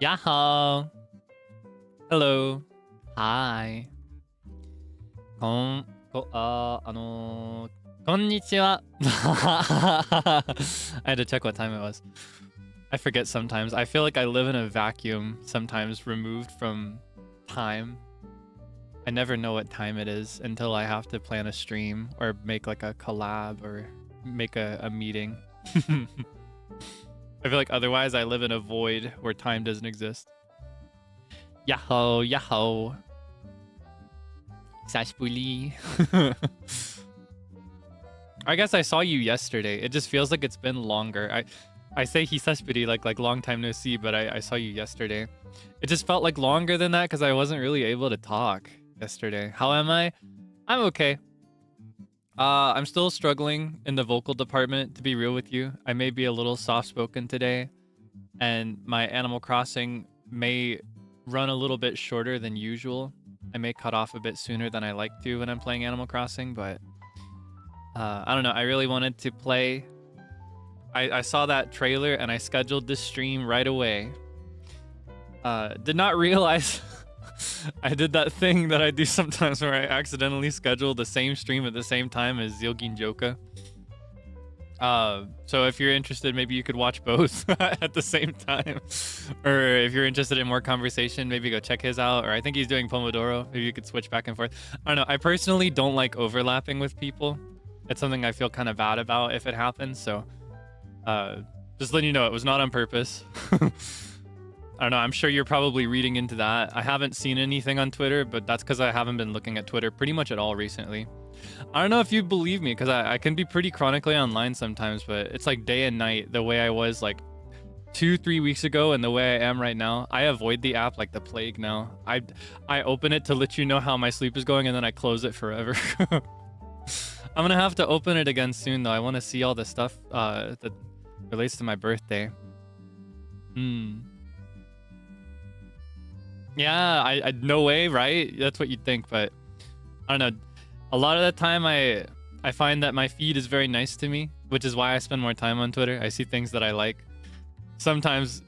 Yahoo! Hello. Hi. こんにちは. I had to check what time it was. I forget sometimes. I feel like I live in a vacuum sometimes, removed from time. I never know what time it is until I have to plan a stream or make like a collab or make a meeting. I feel like otherwise I live in a void where time doesn't exist. Yahoo, yahoo. Sashbuli. I guess I saw you yesterday. It just feels like it's been longer. I say hisashburi like long time no see, but I saw you yesterday. It just felt like longer than that because I wasn't really able to talk yesterday. How am I? I'm okay. I'm still struggling in the vocal department, to be real with you. I may be a little soft-spoken today, and my Animal Crossing may run a little bit shorter than usual. I may cut off a bit sooner than I like to when I'm playing Animal Crossing, but I don't know. I really wanted to play. I saw that trailer and I scheduled this stream right away. Did not realize I did that thing that I do sometimes where I accidentally schedule the same stream at the same time as Zilgin Joka. So if you're interested, maybe you could watch both at the same time. Or if you're interested in more conversation, maybe go check his out. Or I think he's doing Pomodoro. Maybe you could switch back and forth. I don't know. I personally don't like overlapping with people. It's something I feel kind of bad about if it happens. So just letting you know, it was not on purpose. I don't know. I'm sure you're probably reading into that. I haven't seen anything on Twitter, but that's because I haven't been looking at Twitter pretty much at all recently. I don't know if you believe me, because I can be pretty chronically online sometimes, but it's like day and night the way I was like 2-3 weeks ago and the way I am right now. I avoid the app like the plague now. I open it to let you know how my sleep is going, and then I close it forever. I'm gonna have to open it again soon though. I want to see all the stuff that relates to my birthday. Yeah, I no way, right? That's what you'd think, but I don't know. A lot of the time I find that my feed is very nice to me, which is why I spend more time on Twitter. I see things that I like. Sometimes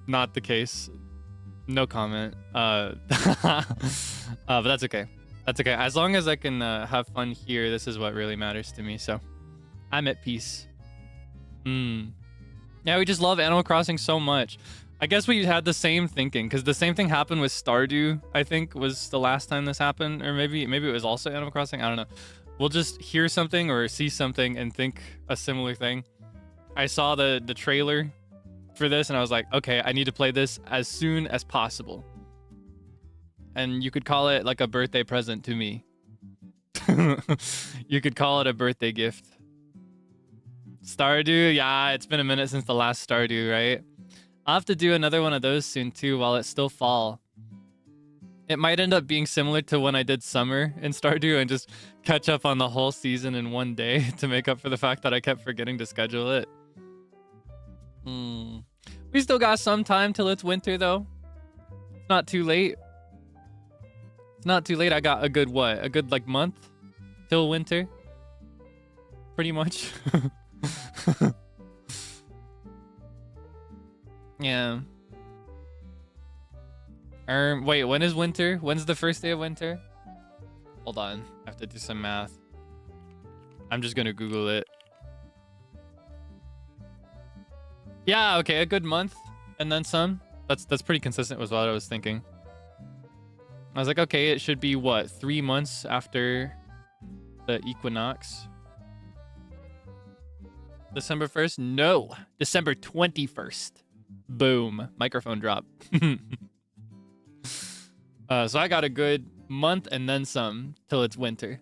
not the case. No comment. But that's okay. That's okay. As long as I can have fun here, this is what really matters to me. So I'm at peace. Yeah, we just love Animal Crossing so much. I guess we had the same thinking, because the same thing happened with Stardew, I think, was the last time this happened. Or maybe it was also Animal Crossing. I don't know. We'll just hear something or see something and think a similar thing. I saw the trailer for this, and I was like, okay, I need to play this as soon as possible. And you could call it like a birthday present to me. You could call it a birthday gift. Stardew? Yeah, it's been a minute since the last Stardew, right? I'll have to do another one of those soon too while it's still fall. It might end up being similar to when I did summer in Stardew and just catch up on the whole season in one day to make up for the fact that I kept forgetting to schedule it. We still got some time till it's winter though. It's not too late. It's not too late. I got a good what? A good like month till winter? Pretty much. Yeah. Wait, when is winter? When's the first day of winter? Hold on. I have to do some math. I'm just gonna Google it. Yeah, okay, a good month and then some. That's pretty consistent with what I was thinking. I was like, okay, it should be what, 3 months after the equinox? December 1st? No, December 21st. Boom. Microphone drop. So I got a good month and then some till it's winter.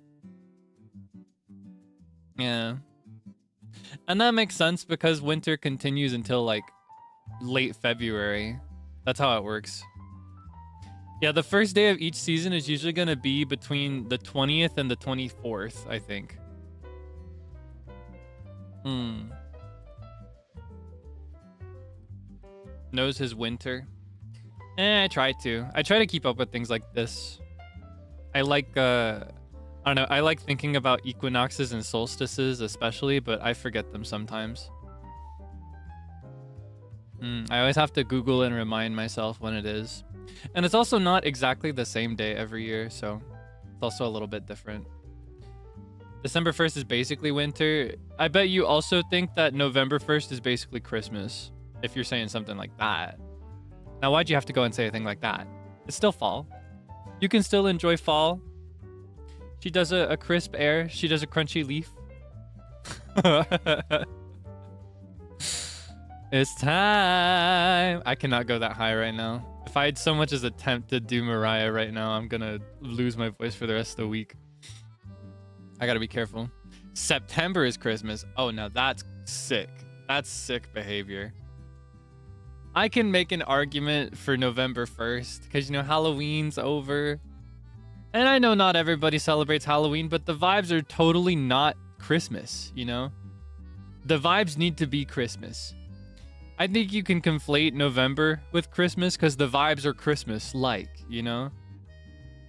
Yeah. And that makes sense because winter continues until like late February. That's how it works. Yeah, the first day of each season is usually going to be between the 20th and the 24th, I think. Knows his winter. I try to. I try to keep up with things like this. I like, I don't know, I like thinking about equinoxes and solstices especially, but I forget them sometimes. I always have to Google and remind myself when it is. And it's also not exactly the same day every year, so it's also a little bit different. December 1st is basically winter. I bet you also think that November 1st is basically Christmas, if you're saying something like that. Now, why'd you have to go and say a thing like that? It's still fall. You can still enjoy fall. She does a crisp air. She does a crunchy leaf. It's time. I cannot go that high right now. If I had so much as attempt to do Mariah right now, I'm gonna lose my voice for the rest of the week. I gotta be careful. September is Christmas. Oh, now that's sick. That's sick behavior. I can make an argument for November 1st because, you know, Halloween's over. And I know not everybody celebrates Halloween, but the vibes are totally not Christmas, you know? The vibes need to be Christmas. I think you can conflate November with Christmas because the vibes are Christmas-like, you know?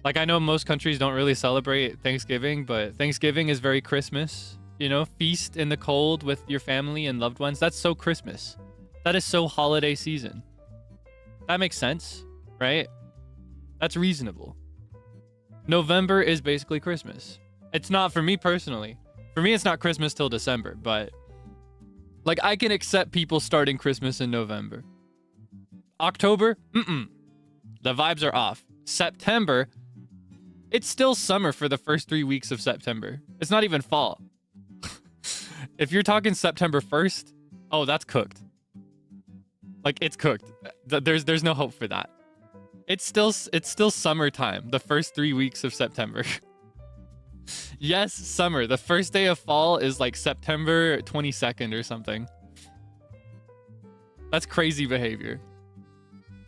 Like, I know most countries don't really celebrate Thanksgiving, but Thanksgiving is very Christmas, you know? Feast in the cold with your family and loved ones. That's so Christmas. That is so holiday season. That makes sense, right? That's reasonable. November is basically Christmas. It's not for me personally. For me, it's not Christmas till December, but like I can accept people starting Christmas in November. October, the vibes are off. September, it's still summer for the first 3 weeks of September. It's not even fall. If you're talking September 1st, oh, that's cooked. Like, it's cooked. There's no hope for that. It's still summertime, the first 3 weeks of September. Yes, summer. The first day of fall is like September 22nd or something. That's crazy behavior.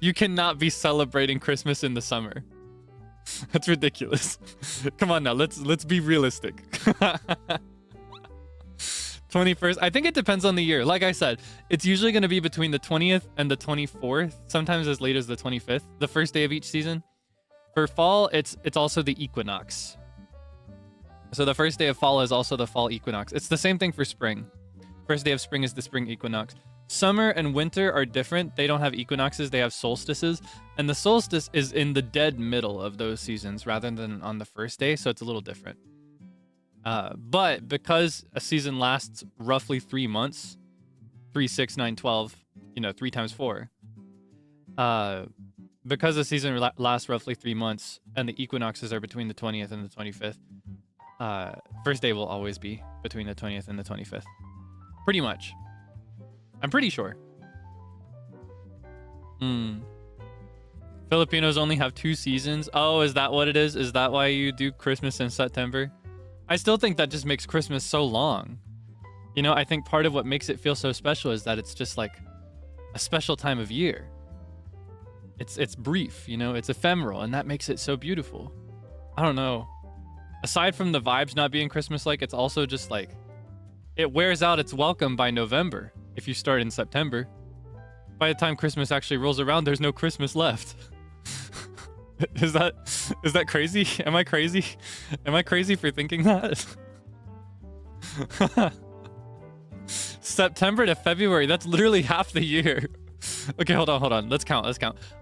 You cannot be celebrating Christmas in the summer. That's ridiculous. Come on now, let's be realistic. 21st. I think it depends on the year. Like I said, it's usually going to be between the 20th and the 24th, sometimes as late as the 25th, the first day of each season. For fall, it's also the equinox. So the first day of fall is also the fall equinox. It's the same thing for spring. First day of spring is the spring equinox. Summer and winter are different. They don't have equinoxes, they have solstices. And the solstice is in the dead middle of those seasons rather than on the first day, so it's a little different. But because a season lasts roughly 3 months, 3, 6, 9, 12, you know, 3 times 4. Because a season lasts roughly 3 months and the equinoxes are between the 20th and the 25th, first day will always be between the 20th and the 25th. Pretty much. I'm pretty sure. Filipinos only have 2 seasons. Oh, is that what it is? Is that why you do Christmas in September? I still think that just makes Christmas so long. You know, I think part of what makes it feel so special is that it's just like a special time of year. It's brief, you know, it's ephemeral, and that makes it so beautiful. I don't know. Aside from the vibes not being Christmas-like, it's also just like, it wears out its welcome by November if you start in September. By the time Christmas actually rolls around, there's no Christmas left. Is that crazy? Am I crazy? Am I crazy for thinking that? September to February, that's literally half the year. Okay, hold on. Let's count.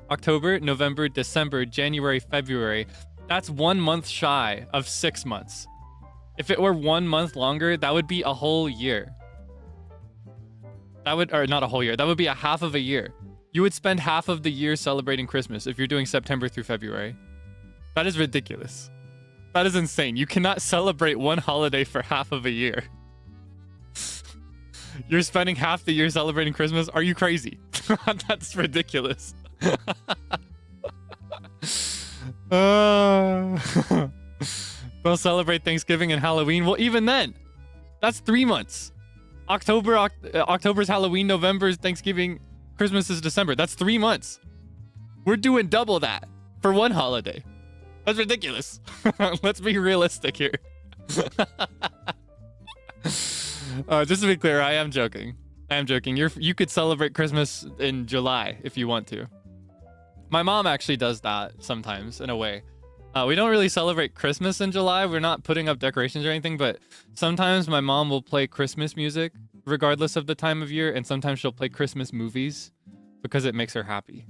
October, November, December, January, February. That's 1 month shy of 6 months. If it were 1 month longer, that would be a whole year. Or not a whole year. That would be a half of a year. You would spend half of the year celebrating Christmas if you're doing September through February. That is ridiculous. That is insane. You cannot celebrate one holiday for half of a year. You're spending half the year celebrating Christmas? Are you crazy? That's ridiculous. Don't celebrate Thanksgiving and Halloween. Well, even then, that's 3 months. October's Halloween, November's Thanksgiving, Christmas is December. That's 3 months. We're doing double that for one holiday. That's ridiculous. Let's be realistic here. Just to be clear, I am joking. You could celebrate Christmas in July if you want to. My mom actually does that sometimes, in a way. We don't really celebrate Christmas in July. We're not putting up decorations or anything, but sometimes my mom will play Christmas music regardless of the time of year, and sometimes she'll play Christmas movies because it makes her happy.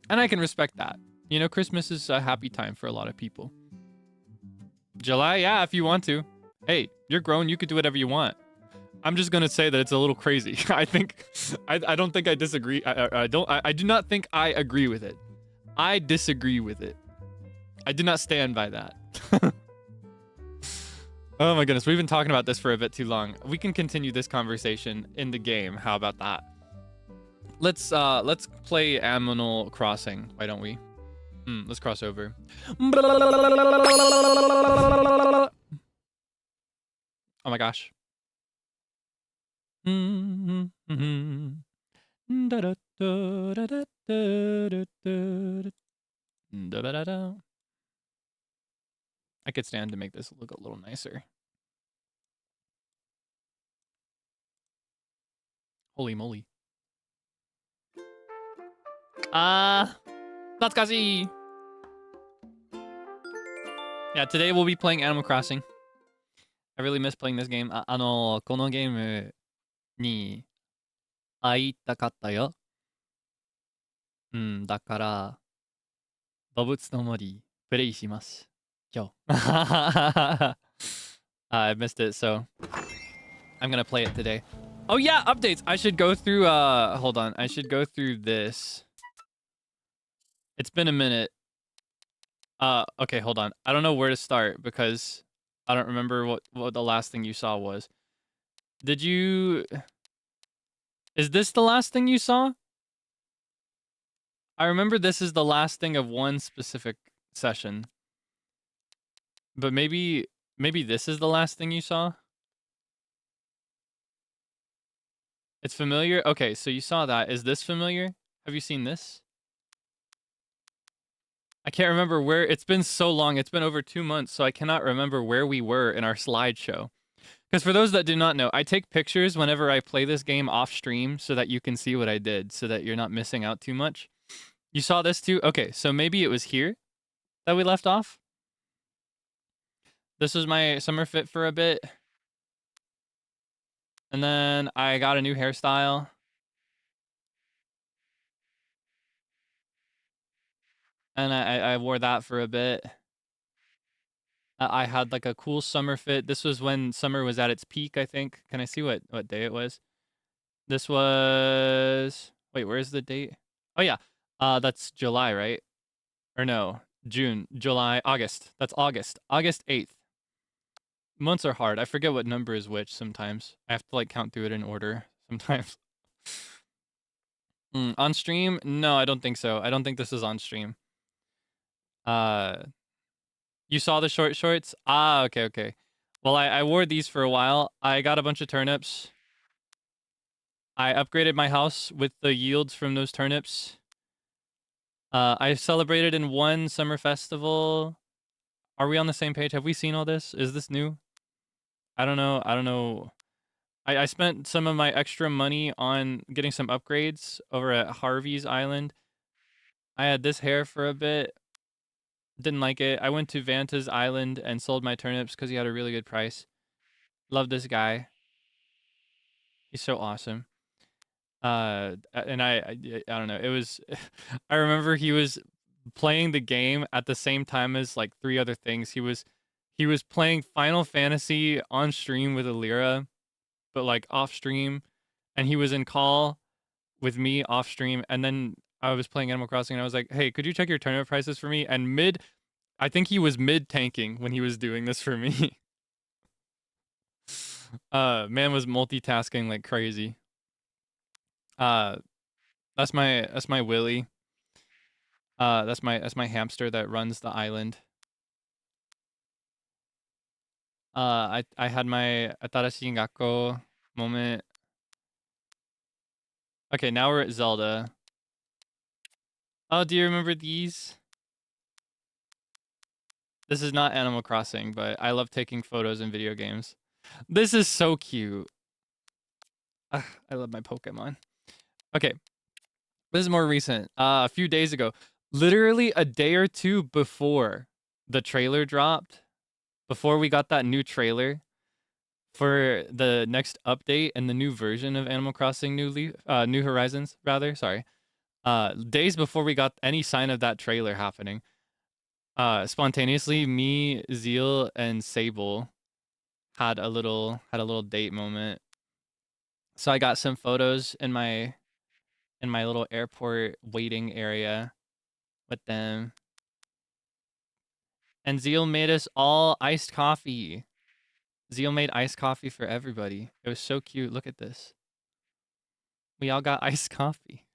And I can respect that. You know, Christmas is a happy time for a lot of people. July, yeah, if you want to. Hey, you're grown, you could do whatever you want. I'm just gonna say that it's a little crazy. I don't think I disagree. I do not think I agree with it. I disagree with it. I do not stand by that. Oh my goodness, we've been talking about this for a bit too long. We can continue this conversation in the game. How about that? Let's play Animal Crossing. Why don't we? Let's cross over. Oh my gosh. I could stand to make this look a little nicer. Holy moly. Natsukashi! Yeah, today we'll be playing Animal Crossing. I really miss playing this game. このゲームに会いたかったよ。だから、動物の森プレイします。今日。I missed it, so I'm gonna play it today. Oh yeah, updates. I should go through, hold on. I should go through this. It's been a minute. Okay, hold on. I don't know where to start because I don't remember what the last thing you saw was. Did you... Is this the last thing you saw? I remember this is the last thing of one specific session. But maybe this is the last thing you saw? It's familiar? Okay, so you saw that. Is this familiar? Have you seen this? I can't remember where. It's been so long. It's been over 2 months, so I cannot remember where we were in our slideshow. Because for those that do not know, I take pictures whenever I play this game off stream so that you can see what I did, so that you're not missing out too much. You saw this too? Okay, so maybe it was here that we left off. This was my summer fit for a bit. And then I got a new hairstyle. And I wore that for a bit. I had like a cool summer fit. This was when summer was at its peak, I think. Can I see what day it was? This was... Wait, where's the date? Oh, yeah. That's July, right? Or no, June, July, August. That's August. August 8th. Months are hard. I forget what number is which sometimes. I have to like count through it in order sometimes. On stream? No, I don't think so. I don't think this is on stream. You saw the short shorts? Ah, okay. Well, I wore these for a while. I got a bunch of turnips. I upgraded my house with the yields from those turnips. I celebrated in one summer festival. Are we on the same page? Have we seen all this? Is this new? I don't know. I spent some of my extra money on getting some upgrades over at Harvey's Island. I had this hair for a bit. Didn't like it. I went to Vanta's Island and sold my turnips because he had a really good price. Love this guy. He's so awesome. And I don't know. It was... I remember he was playing the game at the same time as like 3 other things. He was playing Final Fantasy on stream with Alira, but like off stream, and he was in call with me off stream, and then I was playing Animal Crossing and I was like, hey, could you check your turnip prices for me? And I think he was mid tanking when he was doing this for me. Man was multitasking like crazy. That's my Willie. That's my hamster that runs the island. I had my Atarashi Gakko moment. Okay, now we're at Zelda. Oh, do you remember these? This is not Animal Crossing, but I love taking photos in video games. This is so cute. I love my Pokemon. Okay, this is more recent. A few days ago, literally a day or two before the trailer dropped, before we got that new trailer for the next update and the new version of Animal Crossing New Horizons, rather, sorry. Days before we got any sign of that trailer happening, spontaneously, me, Zeal, and Sable had a little date moment. So I got some photos in my little airport waiting area with them. And Zeal made us all iced coffee. Zeal made iced coffee for everybody. It was so cute. Look at this. We all got iced coffee.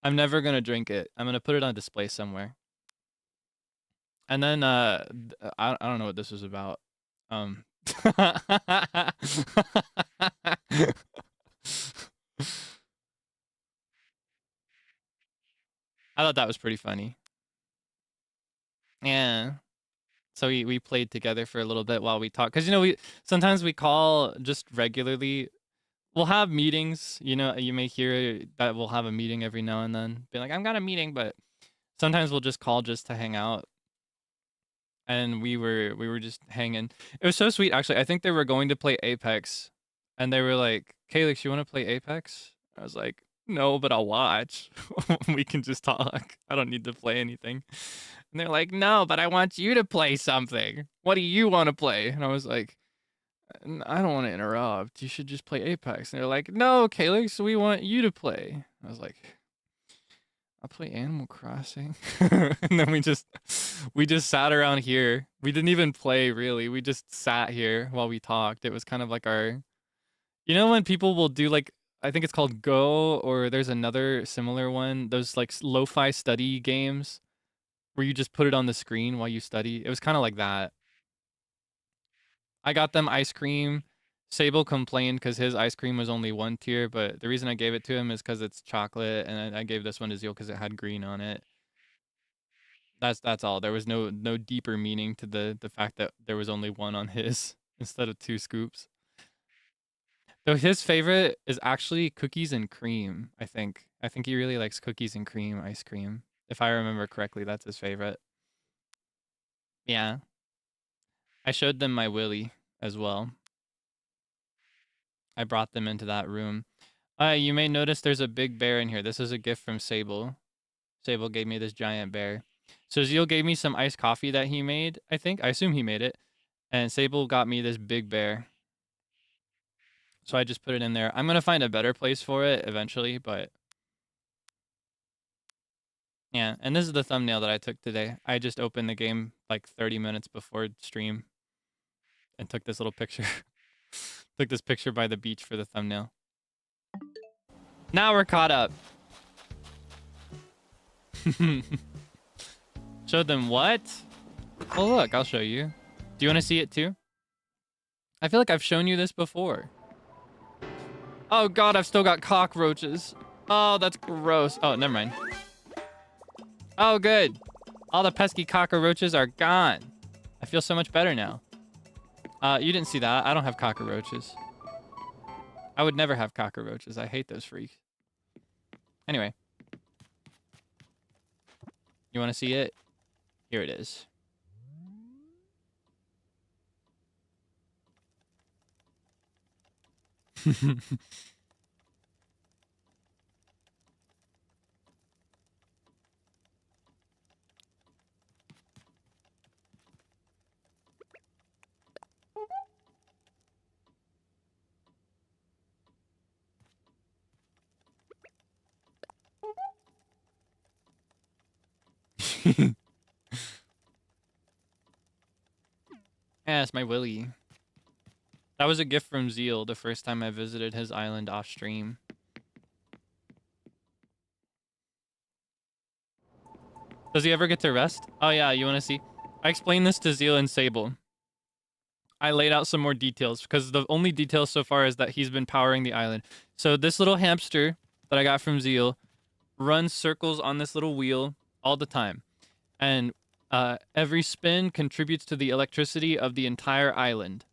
I'm never gonna drink it. I'm gonna put it on display somewhere. And then I don't know what this was about. I thought that was pretty funny. Yeah. So we played together for a little bit while we talked, because you know we sometimes we call just regularly. We'll have meetings. You know, you may hear that we'll have a meeting every now and then. Be like, I've got a meeting, but sometimes we'll just call just to hang out. And we were just hanging. It was so sweet, actually. I think they were going to play Apex, and they were like, "Kaelix, you want to play Apex?" I was like, "No, but I'll watch. We can just talk. I don't need to play anything." And they're like, "No, but I want you to play something. What do you want to play?" And I was like, "I don't want to interrupt. You should just play Apex." And they're like, "No, Kaelix, we want you to play." I was like, I'll play Animal Crossing. And then we just sat around here. We didn't even play, really. We just sat here while we talked. It was kind of like our, you know, when people will do like, I think it's called Go, or there's another similar one, those like lo-fi study games where you just put it on the screen while you study. It was kind of like that. I got them ice cream. Sable complained because his ice cream was only 1 tier, but the reason I gave it to him is because it's chocolate, and I gave this one to Zeal because it had green on it. That's all. There was no deeper meaning to the fact that there was only 1 on his instead of 2 scoops. Though his favorite is actually cookies and cream, I think. I think he really likes cookies and cream ice cream. If I remember correctly, that's his favorite. Yeah. I showed them my Willie as well. I brought them into that room. You may notice there's a big bear in here. This is a gift from Sable. Sable gave me this giant bear. So Zeal gave me some iced coffee that he made, I think. I assume he made it. And Sable got me this big bear. So I just put it in there. I'm going to find a better place for it eventually, but... yeah, and this is the thumbnail that I took today. I just opened the game like 30 minutes before stream and took this little picture. Took this picture by the beach for the thumbnail. Now we're caught up. Showed them what? Oh, look, I'll show you. Do you want to see it too? I feel like I've shown you this before. Oh god, I've still got cockroaches. Oh, that's gross. Oh, never mind. Oh, good. All the pesky cockroaches are gone. I feel so much better now. You didn't see that. I don't have cockroaches. I would never have cockroaches. I hate those freaks. Anyway. You want to see it? Here it is. Yeah, it's my Willie. That was a gift from Zeal the first time I visited his island off stream. Does he ever get to rest? Oh yeah, you want to see? I explained this to Zeal and Sable. I laid out some more details because the only details so far is that he's been powering the island. So this little hamster that I got from Zeal runs circles on this little wheel all the time. And every spin contributes to the electricity of the entire island.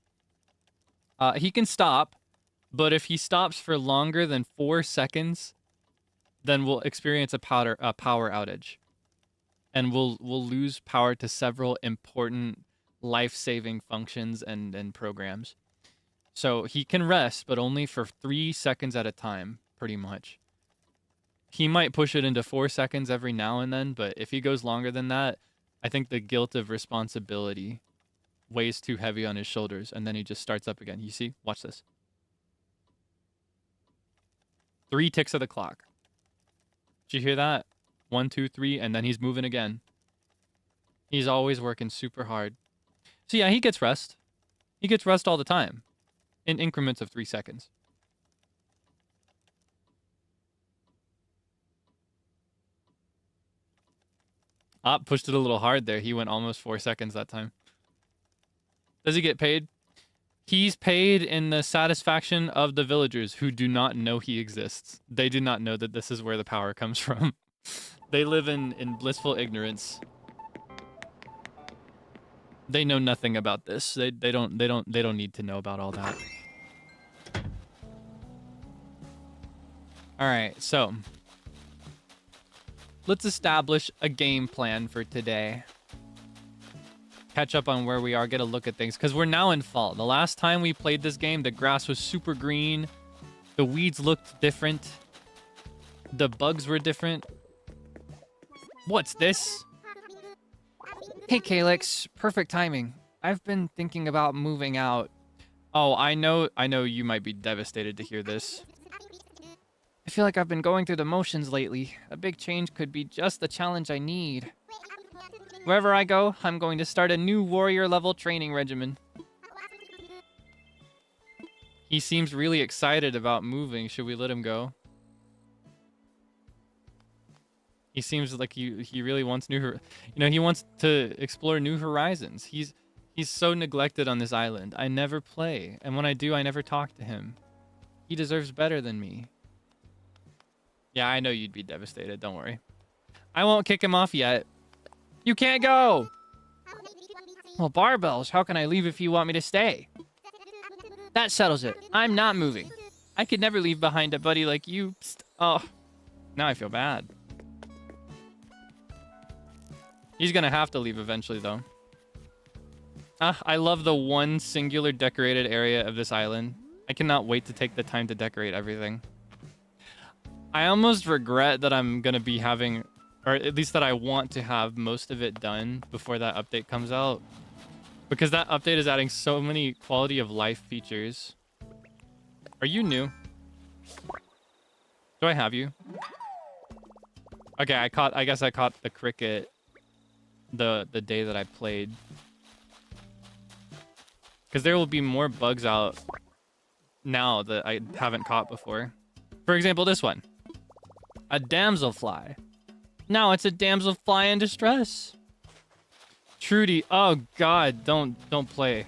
He can stop, but if he stops for longer than 4 seconds, then we'll experience a power outage. And we'll lose power to several important life-saving functions and programs. So he can rest, but only for 3 seconds at a time, pretty much. He might push it into 4 seconds every now and then, but if he goes longer than that, I think the guilt of responsibility weighs too heavy on his shoulders, and then he just starts up again. You see? Watch this. 3 ticks of the clock. Did you hear that? 1, 2, 3, and then he's moving again. He's always working super hard. So yeah, he gets rest. He gets rest all the time, in increments of 3 seconds. Pushed it a little hard there. He went almost 4 seconds that time. Does he get paid? He's paid in the satisfaction of the villagers who do not know he exists. They do not know that this is where the power comes from. They live in blissful ignorance. They know nothing about this. They don't need to know about all that. All right, so let's establish a game plan for today. Catch up on where we are, get a look at things, because we're now in fall. The last time we played this game, the grass was super green. The weeds looked different. The bugs were different. What's this? Hey, Kaelix. Perfect timing. I've been thinking about moving out. Oh, I know you might be devastated to hear this. I feel like I've been going through the motions lately. A big change could be just the challenge I need. Wherever I go, I'm going to start a new warrior level training regimen. He seems really excited about moving. Should we let him go? He seems like he really wants he wants to explore new horizons. He's so neglected on this island. I never play, and when I do, I never talk to him. He deserves better than me. Yeah, I know you'd be devastated. Don't worry. I won't kick him off yet. You can't go! Well, barbells, how can I leave if you want me to stay? That settles it. I'm not moving. I could never leave behind a buddy like you. Psst. Oh, now I feel bad. He's gonna have to leave eventually, though. I love the one singular decorated area of this island. I cannot wait to take the time to decorate everything. I almost regret that I'm gonna be having... or at least that I want to have most of it done before that update comes out. Because that update is adding so many quality of life features. Are you new? Do I have you? Okay, I guess I caught the cricket the day that I played. Because there will be more bugs out now that I haven't caught before. For example, this one. A damselfly. Now it's a damselfly in distress. Trudy, oh god, don't play.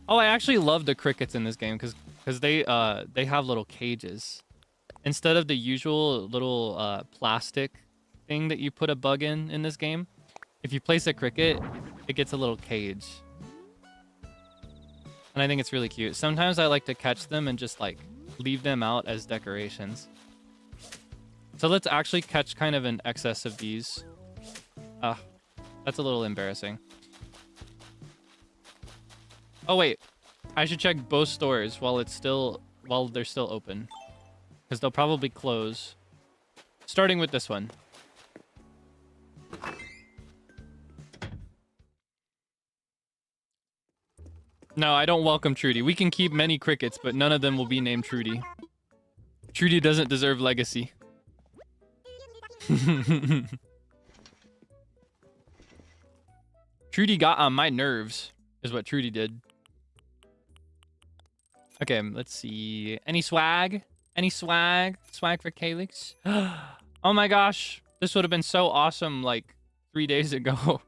Oh, I actually love the crickets in this game because they have little cages instead of the usual little plastic thing that you put a bug in this game. If you place a cricket, it gets a little cage, and I think it's really cute. Sometimes I like to catch them and just like leave them out as decorations. So let's actually catch kind of an excess of these. That's a little embarrassing. Oh wait, I should check both stores while they're still open, because they'll probably close. Starting with this one. No, I don't welcome Trudy. We can keep many crickets, but none of them will be named Trudy. Trudy doesn't deserve legacy. Trudy got on my nerves, is what Trudy did. Okay, let's see. Any swag? Any swag? Swag for Kaelix? Oh my gosh. This would have been so awesome like 3 days ago.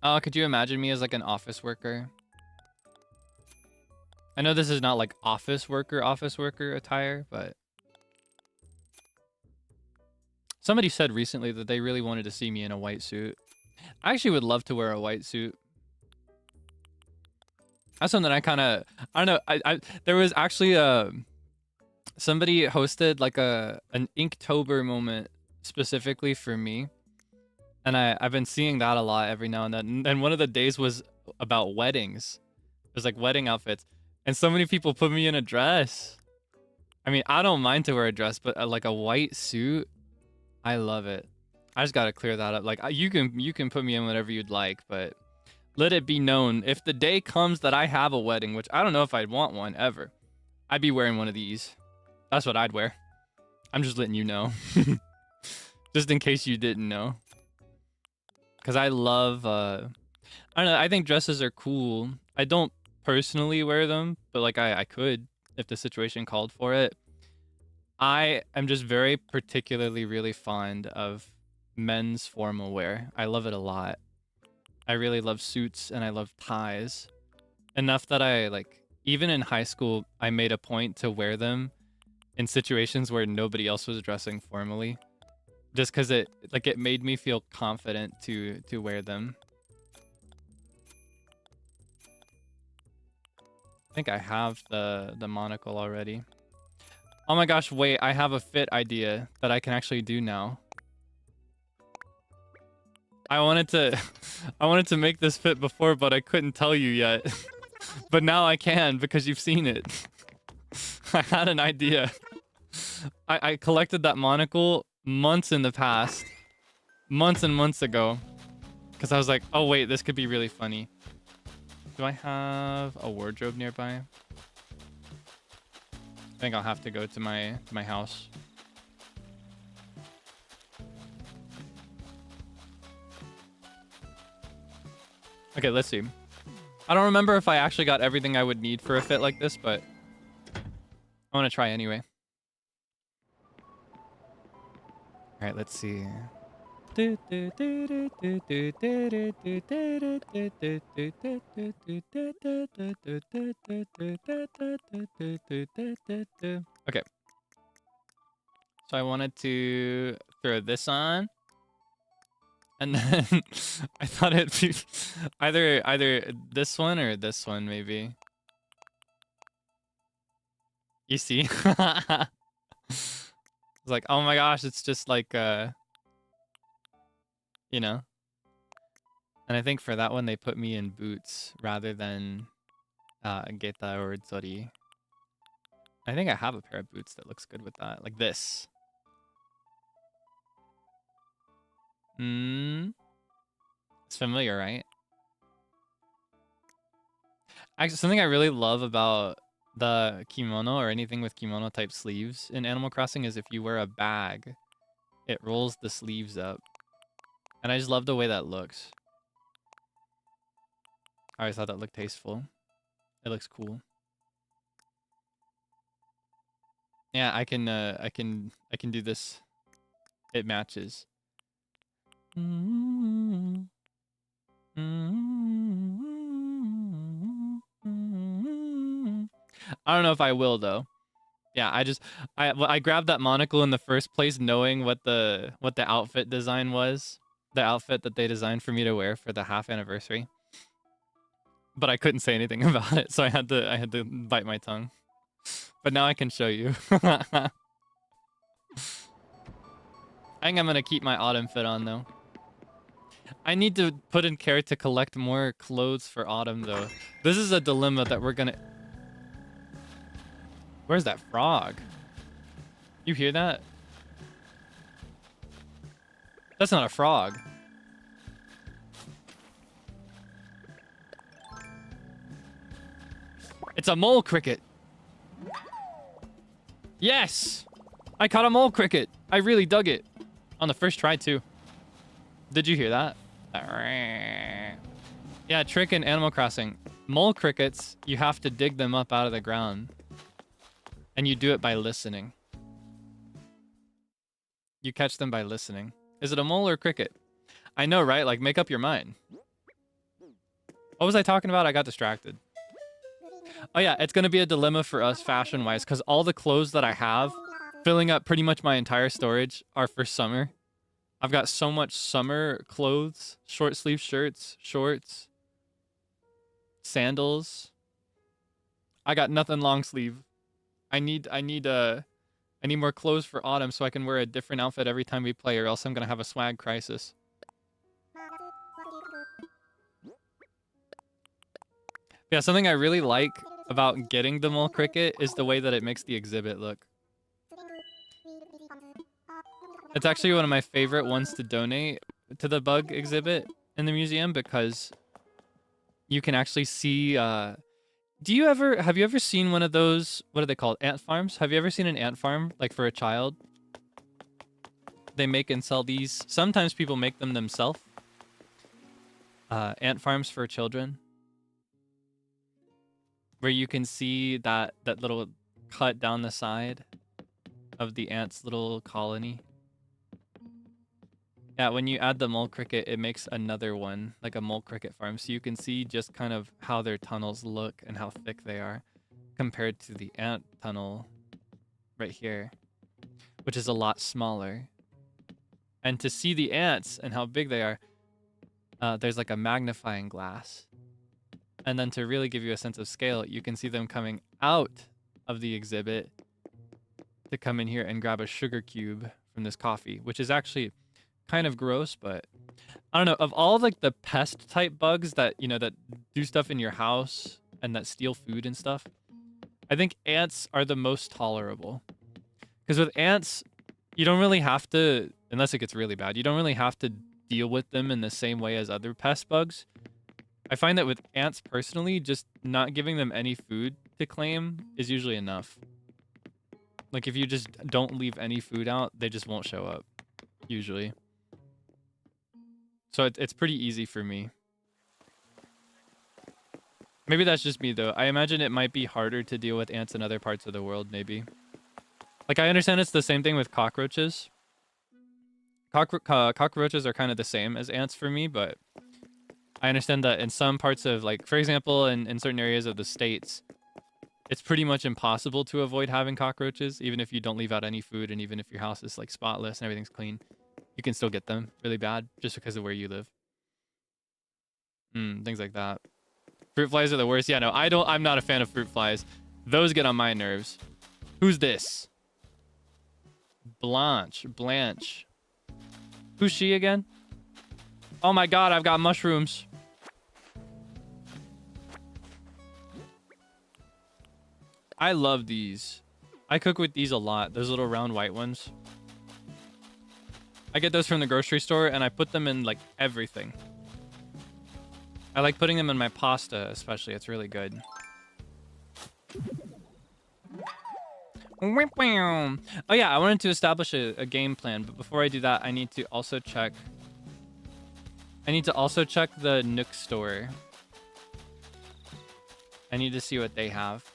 Oh, could you imagine me as like an office worker? I know this is not like office worker attire, but somebody said recently that they really wanted to see me in a white suit. I actually would love to wear a white suit. That's something I kind of, I don't know. There was actually somebody hosted like an Inktober moment specifically for me. And I've been seeing that a lot every now and then. And one of the days was about weddings. It was like wedding outfits. And so many people put me in a dress. I mean, I don't mind to wear a dress, but like a white suit, I love it. I just gotta clear that up. Like you can put me in whatever you'd like, but let it be known if the day comes that I have a wedding, which I don't know if I'd want one ever, I'd be wearing one of these. That's what I'd wear. I'm just letting you know. Just in case you didn't know. Because I love, I don't know, I think dresses are cool. I don't personally wear them, but like I could if the situation called for it. I am just very particularly really fond of men's formal wear. I love it a lot. I really love suits and I love ties. Enough that I like, even in high school, I made a point to wear them in situations where nobody else was dressing formally. Just because it made me feel confident to wear them. I think I have the monocle already. Oh my gosh, wait, I have a fit idea that I can actually do now. I wanted to make this fit before, but I couldn't tell you yet. But now I can because you've seen it. I had an idea. I collected that monocle months in the past. Months and months ago. Because I was like, oh wait, this could be really funny. Do I have a wardrobe nearby? I think I'll have to go to my house. Okay, let's see. I don't remember if I actually got everything I would need for a fit like this, but I want to try anyway. All right, let's see. Okay. So I wanted to throw this on. And then I thought it'd be either this one or this one, maybe. You see? It's like, oh my gosh, it's just like, you know. And I think for that one, they put me in boots rather than geta or zori. I think I have a pair of boots that looks good with that, like this. It's familiar, right? Actually, something I really love about the kimono or anything with kimono type sleeves in Animal Crossing is if you wear a bag, it rolls the sleeves up. And I just love the way that looks. I always thought that looked tasteful. It looks cool. Yeah, I can do this. It matches. I don't know if I will though. Yeah, I grabbed that monocle in the first place knowing what the outfit design was. The outfit that they designed for me to wear for the half anniversary. But I couldn't say anything about it, so I had to bite my tongue. But now I can show you. I think I'm gonna keep my autumn fit on though. I need to put in care to collect more clothes for autumn though. This is a dilemma that we're gonna... Where's that frog? You hear that? That's not a frog. It's a mole cricket. Yes! I caught a mole cricket. I really dug it. On the first try too. Did you hear that? Yeah, trick in Animal Crossing. Mole crickets, you have to dig them up out of the ground. And you do it by listening. You catch them by listening. Is it a mole or a cricket? I know, right? Like, make up your mind. What was I talking about? I got distracted. Oh yeah, it's going to be a dilemma for us fashion-wise, because all the clothes that I have, filling up pretty much my entire storage, are for summer. I've got so much summer clothes, short sleeve shirts, shorts, sandals. I got nothing long sleeve. I need I need more clothes for autumn so I can wear a different outfit every time we play, or else I'm gonna have a swag crisis. Yeah, something I really like about getting the mole cricket is the way that it makes the exhibit look. It's actually one of my favorite ones to donate to the bug exhibit in the museum because you can actually see... have you ever seen one of those, what are they called, ant farms? Have you ever seen an ant farm, like for a child? They make and sell these. Sometimes people make them themselves. Ant farms for children. Where you can see that little cut down the side of the ant's little colony. Yeah, when you add the mole cricket, it makes another one, like a mole cricket farm. So you can see just kind of how their tunnels look and how thick they are compared to the ant tunnel right here, which is a lot smaller. And to see the ants and how big they are, there's like a magnifying glass. And then to really give you a sense of scale, you can see them coming out of the exhibit to come in here and grab a sugar cube from this coffee, which is actually kind of gross, but I don't know. Of all like the pest type bugs that, you know, that do stuff in your house and that steal food and stuff, I think ants are the most tolerable. Because with ants, you don't really have to, unless it gets really bad, you don't really have to deal with them in the same way as other pest bugs. I find that with ants personally, just not giving them any food to claim is usually enough. Like if you just don't leave any food out, they just won't show up, usually. So it's pretty easy for me. Maybe that's just me though. I imagine it might be harder to deal with ants in other parts of the world, maybe. Like I understand it's the same thing with cockroaches. Cockroaches are kind of the same as ants for me, but I understand that in some parts of, like, for example, in certain areas of the States, it's pretty much impossible to avoid having cockroaches, even if you don't leave out any food and even if your house is, like, spotless and everything's clean. You can still get them really bad just because of where you live. Things like that. Fruit flies are the worst. Yeah, no, I'm not a fan of fruit flies. Those get on my nerves. Who's this? Blanche. Who's she again? Oh my god, I've got mushrooms. I love these. I cook with these a lot. Those little round white ones. I get those from the grocery store and I put them in like everything. I like putting them in my pasta, especially. It's really good. Oh yeah, I wanted to establish a game plan, but before I do that, I need to also check the Nook store. I need to see what they have.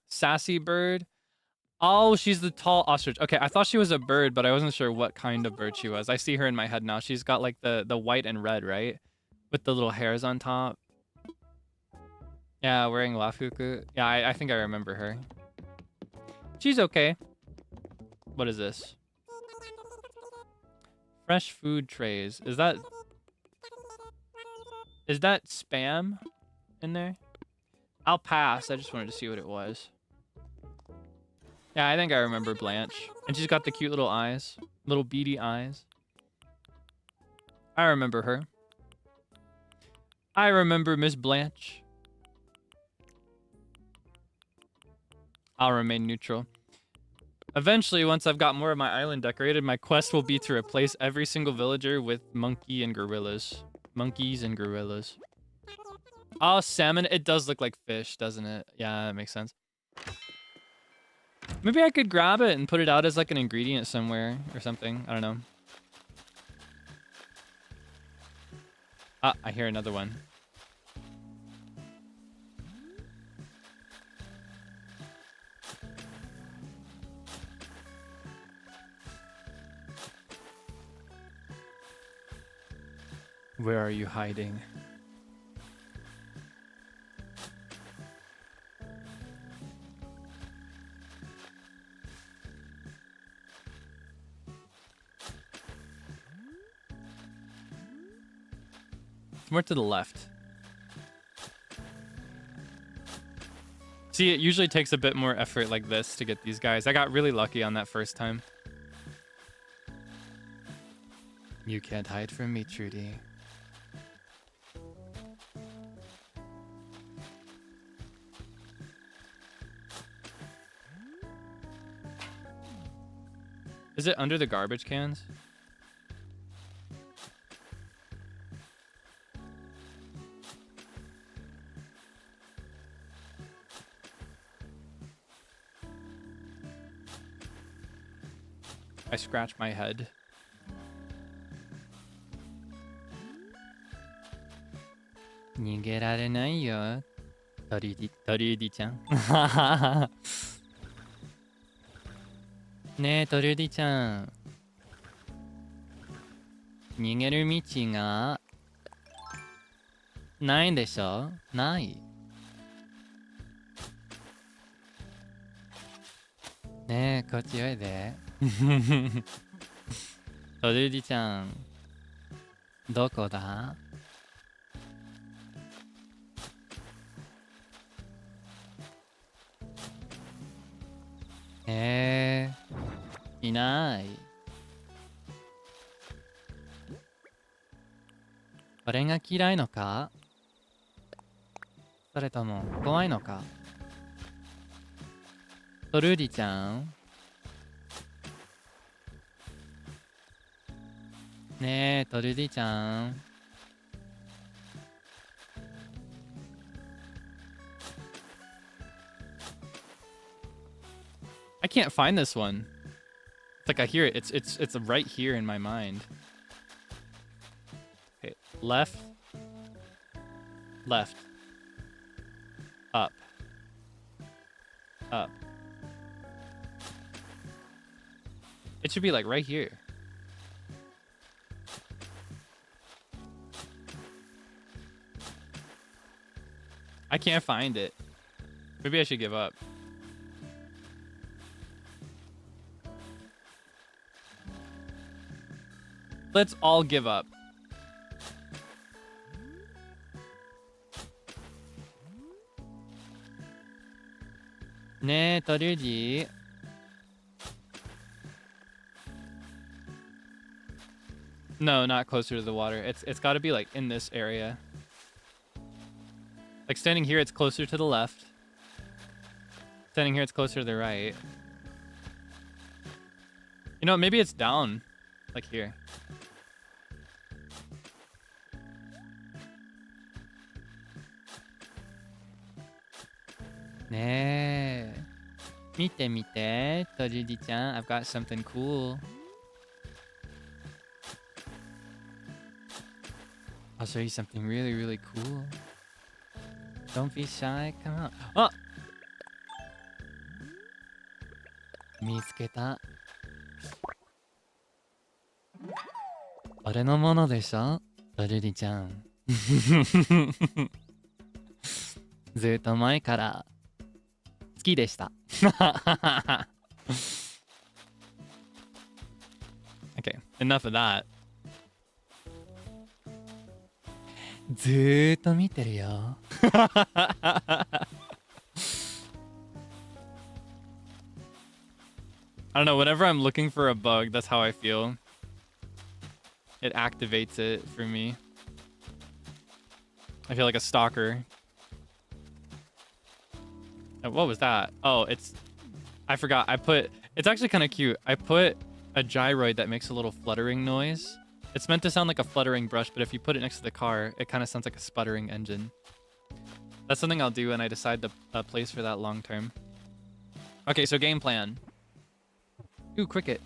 Sassy bird. Oh, she's the tall ostrich. Okay, I thought she was a bird, but I wasn't sure what kind of bird she was. I see her in my head now. She's got like the white and red, right? With the little hairs on top. Yeah, wearing wafuku. Yeah, I think I remember her. She's okay. What is this? Fresh food trays. Is that spam in there? I'll pass. I just wanted to see what it was. Yeah, I think I remember Blanche. And she's got the cute little eyes. Little beady eyes. I remember her. I remember Miss Blanche. I'll remain neutral. Eventually, once I've got more of my island decorated, my quest will be to replace every single villager with monkey and gorillas. Monkeys and gorillas. Oh, salmon. It does look like fish, doesn't it? Yeah, that makes sense. Maybe I could grab it and put it out as like an ingredient somewhere or something. I don't know. Ah, I hear another one. Where are you hiding? more to the left. See, it usually takes a bit more effort like this to get these guys. I got really lucky on that first time. You can't hide from me, Trudy. Is it under the garbage cans? I scratch my head. Nigerare Torudi chan. Ne Torudi chan. Nigeru michi ga nai desho? Nai. Ne, kochi oide. Torudi chan. Doko da? Iない。これが嫌いのか？それとも怖いのか？トルーディちゃん？ねえ、トルーディちゃん。I can't find this one. It's like I hear it. It's right here in my mind. Okay, left. Left. Up. Up. It should be like right here. I can't find it. Maybe I should give up. Let's all give up. Ne, Toruji. No, not closer to the water. It's got to be like in this area. Like standing here, it's closer to the left. Standing here, it's closer to the right. You know, maybe it's down, like here. Ne, mite mite, Toruji-chan. I've got something cool. I'll show you something really, really cool. Don't be shy. Come on. Oh! 見つけた。俺のものでしょ、トルリちゃん。ずっと前から好きでした。Okay, enough of that. ずーっと見てるよ。I don't know, whenever I'm looking for a bug, that's how I feel. It activates it for me. I feel like a stalker. What was that? Oh, it's... I forgot. It's actually kind of cute. I put a gyroid that makes a little fluttering noise. It's meant to sound like a fluttering brush, but if you put it next to the car, it kind of sounds like a sputtering engine. That's something I'll do when I decide the place for that long term. Okay, so game plan. Ooh, cricket.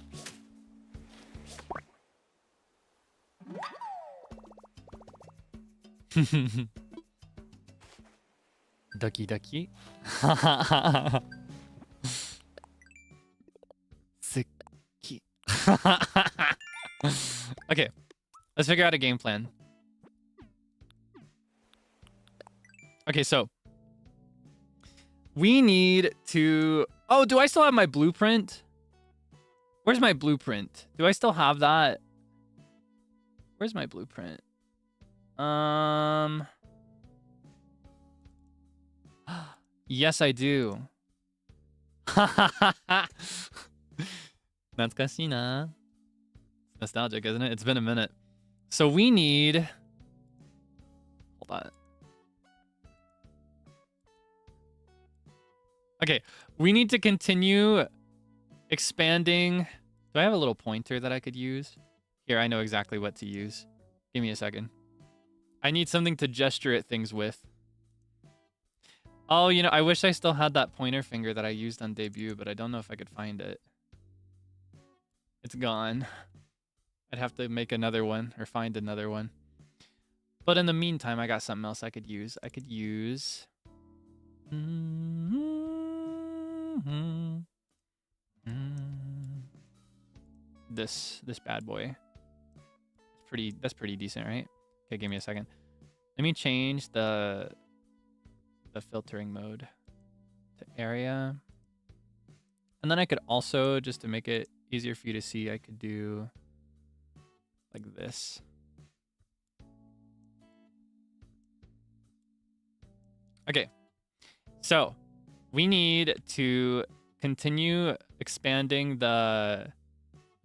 Ducky ducky. Suki. Okay, let's figure out a game plan. Okay, so we need to... Oh, do I still have my blueprint? Where's my blueprint? Do I still have that? Where's my blueprint? Yes, I do. Natsukashi. Nostalgic, isn't it? It's been a minute. So we need... Hold on. Okay, we need to continue expanding. Do I have a little pointer that I could use? Here, I know exactly what to use. Give me a second. I need something to gesture at things with. Oh, you know, I wish I still had that pointer finger that I used on debut, but I don't know if I could find it. It's gone. I'd have to make another one or find another one. But in the meantime, I got something else I could use. I could use... This bad boy. That's pretty decent, right? Okay, give me a second. Let me change the filtering mode to area. And then I could also, just to make it easier for you to see, I could do like this. Okay. So, we need to continue expanding the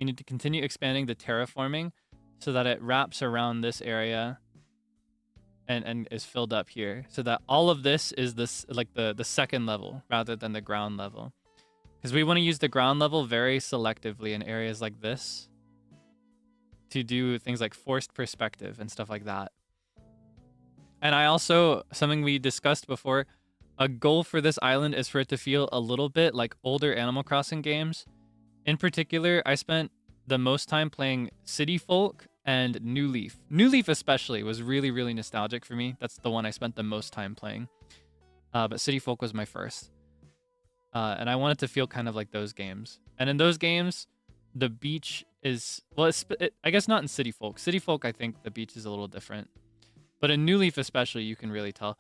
terraforming so that it wraps around this area and is filled up here, so that all of this is this like the second level rather than the ground level, because we want to use the ground level very selectively in areas like this to do things like forced perspective and stuff like that. And I also, something we discussed before, a goal for this island is for it to feel a little bit like older Animal Crossing games. In particular, I spent the most time playing City Folk and New Leaf. New Leaf especially was really, really nostalgic for me. That's the one I spent the most time playing. But City Folk was my first. And I want it to feel kind of like those games. And in those games, the beach is... Well, I guess not in City Folk. City Folk, I think the beach is a little different. But in New Leaf especially, you can really tell.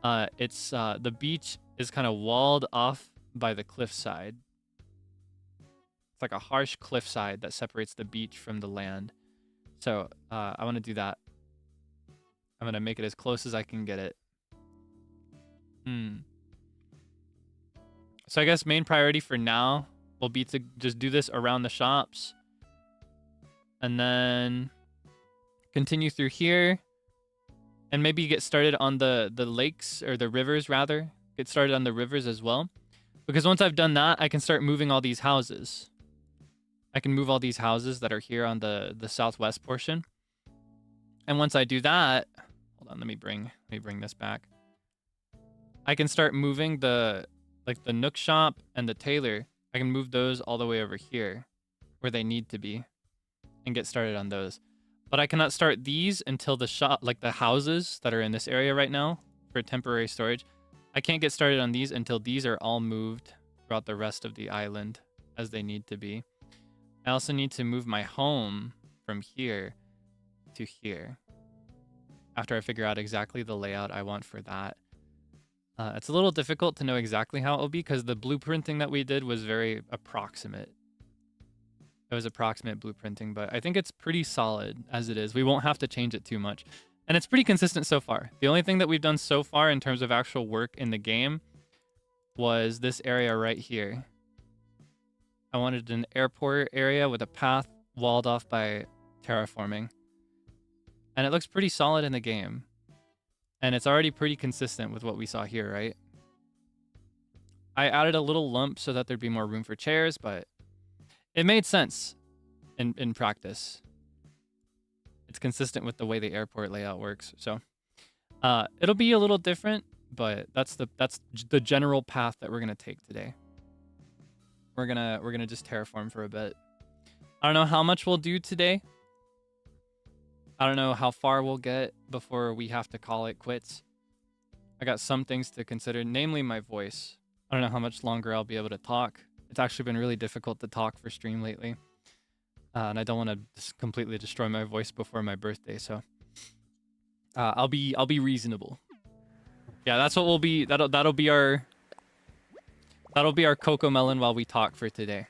The beach is kind of walled off by the cliffside. It's like a harsh cliffside that separates the beach from the land. So I want to do that. I'm going to make it as close as I can get it. So I guess main priority for now will be to just do this around the shops. And then continue through here. And maybe get started on the lakes, or the rivers rather. Get started on the rivers as well. Because once I've done that, I can start moving all these houses. I can move all these houses that are here on the southwest portion. And once I do that, hold on, let me bring this back. I can start moving the Nook shop and the tailor. I can move those all the way over here where they need to be and get started on those. But I cannot start these until the shop, like the houses that are in this area right now for temporary storage. I can't get started on these until these are all moved throughout the rest of the island as they need to be. I also need to move my home from here to here after I figure out exactly the layout I want for that. It's a little difficult to know exactly how it will be because the blueprinting that we did was very approximate. It was approximate blueprinting, but I think it's pretty solid as it is. We won't have to change it too much. And it's pretty consistent so far. The only thing that we've done so far in terms of actual work in the game was this area right here. I wanted an airport area with a path walled off by terraforming. And it looks pretty solid in the game. And it's already pretty consistent with what we saw here, right? I added a little lump so that there'd be more room for chairs, but it made sense in practice. It's consistent with the way the airport layout works. So it'll be a little different, but that's the general path that we're gonna take today. We're gonna just terraform for a bit. I don't know how much we'll do today. I don't know how far we'll get before we have to call it quits. I got some things to consider, namely my voice. I don't know how much longer I'll be able to talk. It's actually been really difficult to talk for stream lately. And I don't want to just completely destroy my voice before my birthday, so I'll be reasonable. Yeah, that's what we'll be. That'll be our Cocoa Melon while we talk for today.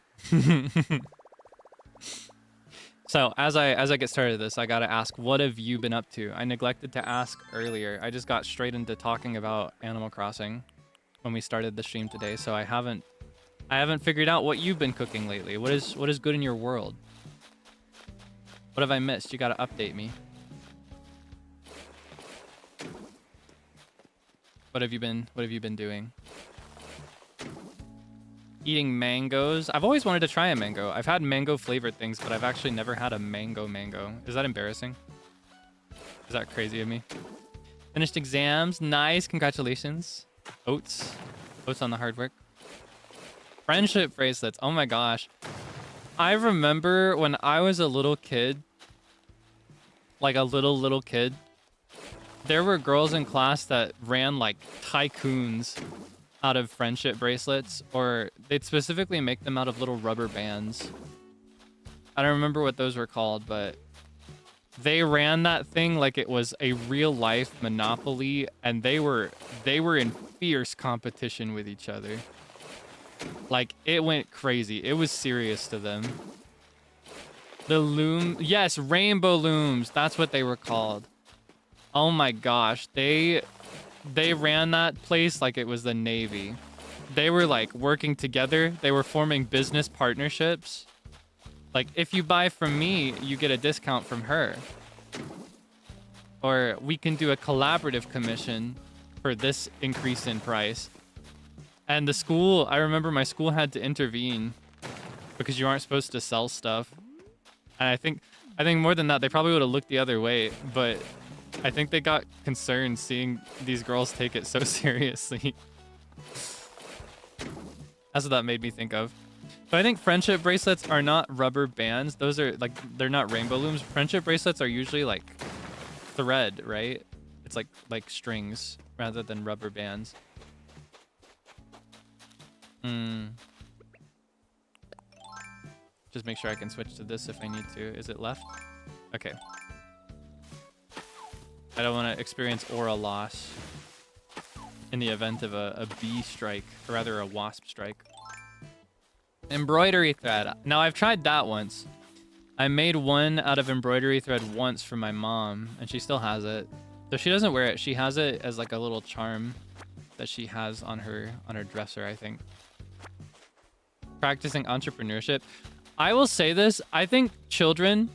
So as I get started with this, I gotta ask, what have you been up to? I neglected to ask earlier. I just got straight into talking about Animal Crossing when we started the stream today, so I haven't figured out what you've been cooking lately. What is good in your world? What have I missed? You gotta update me. What have you been doing? Eating mangoes. I've always wanted to try a mango. I've had mango flavored things, but I've actually never had a mango. Is that embarrassing? Is that crazy of me? Finished exams. Nice. Congratulations. Oats on the hard work. Friendship bracelets. Oh my gosh. I remember when I was a little kid, like a little kid, there were girls in class that ran like tycoons out of friendship bracelets, or they'd specifically make them out of little rubber bands. I don't remember what those were called, but they ran that thing like it was a real life Monopoly, and they were in fierce competition with each other. Like, it went crazy. It was serious to them. The loom, yes, rainbow looms. That's what they were called. Oh my gosh, they ran that place like it was the Navy. They were like working together. They were forming business partnerships. Like, if you buy from me, you get a discount from her. Or we can do a collaborative commission for this increase in price. And the school, I remember my school had to intervene because you aren't supposed to sell stuff. And I think more than that, they probably would have looked the other way, but I think they got concerned seeing these girls take it so seriously. That's what that made me think of. But I think friendship bracelets are not rubber bands. Those are like, they're not rainbow looms. Friendship bracelets are usually like thread, right? It's like strings rather than rubber bands. Just make sure I can switch to this if I need to. Is it left? Okay. I don't want to experience aura loss in the event of a bee strike, or rather a wasp strike. Embroidery thread. Now, I've tried that once. I made one out of embroidery thread once for my mom, and she still has it. So she doesn't wear it. She has it as like a little charm that she has on her dresser, I think. Practicing entrepreneurship. I will say this. I think children,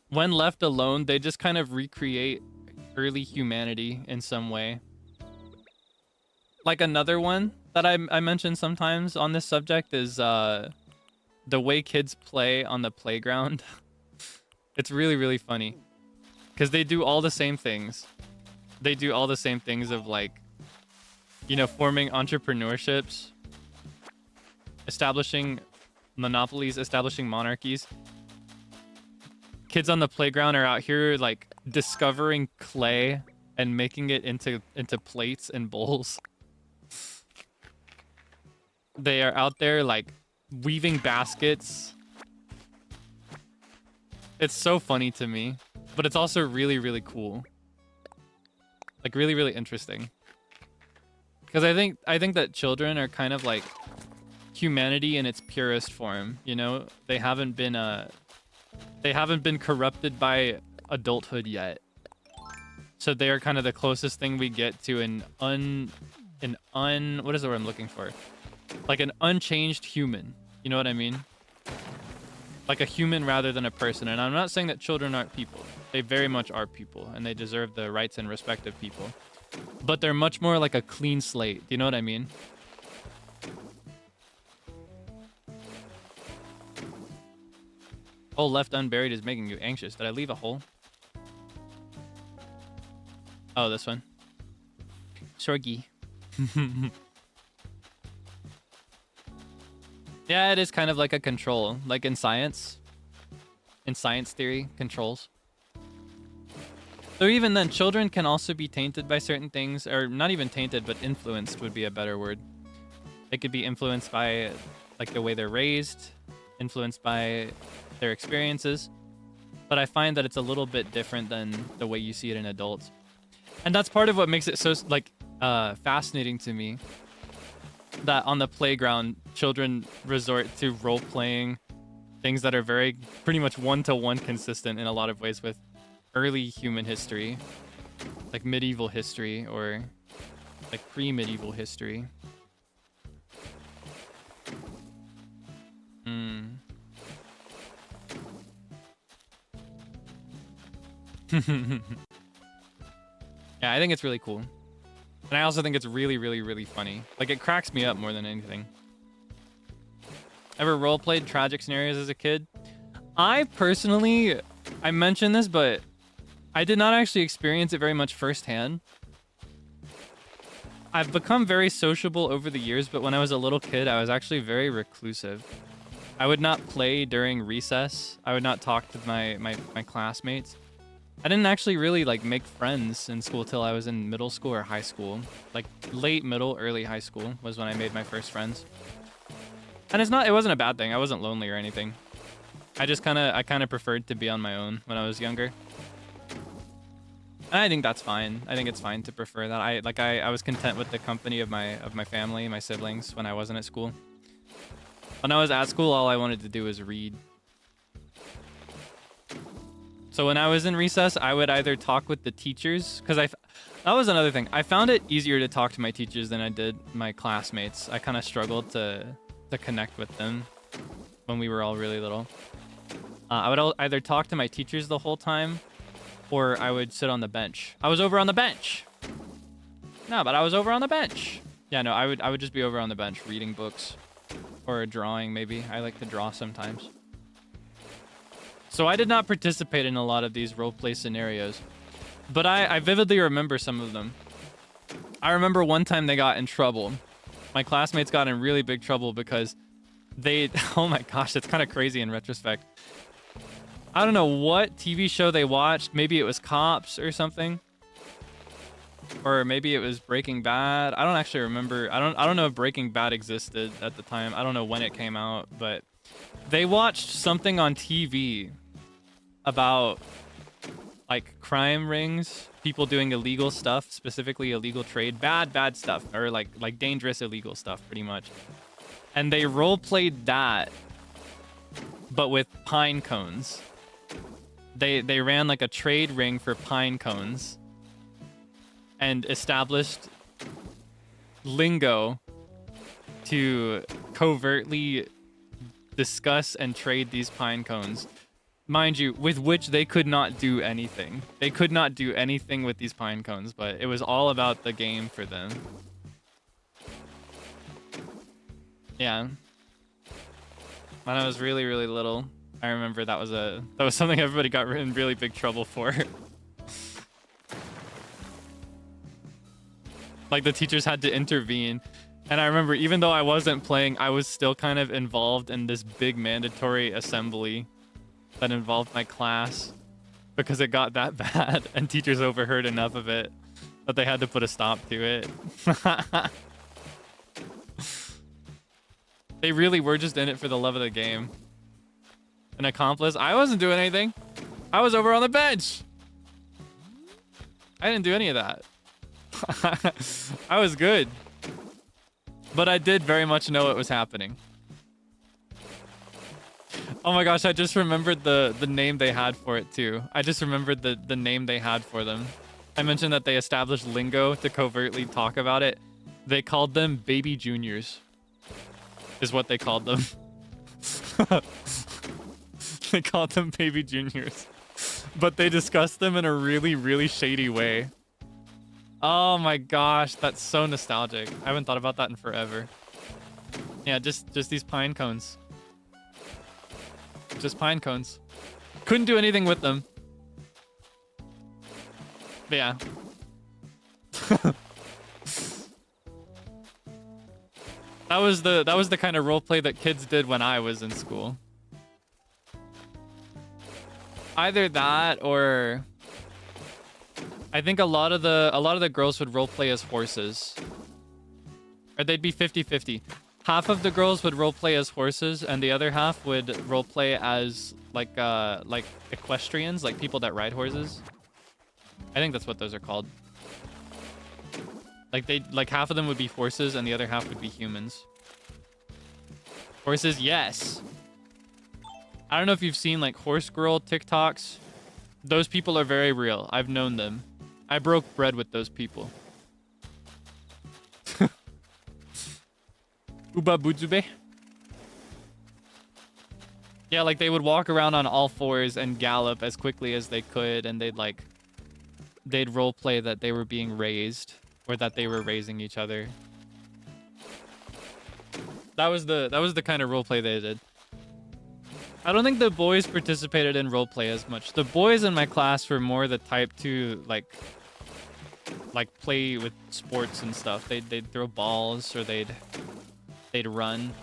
when left alone, they just kind of recreate early humanity in some way. Like another one that I mention sometimes on this subject is the way kids play on the playground. It's really, really funny because they do all the same things. They do all the same things of, like, you know, forming entrepreneurships, establishing monopolies, establishing monarchies. Kids on the playground are out here like discovering clay and making it into plates and bowls. They are out there like weaving baskets. It's so funny to me, but it's also really, really cool. Like really, really interesting. Because I think that children are kind of like humanity in its purest form, you know? They haven't been corrupted by adulthood yet. So they are kind of the closest thing we get to what is the word I'm looking for? Like an unchanged human. You know what I mean? Like a human rather than a person. And I'm not saying that children aren't people. They very much are people, and they deserve the rights and respect of people. But they're much more like a clean slate. Do you know what I mean? Hole left unburied is making you anxious. Did I leave a hole? Oh, this one. Sorgi. Yeah, it is kind of like a control. Like in science. In science theory, controls. So even then, children can also be tainted by certain things. Or not even tainted, but influenced would be a better word. They could be influenced by like the way they're raised. Influenced by their experiences. But I find that it's a little bit different than the way you see it in adults. And that's part of what makes it so like fascinating to me. That on the playground, children resort to role-playing things that are very pretty much one-to-one consistent in a lot of ways with early human history, like medieval history or like pre-medieval history. Yeah, I think it's really cool. And I also think it's really, really, really funny. Like, it cracks me up more than anything. Ever role-played tragic scenarios as a kid? I personally, I mentioned this, but I did not actually experience it very much firsthand. I've become very sociable over the years, but when I was a little kid, I was actually very reclusive. I would not play during recess. I would not talk to my classmates. I didn't actually really like make friends in school till I was in middle school or high school. Like late middle, early high school was when I made my first friends. And it wasn't a bad thing. I wasn't lonely or anything. I kind of preferred to be on my own when I was younger. And I think that's fine. I think it's fine to prefer that. I was content with the company of my family, my siblings when I wasn't at school. When I was at school, all I wanted to do was read. So when I was in recess, I would either talk with the teachers, because that was another thing. I found it easier to talk to my teachers than I did my classmates. I kind of struggled to connect with them when we were all really little. I would either talk to my teachers the whole time, or I would sit on the bench. I was over on the bench. No, but I was over on the bench. Yeah, no, I would just be over on the bench reading books or drawing maybe. I like to draw sometimes. So I did not participate in a lot of these roleplay scenarios, but I vividly remember some of them. I remember one time they got in trouble. My classmates got in really big trouble because oh my gosh, it's kind of crazy in retrospect. I don't know what TV show they watched. Maybe it was Cops or something. Or maybe it was Breaking Bad. I don't actually remember. I don't know if Breaking Bad existed at the time. I don't know when it came out, but they watched something on TV about like crime rings, people doing illegal stuff, specifically illegal trade, bad stuff, or like dangerous illegal stuff pretty much. And they role played that, but with pine cones. They ran like a trade ring for pine cones and established lingo to covertly discuss and trade these pine cones. Mind you, with which they could not do anything. They could not do anything with these pine cones, but it was all about the game for them. Yeah. When I was really, really little, I remember that was something everybody got in really big trouble for. Like the teachers had to intervene. And I remember even though I wasn't playing, I was still kind of involved in this big mandatory assembly that involved my class because it got that bad and teachers overheard enough of it that they had to put a stop to it. They really were just in it for the love of the game. An accomplice? I wasn't doing anything. I was over on the bench. I didn't do any of that. I was good. But I did very much know what was happening. Oh my gosh, I just remembered the name they had for it too. I just remembered the name they had for them. I mentioned that they established lingo to covertly talk about it. They called them baby juniors. Is what they called them. They called them baby juniors. But they discussed them in a really, really shady way. Oh my gosh, that's so nostalgic. I haven't thought about that in forever. Yeah, just these pine cones. Just pine cones. Couldn't do anything with them. But yeah. That was the kind of roleplay that kids did when I was in school. Either that or I think a lot of the girls would roleplay as horses. Or they'd be 50-50. Half of the girls would roleplay as horses, and the other half would roleplay as like equestrians, like people that ride horses. I think that's what those are called. Like half of them would be horses, and the other half would be humans. Horses, yes. I don't know if you've seen like horse girl TikToks. Those people are very real. I've known them. I broke bread with those people. Uba Buzube. Yeah, like they would walk around on all fours and gallop as quickly as they could, and they'd roleplay that they were being raised or that they were raising each other. That was the kind of roleplay they did. I don't think the boys participated in roleplay as much. The boys in my class were more the type to like play with sports and stuff. They'd throw balls or they'd run.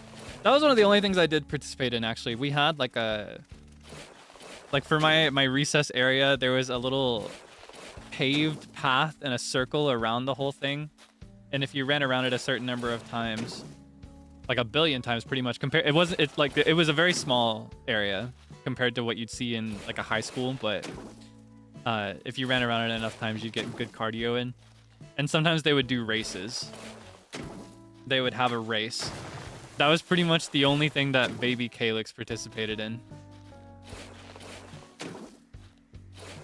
That was one of the only things I did participate in, actually. We had like for my recess area, there was a little paved path in a circle around the whole thing. And if you ran around it a certain number of times, like a billion times pretty much, it was a very small area compared to what you'd see in like a high school, but if you ran around it enough times, you'd get good cardio in. And sometimes they would do races. They would have a race. That was pretty much the only thing that baby Kaelix participated in.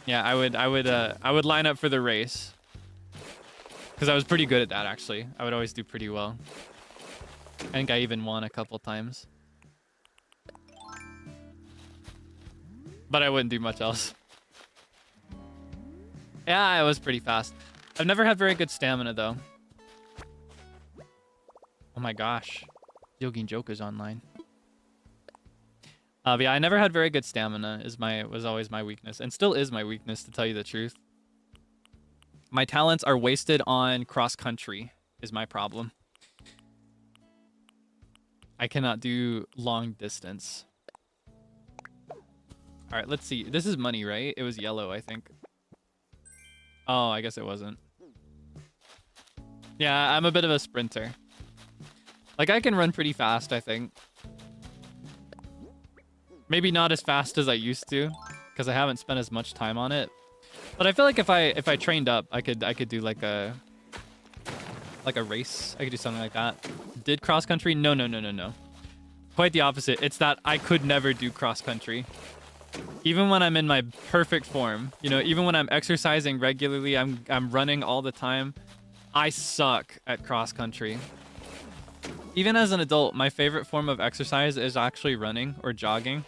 Yeah, I would line up for the race. Because I was pretty good at that, actually. I would always do pretty well. I think I even won a couple times. But I wouldn't do much else. Yeah, I was pretty fast. I've never had very good stamina, though. Oh my gosh. Yogin Joker's online. But yeah, I never had very good stamina. Was always my weakness, and still is my weakness, to tell you the truth. My talents are wasted on cross country, is my problem. I cannot do long distance. All right, let's see. This is money, right? It was yellow, I think. Oh, I guess it wasn't. Yeah, I'm a bit of a sprinter. Like, I can run pretty fast, I think. Maybe not as fast as I used to, because I haven't spent as much time on it. But I feel like if I trained up, I could do like a race. I could do something like that. Did cross country? No. Quite the opposite. It's that I could never do cross country. Even when I'm in my perfect form, you know, even when I'm exercising regularly, I'm running all the time, I suck at cross country. Even as an adult, my favorite form of exercise is actually running or jogging.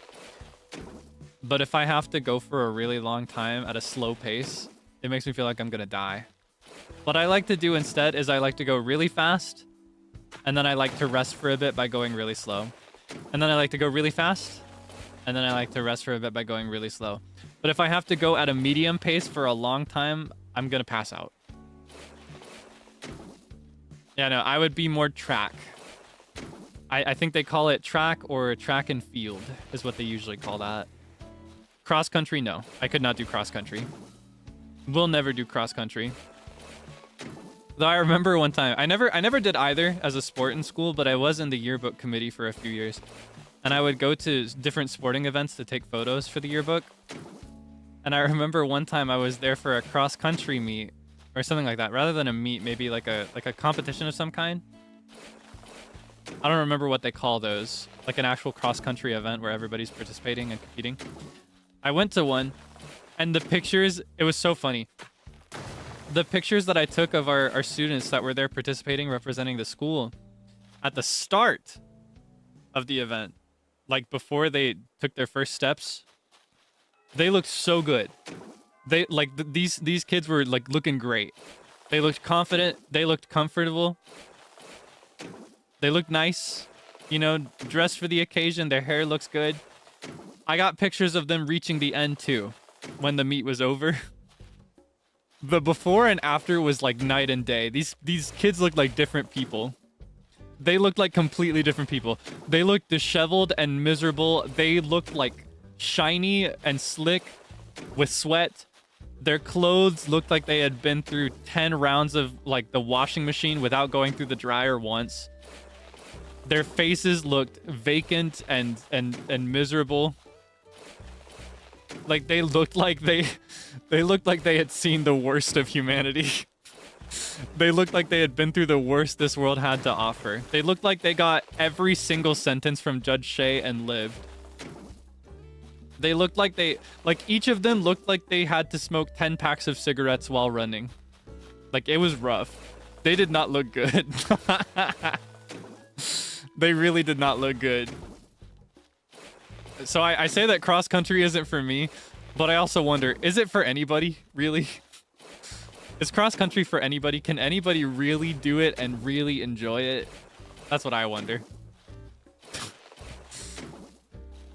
But if I have to go for a really long time at a slow pace, it makes me feel like I'm gonna die. What I like to do instead is I like to go really fast, and then I like to rest for a bit by going really slow. And then I like to go really fast, and then I like to rest for a bit by going really slow. But if I have to go at a medium pace for a long time, I'm gonna pass out. Yeah, no, I would be more track. I think they call it track or track and field is what they usually call that. Cross country, no. I could not do cross country. Will never do cross country. Though I remember one time, I never did either as a sport in school, but I was in the yearbook committee for a few years. And I would go to different sporting events to take photos for the yearbook. And I remember one time I was there for a cross country meet or something like that. Rather than a meet, maybe like a competition of some kind. I don't remember what they call those. Like an actual cross-country event where everybody's participating and competing. I went to one, and the pictures, it was so funny. The pictures that I took of our students that were there participating, representing the school, at the start of the event, like before they took their first steps, they looked so good. They like these kids were like looking great. They looked confident. They looked comfortable. They look nice, you know, dressed for the occasion. Their hair looks good. I got pictures of them reaching the end too, when the meet was over. The before and after was like night and day. These kids looked like different people. They looked like completely different people. They looked disheveled and miserable. They looked like shiny and slick with sweat. Their clothes looked like they had been through 10 rounds of like the washing machine without going through the dryer once. Their faces looked vacant and miserable. Like they looked like they had seen the worst of humanity. They looked like they had been through the worst this world had to offer. They looked like they got every single sentence from Judge Shay and lived. They looked like each of them looked like they had to smoke 10 packs of cigarettes while running. Like, it was rough. They did not look good. They really did not look good. So I say that cross country isn't for me, but I also wonder, is it for anybody, really? Is cross country for anybody? Can anybody really do it and really enjoy it? That's what I wonder.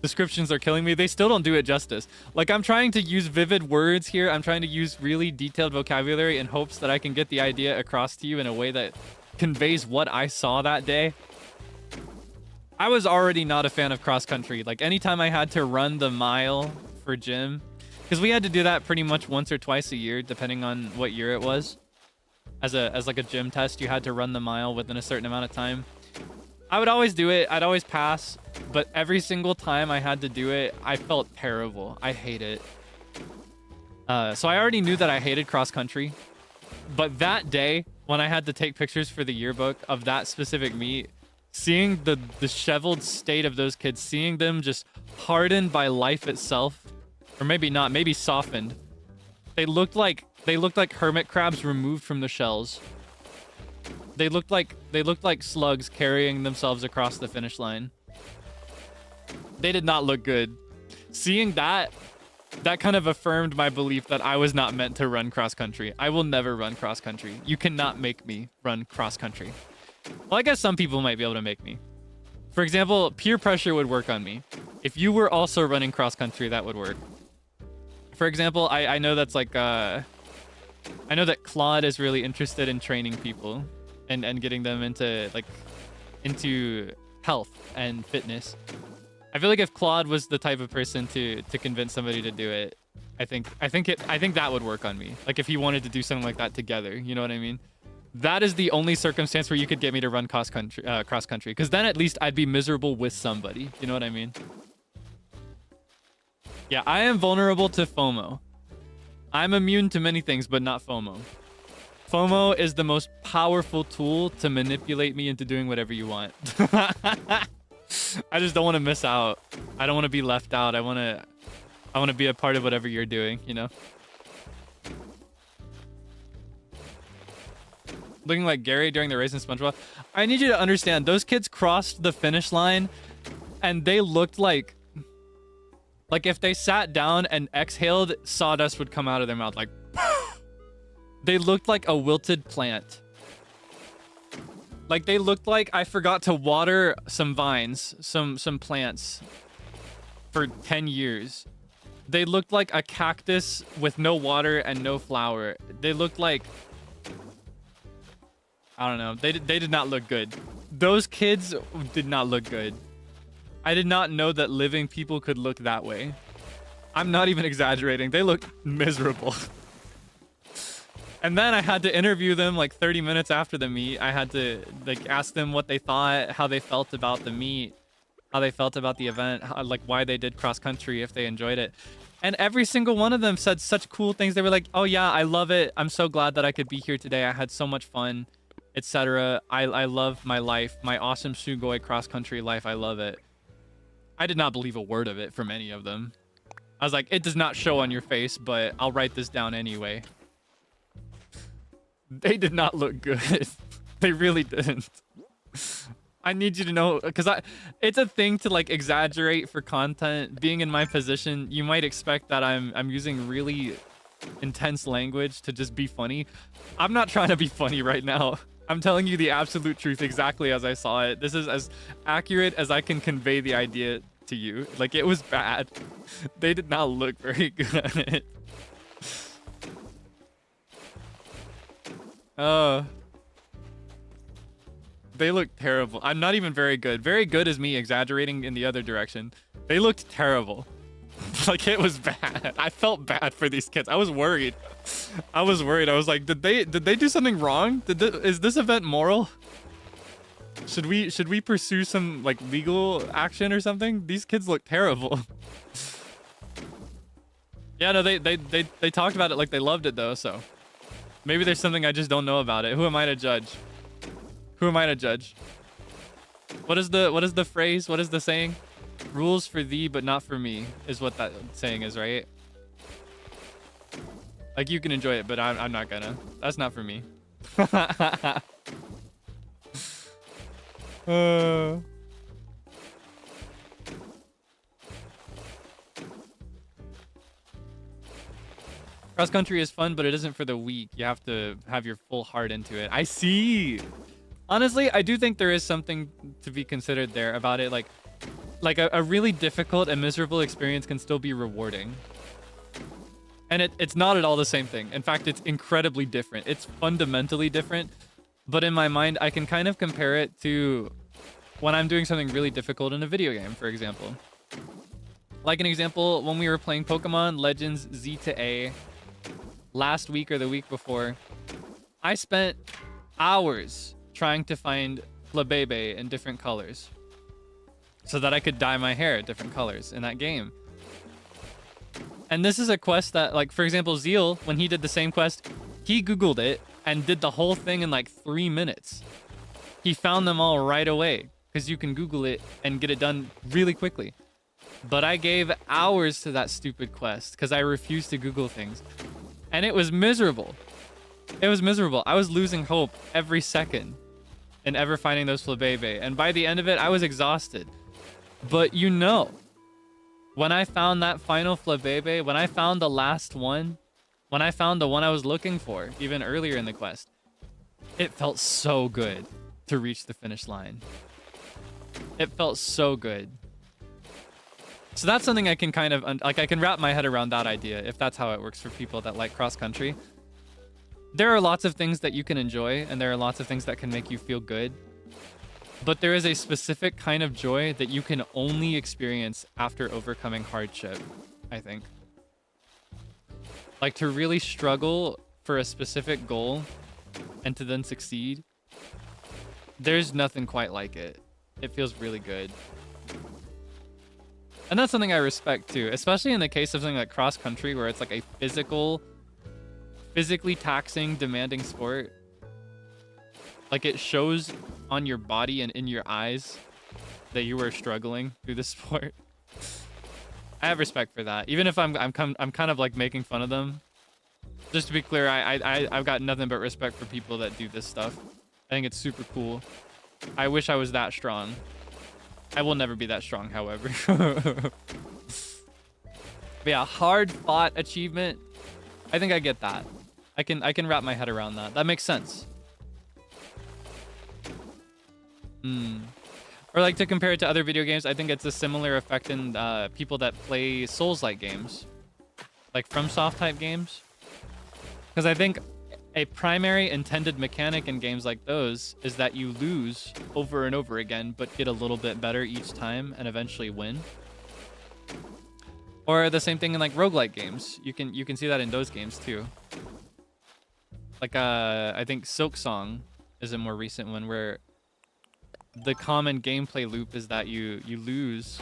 Descriptions are killing me. They still don't do it justice. Like, I'm trying to use vivid words here. I'm trying to use really detailed vocabulary in hopes that I can get the idea across to you in a way that conveys what I saw that day. I was already not a fan of cross country. Like, anytime I had to run the mile for gym, because we had to do that pretty much once or twice a year, depending on what year it was. As like a gym test, you had to run the mile within a certain amount of time. I would always do it. I'd always pass. But every single time I had to do it, I felt terrible. I hate it. So I already knew that I hated cross country. But that day, when I had to take pictures for the yearbook of that specific meet, seeing the disheveled state of those kids, seeing them just hardened by life itself, or maybe not, maybe softened. They looked like hermit crabs removed from the shells. They looked like slugs carrying themselves across the finish line. They did not look good. Seeing that kind of affirmed my belief that I was not meant to run cross country. I will never run cross country. You cannot make me run cross country. Well, I guess some people might be able to make me. For example, peer pressure would work on me. If you were also running cross country, that would work. For example, I know that's like I know that Claude is really interested in training people and getting them into health and fitness. I feel like if Claude was the type of person to convince somebody to do it, I think that would work on me. Like, if he wanted to do something like that together, you know what I mean? That is the only circumstance where you could get me to run cross country, because then at least I'd be miserable with somebody. You know what I mean? Yeah, I am vulnerable to FOMO. I'm immune to many things, but not FOMO. FOMO is the most powerful tool to manipulate me into doing whatever you want. I just don't want to miss out. I don't want to be left out. I want to be a part of whatever you're doing, you know? Looking like Gary during the race in SpongeBob. I need you to understand, those kids crossed the finish line and they looked like if they sat down and exhaled, sawdust would come out of their mouth. Like, they looked like a wilted plant. Like, they looked like I forgot to water some vines, some plants for 10 years. They looked like a cactus with no water and no flower. They looked like, I don't know. They did not look good. Those kids did not look good. I did not know that living people could look that way. I'm not even exaggerating. They looked miserable. And then I had to interview them like 30 minutes after the meet. I had to ask them what they thought, how they felt about the meet, how they felt about the event, why they did cross country, if they enjoyed it. And every single one of them said such cool things. They were like, oh yeah, I love it. I'm so glad that I could be here today. I had so much fun, etc. I love my life, my awesome Sugoi cross country life. I love it. I did not believe a word of it from any of them. I was like, it does not show on your face, but I'll write this down anyway. They did not look good. They really didn't. I need you to know, because it's a thing to exaggerate for content. Being in my position, you might expect that I'm using really intense language to just be funny. I'm not trying to be funny right now. I'm telling you the absolute truth exactly as I saw it. This is as accurate as I can convey the idea to you. Like, it was bad. They did not look very good at it. They looked terrible. I'm not even very good. Very good is me exaggerating in the other direction. They looked terrible. Like, it was bad. I felt bad for these kids. I was worried. I was like, did they do something wrong? Is this event moral? Should we pursue some legal action or something? These kids look terrible. Yeah, no, they talked about it like they loved it though, so maybe there's something I just don't know about it. Who am I to judge? Who am I to judge? What is the phrase? What is the saying? Rules for thee, but not for me, is what that saying is, right? Like, you can enjoy it, but I'm not gonna. That's not for me. Cross country is fun, but it isn't for the weak. You have to have your full heart into it. I see. Honestly, I do think there is something to be considered there about it. Like a really difficult and miserable experience can still be rewarding. And it's not at all the same thing. In fact, it's incredibly different. It's fundamentally different. But in my mind, I can kind of compare it to when I'm doing something really difficult in a video game, for example. Like an example, when we were playing Pokemon Legends Z to A last week or the week before, I spent hours trying to find Flabebe in different colors so that I could dye my hair different colors in that game. And this is a quest that, like, for example, Zeal, when he did the same quest, he Googled it and did the whole thing in like 3 minutes. He found them all right away because you can Google it and get it done really quickly. But I gave hours to that stupid quest because I refused to Google things. And it was miserable. It was miserable. I was losing hope every second in ever finding those Flabebe. And by the end of it, I was exhausted. But you know, when I found that final Flabebe, when I found the last one, when I found the one I was looking for, even earlier in the quest, it felt so good to reach the finish line. It felt so good. So that's something I can kind of, like, I can wrap my head around that idea, if that's how it works for people that like cross-country. There are lots of things that you can enjoy, and there are lots of things that can make you feel good. But there is a specific kind of joy that you can only experience after overcoming hardship, I think. Like, to really struggle for a specific goal and to then succeed, there's nothing quite like it. It feels really good. And that's something I respect too, especially in the case of something like cross country where it's like a physically taxing, demanding sport. Like, it shows on your body and in your eyes that you are struggling through the sport. I have respect for that. Even if I'm kind of like making fun of them. Just to be clear, I've got nothing but respect for people that do this stuff. I think it's super cool. I wish I was that strong. I will never be that strong, however. But yeah, hard fought achievement. I think I get that. I can wrap my head around that. That makes sense. Or like, to compare it to other video games, I think it's a similar effect in people that play Souls-like games, like FromSoft type games. Because I think a primary intended mechanic in games like those is that you lose over and over again, but get a little bit better each time and eventually win. Or the same thing in like roguelike games. You can see that in those games too. Like I think Silksong is a more recent one where the common gameplay loop is that you lose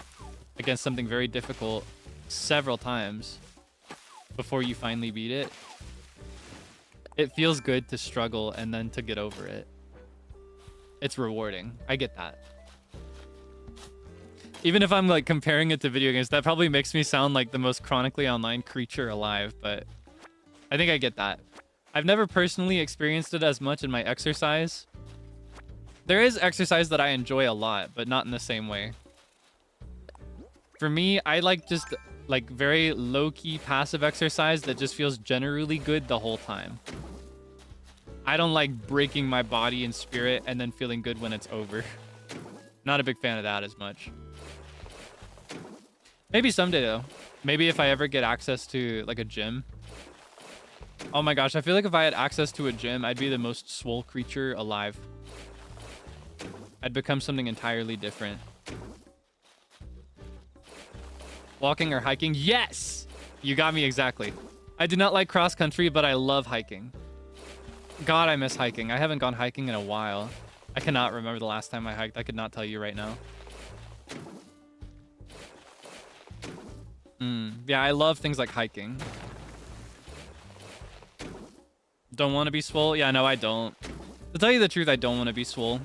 against something very difficult several times before you finally beat it. It feels good to struggle and then to get over it. It's rewarding. I get that. Even if I'm like comparing it to video games, that probably makes me sound like the most chronically online creature alive, but I think I get that. I've never personally experienced it as much in my exercise. There is exercise that I enjoy a lot, but not in the same way. For me, I like just like very low-key passive exercise that just feels generally good the whole time. I don't like breaking my body and spirit and then feeling good when it's over. Not a big fan of that as much. Maybe someday though. Maybe if I ever get access to like a gym. Oh my gosh, I feel like if I had access to a gym, I'd be the most swole creature alive. I'd become something entirely different. Walking or hiking? Yes! You got me exactly. I do not like cross country, but I love hiking. God, I miss hiking. I haven't gone hiking in a while. I cannot remember the last time I hiked. I could not tell you right now. Yeah, I love things like hiking. Don't want to be swole? Yeah, no, I don't. To tell you the truth, I don't want to be swole.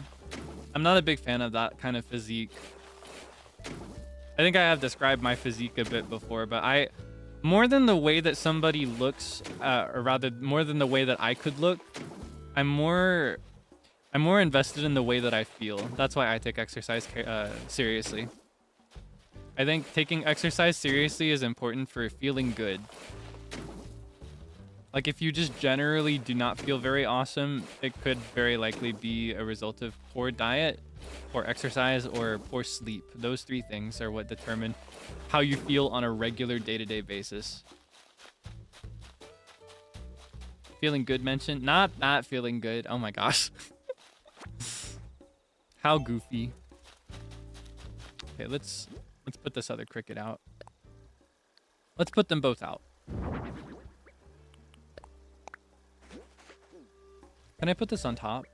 I'm not a big fan of that kind of physique. I think I have described my physique a bit before, but more than the way that somebody looks, or rather more than the way that I could look, I'm more invested in the way that I feel. That's why I take exercise seriously. I think taking exercise seriously is important for feeling good. Like if you just generally do not feel very awesome, it could very likely be a result of poor diet, poor exercise, or poor sleep. Those three things are what determine how you feel on a regular day-to-day basis. Feeling good mentioned? Not feeling good. Oh my gosh. How goofy. Okay, let's put this other cricket out. Let's put them both out. Can I put this on top?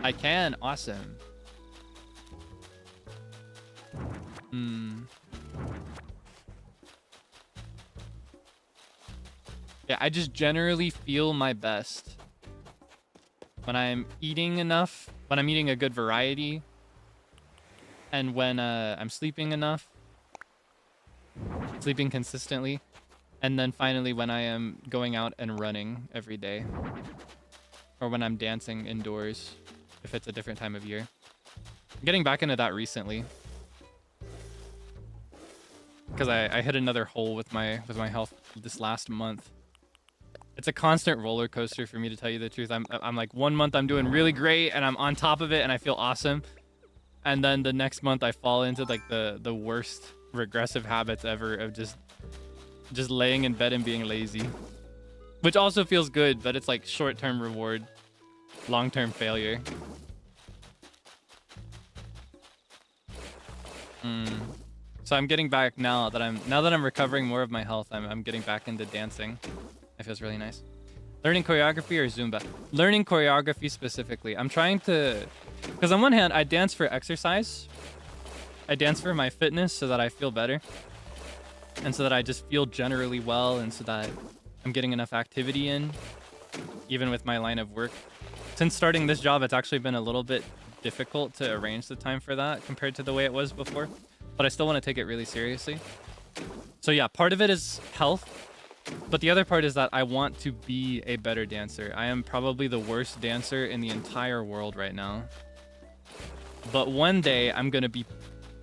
I can. Awesome. Yeah, I just generally feel my best when I'm eating enough, when I'm eating a good variety, and when I'm sleeping enough, sleeping consistently, and then finally when I am going out and running every day, or when I'm dancing indoors, if it's a different time of year. I'm getting back into that recently, because I hit another hole with my health this last month. It's a constant roller coaster for me, to tell you the truth. I'm like, 1 month I'm doing really great and I'm on top of it and I feel awesome, and then the next month I fall into like the worst regressive habits ever of just laying in bed and being lazy, which also feels good, but it's like short-term reward, long-term failure. So I'm getting back now that I'm recovering more of my health. I'm getting back into dancing. It feels really nice. Learning choreography or Zumba? Learning choreography specifically. I'm trying to, because on one hand, I dance for exercise. I dance for my fitness so that I feel better, and so that I just feel generally well, and so that I'm getting enough activity in, even with my line of work. Since starting this job, it's actually been a little bit difficult to arrange the time for that compared to the way it was before, but I still want to take it really seriously. So yeah, part of it is health, but the other part is that I want to be a better dancer. I am probably the worst dancer in the entire world right now, but one day I'm going to be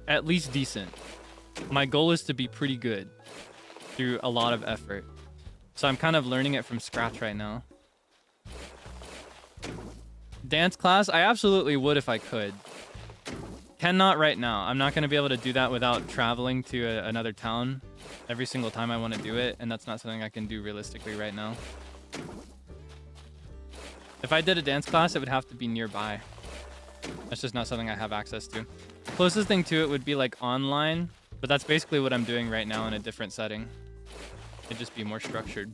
at least decent. My goal is to be pretty good through a lot of effort. So I'm kind of learning it from scratch right now. Dance class? I absolutely would if I could. Cannot right now. I'm not going to be able to do that without traveling to another town every single time I want to do it, and that's not something I can do realistically right now. If I did a dance class, it would have to be nearby. That's just not something I have access to. Closest thing to it would be like online, but that's basically what I'm doing right now in a different setting. It'd just be more structured.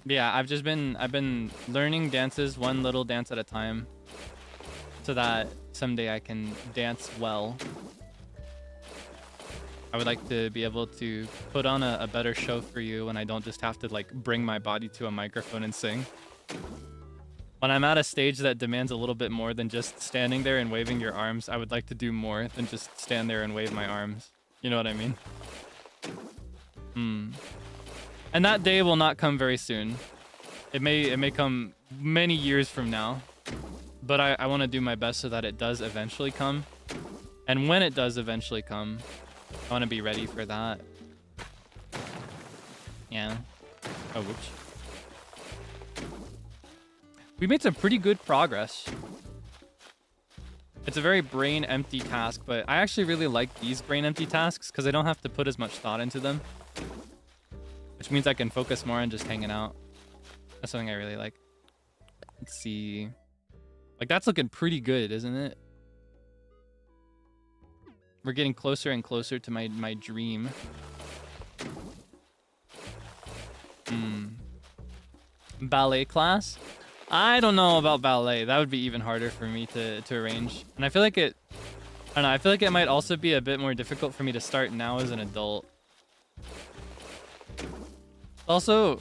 Yeah, I've been learning dances one little dance at a time, so that someday I can dance well. I would like to be able to put on a better show for you when I don't just have to like bring my body to a microphone and sing. When I'm at a stage that demands a little bit more than just standing there and waving your arms, I would like to do more than just stand there and wave my arms. You know what I mean? And that day will not come very soon. It may come many years from now, but I want to do my best so that it does eventually come. And when it does eventually come, I want to be ready for that. Yeah. Oh, whoops. We made some pretty good progress. It's a very brain empty task, but I actually really like these brain empty tasks because I don't have to put as much thought into them, which means I can focus more on just hanging out. That's something I really like. Let's see. Like, that's looking pretty good, isn't it? We're getting closer and closer to my dream. Ballet class? I don't know about ballet. That would be even harder for me to arrange. And I feel like I don't know, I feel like it might also be a bit more difficult for me to start now as an adult. Also,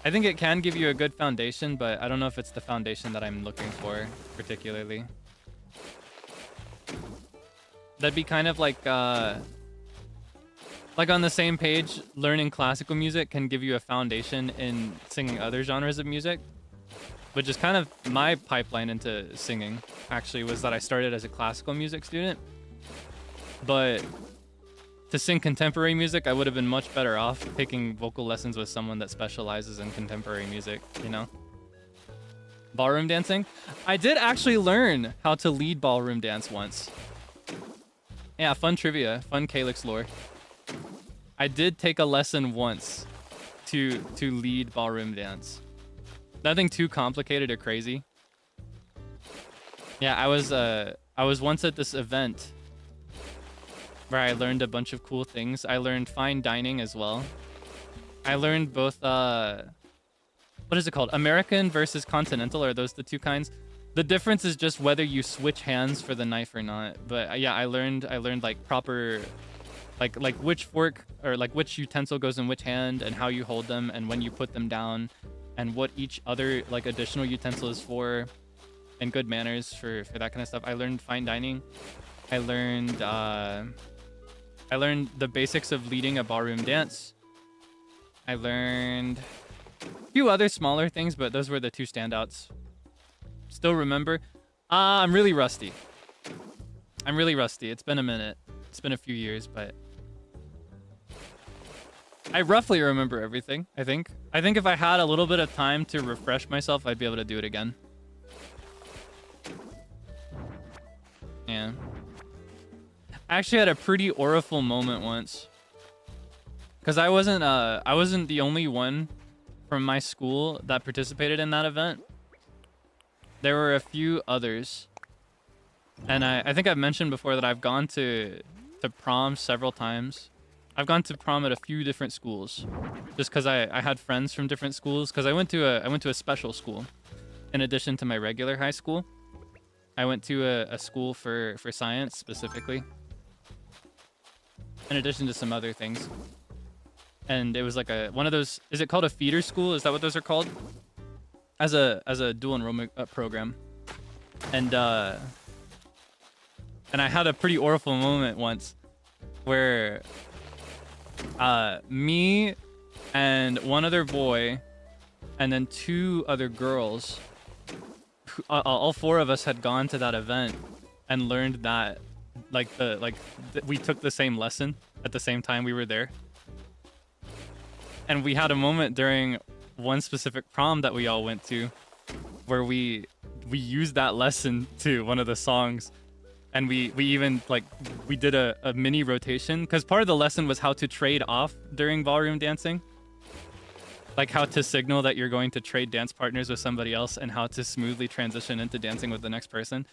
I think it can give you a good foundation, but I don't know if it's the foundation that I'm looking for particularly. That'd be kind of like on the same page, learning classical music can give you a foundation in singing other genres of music, which is kind of my pipeline into singing, actually, was that I started as a classical music student. But to sing contemporary music, I would have been much better off taking vocal lessons with someone that specializes in contemporary music, you know? Ballroom dancing? I did actually learn how to lead ballroom dance once. Yeah, fun trivia, fun Kaelix lore. I did take a lesson once to lead ballroom dance. Nothing too complicated or crazy. Yeah, I was once at this event where I learned a bunch of cool things. I learned fine dining as well. I learned both what is it called? American versus continental, are those the two kinds? The difference is just whether you switch hands for the knife or not. But yeah, I learned like proper like which fork or like which utensil goes in which hand and how you hold them and when you put them down and what each other like additional utensil is for and good manners for that kind of stuff. I learned fine dining. I learned the basics of leading a ballroom dance. I learned a few other smaller things, but those were the two standouts. Still remember. I'm really rusty. It's been a minute. It's been a few years, but I roughly remember everything, I think. I think if I had a little bit of time to refresh myself, I'd be able to do it again. Yeah. I actually had a pretty auriful moment once. Because I wasn't the only one from my school that participated in that event. There were a few others. And I think I've mentioned before that I've gone to prom several times. I've gone to prom at a few different schools, just because I had friends from different schools. Because I went to a special school, in addition to my regular high school. I went to a school for science specifically, in addition to some other things. And it was like one of those. Is it called a feeder school? Is that what those are called? As a dual enrollment program, and I had a pretty auriful moment once, where me and one other boy and then two other girls, all four of us had gone to that event and learned that we took the same lesson at the same time we were there. And we had a moment during one specific prom that we all went to where we used that lesson to one of the songs. And we even we did a mini rotation, because part of the lesson was how to trade off during ballroom dancing. Like how to signal that you're going to trade dance partners with somebody else and how to smoothly transition into dancing with the next person.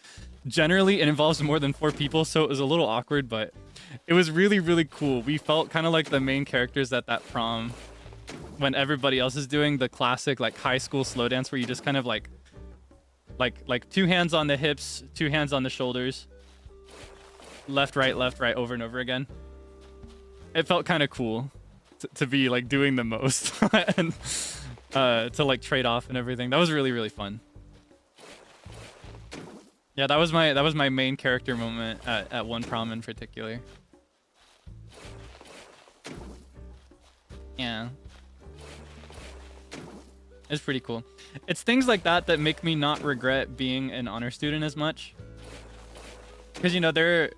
Generally, it involves more than 4 people, so it was a little awkward, but it was really, really cool. We felt kind of like the main characters at that prom when everybody else is doing the classic high school slow dance where you just kind of like 2 hands on the hips, 2 hands on the shoulders. Left, right, over and over again. It felt kind of cool to be doing the most and to trade off and everything. That was really, really fun. Yeah, that was my main character moment at one prom in particular. Yeah. It's pretty cool. It's things like that that make me not regret being an honor student as much. Because, you know, there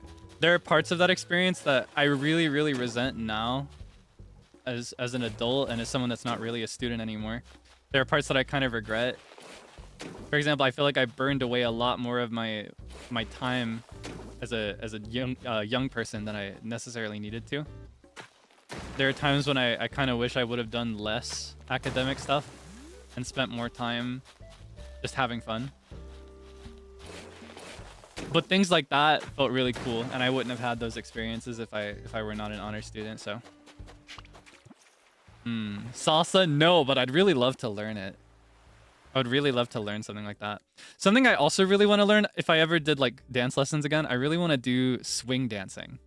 are parts of that experience that I really, really resent now as an adult and as someone that's not really a student anymore. There are parts that I kind of regret. For example, I feel like I burned away a lot more of my time as a young person than I necessarily needed to. There are times when I kind of wish I would have done less academic stuff and spent more time just having fun. But things like that felt really cool, and I wouldn't have had those experiences if I were not an honor student. So, salsa, no, but I'd really love to learn it. I would really love to learn something like that. Something I also really want to learn, if I ever did dance lessons again, I really want to do swing dancing.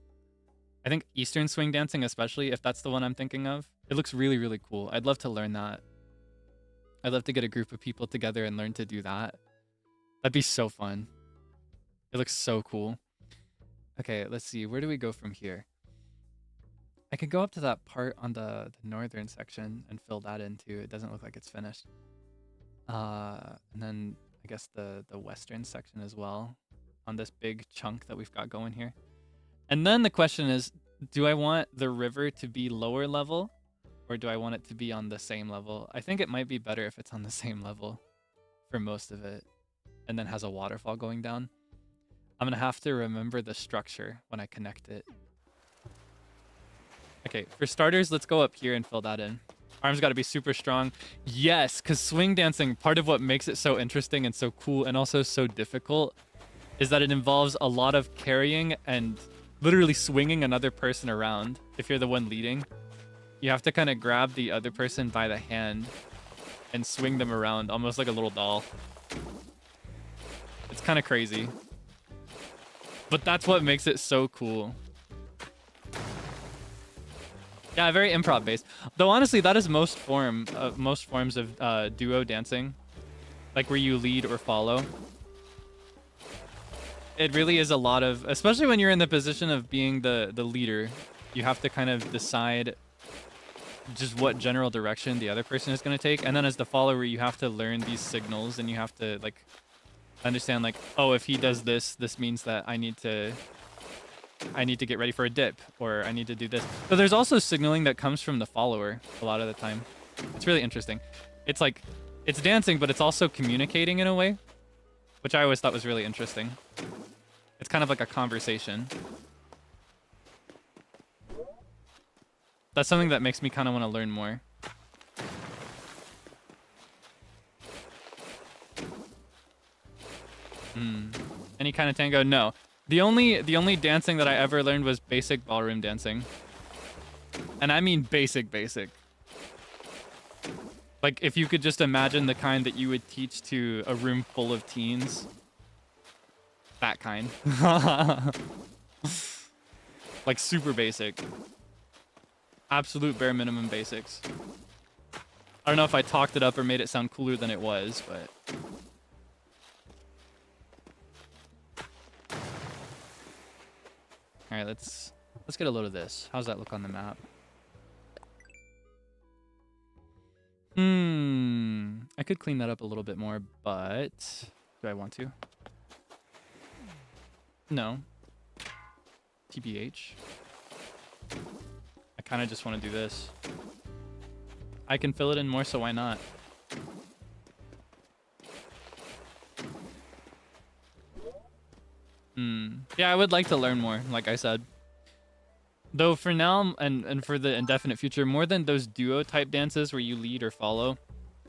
I think Eastern swing dancing, especially if that's the one I'm thinking of. It looks really, really cool. I'd love to learn that. I'd love to get a group of people together and learn to do that. That'd be so fun. It looks so cool. Okay, let's see. Where do we go from here? I could go up to that part on the northern section and fill that in too. It doesn't look like it's finished. And then I guess the western section as well on this big chunk that we've got going here. And then the question is, do I want the river to be lower level or do I want it to be on the same level? I think it might be better if it's on the same level for most of it and then has a waterfall going down. I'm going to have to remember the structure when I connect it. Okay, for starters, let's go up here and fill that in. Arms got to be super strong. Yes, because swing dancing, part of what makes it so interesting and so cool and also so difficult is that it involves a lot of carrying and literally swinging another person around. If you're the one leading, you have to kind of grab the other person by the hand and swing them around almost like a little doll. It's kind of crazy. But that's what makes it so cool. Yeah, very improv based. Though honestly, that is most forms of duo dancing, like where you lead or follow. It really is a lot of, especially when you're in the position of being the leader, you have to kind of decide just what general direction the other person is going to take, and then as the follower, you have to learn these signals, and you have to like understand like, oh, if he does this, this means that I need to get ready for a dip, or I need to do this. So there's also signaling that comes from the follower a lot of the time. It's really interesting. It's like, it's dancing, but it's also communicating in a way, which I always thought was really interesting. It's kind of like a conversation. That's something that makes me kind of want to learn more. Any kind of tango? No. The only dancing that I ever learned was basic ballroom dancing. And I mean basic. Like if you could just imagine the kind that you would teach to a room full of teens. That kind. Like super basic. Absolute bare minimum basics. I don't know if I talked it up or made it sound cooler than it was, but... Alright, let's get a load of this. How's that look on the map? I could clean that up a little bit more, but do I want to? No. TBH. I kind of just want to do this. I can fill it in more, so why not? Yeah, I would like to learn more, like I said. Though for now, and for the indefinite future, more than those duo type dances where you lead or follow,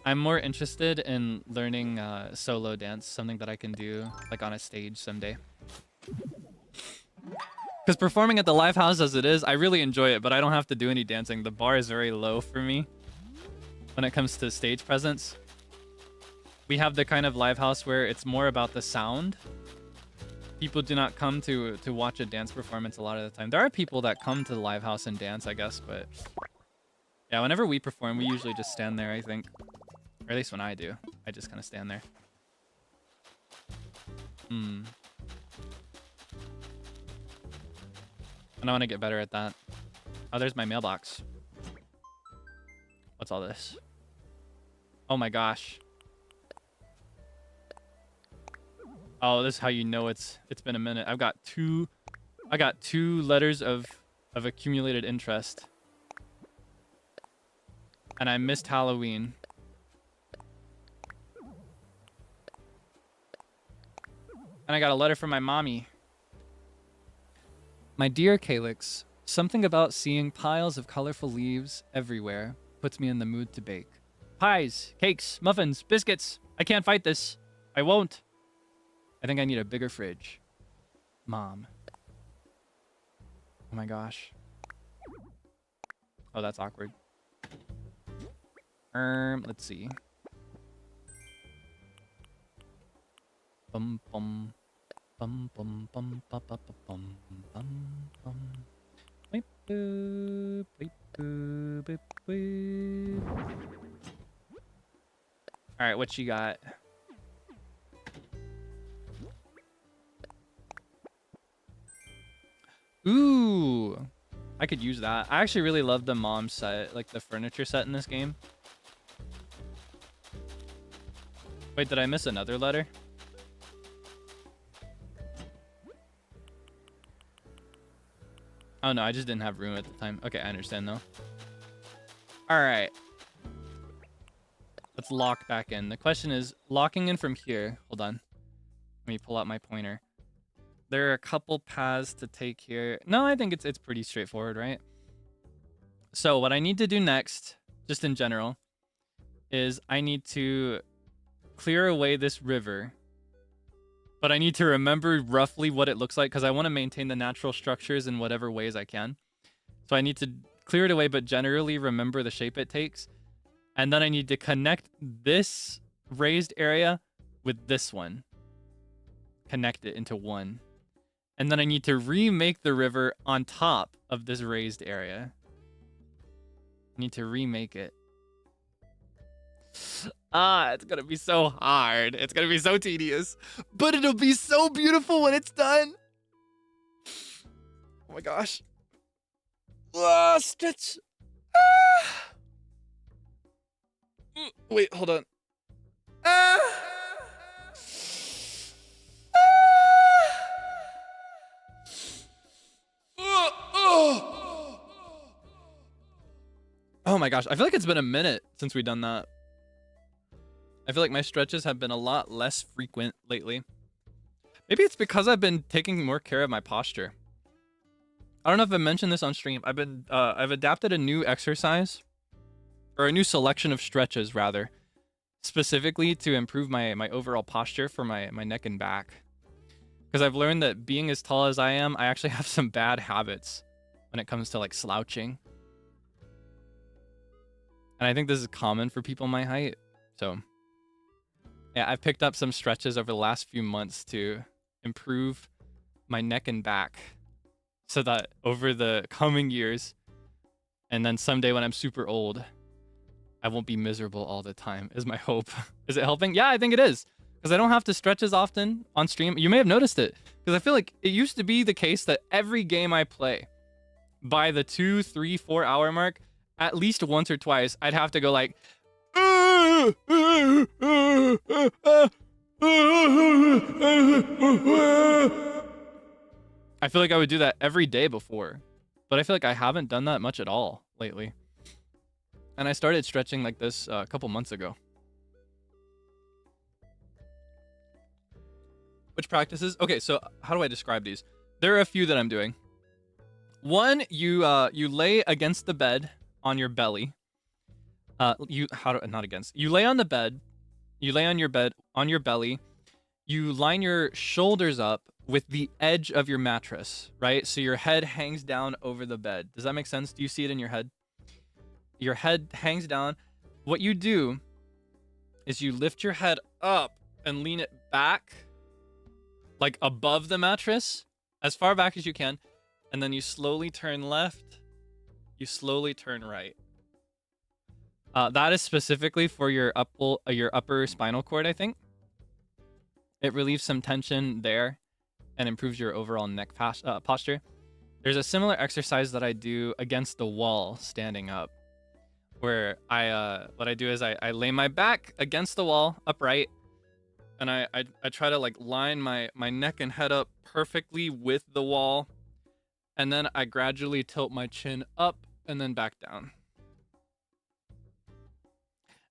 I'm more interested in learning solo dance, something that I can do like on a stage someday. Because performing at the live house as it is, I really enjoy it, but I don't have to do any dancing. The bar is very low for me when it comes to stage presence. We have the kind of live house where it's more about the sound. People do not come to watch a dance performance a lot of the time. There are people that come to the live house and dance, I guess, but yeah, whenever we perform, we usually just stand there, I think. Or at least when I do. I just kind of stand there. And I want to get better at that. Oh, there's my mailbox. What's all this? Oh my gosh. Oh, this is how you know it's been a minute. I got two letters of accumulated interest. And I missed Halloween. And I got a letter from my mommy. My dear Kaelix, something about seeing piles of colorful leaves everywhere puts me in the mood to bake. Pies, cakes, muffins, biscuits. I can't fight this. I won't. I think I need a bigger fridge. Mom. Oh my gosh. Oh, that's awkward. Let's see. Bum bum bum bum bum bum bum bum bum bum. Beep boop beep boop beep boop. All right, what you got? Ooh, I could use that. I actually really love the mom set, like the furniture set in this game. Wait, did I miss another letter? Oh no, I just didn't have room at the time. Okay, I understand though. All right. Let's lock back in. The question is, locking in from here. Hold on. Let me pull out my pointer. There are a couple paths to take here. No, I think it's pretty straightforward, right? So what I need to do next, just in general, is I need to clear away this river. But I need to remember roughly what it looks like because I want to maintain the natural structures in whatever ways I can. So I need to clear it away, but generally remember the shape it takes. And then I need to connect this raised area with this one. Connect it into one. And then I need to remake the river on top of this raised area. I need to remake it. It's gonna be so hard. It's gonna be so tedious. But it'll be so beautiful when it's done. Oh my gosh. Stretch. Wait, hold on. Oh my gosh, I feel like it's been a minute since we've done that. I feel like my stretches have been a lot less frequent lately. Maybe it's because I've been taking more care of my posture. I don't know if I mentioned this on stream. I've adapted a new exercise, or a new selection of stretches rather, specifically to improve my overall posture for my neck and back. Because I've learned that being as tall as I am, I actually have some bad habits when it comes to like slouching. And I think this is common for people my height. So yeah, I've picked up some stretches over the last few months to improve my neck and back so that over the coming years, and then someday when I'm super old, I won't be miserable all the time, is my hope. Is it helping? Yeah, I think it is. Because I don't have to stretch as often on stream. You may have noticed it. Because I feel like it used to be the case that every game I play, by the 2, 3, 4 hour mark, at least once or twice, I'd have to go like, I feel like I would do that every day before, but I feel like I haven't done that much at all lately. And I started stretching like this a couple months ago. Which practices? Okay, so how do I describe these? There are a few that I'm doing. One, you lay against the bed on your belly. You lay on the bed. You lay on your bed on your belly. You line your shoulders up with the edge of your mattress, right? So your head hangs down over the bed. Does that make sense? Do you see it in your head? Your head hangs down. What you do is you lift your head up and lean it back, like above the mattress, as far back as you can. And then you slowly turn left. You slowly turn right. That is specifically for your upper spinal cord, I think. It relieves some tension there and improves your overall neck posture. There's a similar exercise that I do against the wall standing up, where what I do is I lay my back against the wall upright, and I try to like line my neck and head up perfectly with the wall, and then I gradually tilt my chin up and then back down.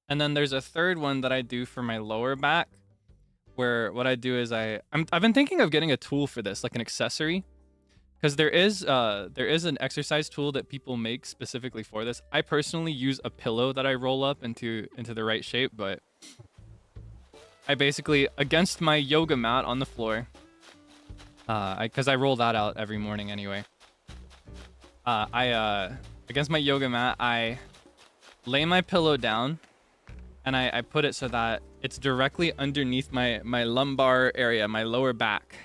And then there's a third one that I do for my lower back, where what I do is I've been thinking of getting a tool for this, like an accessory, because there is an exercise tool that people make specifically for this. I personally use a pillow that I roll up into the right shape, but I basically, against my yoga mat on the floor, because I roll that out every morning anyway. Against my yoga mat, I lay my pillow down, and I put it so that it's directly underneath my lumbar area, my lower back.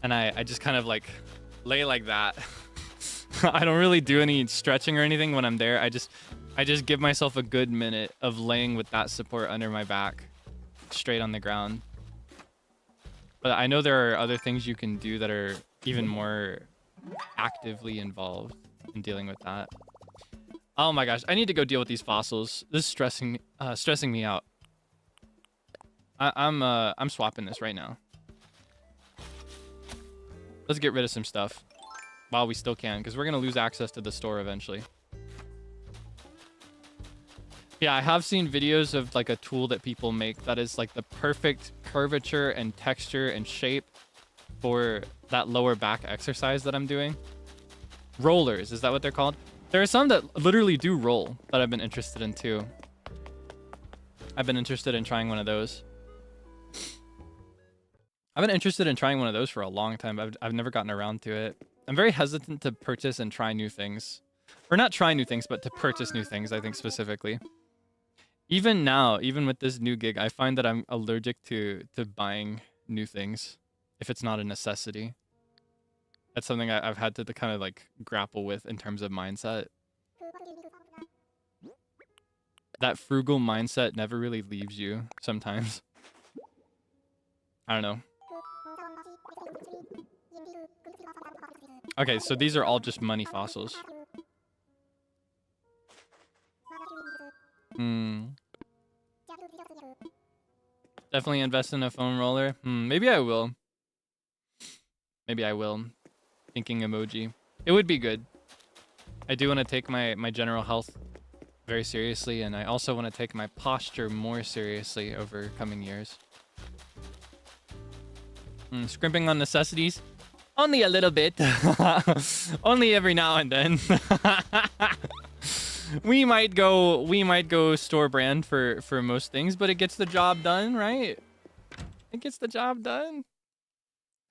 And I just kind of like lay like that. I don't really do any stretching or anything when I'm there. I just I just give myself a good minute of laying with that support under my back, straight on the ground. But I know there are other things you can do that are even more actively involved in dealing with that. Oh my gosh, I need to go deal with these fossils. This is stressing me out. I'm swapping this right now. Let's get rid of some stuff while we still can, because we're gonna lose access to the store eventually. Yeah, I have seen videos of like a tool that people make that is like the perfect curvature and texture and shape for that lower back exercise that I'm doing. Rollers, is that what they're called? There are some that literally do roll that I've been interested in too. I've been interested in trying one of those. I've been interested in trying one of those for a long time, but I've never gotten around to it. I'm very hesitant to purchase and try new things. Or not try new things, but to purchase new things, I think specifically. Even now, even with this new gig, I find that I'm allergic to buying new things if it's not a necessity. That's something I've had to kind of like grapple with in terms of mindset. That frugal mindset never really leaves you sometimes. I don't know. Okay, so these are all just money fossils. Definitely invest in a foam roller. Maybe I will. Maybe I will. Thinking emoji. It would be good. I do want to take my general health very seriously, and I also want to take my posture more seriously over coming years. Scrimping on necessities? Only a little bit. Only every now and then. We might go store brand for most things, but it gets the job done, right? It gets the job done.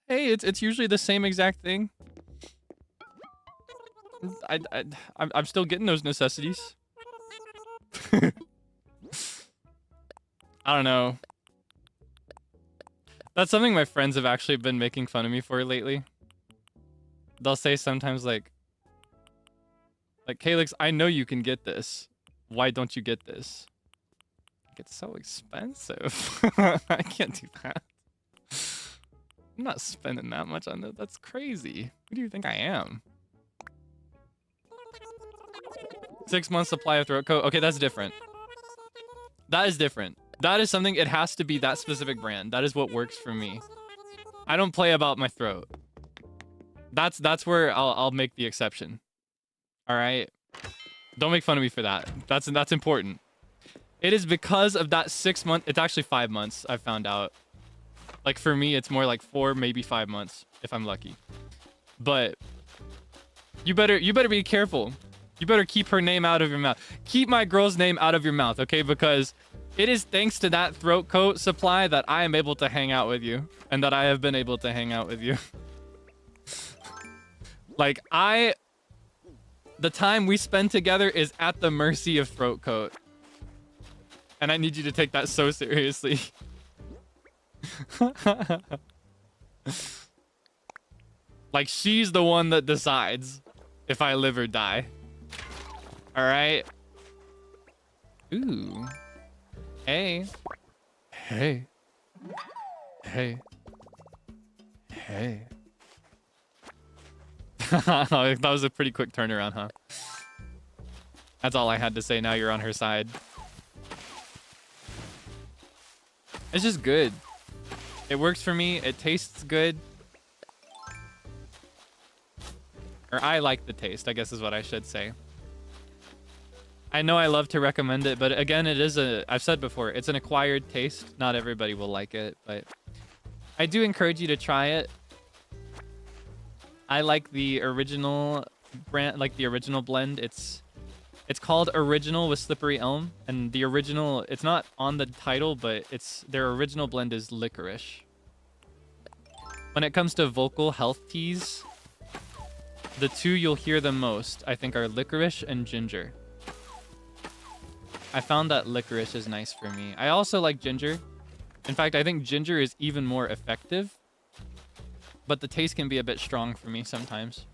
Hey, it's usually the same exact thing. I'm still getting those necessities. I don't know. That's something my friends have actually been making fun of me for lately. They'll say sometimes like, Kaelix, I know you can get this. Why don't you get this? It's so expensive. I can't do that. I'm not spending that much on that. That's crazy. Who do you think I am? 6 months supply of throat coat. Okay, that's different. That is different. That is something, it has to be that specific brand. That is what works for me. I don't play about my throat. That's where I'll make the exception. All right? Don't make fun of me for that. That's important. It is because of that 6 month, it's actually 5 months, I found out. Like for me, it's more like 4, maybe 5 months if I'm lucky. But you better be careful. You better keep her name out of your mouth. Keep my girl's name out of your mouth, okay? Because it is thanks to that throat coat supply that I am able to hang out with you. And that I have been able to hang out with you. Like, the time we spend together is at the mercy of throat coat. And I need you to take that so seriously. Like, she's the one that decides if I live or die. All right. Ooh. Hey. Hey. Hey. Hey. That was a pretty quick turnaround, huh? That's all I had to say. Now you're on her side. It's just good. It works for me. It tastes good. Or I like the taste, I guess is what I should say. I know I love to recommend it, but again, it is I've said before, it's an acquired taste. Not everybody will like it, but I do encourage you to try it. I like the original brand, like the original blend. It's called Original with Slippery Elm, and the original, it's not on the title, but their original blend is licorice. When it comes to vocal health teas, the two you'll hear the most, I think, are licorice and ginger. I found that licorice is nice for me. I also like ginger. In fact, I think ginger is even more effective, but the taste can be a bit strong for me sometimes.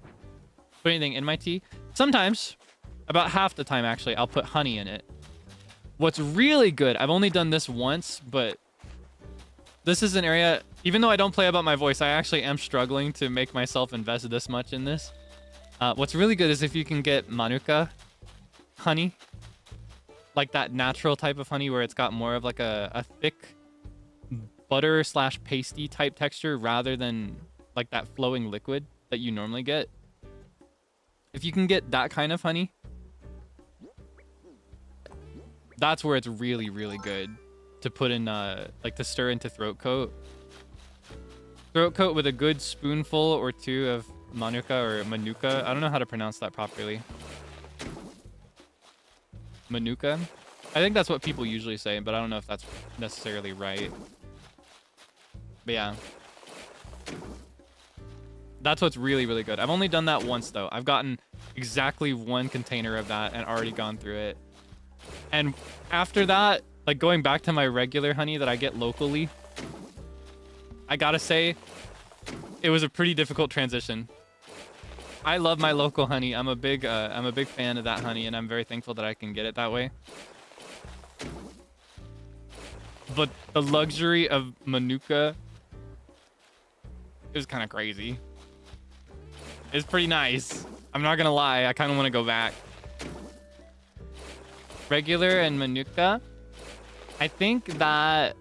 Put anything in my tea? Sometimes. about half the time actually, I'll put honey in it. What's really good, I've only done this once, but this is an area, even though I don't play about my voice, I actually am struggling to make myself invest this much in this. What's really good is if you can get manuka honey, like that natural type of honey where it's got more of like a thick butter slash pasty type texture rather than like that flowing liquid that you normally get. If you can get that kind of honey, that's where it's really, really good to put in, like to stir into throat coat. Throat coat with a good spoonful or two of manuka or manuka. I don't know how to pronounce that properly. Manuka. I think that's what people usually say, but I don't know if that's necessarily right. But yeah. That's what's really, really good. I've only done that once, though. I've gotten exactly one container of that and already gone through it. And after that, like going back to my regular honey that I get locally, I gotta say, it was a pretty difficult transition. I love my local honey. I'm a big fan of that honey, and I'm very thankful that I can get it that way. But the luxury of manuka is kind of crazy. It's pretty nice. I'm not gonna lie. I kind of want to go back. Regular and manuka. I think that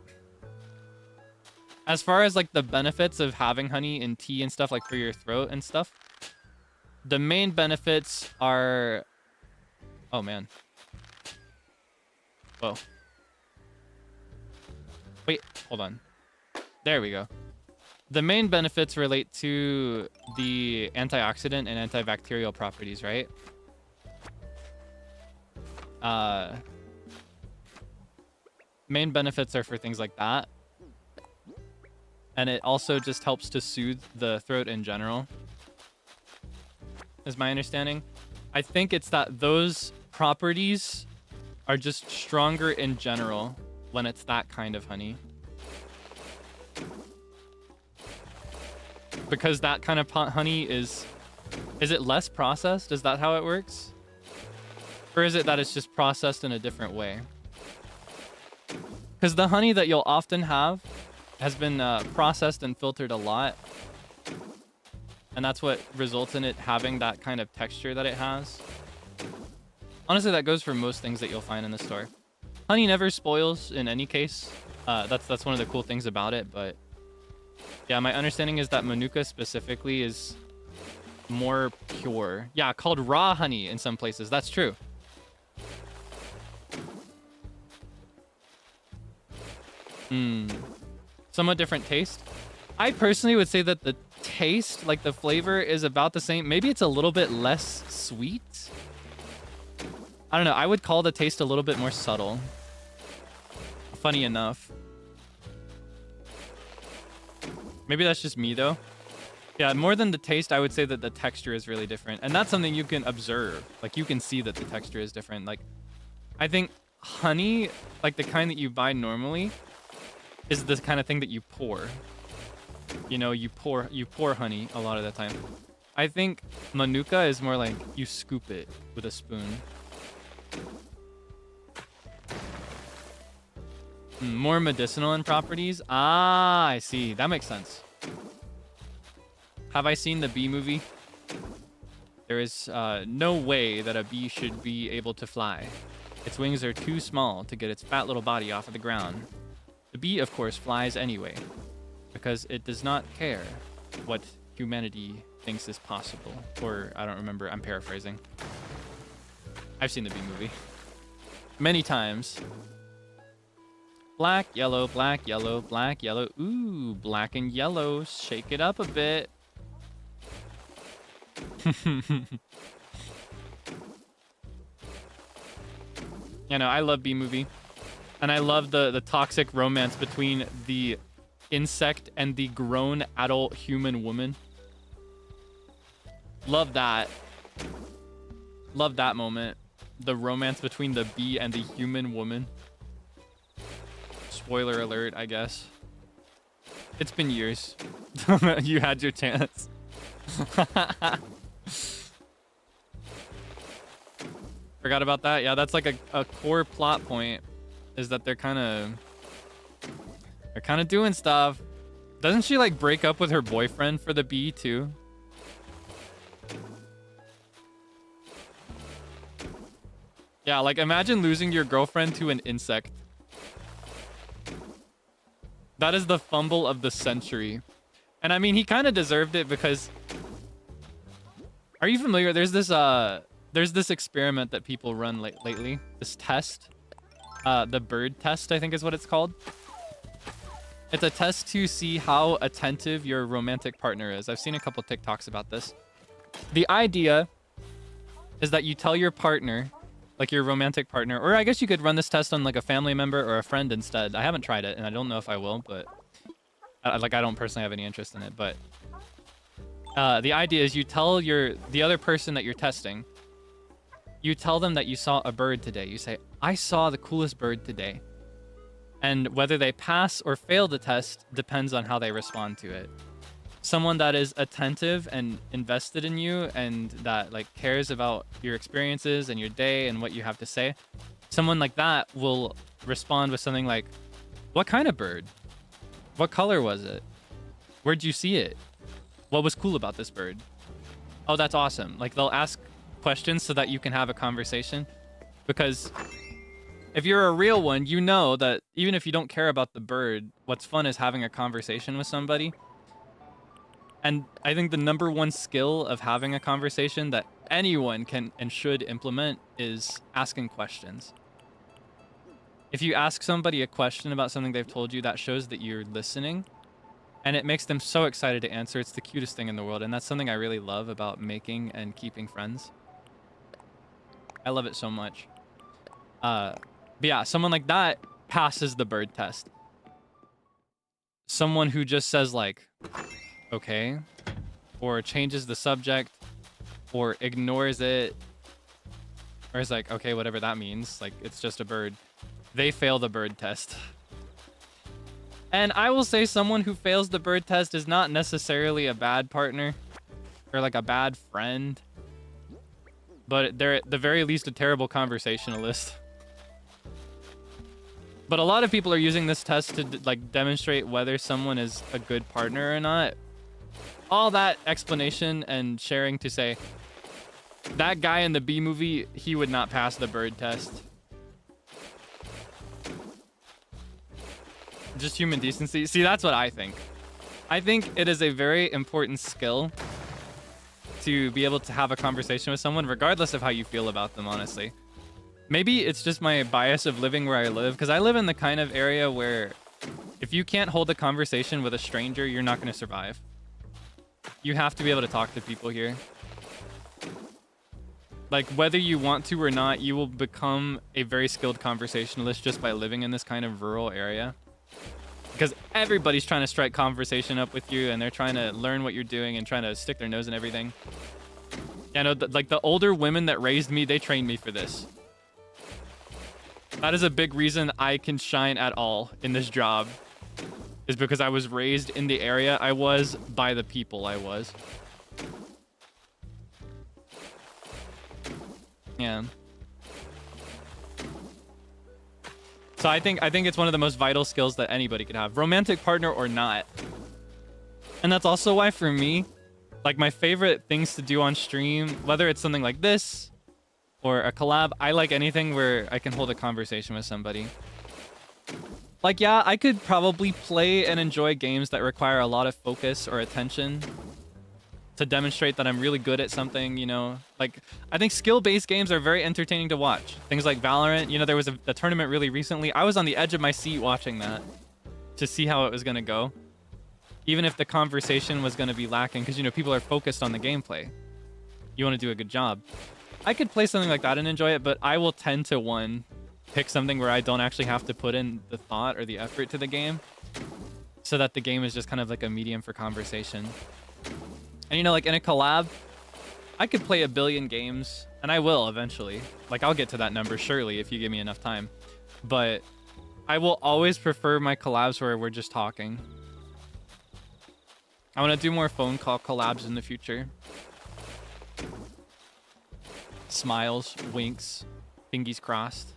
as far as like the benefits of having honey in tea and stuff, like for your throat and stuff, the main benefits are... Oh, man. Whoa. Wait, hold on. There we go. The main benefits relate to the antioxidant and antibacterial properties, right? Main benefits are for things like that. And it also just helps to soothe the throat in general, is my understanding. I think it's that those properties are just stronger in general when it's that kind of honey. Because that kind of honey is it less processed? Is that how it works? Or is it that it's just processed in a different way? Because the honey that you'll often have has been processed and filtered a lot. And that's what results in it having that kind of texture that it has. Honestly, that goes for most things that you'll find in the store. Honey never spoils in any case. That's one of the cool things about it. But yeah, my understanding is that manuka specifically is more pure. Yeah, called raw honey in some places. That's true. Somewhat different taste. I personally would say that the taste, like the flavor, is about the same. Maybe it's a little bit less sweet. I don't know. I would call the taste a little bit more subtle. Funny enough. Maybe that's just me, though. Yeah, more than the taste, I would say that the texture is really different. And that's something you can observe. Like, you can see that the texture is different. Like, I think honey, like the kind that you buy normally, is the kind of thing that you pour. You know, you pour honey a lot of the time. I think manuka is more like you scoop it with a spoon. More medicinal in properties. Ah, I see. That makes sense. Have I seen the bee movie? There is no way that a bee should be able to fly. Its wings are too small to get its fat little body off of the ground. The bee, of course, flies anyway, because it does not care what humanity thinks is possible. Or, I don't remember. I'm paraphrasing. I've seen the bee movie many times. Black, yellow, black, yellow, black, yellow. Ooh, black and yellow. Shake it up a bit. You know, I love bee movie. And I love the toxic romance between the insect and the grown adult human woman. Love that. Love that moment. The romance between the bee and the human woman. Spoiler alert, I guess. It's been years. You had your chance. Forgot about that. Yeah, that's like a core plot point, is that they're kind of doing stuff. Doesn't she like break up with her boyfriend for the bee too? Yeah, like imagine losing your girlfriend to an insect. That is the fumble of the century. And I mean, he kind of deserved it because... Are you familiar? There's this experiment that people run lately. This test. The bird test, I think is what it's called. It's a test to see how attentive your romantic partner is. I've seen a couple TikToks about this. The idea is that you tell your partner, like your romantic partner, or I guess you could run this test on like a family member or a friend instead. I haven't tried it, and I don't know if I will, but I don't personally have any interest in it. But the idea is you tell the other person that you're testing, you tell them that you saw a bird today. You say, I saw the coolest bird today. And whether they pass or fail the test depends on how they respond to it. Someone that is attentive and invested in you and that like cares about your experiences and your day and what you have to say, someone like that will respond with something like, what kind of bird? What color was it? Where'd you see it? What was cool about this bird? Oh, that's awesome. Like they'll ask questions so that you can have a conversation, because if you're a real one, you know that even if you don't care about the bird, what's fun is having a conversation with somebody. And I think the number one skill of having a conversation that anyone can and should implement is asking questions. If you ask somebody a question about something they've told you, that shows that you're listening, and it makes them so excited to answer. It's the cutest thing in the world, and that's something I really love about making and keeping friends. I love it so much. But yeah, someone like that passes the bird test. Someone who just says like, okay, or changes the subject, or ignores it, or is like, okay, whatever that means, like it's just a bird, they fail the bird test. And I will say someone who fails the bird test is not necessarily a bad partner or like a bad friend, but they're at the very least a terrible conversationalist. But a lot of people are using this test to like demonstrate whether someone is a good partner or not. All that explanation and sharing to say, that guy in the B movie, he would not pass the bird test. Just human decency. See, that's what I think. I think it is a very important skill to be able to have a conversation with someone, regardless of how you feel about them, honestly. Maybe it's just my bias of living where I live, because I live in the kind of area where if you can't hold a conversation with a stranger, you're not going to survive. You have to be able to talk to people here. Like, whether you want to or not, you will become a very skilled conversationalist just by living in this kind of rural area. Because everybody's trying to strike conversation up with you, and they're trying to learn what you're doing and trying to stick their nose in everything. Yeah, no, like the older women that raised me, they trained me for this. That is a big reason I can shine at all in this job, is because I was raised in the area I was by the people I was. Yeah. So I think it's one of the most vital skills that anybody could have, romantic partner or not. And that's also why for me, like my favorite things to do on stream, whether it's something like this or a collab, I like anything where I can hold a conversation with somebody. Like, yeah, I could probably play and enjoy games that require a lot of focus or attention to demonstrate that I'm really good at something, you know? Like, I think skill-based games are very entertaining to watch. Things like Valorant, you know, there was a tournament really recently. I was on the edge of my seat watching that to see how it was going to go. Even if the conversation was going to be lacking, because, you know, people are focused on the gameplay. You want to do a good job. I could play something like that and enjoy it, but I will tend to, pick something where I don't actually have to put in the thought or the effort to the game, so that the game is just kind of like a medium for conversation. And, you know, like in a collab, I could play 1 billion games, and I will eventually. Like, I'll get to that number, surely, if you give me enough time. But I will always prefer my collabs where we're just talking. I want to do more phone call collabs in the future. Smiles, winks, Fingers crossed.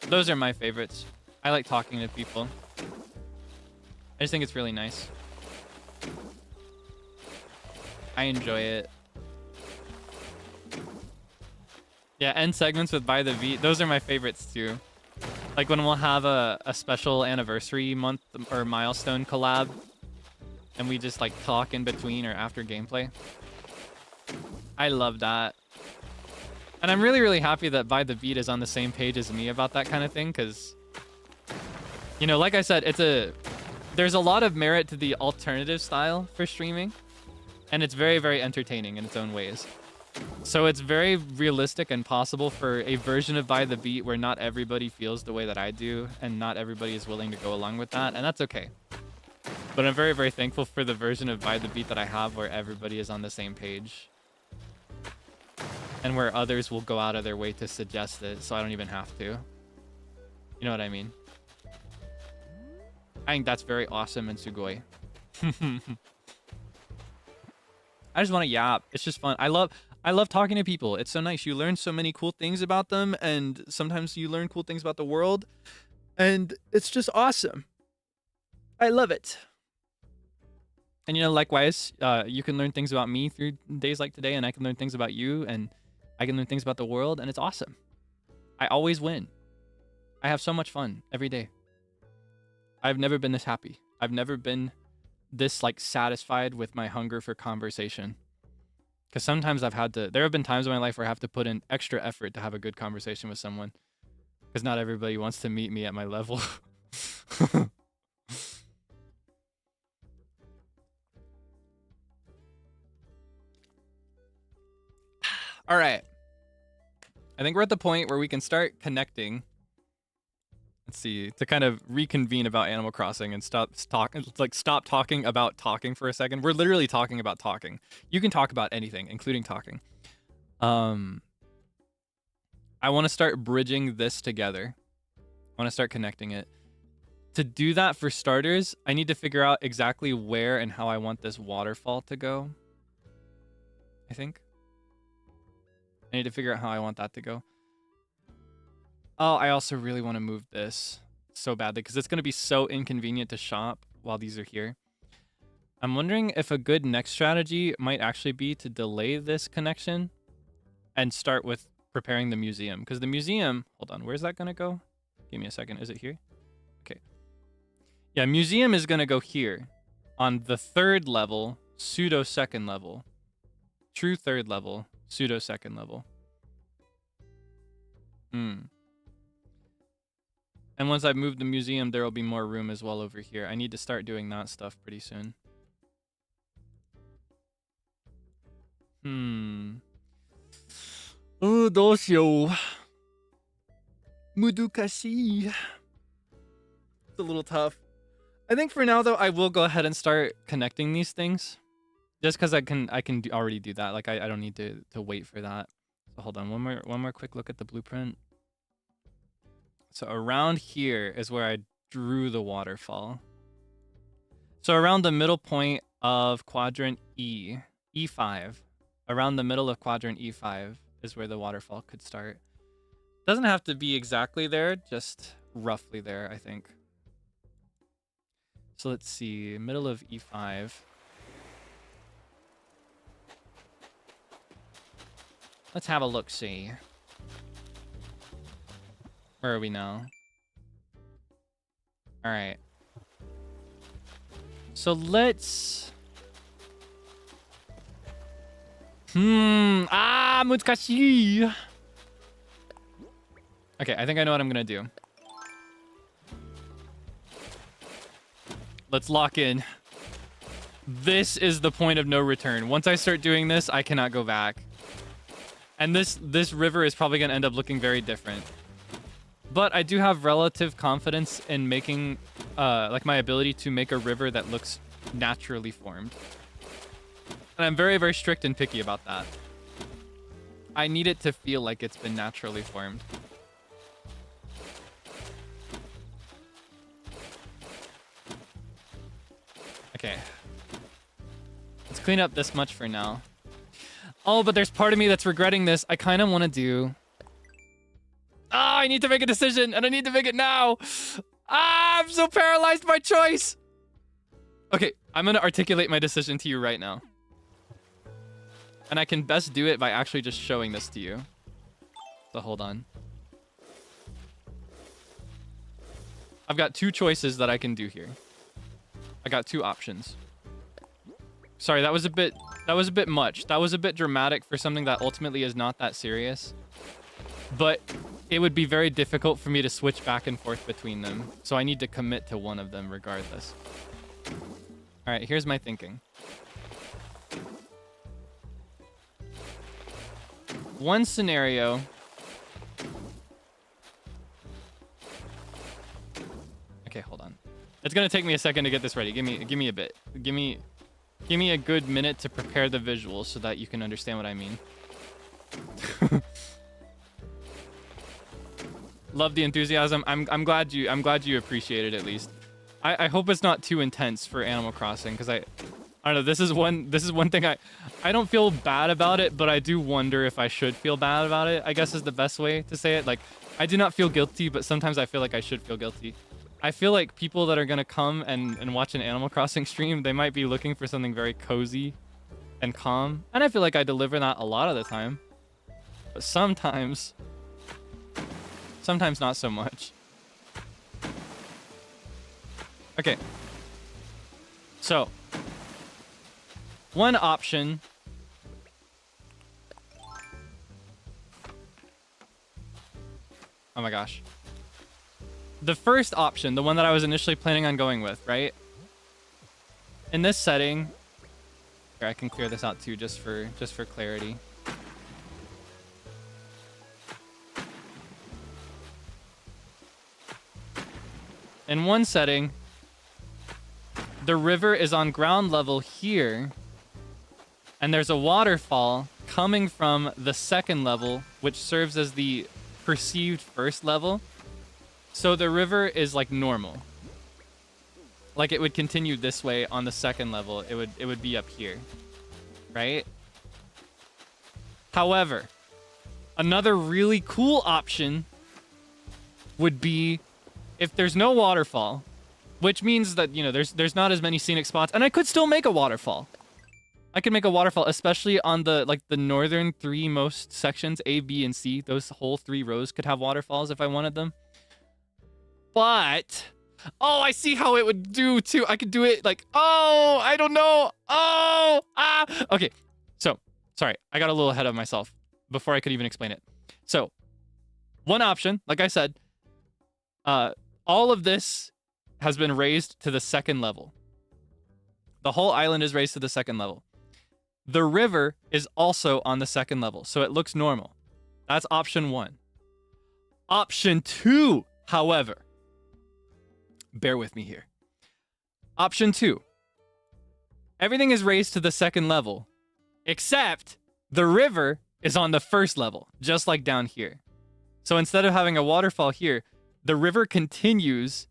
Those are my favorites. I like talking to people. I just think it's really nice. I enjoy it. Yeah, end segments with By the Beat. Those are my favorites too. Like when we'll have a special anniversary month or milestone collab and we just like talk in between or after gameplay. I love that. And I'm really, really happy that By the Beat is on the same page as me about that kind of thing because, you know, like I said, there's a lot of merit to the alternative style for streaming and it's very, very entertaining in its own ways. So it's very realistic and possible for a version of By the Beat where not everybody feels the way that I do and not everybody is willing to go along with that, and that's okay. But I'm very, very thankful for the version of By the Beat that I have where everybody is on the same page. And where others will go out of their way to suggest it, so I don't even have to. You know what I mean? I think that's very awesome and sugoi. I just want to yap. It's just fun. I love talking to people. It's so nice. You learn so many cool things about them, and sometimes you learn cool things about the world, and it's just awesome. I love it. And, you know, likewise, you can learn things about me through days like today, and I can learn things about you, and I can learn things about the world, and it's awesome. I always win. I have so much fun every day. I've never been this happy. I've never been this like satisfied with my hunger for conversation. Because sometimes there have been times in my life where I have to put in extra effort to have a good conversation with someone. Because not everybody wants to meet me at my level. All right. I think we're at the point where we can start connecting. Let's see, to kind of reconvene about Animal Crossing and stop talking about talking for a second. We're literally talking about talking. You can talk about anything, including talking. I want to start bridging this together. I want to start connecting it. To do that, for starters, I need to figure out exactly where and how I want this waterfall to go. I think. I need to figure out how I want that to go. Oh, I also really want to move this so badly because it's going to be so inconvenient to shop while these are here. I'm wondering if a good next strategy might actually be to delay this connection and start with preparing the museum. Because the museum... Hold on, where's that going to go? Give me a second. Is it here? Okay. Yeah, museum is going to go here on the third level, pseudo second level. True third level, pseudo second level. And once I've moved the museum, there will be more room as well over here. I need to start doing that stuff pretty soon. Oh, どうしよう. Mudukashi. It's a little tough. I think for now, though, I will go ahead and start connecting these things. Just because I can already do that. Like, I don't need to wait for that. So hold on, one more quick look at the blueprint. So around here is where I drew the waterfall. So around the middle point of quadrant E5, around the middle of quadrant E5 is where the waterfall could start. Doesn't have to be exactly there, just roughly there, I think. So let's see, middle of E5. Let's have a look-see. Where are we now? All right. So let's...難しい. Okay, I think I know what I'm gonna do. Let's lock in. This is the point of no return. Once I start doing this, I cannot go back. And this river is probably gonna end up looking very different. But I do have relative confidence in making, like my ability to make a river that looks naturally formed. And I'm very, very strict and picky about that. I need it to feel like it's been naturally formed. Okay. Let's clean up this much for now. Oh, but there's part of me that's regretting this. I kind of want to do... Ah, I need to make a decision, and I need to make it now. Ah, I'm so paralyzed by choice. Okay, I'm going to articulate my decision to you right now. And I can best do it by actually just showing this to you. So hold on. I've got two choices that I can do here. I got two options. Sorry, that was a bit much. That was a bit dramatic for something that ultimately is not that serious. But it would be very difficult for me to switch back and forth between them. So I need to commit to one of them regardless. All right, here's my thinking. One scenario. Okay, hold on. It's gonna take me a second to get this ready. Give me a bit. Give me a good minute to prepare the visuals so that you can understand what I mean. Love the enthusiasm. I'm glad you appreciate it at least. I hope it's not too intense for Animal Crossing, because I don't know, this is one thing I don't feel bad about it, but I do wonder if I should feel bad about it, I guess is the best way to say it. Like, I do not feel guilty, but sometimes I feel like I should feel guilty. I feel like people that are gonna come and watch an Animal Crossing stream, they might be looking for something very cozy and calm. And I feel like I deliver that a lot of the time. But sometimes not so much. Okay. So, one option. Oh my gosh. The first option, the one that I was initially planning on going with, right? In this setting, here, I can clear this out too, just for clarity. In one setting, the river is on ground level here, and there's a waterfall coming from the second level, which serves as the perceived first level. So the river is like normal. Like it would continue this way on the second level. It would be up here, right? However, another really cool option would be if there's no waterfall, which means that, you know, there's not as many scenic spots, and I could still make a waterfall. I could make a waterfall, especially on the northern three most sections, A, B, and C. Those whole 3 rows could have waterfalls if I wanted them. But, oh, I see how it would do too. I could do it like, oh, I don't know. Oh, ah. Okay, so, sorry, I got a little ahead of myself before I could even explain it. So, one option, like I said, all of this has been raised to the second level. The whole island is raised to the second level. The river is also on the second level, so it looks normal. That's option 1. Option 2, however, bear with me here. Option 2, everything is raised to the second level, except the river is on the first level, just like down here. So instead of having a waterfall here, the river continues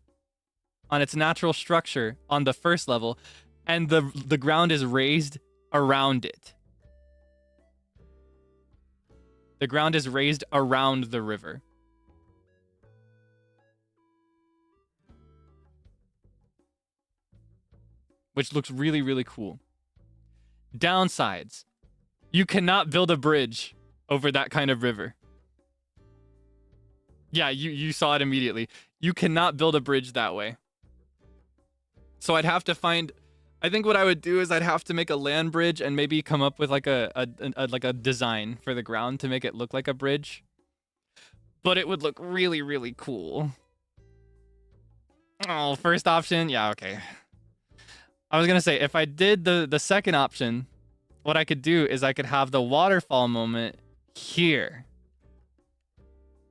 on its natural structure on the first level, and the ground is raised around it. The ground is raised around the river. Which looks really, really cool. Downsides. You cannot build a bridge over that kind of river. Yeah, you saw it immediately. You cannot build a bridge that way. So I'd have to find... I think what I would do is I'd have to make a land bridge and maybe come up with like a design for the ground to make it look like a bridge. But it would look really, really cool. Oh, first option? Yeah, okay. I was going to say, if I did the second option, what I could do is I could have the waterfall moment here.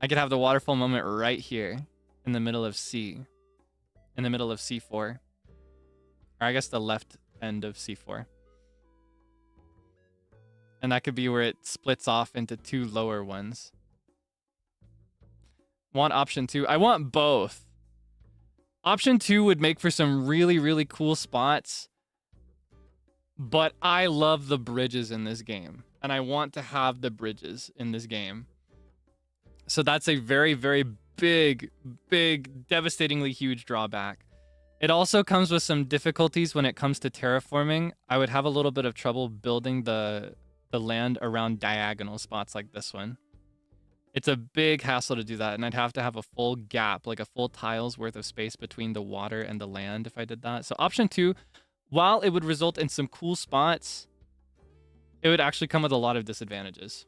I could have the waterfall moment right here in the middle of C. In the middle of C4. Or I guess the left end of C4. And that could be where it splits off into 2 lower ones. Want option 2? I want both. Option 2 would make for some really, really cool spots. But I love the bridges in this game. and I want to have the bridges in this game. So that's a very, very big, devastatingly huge drawback. It also comes with some difficulties when it comes to terraforming. I would have a little bit of trouble building the land around diagonal spots like this one. It's a big hassle to do that, and I'd have to have a full gap, like a full tile's worth of space between the water and the land if I did that. So option 2, while it would result in some cool spots, it would actually come with a lot of disadvantages.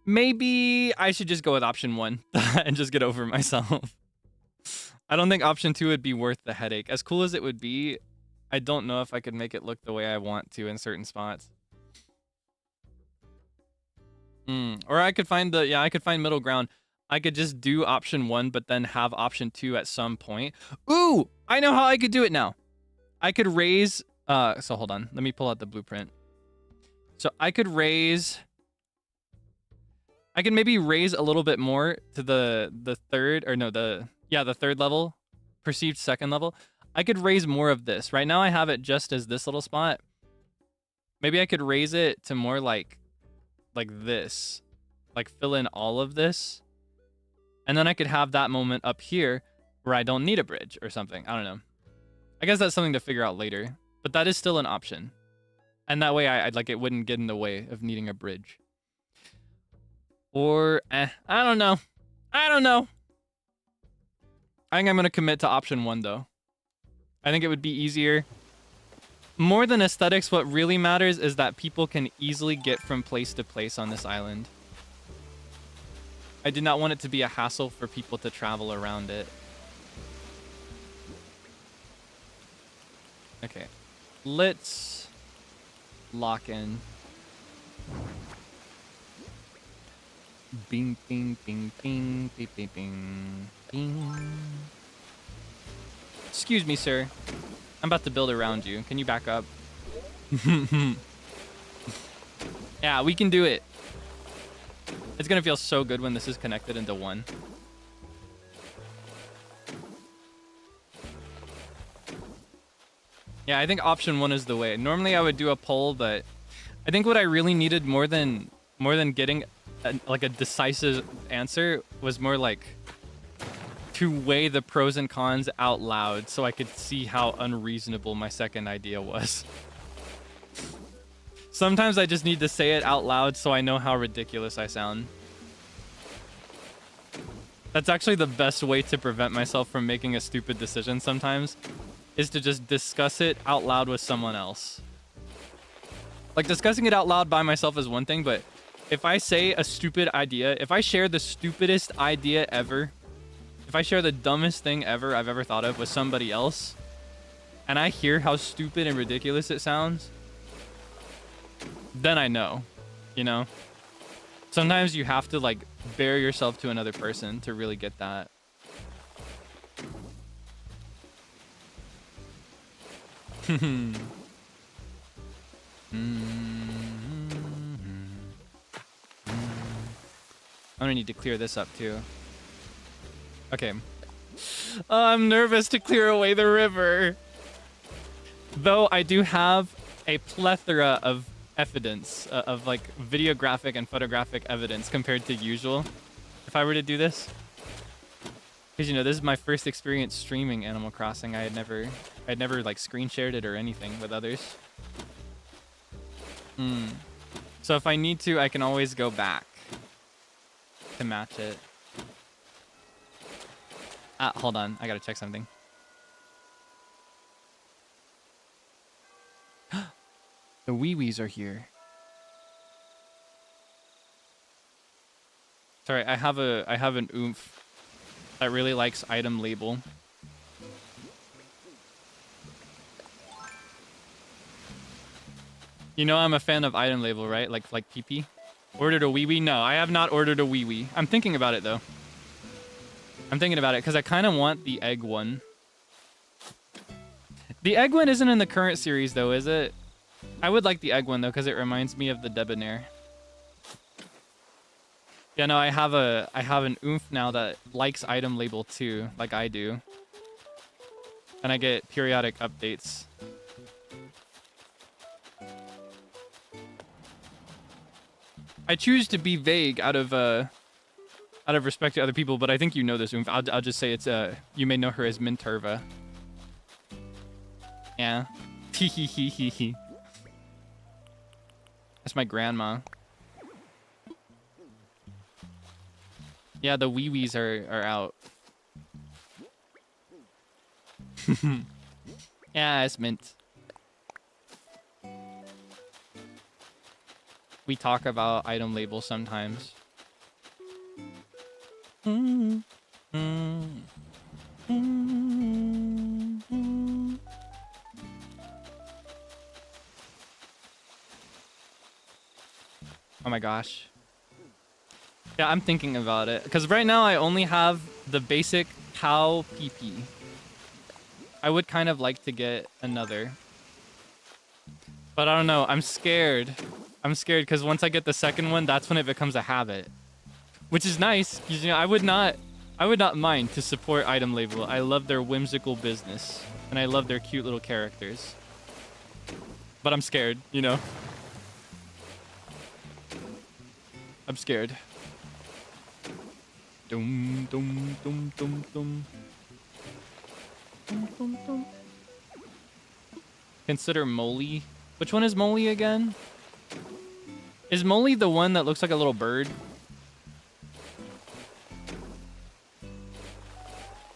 Maybe I should just go with option 1 and just get over myself. I don't think option 2 would be worth the headache. As cool as it would be, I don't know if I could make it look the way I want to in certain spots. Or I could find I could find middle ground. I could just do option 1, but then have option 2 at some point. Ooh, I know how I could do it now. I could raise, so hold on. Let me pull out the blueprint. So I could maybe raise a little bit more to the third, or no, the third level, perceived second level. I could raise more of this. Right now I have it just as this little spot. Maybe I could raise it to more like this, like fill in all of this. And then I could have that moment up here where I don't need a bridge or something. I don't know. I guess that's something to figure out later, but that is still an option. And that way I'd like it wouldn't get in the way of needing a bridge. Or, I don't know. I think I'm going to commit to option 1 though. I think it would be easier. More than aesthetics, what really matters is that people can easily get from place to place on this island. I did not want it to be a hassle for people to travel around it. Okay, let's lock in. Bing, bing, bing, bing, bing, bing, bing, bing. Excuse me, sir. I'm about to build around you. Can you back up? Yeah, we can do it. It's gonna feel so good when this is connected into one. Yeah, I think option 1 is the way. Normally I would do a poll, but I think what I really needed more than getting like a decisive answer was more like to weigh the pros and cons out loud so I could see how unreasonable my second idea was. Sometimes I just need to say it out loud so I know how ridiculous I sound. That's actually the best way to prevent myself from making a stupid decision sometimes, is to just discuss it out loud with someone else. Like, discussing it out loud by myself is one thing, but if I say a stupid idea, if I share the stupidest idea ever, if I share the dumbest thing ever I've ever thought of with somebody else, and I hear how stupid and ridiculous it sounds, then I know, you know? Sometimes you have to, like, bare yourself to another person to really get that. I'm gonna need to clear this up too. Okay. I'm nervous to clear away the river. Though I do have a plethora of evidence, of like videographic and photographic evidence compared to usual. If I were to do this. Because, you know, this is my first experience streaming Animal Crossing. I'd never like screen shared it or anything with others. So if I need to, I can always go back to match it. Hold on. I gotta check something. The wee-wees are here. Sorry, I have an oomph that really likes item label. You know I'm a fan of item label, right? Like PP. Ordered a wee-wee? No, I have not ordered a wee-wee. I'm thinking about it though. I'm thinking about it because I kind of want the egg one. The egg one isn't in the current series though, is it? I would like the egg one though because it reminds me of the Debonair. Yeah, no, I have an oomph now that likes item label too, like I do. and I get periodic updates. I choose to be vague out of respect to other people, but I think you know this. I'll just say it's you may know her as Minterva. Yeah. That's my grandma. Yeah, the wee-wees are out. Yeah, it's Mint. We talk about item labels sometimes. Oh my gosh. Yeah, I'm thinking about it. Because right now I only have the basic cow PP. I would kind of like to get another. But I don't know. I'm scared. I'm scared because once I get the second one, that's when it becomes a habit. Which is nice. You know, I would not mind to support item label. I love their whimsical business. And I love their cute little characters. But I'm scared, you know. I'm scared. Dum dum dum dum dum. Dum dum dum. Consider Molly. Which one is Molly again? Is Molly the one that looks like a little bird?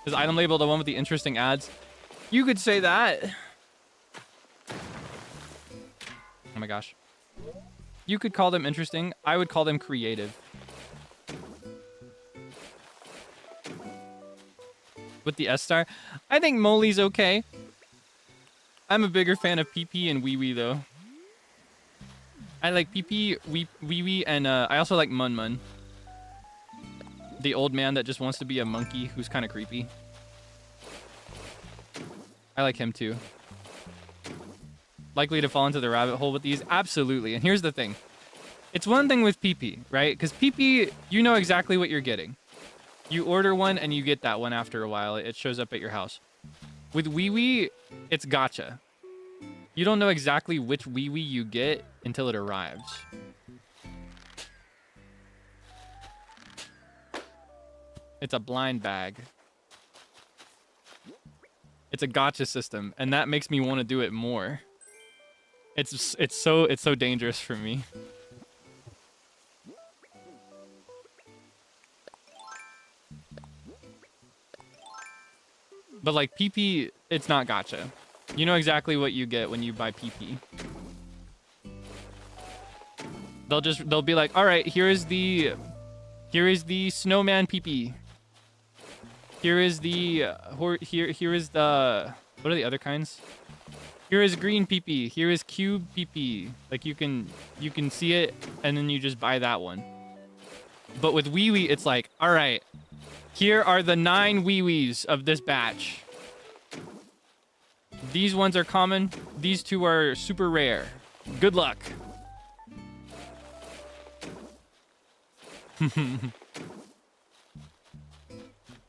Is item label the one with the interesting ads? You could say that. Oh my gosh. You could call them interesting. I would call them creative. With the S star. I think Molly's okay. I'm a bigger fan of PP and Wee Wee though. I like PP, Wee Wee, and I also like Mun Mun. The old man that just wants to be a monkey who's kind of creepy. I like him too. Likely to fall into the rabbit hole with these? Absolutely. And here's the thing. It's one thing with PP, right? Because PP, you know exactly what you're getting. You order one and you get that one after a while. It shows up at your house. With Wee Wee, it's gotcha. You don't know exactly which Wee Wee you get until it arrives. It's a blind bag. It's a gotcha system, and that makes me want to do it more. It's so dangerous for me. But like PP, it's not gotcha. You know exactly what you get when you buy PP. They'll be like, all right, here is the snowman PP. Here is the here is the, what are the other kinds? Here is green PP. Here is cube PP. Like you can see it and then you just buy that one. But with Wee Wee, it's like, all right, here are the 9 Wee Wees of this batch. These ones are common. These 2 are super rare. Good luck.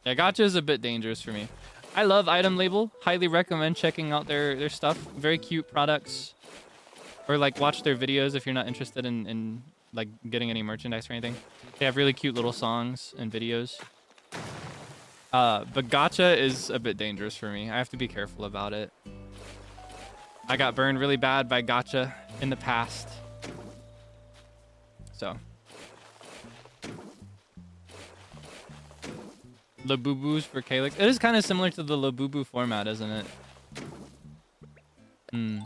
Yeah, gotcha is a bit dangerous for me. I love item label. Highly recommend checking out their stuff. Very cute products. Or like watch their videos if you're not interested in like getting any merchandise or anything. They have really cute little songs and videos. But gotcha is a bit dangerous for me. I have to be careful about it. I got burned really bad by gotcha in the past. So. Labubu's for Kaelix. It is kind of similar to the Labubu format, isn't it?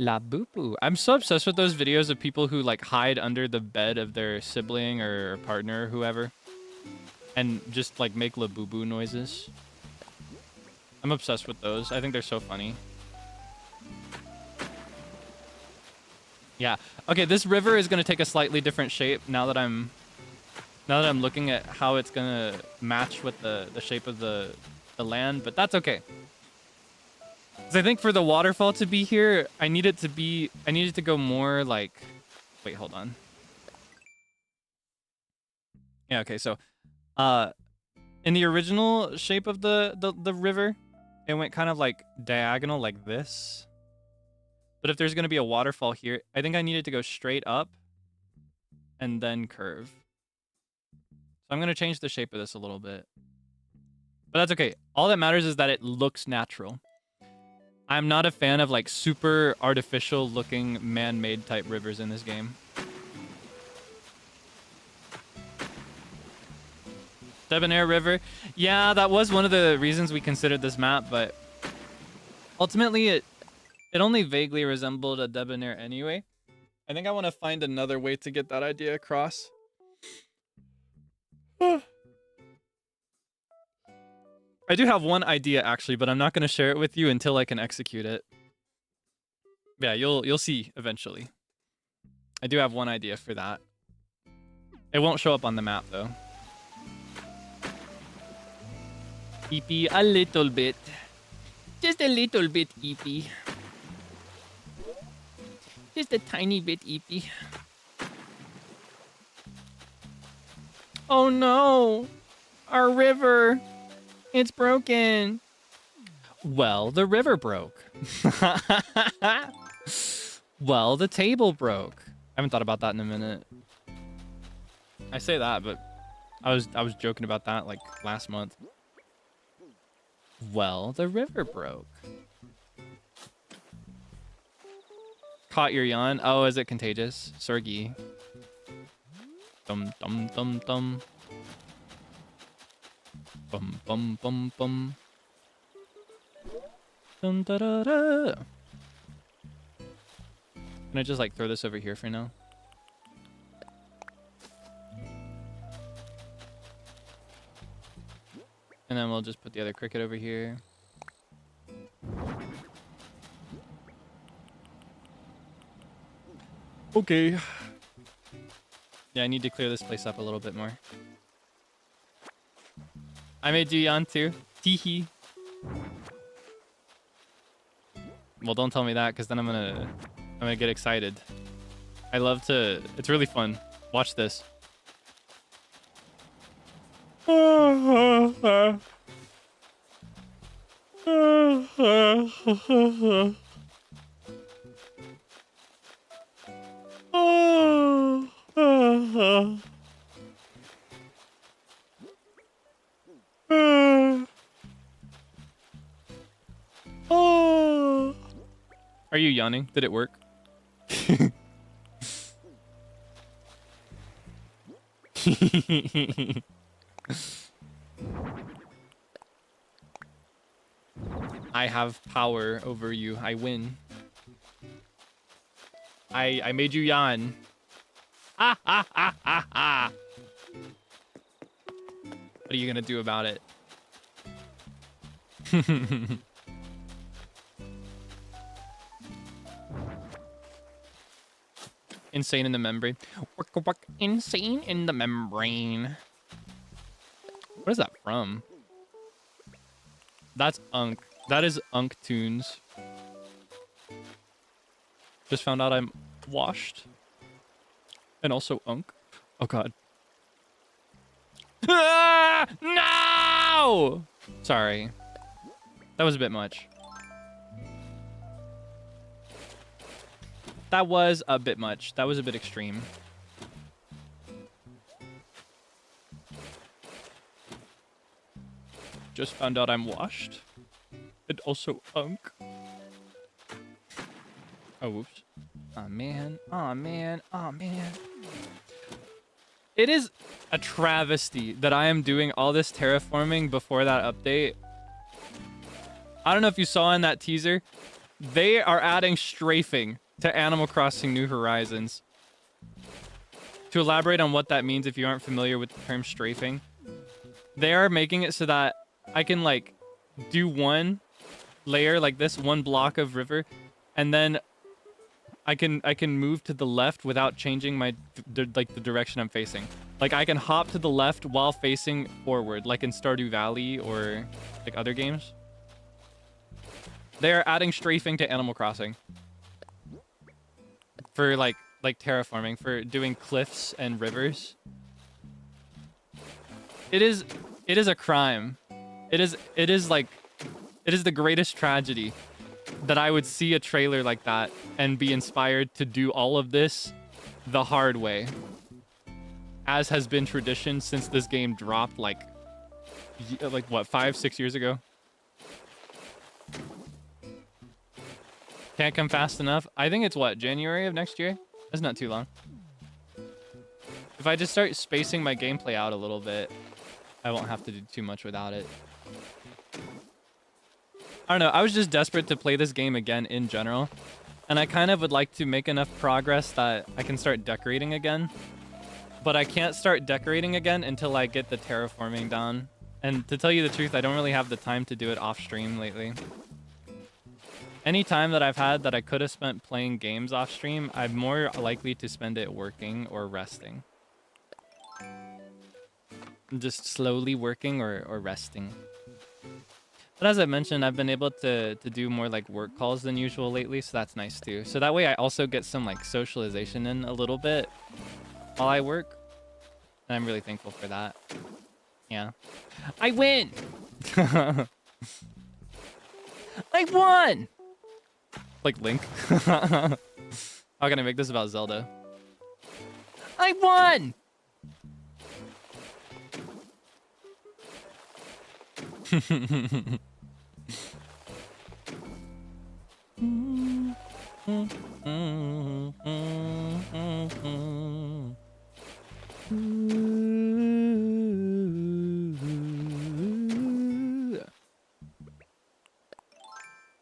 Labubu. I'm so obsessed with those videos of people who like hide under the bed of their sibling or partner or whoever. And just like make Labubu noises. I'm obsessed with those. I think they're so funny. Yeah. Okay, this river is gonna take a slightly different shape now that I'm looking at how it's gonna match with the shape of the land, but that's okay. Because I think for the waterfall to be here, I need it to go more like, wait, hold on. Yeah, okay, so in the original shape of the river, it went kind of like diagonal like this. But if there's going to be a waterfall here, I think I needed to go straight up and then curve. So I'm going to change the shape of this a little bit. But that's okay. All that matters is that it looks natural. I'm not a fan of like super artificial looking man-made type rivers in this game. Debonair River. Yeah, that was one of the reasons we considered this map, but ultimately it only vaguely resembled a Debonair anyway. I think I want to find another way to get that idea across. I do have one idea actually, but I'm not going to share it with you until I can execute it. Yeah, you'll see eventually. I do have one idea for that. It won't show up on the map though. EP a little bit. Just a little bit EP. Just a tiny bit EP. Oh no! Our river! It's broken! Well, the river broke. Well, the table broke. I haven't thought about that in a minute. I say that, but I was joking about that like last month. Well, the river broke. Caught your yawn. Oh, is it contagious? Sorgi. Dum dum dum dum. Bum bum bum bum. Dum da da da. Can I just like throw this over here for now? And then we'll just put the other cricket over here. Okay. Yeah, I need to clear this place up a little bit more. I made you yawn too. Teehee. Well, don't tell me that, because then I'm gonna get excited. I love to. It's really fun. Watch this. Are you yawning? Did it work? I have power over you. I win. I made you yawn. Ah, ah, ah, ah, ah. What are you gonna do about it? Insane in the membrane. Insane in the membrane. What is that from? That's Unk. That is Unk Tunes. Just found out I'm washed. And also Unk. Oh god. Ah! No! Sorry. That was a bit much. That was a bit much. That was a bit extreme. Just found out I'm washed. And also Unk. Oh, whoops. Oh, man. Oh, man. Oh, man. It is a travesty that I am doing all this terraforming before that update. I don't know if you saw in that teaser. They are adding strafing to Animal Crossing New Horizons. To elaborate on what that means if you aren't familiar with the term strafing, they are making it so that I can like do one layer like this, one block of river, and then I can move to the left without changing my like the direction I'm facing. Like I can hop to the left while facing forward, like in Stardew Valley or like other games. They are adding strafing to Animal Crossing for like terraforming, for doing cliffs and rivers. It is a crime. It is like It is the greatest tragedy that I would see a trailer like that and be inspired to do all of this the hard way, as has been tradition since this game dropped like what, 5-6 years ago. Can't come fast enough. I think it's what, January of next year? That's not too long. If I just start spacing my gameplay out a little bit, I won't have to do too much without it. I don't know. I was just desperate to play this game again in general. And I kind of would like to make enough progress that I can start decorating again. But I can't start decorating again until I get the terraforming down. And to tell you the truth, I don't really have the time to do it off stream lately. Any time that I've had that I could have spent playing games off stream, I'm more likely to spend it working or resting. Just slowly working or resting. But as I mentioned, I've been able to do more like work calls than usual lately, so that's nice too. So that way I also get some like socialization in a little bit while I work. And I'm really thankful for that. Yeah. I win! I won! Like Link. How can I make this about Zelda? I won!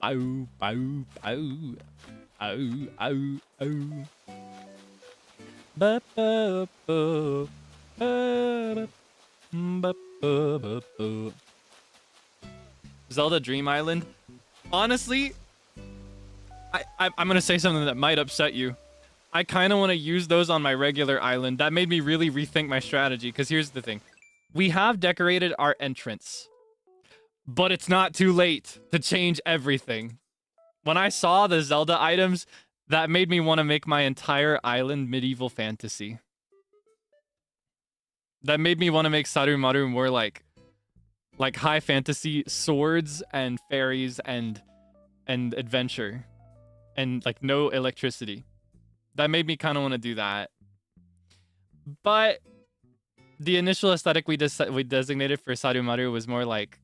Ow, ow, ow. Ow, ow, ow. Ba ba ba. Ba ba ba ba. Zelda Dream Island. Honestly, I'm gonna say something that might upset you. I kind of want to use those on my regular island. That made me really rethink my strategy, because here's the thing. We have decorated our entrance, but it's not too late to change everything. When I saw the Zelda items, that made me want to make my entire island medieval fantasy. That made me want to make Sarumaru more like high fantasy swords and fairies and adventure and like no electricity. That made me kind of want to do that. But the initial aesthetic we designated for Sarumaru was more like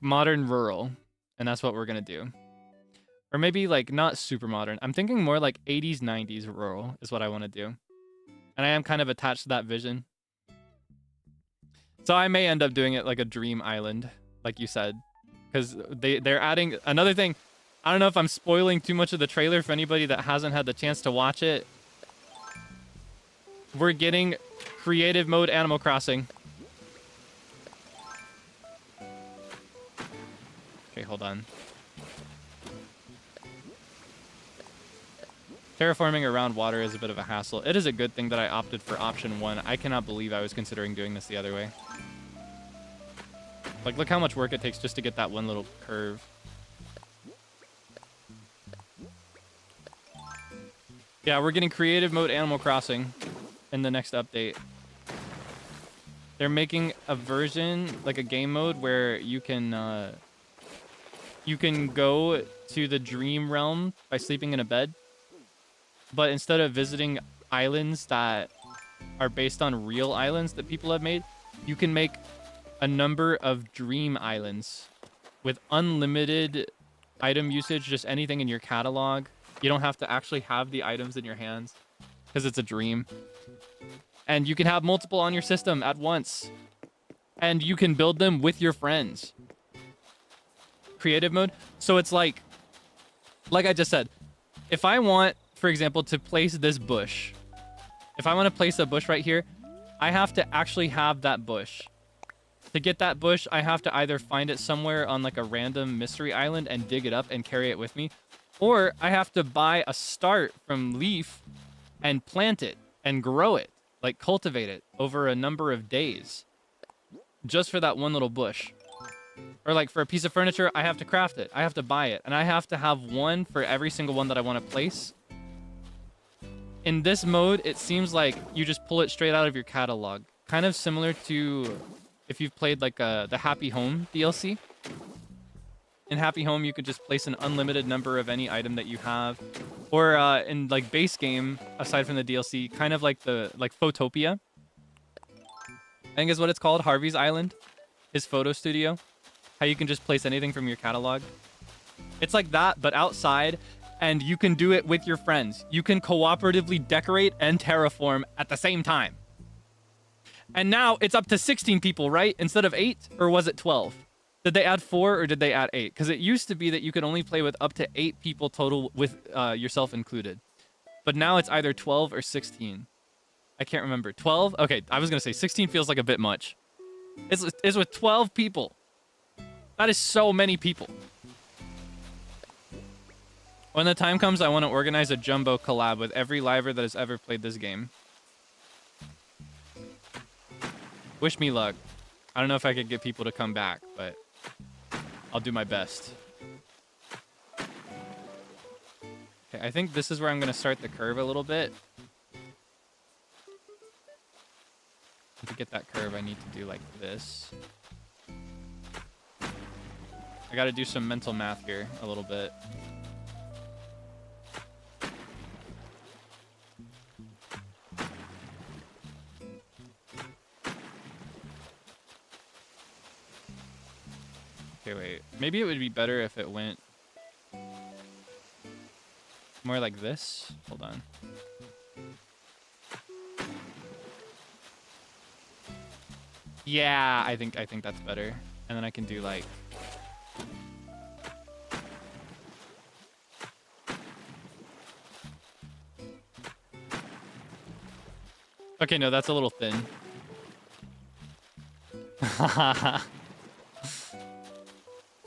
modern rural, and that's what we're gonna do. Or maybe like not super modern. I'm thinking more like 80s, 90s rural is what I want to do. And I am kind of attached to that vision. So I may end up doing it like a dream island, like you said. Because they're adding another thing. I don't know if I'm spoiling too much of the trailer for anybody that hasn't had the chance to watch it. We're getting creative mode Animal Crossing. Okay, hold on. Terraforming around water is a bit of a hassle. It is a good thing that I opted for option 1. I cannot believe I was considering doing this the other way. Like, look how much work it takes just to get that one little curve. Yeah, we're getting creative mode Animal Crossing in the next update. They're making a version, like a game mode, where you can go to the dream realm by sleeping in a bed. But instead of visiting islands that are based on real islands that people have made, you can make a number of dream islands with unlimited item usage, just anything in your catalog. You don't have to actually have the items in your hands because it's a dream. And you can have multiple on your system at once. And you can build them with your friends. Creative mode. So it's like I just said, if I want, for example, to place this bush, if I want to place a bush right here, I have to actually have that bush. To get that bush, I have to either find it somewhere on like a random mystery island and dig it up and carry it with me, or I have to buy a start from Leaf and plant it and grow it, like cultivate it over a number of days just for that one little bush. Or like for a piece of furniture, I have to craft it. I have to buy it. And I have to have one for every single one that I want to place. In this mode, it seems like you just pull it straight out of your catalog. Kind of similar to if you've played like the Happy Home DLC. In Happy Home, you could just place an unlimited number of any item that you have. Or in like base game, aside from the DLC, kind of like Photopia, I think is what it's called. Harvey's Island, his photo studio. How you can just place anything from your catalog. It's like that, but outside, and you can do it with your friends. You can cooperatively decorate and terraform at the same time. And now it's up to 16 people, right? Instead of 8, or was it 12? Did they add 4 or did they add 8? Because it used to be that you could only play with up to 8 people total with yourself included. But now it's either 12 or 16. I can't remember. 12? Okay, I was going to say 16 feels like a bit much. It's with 12 people. That is so many people. When the time comes, I want to organize a jumbo collab with every liver that has ever played this game. Wish me luck. I don't know if I could get people to come back, but I'll do my best. Okay, I think this is where I'm going to start the curve a little bit. To get that curve, I need to do like this. I got to do some mental math here a little bit. Okay, wait. Maybe it would be better if it went more like this. Hold on. Yeah, I think that's better. And then I can do like okay, no, that's a little thin.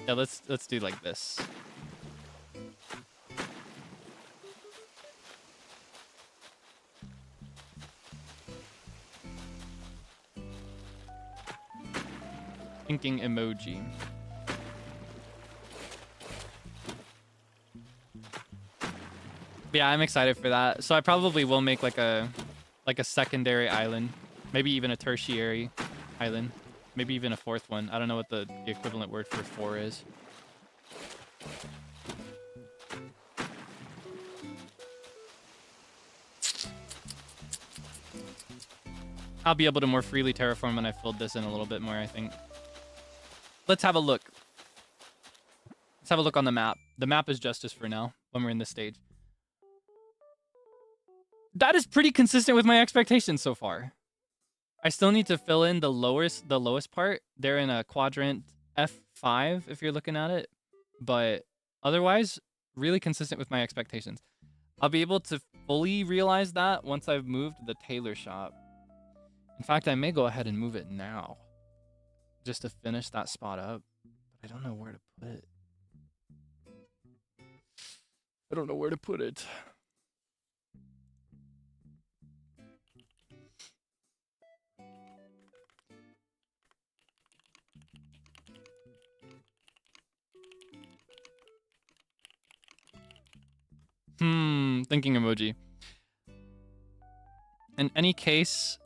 Yeah, let's do like this. Thinking emoji. Yeah, I'm excited for that. So I probably will make like a secondary island, maybe even a tertiary island. Maybe even a 4th one. I don't know what the equivalent word for 4 is. I'll be able to more freely terraform when I filled this in a little bit more, I think. Let's have a look. Let's have a look on the map. The map is justice for now when we're in this stage. That is pretty consistent with my expectations so far. I still need to fill in the lowest part. They're in a quadrant F5 if you're looking at it. But otherwise, really consistent with my expectations. I'll be able to fully realize that once I've moved the tailor shop. In fact, I may go ahead and move it now. Just to finish that spot up. But I don't know where to put it. I don't know where to put it. Thinking emoji. In any case,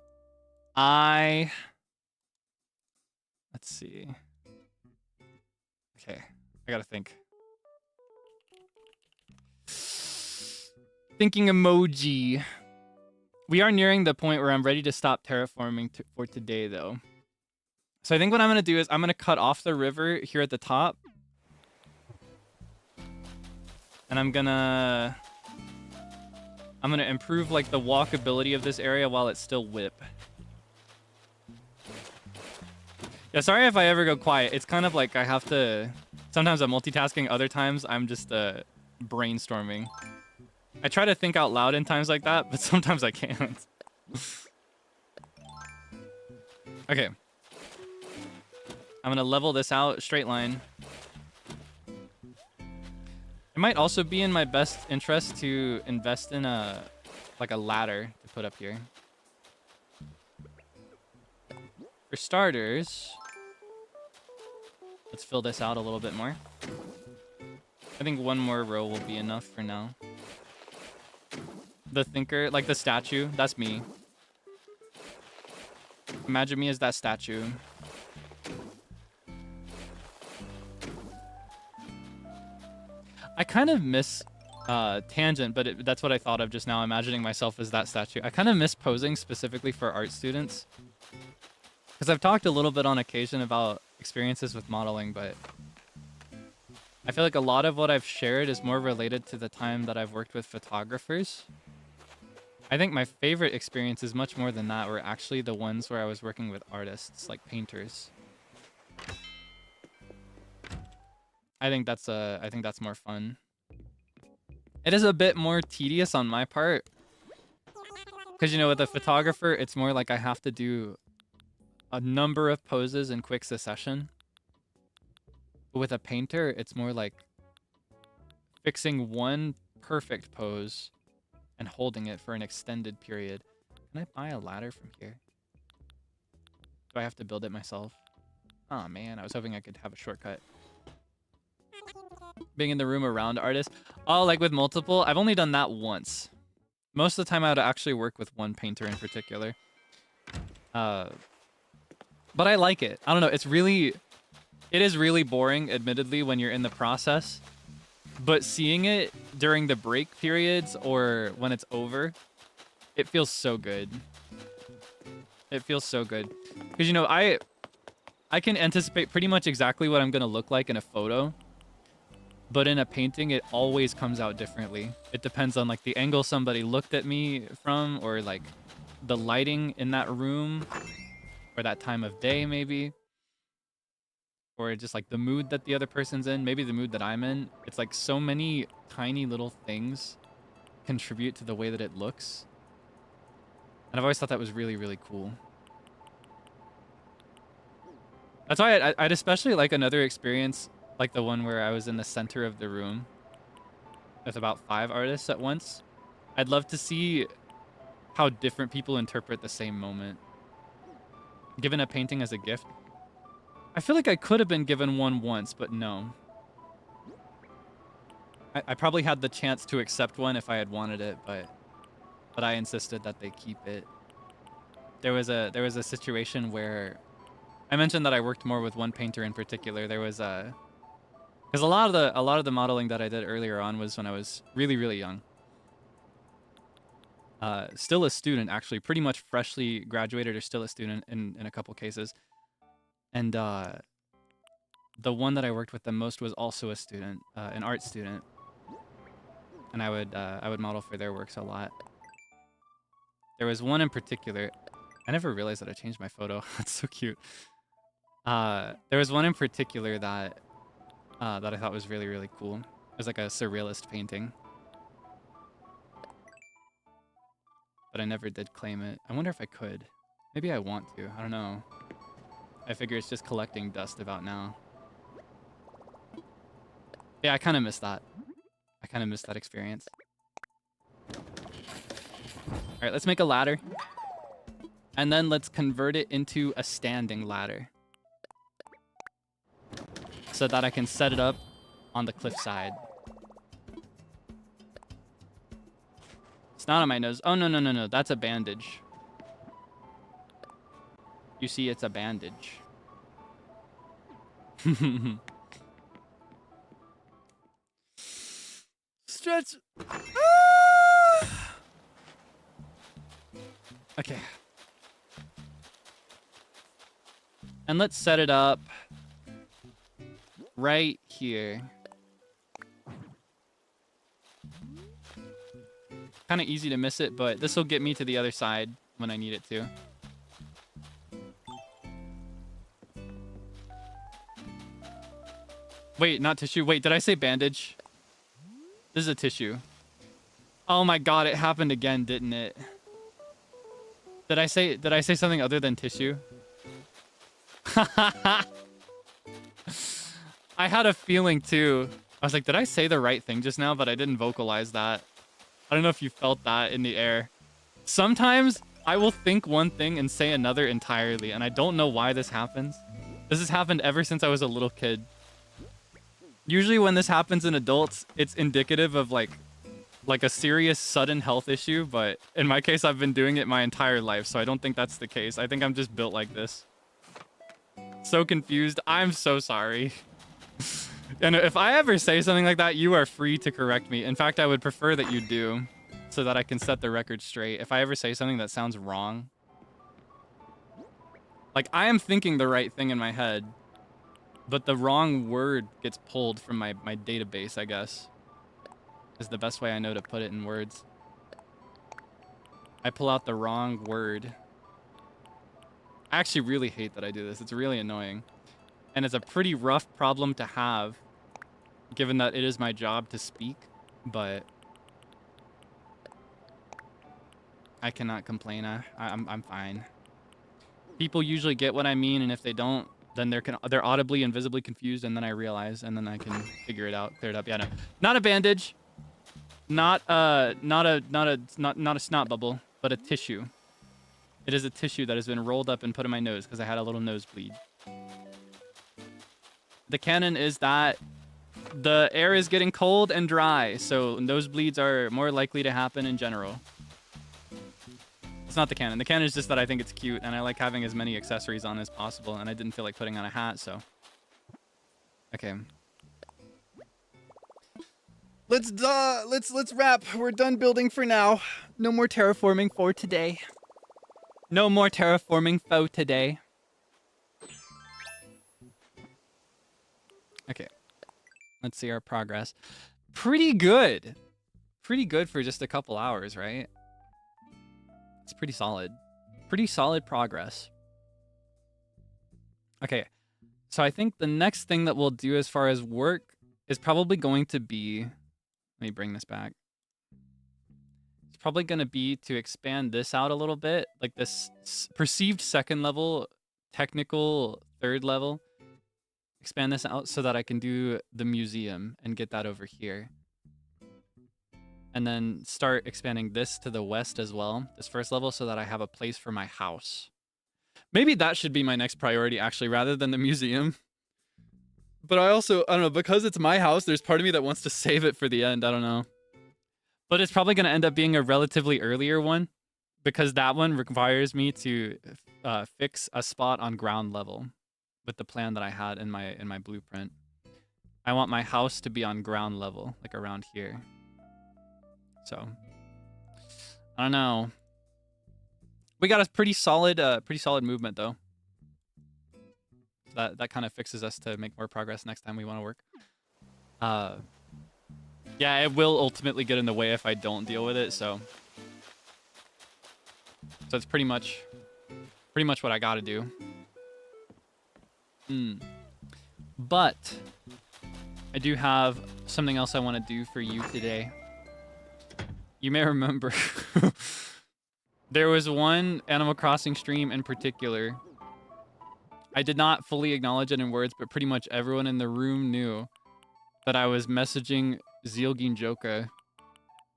let's see. Okay, I gotta think. Thinking emoji. We are nearing the point where I'm ready to stop terraforming for today, though. So I think what I'm gonna do is I'm gonna cut off the river here at the top. And I'm gonna improve like the walkability of this area while it's still whip. Yeah, sorry if I ever go quiet. It's kind of like I have to... Sometimes I'm multitasking, other times I'm just brainstorming. I try to think out loud in times like that, but sometimes I can't. Okay. I'm gonna level this out, straight line. It might also be in my best interest to invest in a ladder to put up here. For starters, let's fill this out a little bit more. I think one more row will be enough for now. The thinker, like the statue, that's me. Imagine me as that statue. I kind of miss tangent, but that's what I thought of just now, imagining myself as that statue. I kind of miss posing specifically for art students. Because I've talked a little bit on occasion about experiences with modeling, but I feel like a lot of what I've shared is more related to the time that I've worked with photographers. I think my favorite experiences, much more than that, were actually the ones where I was working with artists, like painters. I think that's more fun. It is a bit more tedious on my part. Because, you know, with a photographer, it's more like I have to do a number of poses in quick succession. But with a painter, it's more like fixing one perfect pose and holding it for an extended period. Can I buy a ladder from here? Do I have to build it myself? Oh man, I was hoping I could have a shortcut. Being in the room around artists. Oh, like with multiple? I've only done that once. Most of the time I would actually work with one painter in particular. But I like it. I don't know, it is really boring, admittedly, when you're in the process. But seeing it during the break periods or when it's over, it feels so good. It feels so good. Because, you know, I can anticipate pretty much exactly what I'm going to look like in a photo. But in a painting, it always comes out differently. It depends on, like, the angle somebody looked at me from, or, like, the lighting in that room, or that time of day, maybe. Or just, like, the mood that the other person's in, maybe the mood that I'm in. It's, like, so many tiny little things contribute to the way that it looks. And I've always thought that was really, really cool. That's why I'd especially like another experience like the one where I was in the center of the room with about 5 artists at once. I'd love to see how different people interpret the same moment. Given a painting as a gift. I feel like I could have been given one once, but no. I probably had the chance to accept one if I had wanted it, but I insisted that they keep it. There was a situation where I mentioned that I worked more with one painter in particular. There was a because a lot of the modeling that I did earlier on was when I was really, really young. Still a student, actually, pretty much freshly graduated or still a student in a couple cases. And the one that I worked with the most was also a student, an art student. And I would model for their works a lot. There was one in particular. I never realized that I changed my photo. That's so cute. There was one in particular that I thought was really, really cool. It was like a surrealist painting. But I never did claim it. I wonder if I could. Maybe I want to. I don't know. I figure it's just collecting dust about now. Yeah, I kind of miss that. I kind of miss that experience. All right, let's make a ladder. And then let's convert it into a standing ladder. So that I can set it up on the cliffside. It's not on my nose. Oh, no, no, no, no. That's a bandage. You see, it's a bandage. Stretch. Ah! Okay. And let's set it up right here. Kind of easy to miss it, but this will get me to the other side when I need it to. Wait, not tissue. Wait, did I say bandage? This is a tissue. Oh my god, it happened again, didn't it? Did I say something other than tissue? I had a feeling too. I was like, did I say the right thing just now? But I didn't vocalize that. I don't know if you felt that in the air. Sometimes I will think one thing and say another entirely, and I don't know why this happens. This has happened ever since I was a little kid. Usually when this happens in adults, it's indicative of like a serious sudden health issue, but in my case, I've been doing it my entire life, so I don't think that's the case. I think I'm just built like this. So confused. I'm so sorry. And if I ever say something like that, you are free to correct me. In fact, I would prefer that you do, so that I can set the record straight. If I ever say something that sounds wrong, like I am thinking the right thing in my head, but the wrong word gets pulled from my database, I guess, is the best way I know to put it in words. I pull out the wrong word. I actually really hate that I do this. It's really annoying. And it's a pretty rough problem to have, given that it is my job to speak, but I cannot complain. I'm fine. People usually get what I mean, and if they don't, then they're audibly and visibly confused, and then I realize, and then I can figure it out, clear it up. Yeah, no, not a bandage, not a snot bubble, but a tissue. It is a tissue that has been rolled up and put in my nose because I had a little nosebleed. The canon is that the air is getting cold and dry, so nosebleeds are more likely to happen in general. It's not the canon. The canon is just that I think it's cute and I like having as many accessories on as possible, and I didn't feel like putting on a hat, so. Okay. Let's wrap. We're done building for now. No more terraforming for today. No more terraforming for today. Okay. Let's see our progress. Pretty good. Pretty good for just a couple hours, right? It's pretty solid. Pretty solid progress. Okay. So I think the next thing that we'll do as far as work is probably going to be... Let me bring this back. It's probably going to be to expand this out a little bit. Like this perceived second level, technical third level. Expand this out so that I can do the museum and get that over here. And then start expanding this to the west as well, this first level, so that I have a place for my house. Maybe that should be my next priority, actually, rather than the museum. But I don't know, because it's my house, there's part of me that wants to save it for the end. I don't know. But it's probably going to end up being a relatively earlier one, because that one requires me to fix a spot on ground level with the plan that I had in my blueprint. I want my house to be on ground level, like around here. So, I don't know. We got a pretty solid movement though. That kind of fixes us to make more progress next time we want to work. Yeah, it will ultimately get in the way if I don't deal with it. So it's pretty much what I got to do. But I do have something else I want to do for you today. You may remember there was one Animal Crossing stream in particular. I did not fully acknowledge it in words, but pretty much everyone in the room knew that I was messaging Zealgin Joka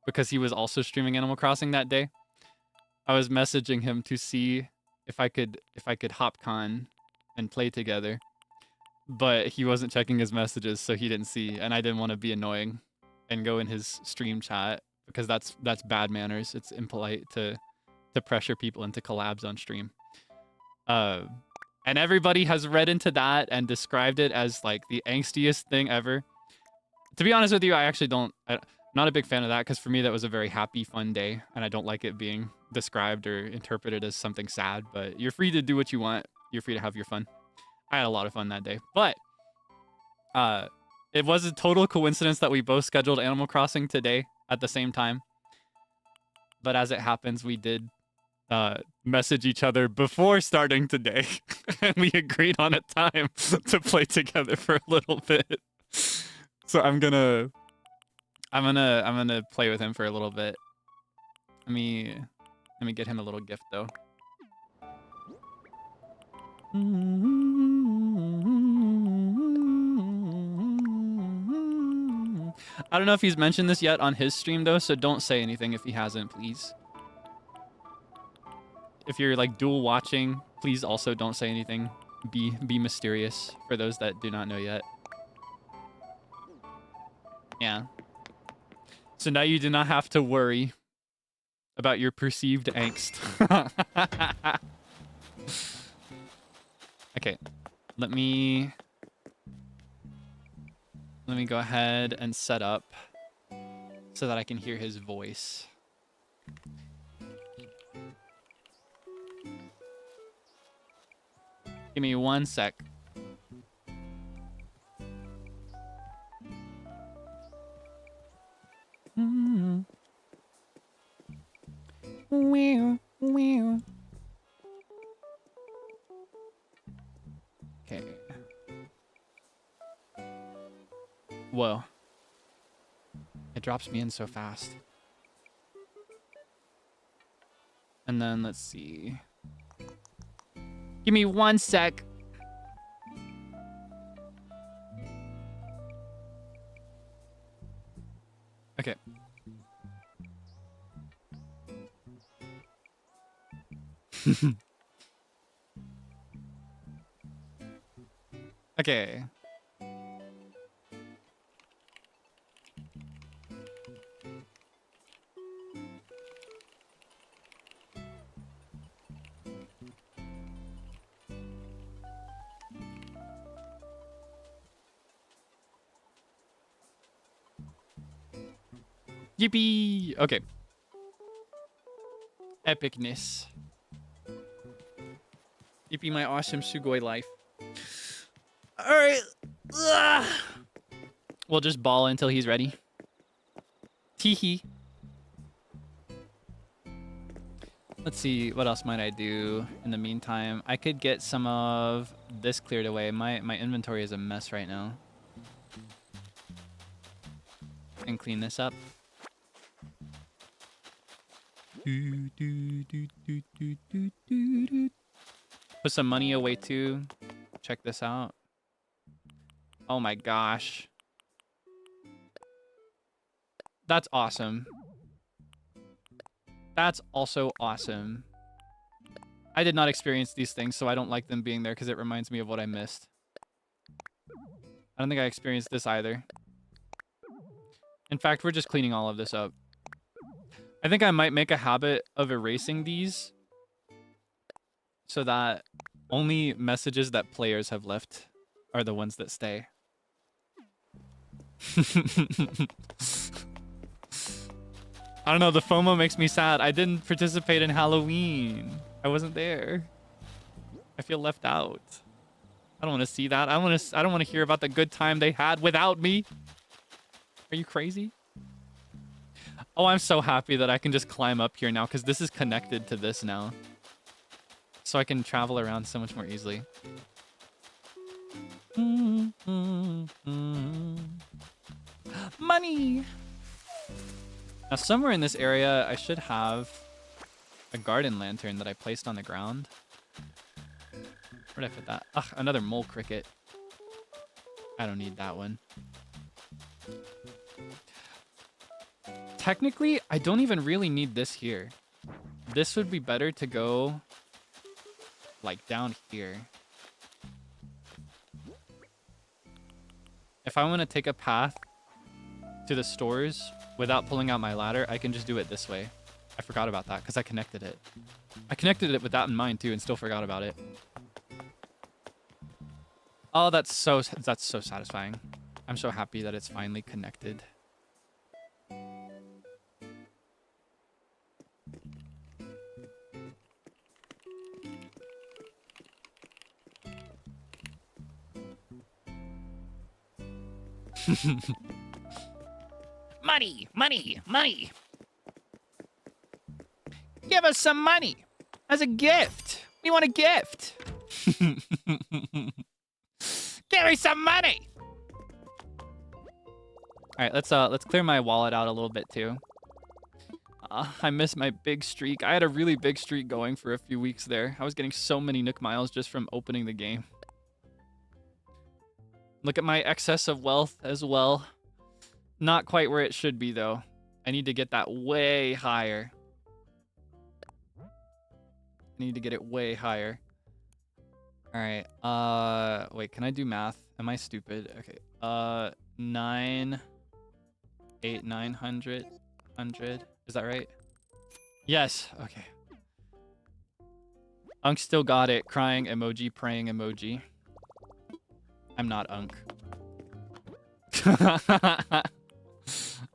because he was also streaming Animal Crossing that day. I was messaging him to see if I could hopcon and play together, but he wasn't checking his messages, so he didn't see, and I didn't want to be annoying and go in his stream chat because that's bad manners. It's impolite to pressure people into collabs on stream. And everybody has read into that and described it as like the angstiest thing ever. To be honest with you, I actually I'm not a big fan of that, because for me that was a very happy, fun day, and I don't like it being described or interpreted as something sad, but you're free to do what you want. You're free to have your fun. I had a lot of fun that day, but it was a total coincidence that we both scheduled Animal Crossing today at the same time. But as it happens, we did message each other before starting today, and we agreed on a time to play together for a little bit. So I'm gonna play with him for a little bit. Let me get him a little gift though. I don't know if he's mentioned this yet on his stream though, so don't say anything if he hasn't, please. If you're like dual watching, please also don't say anything. Be mysterious for those that do not know yet. Yeah. So now you do not have to worry about your perceived angst. Okay. Let me Let me go ahead and set up so that I can hear his voice. Give me 1 sec. Okay. Whoa. It drops me in so fast. And then let's see. Give me 1 sec. Okay. Okay. Yippee! Okay. Epicness. Yippee my awesome Sugoi life. Alright. We'll just ball until he's ready. Teehee. Let's see, what else might I do in the meantime? I could get some of this cleared away. My inventory is a mess right now. And clean this up. Put some money away too. Check this out. Oh my gosh. That's awesome. That's also awesome. I did not experience these things, so I don't like them being there because it reminds me of what I missed. I don't think I experienced this either. In fact, we're just cleaning all of this up. I think I might make a habit of erasing these so that only messages that players have left are the ones that stay. I don't know, the FOMO makes me sad. I didn't participate in Halloween. I wasn't there. I feel left out. I don't want to see that. I don't want to hear about the good time they had without me. Are you crazy? Oh, I'm so happy that I can just climb up here now because this is connected to this now. So I can travel around so much more easily. Money! Now, somewhere in this area, I should have a garden lantern that I placed on the ground. Where'd I put that? Ugh, another mole cricket. I don't need that one. Technically, I don't even really need this here. This would be better to go, like, down here. If I want to take a path to the stores without pulling out my ladder, I can just do it this way. I forgot about that because I connected it. I connected it with that in mind, too, and still forgot about it. Oh, that's so satisfying. I'm so happy that it's finally connected. Money, money, money. Give us some money as a gift. We want a gift. Give me some money. All right, let's clear my wallet out a little bit too. I miss my big streak. I had a really big streak going for a few weeks there. I was getting so many Nook miles just from opening the game. Look at my excess of wealth as well. Not quite where it should be, though. I need to get that way higher. I need to get it way higher. All right. Wait, can I do math? Am I stupid? Okay. 9, 8, 900, 100. Is that right? Yes. Okay. Unk still got it. Crying emoji, praying emoji. I'm not Unk.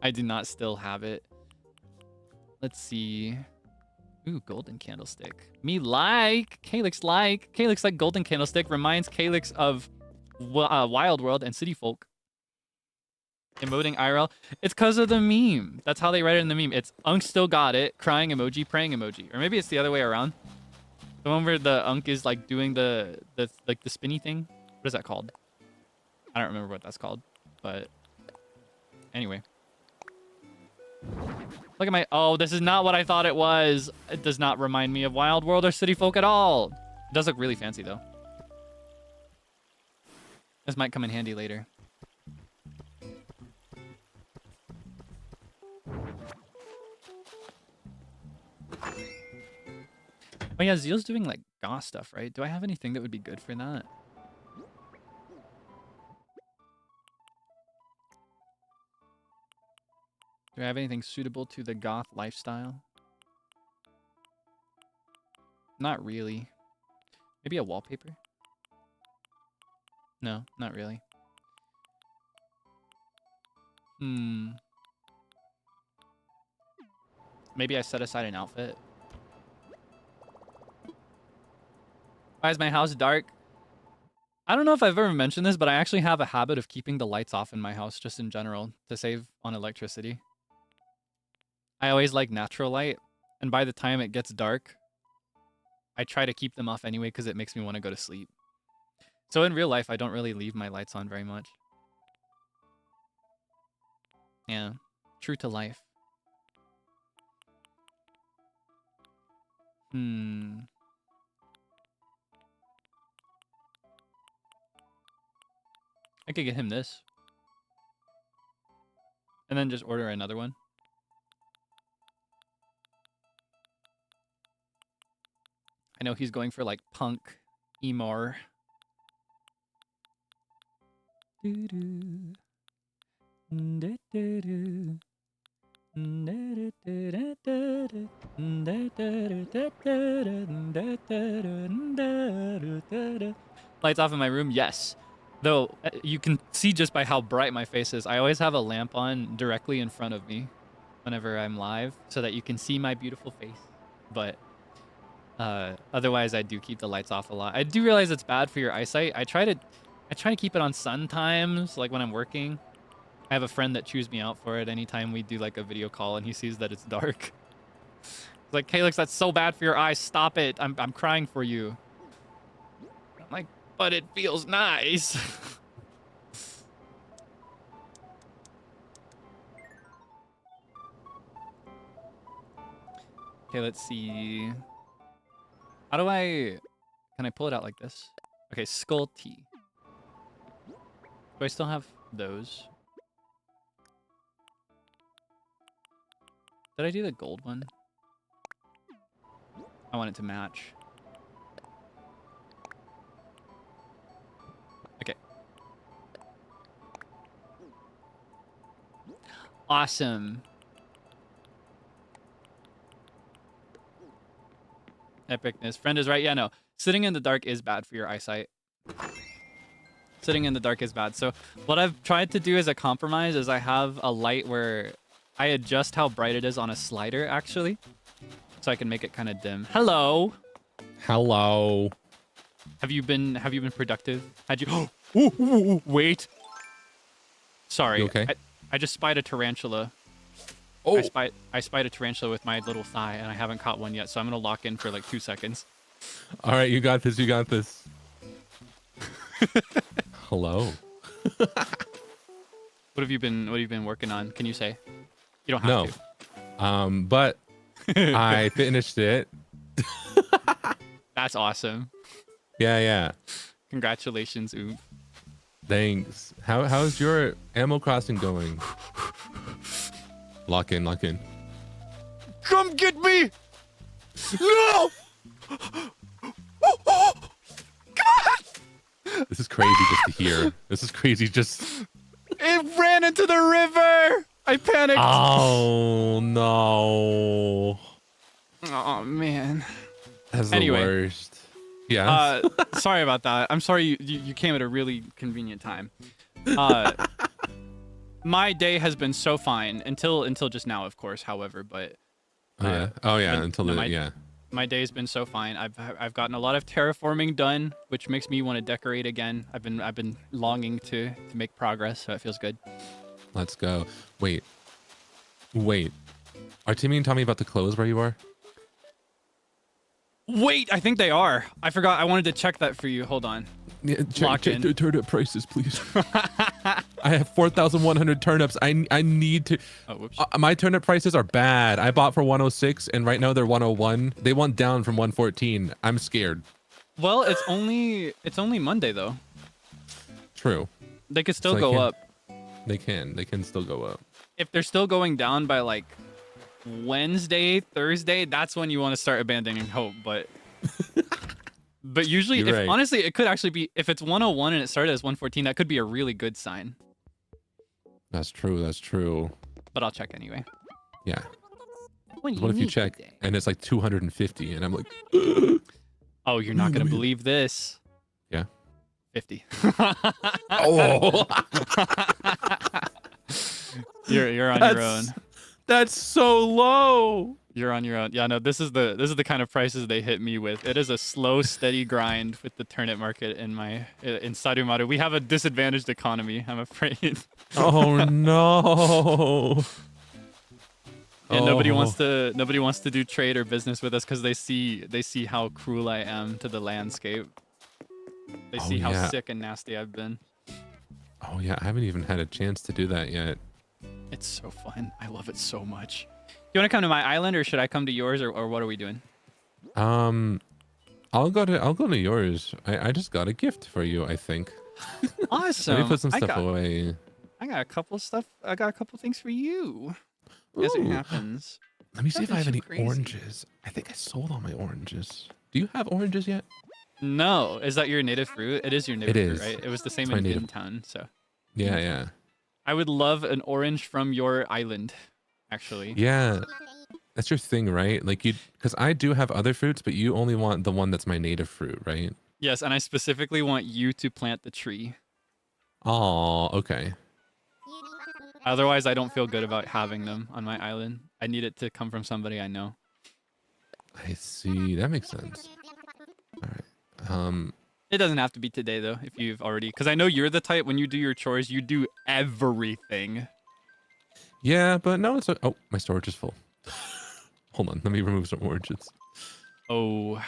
I do not still have it. Let's see. Ooh, golden candlestick. Me like. Kaelix like. Kaelix like golden candlestick. Reminds Kaelix of Wild World and City Folk. Emoting IRL. It's because of the meme. That's how they write it in the meme. It's Unk still got it. Crying emoji, praying emoji. Or maybe it's the other way around. The one where the Unk is like doing the spinny thing. What is that called? I don't remember what that's called. But anyway. Look at my... Oh, this is not what I thought it was. It does not remind me of Wild World or City Folk at all. It does look really fancy, though. This might come in handy later. Oh, yeah, Zeal's doing, like, goth stuff, right? Do I have anything that would be good for that? Do I have anything suitable to the goth lifestyle? Not really. Maybe a wallpaper? No, not really. Maybe I set aside an outfit. Why is my house dark? I don't know if I've ever mentioned this, but I actually have a habit of keeping the lights off in my house just in general to save on electricity. I always like natural light, and by the time it gets dark, I try to keep them off anyway because it makes me want to go to sleep. So in real life, I don't really leave my lights on very much. Yeah, true to life. I could get him this. And then just order another one. I know he's going for like punk, emo. Lights off in my room, yes. Though you can see just by how bright my face is, I always have a lamp on directly in front of me whenever I'm live so that you can see my beautiful face. But otherwise, I do keep the lights off a lot. I do realize it's bad for your eyesight. I try to keep it on sometimes, like when I'm working. I have a friend that chews me out for it anytime we do like a video call and he sees that it's dark. He's like, Kaelix, that's so bad for your eyes. Stop it. I'm crying for you. I'm like, but it feels nice. Okay, let's see. How do I... Can I pull it out like this? Okay, skull tea. Do I still have those? Did I do the gold one? I want it to match. Okay. Awesome. Epicness. Friend is right. Yeah, no. Sitting in the dark is bad for your eyesight. Sitting in the dark is bad. So what I've tried to do as a compromise is I have a light where I adjust how bright it is on a slider, actually. So I can make it kind of dim. Hello. Hello. Have you been productive? Had you... Wait. Sorry. You okay? I just spied a tarantula. Oh. I spied a tarantula with my little thigh, and I haven't caught one yet, so I'm gonna lock in for like 2 seconds. All right, you got this. You got this. Hello. What have you been working on? Can you say? You don't have to. But I finished it. That's awesome. Yeah. Congratulations, Oomph. Thanks. How's your Animal Crossing going? Lock in. Come get me! No! Come on! This is crazy just to hear. This is crazy just... It ran into the river! I panicked. Oh, no. Oh, man. That's the worst. Yeah. Sorry about that. I'm sorry you came at a really convenient time. My day has been so fine until just now, of course. However, but Oh yeah. but Until no, the yeah. my day's been so fine. I've gotten a lot of terraforming done, which makes me want to decorate again. I've been longing to make progress, so it feels good. Let's go. Wait. Are Timmy and Tommy about to close where you are? Wait, I think they are. I forgot. I wanted to check that for you. Hold on. Yeah, Lock check in. the turnip prices, please. I have 4,100 turnips. I need to. Oh, whoops. My turnip prices are bad. I bought for 106, and right now they're 101. They went down from 114. I'm scared. Well, it's only Monday though. True. They could still So go up. They can still go up. If they're still going down by like Wednesday, Thursday, that's when you want to start abandoning hope. But usually, You're right. honestly, it could actually be, if it's 101 and it started as 114, that could be a really good sign. That's true. But I'll check anyway. Yeah. What What if you check and it's like 250 and I'm like, oh, you're not gonna believe this. yeah. 50. Oh. You're on your own. That's so low. You're on your own. Yeah, no, this is the kind of prices they hit me with. It is a slow, steady grind with the turnip market in Sarumaru. We have a disadvantaged economy, I'm afraid. Oh no. And nobody wants to do trade or business with us because they see how cruel I am to the landscape. They see how sick and nasty I've been. Oh yeah, I haven't even had a chance to do that yet. It's so fun. I love it so much. You want to come to my island or should I come to yours or what are we doing? I'll go to yours. I just got a gift for you, I think. Awesome. Let me put some stuff away. I got a couple things for you. As it happens. Let me see if I have any crazy. oranges. I think I sold all my oranges. Do you have oranges yet? No. Is that your native fruit? It is your native fruit, right? It was the same in Town, so. Yeah. I would love an orange from your island, actually. Yeah. That's your thing, right? Like because I do have other fruits, but you only want the one that's my native fruit, right? Yes, and I specifically want you to plant the tree. Oh, okay. Otherwise, I don't feel good about having them on my island. I need it to come from somebody I know. I see. That makes sense. All right. It doesn't have to be today, though, if you've already... Because I know you're the type, when you do your chores, you do everything. Yeah, but no, it's... Oh, my storage is full. Hold on. Let me remove some oranges. Oh.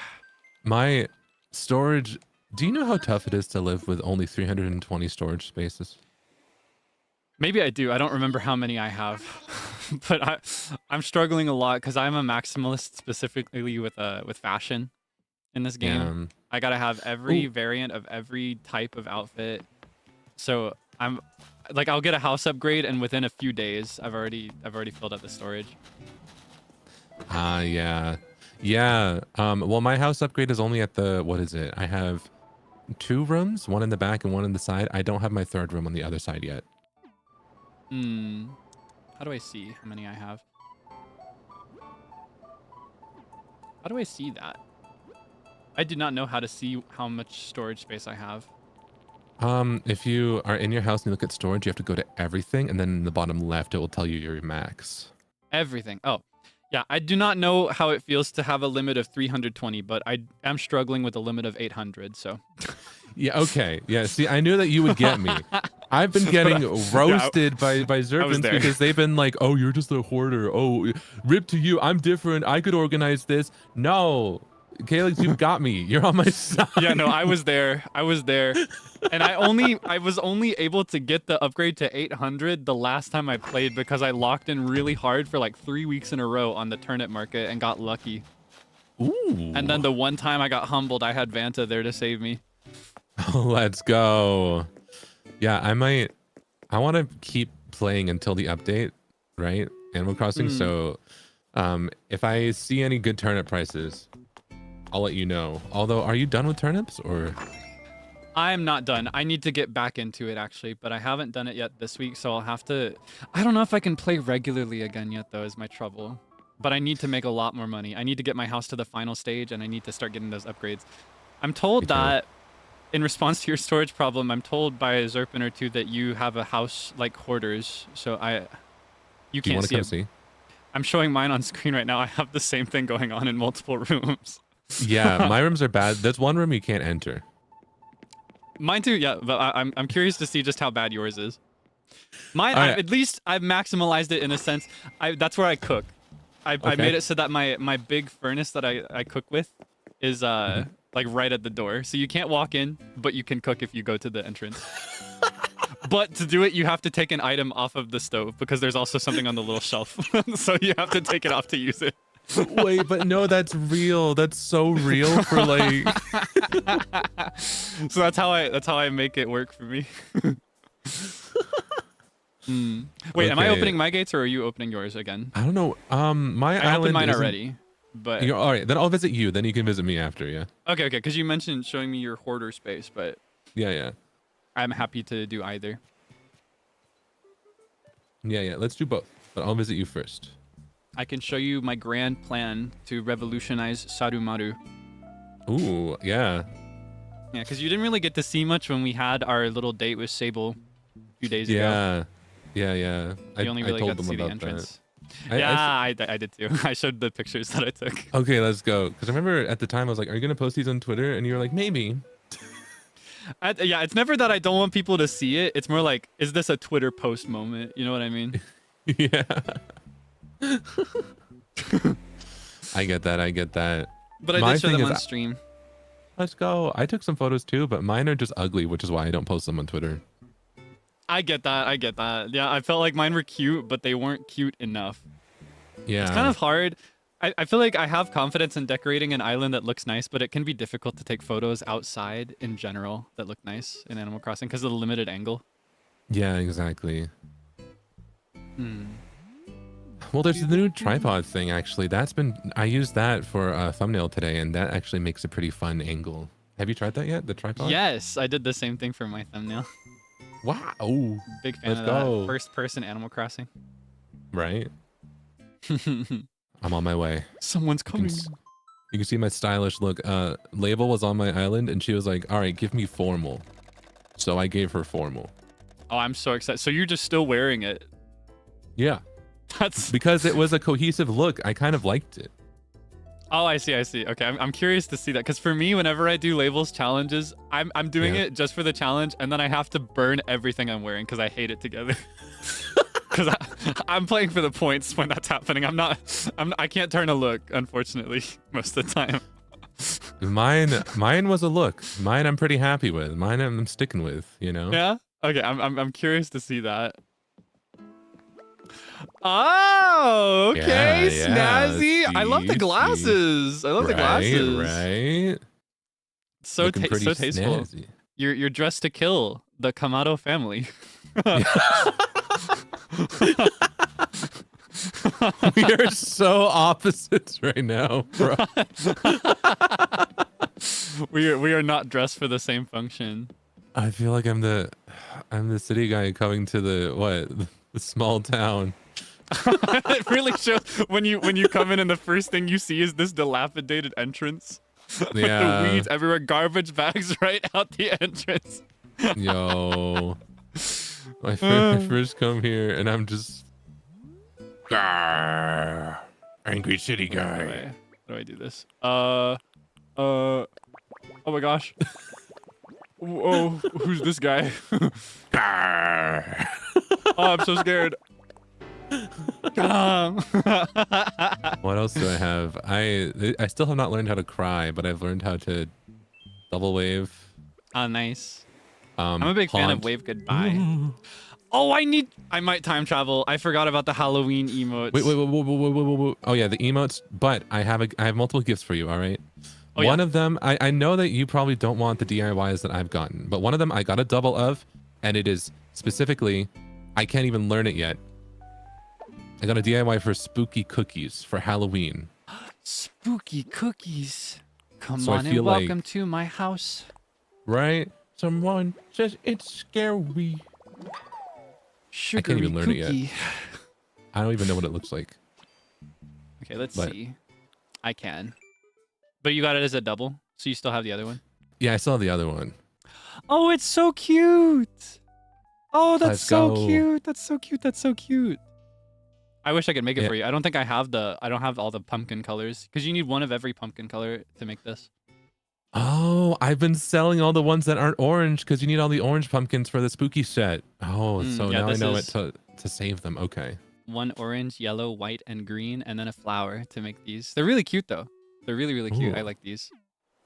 My storage... Do you know how tough it is to live with only 320 storage spaces? Maybe I do. I don't remember how many I have. But I'm struggling a lot because I'm a maximalist specifically with fashion in this game. Yeah. I gotta have every variant of every type of outfit. So I'm like, I'll get a house upgrade and within a few days I've already filled up the storage. Yeah. Well, my house upgrade is only at the, what is it? I have 2 rooms, one in the back and one in the side. I don't have my 3rd room on the other side yet. How do I see how many I have? How do I see that? I do not know how to see how much storage space I have. If you are in your house and you look at storage, you have to go to everything, and then in the bottom left, it will tell you your max. Everything. Oh, yeah. I do not know how it feels to have a limit of 320, but I am struggling with a limit of 800, so. Yeah, okay. Yeah, see, I knew that you would get me. I've been getting roasted by Zerpins because they've been like, oh, you're just a hoarder. Oh, rip to you. I'm different. I could organize this. No. Kaelix, you've got me. You're on my side. Yeah, no, I was there. And I was only able to get the upgrade to 800 the last time I played because I locked in really hard for like 3 weeks in a row on the turnip market and got lucky. Ooh. And then the one time I got humbled, I had Vanta there to save me. Let's go. Yeah, I want to keep playing until the update, right? Animal Crossing. So if I see any good turnip prices, I'll let you know. Although, are you done with turnips or? I'm not done. I need to get back into it actually, but I haven't done it yet this week, so I'll have to... I don't know if I can play regularly again yet though, is my trouble. But I need to make a lot more money. I need to get my house to the final stage and I need to start getting those upgrades. I'm told that in response to your storage problem, I'm told by a Zerpin or two that you have a house like Hoarders. So you Do you can't want to see come it. see? I'm showing mine on screen right now. I have the same thing going on in multiple rooms. Yeah, my rooms are bad. There's one room you can't enter. Mine too, yeah. But I'm curious to see just how bad yours is. Mine, All right. at least I've maximalized it in a sense. That's where I cook. I made it so that my big furnace that I cook with is like right at the door, so you can't walk in, but you can cook if you go to the entrance. But to do it, you have to take an item off of the stove because there's also something on the little shelf, so you have to take it off to use it. Wait, but no, that's real. That's so real for like. So that's how I make it work for me. Wait, am I Okay. opening my gates or are you opening yours again? I don't know. My I island opened mine isn't- already, but All right, then I'll visit you. Then you can visit me after. Yeah. okay, because you mentioned showing me your hoarder space, but Yeah. I'm happy to do either. Yeah. Let's do both. But I'll visit you first. I can show you my grand plan to revolutionize Sarumaru. Ooh, yeah. Yeah, because you didn't really get to see much when we had our little date with Sable a few days ago. Yeah. You only really got to see the entrance. I did too. I showed the pictures that I took. Okay, let's go. Because I remember at the time I was like, "Are you gonna post these on Twitter?" And you were like, "Maybe." Yeah, it's never that I don't want people to see it. It's more like, is this a Twitter post moment? You know what I mean? Yeah. I get that. But I My did show thing them is on stream. Let's go. I took some photos too, but mine are just ugly, which is why I don't post them on Twitter. I get that. Yeah, I felt like mine were cute, but they weren't cute enough. Yeah. It's kind of hard. I feel like I have confidence in decorating an island that looks nice, but it can be difficult to take photos outside in general that look nice in Animal Crossing because of the limited angle. Yeah, exactly. Well, there's the new tripod thing, actually. I used that for a thumbnail today, and that actually makes a pretty fun angle. Have you tried that yet, the tripod? Yes, I did the same thing for my thumbnail. Wow. Oh, Big fan let's of go. that. First person Animal Crossing. Right? I'm on my way. Someone's coming. You can see my stylish look. Label was on my island, and she was like, all right, give me formal. So I gave her formal. Oh, I'm so excited. So you're just still wearing it. Yeah. That's Because it was a cohesive look. I kind of liked it. Oh, I see. Okay, I'm curious to see that because for me, whenever I do labels challenges, I'm doing it just for the challenge, and then I have to burn everything I'm wearing because I hate it together. Because I'm playing for the points when that's happening. I can't turn a look, unfortunately, most of the time. Mine was a look. Mine I'm pretty happy with. Mine I'm sticking with, you know? Yeah. Okay, I'm curious to see that. Oh, okay, Yeah, snazzy. I love the see. glasses. I love the glasses. Right. So Looking pretty so tasteful. snazzy. You're dressed to kill, the Kamado family. We are so opposites right now, bro. We are not dressed for the same function. I feel like I'm the city guy coming to the small town. It really shows when you come in and the first thing you see is this dilapidated entrance. With Yeah. the weeds everywhere, garbage bags right out the entrance. Yo. I first come here and I'm just angry city guy. How do I do this? Oh my gosh. Oh, who's this guy? Oh, I'm so scared. What else do I have? I still have not learned how to cry, but I've learned how to double wave. Oh, nice. I'm a big fan of haunt. wave goodbye. Oh, I might time travel. I forgot about the Halloween emotes. Wait. Oh yeah, the emotes. But I have multiple gifts for you. All right. Oh, One yeah? of them, I know that you probably don't want the DIYs that I've gotten, but one of them I got a double of, and it is specifically, I can't even learn it yet. I got a DIY for spooky cookies for Halloween. Spooky cookies. Come So I on and feel like- welcome to my house. Right? Someone says it's scary. Sugary even learn it yet. cookie. I don't even know what it looks like. Okay, let's But- see. I can. But you got it as a double, so you still have the other one? Yeah, I saw the other one. Oh, it's so cute. Oh, that's Let's so go. cute. That's so cute. That's so cute. I wish I could make it Yeah. for you. I don't think I have all the pumpkin colors because you need one of every pumpkin color to make this. Oh, I've been selling all the ones that aren't orange because you need all the orange pumpkins for the spooky set. Oh, so Yeah, now I this know is it to save them. Okay. one orange, yellow, white, and green, and then a flower to make these. They're really cute though. They're really, really cute. Ooh. I like these.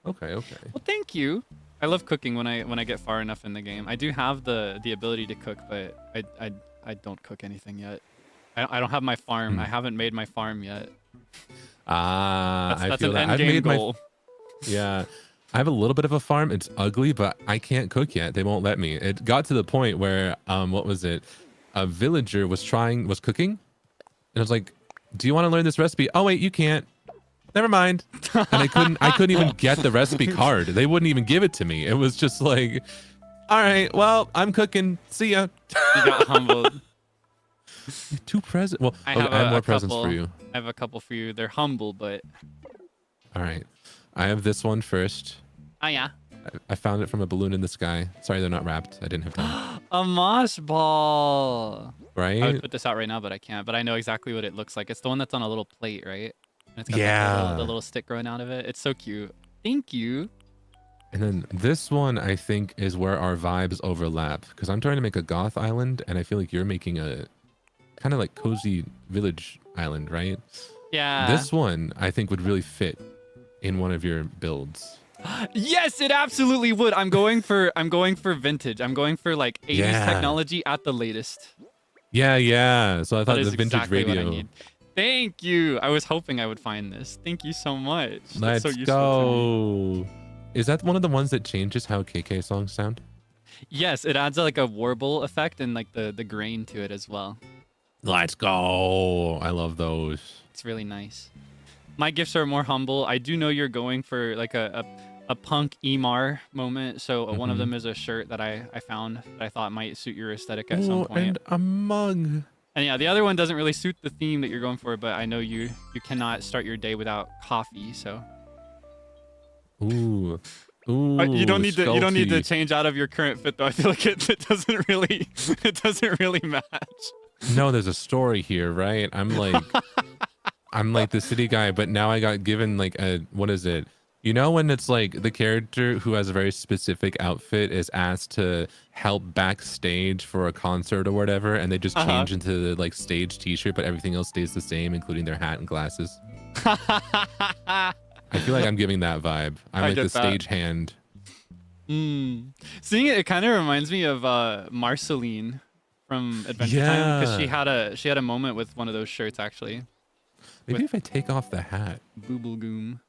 Okay. Okay. Well, thank you. I love cooking when I get far enough in the game. I do have the ability to cook, but I don't cook anything yet. I don't have my farm. I haven't made my farm yet. I That's feel an that end I've game made goal. Yeah. I have a little bit of a farm. It's ugly, but I can't cook yet. They won't let me. It got to the point where what was it? A villager was cooking, and I was like, "Do you want to learn this recipe?" Oh wait, you can't. Never mind. And I couldn't even get the recipe card. They wouldn't even give it to me. It was just like, "All right, well, I'm cooking. See ya." You got humbled. 2 presents. Well, I okay, have, I have a more presents couple. for you. I have a couple for you. They're humble, but All right. I have this one first. oh yeah, I found it from a balloon in the sky. Sorry, they're not wrapped. I didn't have time. a moss ball. Right? I would put this out right now, but I can't. But I know exactly what it looks like. It's the one that's on a little plate, right? And it's got Yeah. the little stick growing out of it. It's so cute. Thank you. And then this one, I think, is where our vibes overlap. Because I'm trying to make a goth island, and I feel like you're making a kind of like cozy village island, right? Yeah. This one, I think, would really fit in one of your builds. Yes, it absolutely would. I'm going for vintage. I'm going for like 80s Yeah. technology at the latest. Yeah. So I That thought is the vintage exactly what I radio. need. Thank you. I was hoping I would find this. Thank you so much. That's Let's so useful to me. go. Is that one of the ones that changes how KK songs sound? Yes, it adds like a warble effect and like the grain to it as well. Let's go. I love those. It's really nice. My gifts are more humble. I do know you're going for like a punk Emar moment. So one of them is a shirt that I found that I thought might suit your aesthetic at some point. And a mug. And yeah, the other one doesn't really suit the theme that you're going for, but I know you cannot start your day without coffee, so. Ooh. You don't need to Sculpty. change out of your current fit though. I feel like it doesn't really match. No, there's a story here, right? I'm like the city guy, but now I got given like what is it? You know when it's like the character who has a very specific outfit is asked to help backstage for a concert or whatever, and they just change into the like stage t-shirt, but everything else stays the same, including their hat and glasses. I feel like I'm giving that vibe. I'm like the stage hand. Seeing it kind of reminds me of Marceline from Adventure Time because she had a moment with one of those shirts actually. Maybe if I take off the hat. Booblegoom.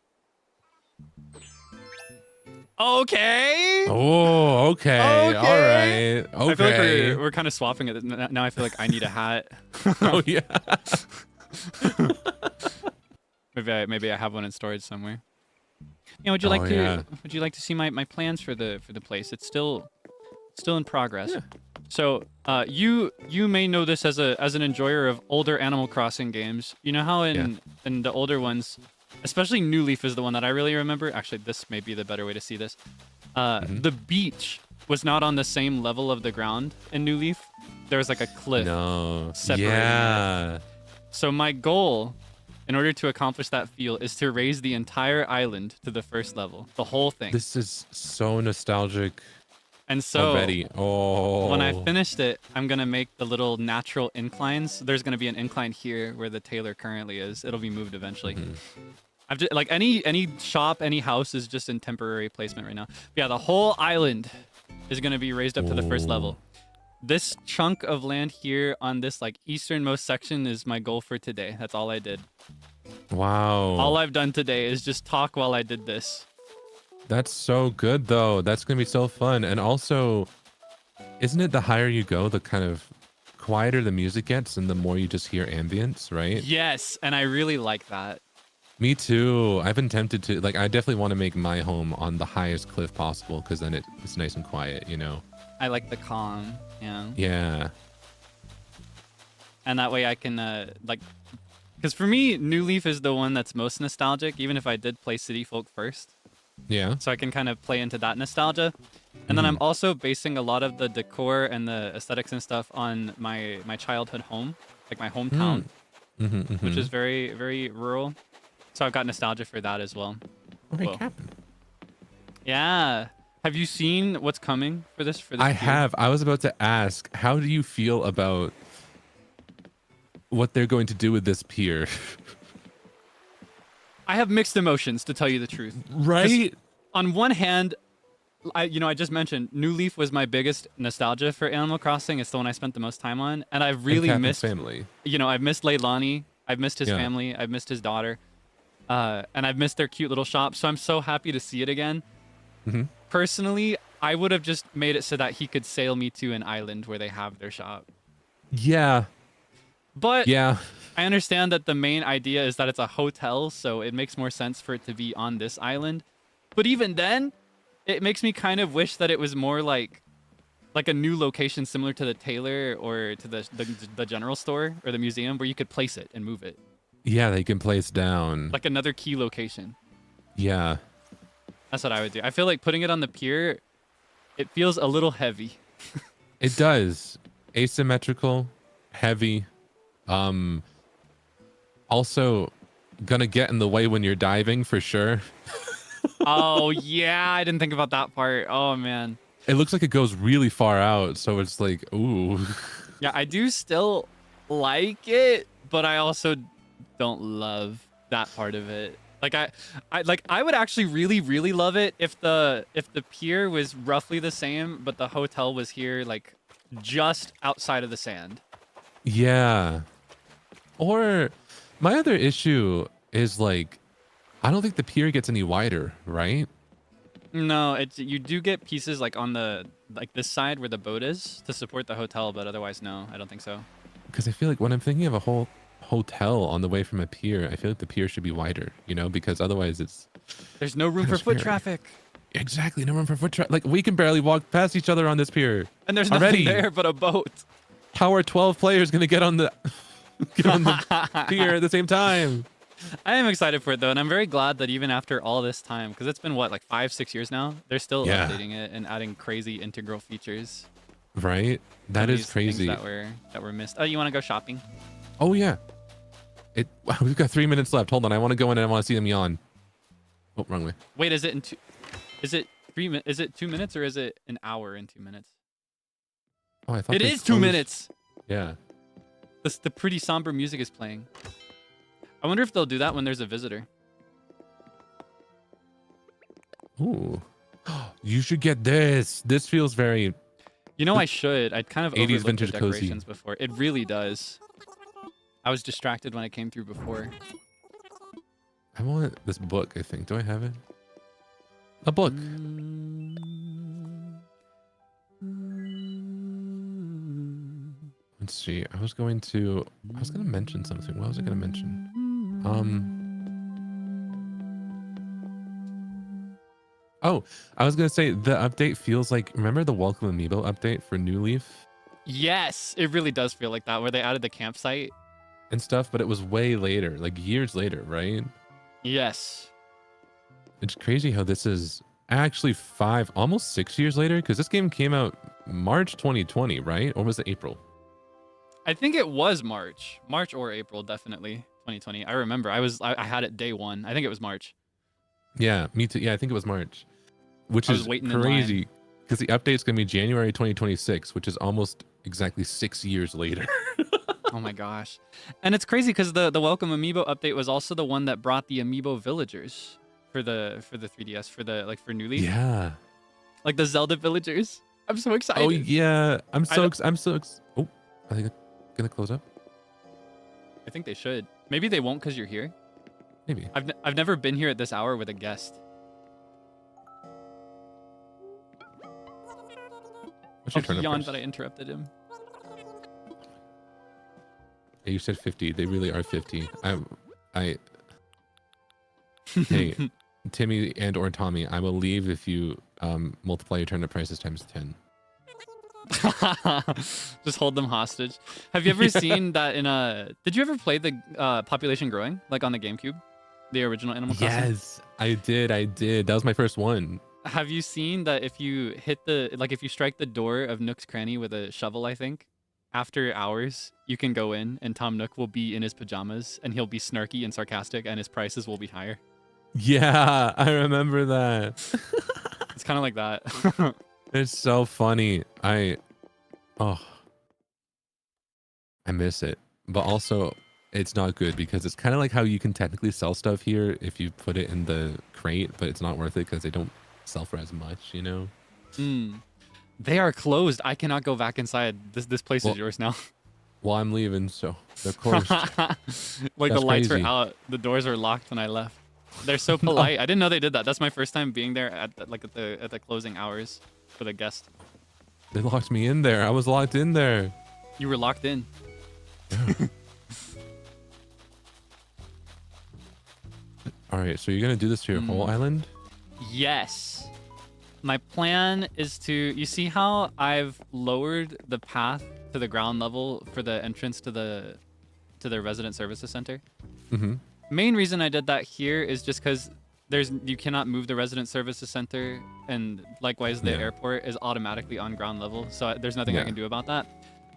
Okay. Oh, okay. All right. Okay. I feel like we're kind of swapping it. Now I feel like I need a hat. Oh yeah. Maybe I have one in storage somewhere. You know, would you like to see my plans for the place? It's still in progress. Yeah. So you may know this as an enjoyer of older Animal Crossing games. You know how in the older ones, especially New Leaf is the one that I really remember. Actually, this may be the better way to see this. The beach was not on the same level of the ground in New Leaf. There was like a cliff separating it. So my goal, in order to accomplish that feel, is to raise the entire island to the first level, the whole thing. This is so nostalgic. And so already. When I finished it, I'm gonna make the little natural inclines. There's gonna be an incline here where the tailor currently is. It'll be moved eventually. I've just, like any shop, any house is just in temporary placement right now. But yeah, the whole island is gonna be raised up to the first level. This chunk of land here on this like easternmost section is my goal for today. That's all I did. Wow. All I've done today is just talk while I did this. That's so good though. That's gonna be so fun. And also, isn't it the higher you go, the kind of quieter the music gets and the more you just hear ambience, right? Yes, and I really like that. Me too. I've been tempted to, like, I definitely want to make my home on the highest cliff possible because then it's nice and quiet, you know? I like the calm, yeah. Yeah. And that way I can, like, because for me, New Leaf is the one that's most nostalgic, even if I did play City Folk first. Yeah. so I can kind of play into that nostalgia. And then I'm also basing a lot of the decor and the aesthetics and stuff on my childhood home, like my hometown, which is very, very rural. So I've got nostalgia for that as well. Okay, Whoa. Captain. Yeah. Have you seen what's coming for this? I year? have. I was about to ask, how do you feel about what they're going to do with this pier? I have mixed emotions, to tell you the truth. Right? On one hand, I just mentioned New Leaf was my biggest nostalgia for Animal Crossing. It's the one I spent the most time on, and I've really missed family. I've missed Leilani. I've missed his Yeah. family. I've missed his daughter, and I've missed their cute little shop. So I'm so happy to see it again. Personally, I would have just made it so that he could sail me to an island where they have their shop. Yeah. But Yeah. I understand that the main idea is that it's a hotel, so it makes more sense for it to be on this island. But even then, it makes me kind of wish that it was more like a new location similar to the tailor or to the general store or the museum where you could place it and move it. Yeah, they can place down. Like another key location. Yeah. That's what I would do. I feel like putting it on the pier, it feels a little heavy. It does. Asymmetrical, heavy. Also gonna get in the way when you're diving for sure. Oh, yeah. I didn't think about that part. Oh, man. It looks like it goes really far out, so it's like, ooh. Yeah, I do still like it, but I also don't love that part of it. Like I would actually really, really love it if the pier was roughly the same, but the hotel was here like just outside of the sand. Yeah. Or my other issue is like, I don't think the pier gets any wider, right? No, you do get pieces like on the this side where the boat is to support the hotel, but otherwise no, I don't think so. Because I feel like when I'm thinking of a whole hotel on the way from a pier, I feel like the pier should be wider, because otherwise There's no room for foot traffic. Exactly, no room for foot traffic. Like, we can barely walk past each other on this pier. And there's already. nothing there but a boat. How are 12 players going to get on the pier at the same time? I am excited for it though, and I'm very glad that even after all this time, because it's been what, like 5-6 years now, they're still updating it and adding crazy integral features. Right? That is crazy. That were missed. Oh, you want to go shopping? Oh yeah. Wow, we've got 3 minutes left. Hold on, I want to go in and I want to see them yawn. Oh, wrong way. Wait, is it 2 minutes or is it an hour and 2 minutes? Oh, I thought it is 2 minutes. Yeah. The pretty somber music is playing. I wonder if they'll do that when there's a visitor. Ooh. You should get this. This feels very... I should. I'd kind of 80s overlooked vintage the cozy. decorations before. It really does. I was distracted when I came through before. I want this book, I think. Do I have it? A book. Let's see. I was going to mention something. What was I going to mention? Oh, I was going to say the update feels like, remember the Welcome Amiibo update for New Leaf? Yes, it really does feel like that, where they added the campsite. And stuff, but it was way later, like years later, right? Yes. It's crazy how this is actually almost 6 years later, because this game came out March 2020, right? Or was it April? I think it was March or April, definitely 2020. I remember I had it day one. I think it was March. Yeah, me too. Yeah, I think it was March, which is waiting crazy because the update's going to be January 2026, which is almost exactly 6 years later. Oh my gosh. And it's crazy because the Welcome Amiibo update was also the one that brought the Amiibo villagers for the 3DS, for New Leaf. Yeah. Like the Zelda villagers. I'm so excited. Oh yeah, I'm so oh, are they gonna close up? I think they should. Maybe they won't because you're here. Maybe. I've never been here at this hour with a guest. What's your turn He up yawned first? that I interrupted him. Yeah, you said 50. They really are 50. Hey, Timmy and or Tommy, I will leave if you multiply your turnip prices times 10. Just hold them hostage. Have you ever seen that in a... Did you ever play the Population Growing, like on the GameCube? The original Animal Crossing? Yes, I did. That was my first one. Have you seen that if you hit if you strike the door of Nook's Cranny with a shovel, I think, after hours, you can go in and Tom Nook will be in his pajamas and he'll be snarky and sarcastic and his prices will be higher. Yeah, I remember that. It's kind of like that. It's so funny. I miss it. But also, it's not good because it's kind of like how you can technically sell stuff here if you put it in the crate, but it's not worth it because they don't sell for as much, you know? They are closed. I cannot go back inside. This place is yours now. Well, I'm leaving, so of course. Like the lights crazy. were out. The doors were locked when I left. They're so polite. I didn't know they did that. That's my first time being there at the closing hours for the guest. They locked me in there. I was locked in there. You were locked in. Yeah. All right, so you're gonna do this to your whole island? Yes. My plan is to, you see how I've lowered the path to the ground level for the entrance to the resident services center? Mm-hmm. Main reason I did that here is just because you cannot move the resident services center, and likewise the airport is automatically on ground level, so there's nothing I can do about that.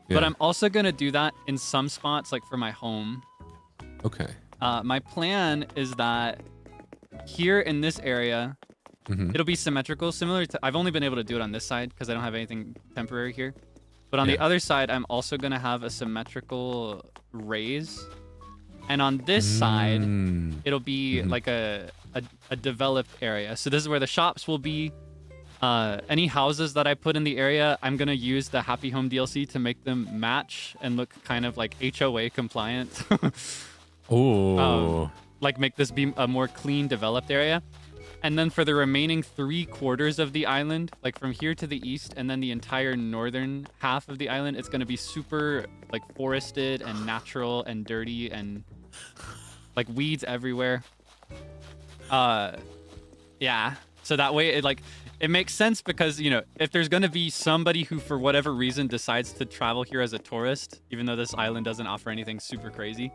Yeah. But I'm also gonna do that in some spots, like for my home. Okay. My plan is that here in this area, it'll be symmetrical, similar to, I've only been able to do it on this side because I don't have anything temporary here. But on the other side, I'm also gonna have a symmetrical raise. And on this side, it'll be like a developed area. So this is where the shops will be. Any houses that I put in the area, I'm gonna use the Happy Home DLC to make them match and look kind of like HOA compliant. Oh. Like make this be a more clean, developed area. And then for the remaining 3/4 of the island, like from here to the east, and then the entire northern half of the island, it's gonna be super like forested and natural and dirty and like weeds everywhere. Yeah. So that way it makes sense because, you know, if there's going to be somebody who for whatever reason decides to travel here as a tourist, even though this island doesn't offer anything super crazy.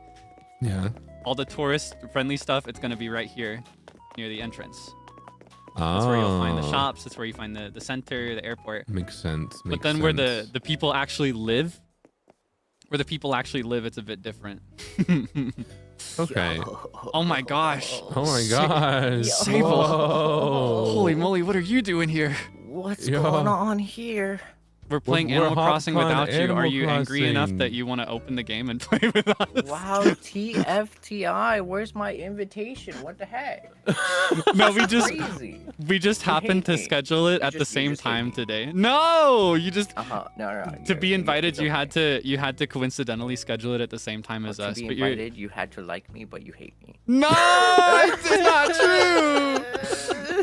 Yeah. All the tourist friendly stuff, it's going to be right here near the entrance. That's where you'll find the shops. That's where you find the center, the airport. Makes sense. But then where the people actually live, it's a bit different. Okay. Oh my gosh. Oh my gosh. Sable. Holy moly, what are you doing here? What's going on here? We're playing We're Animal Crossing hopping on without you. Animal Are you angry enough Crossing. that you want to open the game and play with us? Wow, TFTI, where's my invitation? What the heck? No, Crazy. we just happened to hate me. schedule it You at the just same hate time me. today. No, you just No. to be invited, you had to coincidentally schedule it at the same time as us. To be But invited, you had to like me, but you hate me. no, it's not true.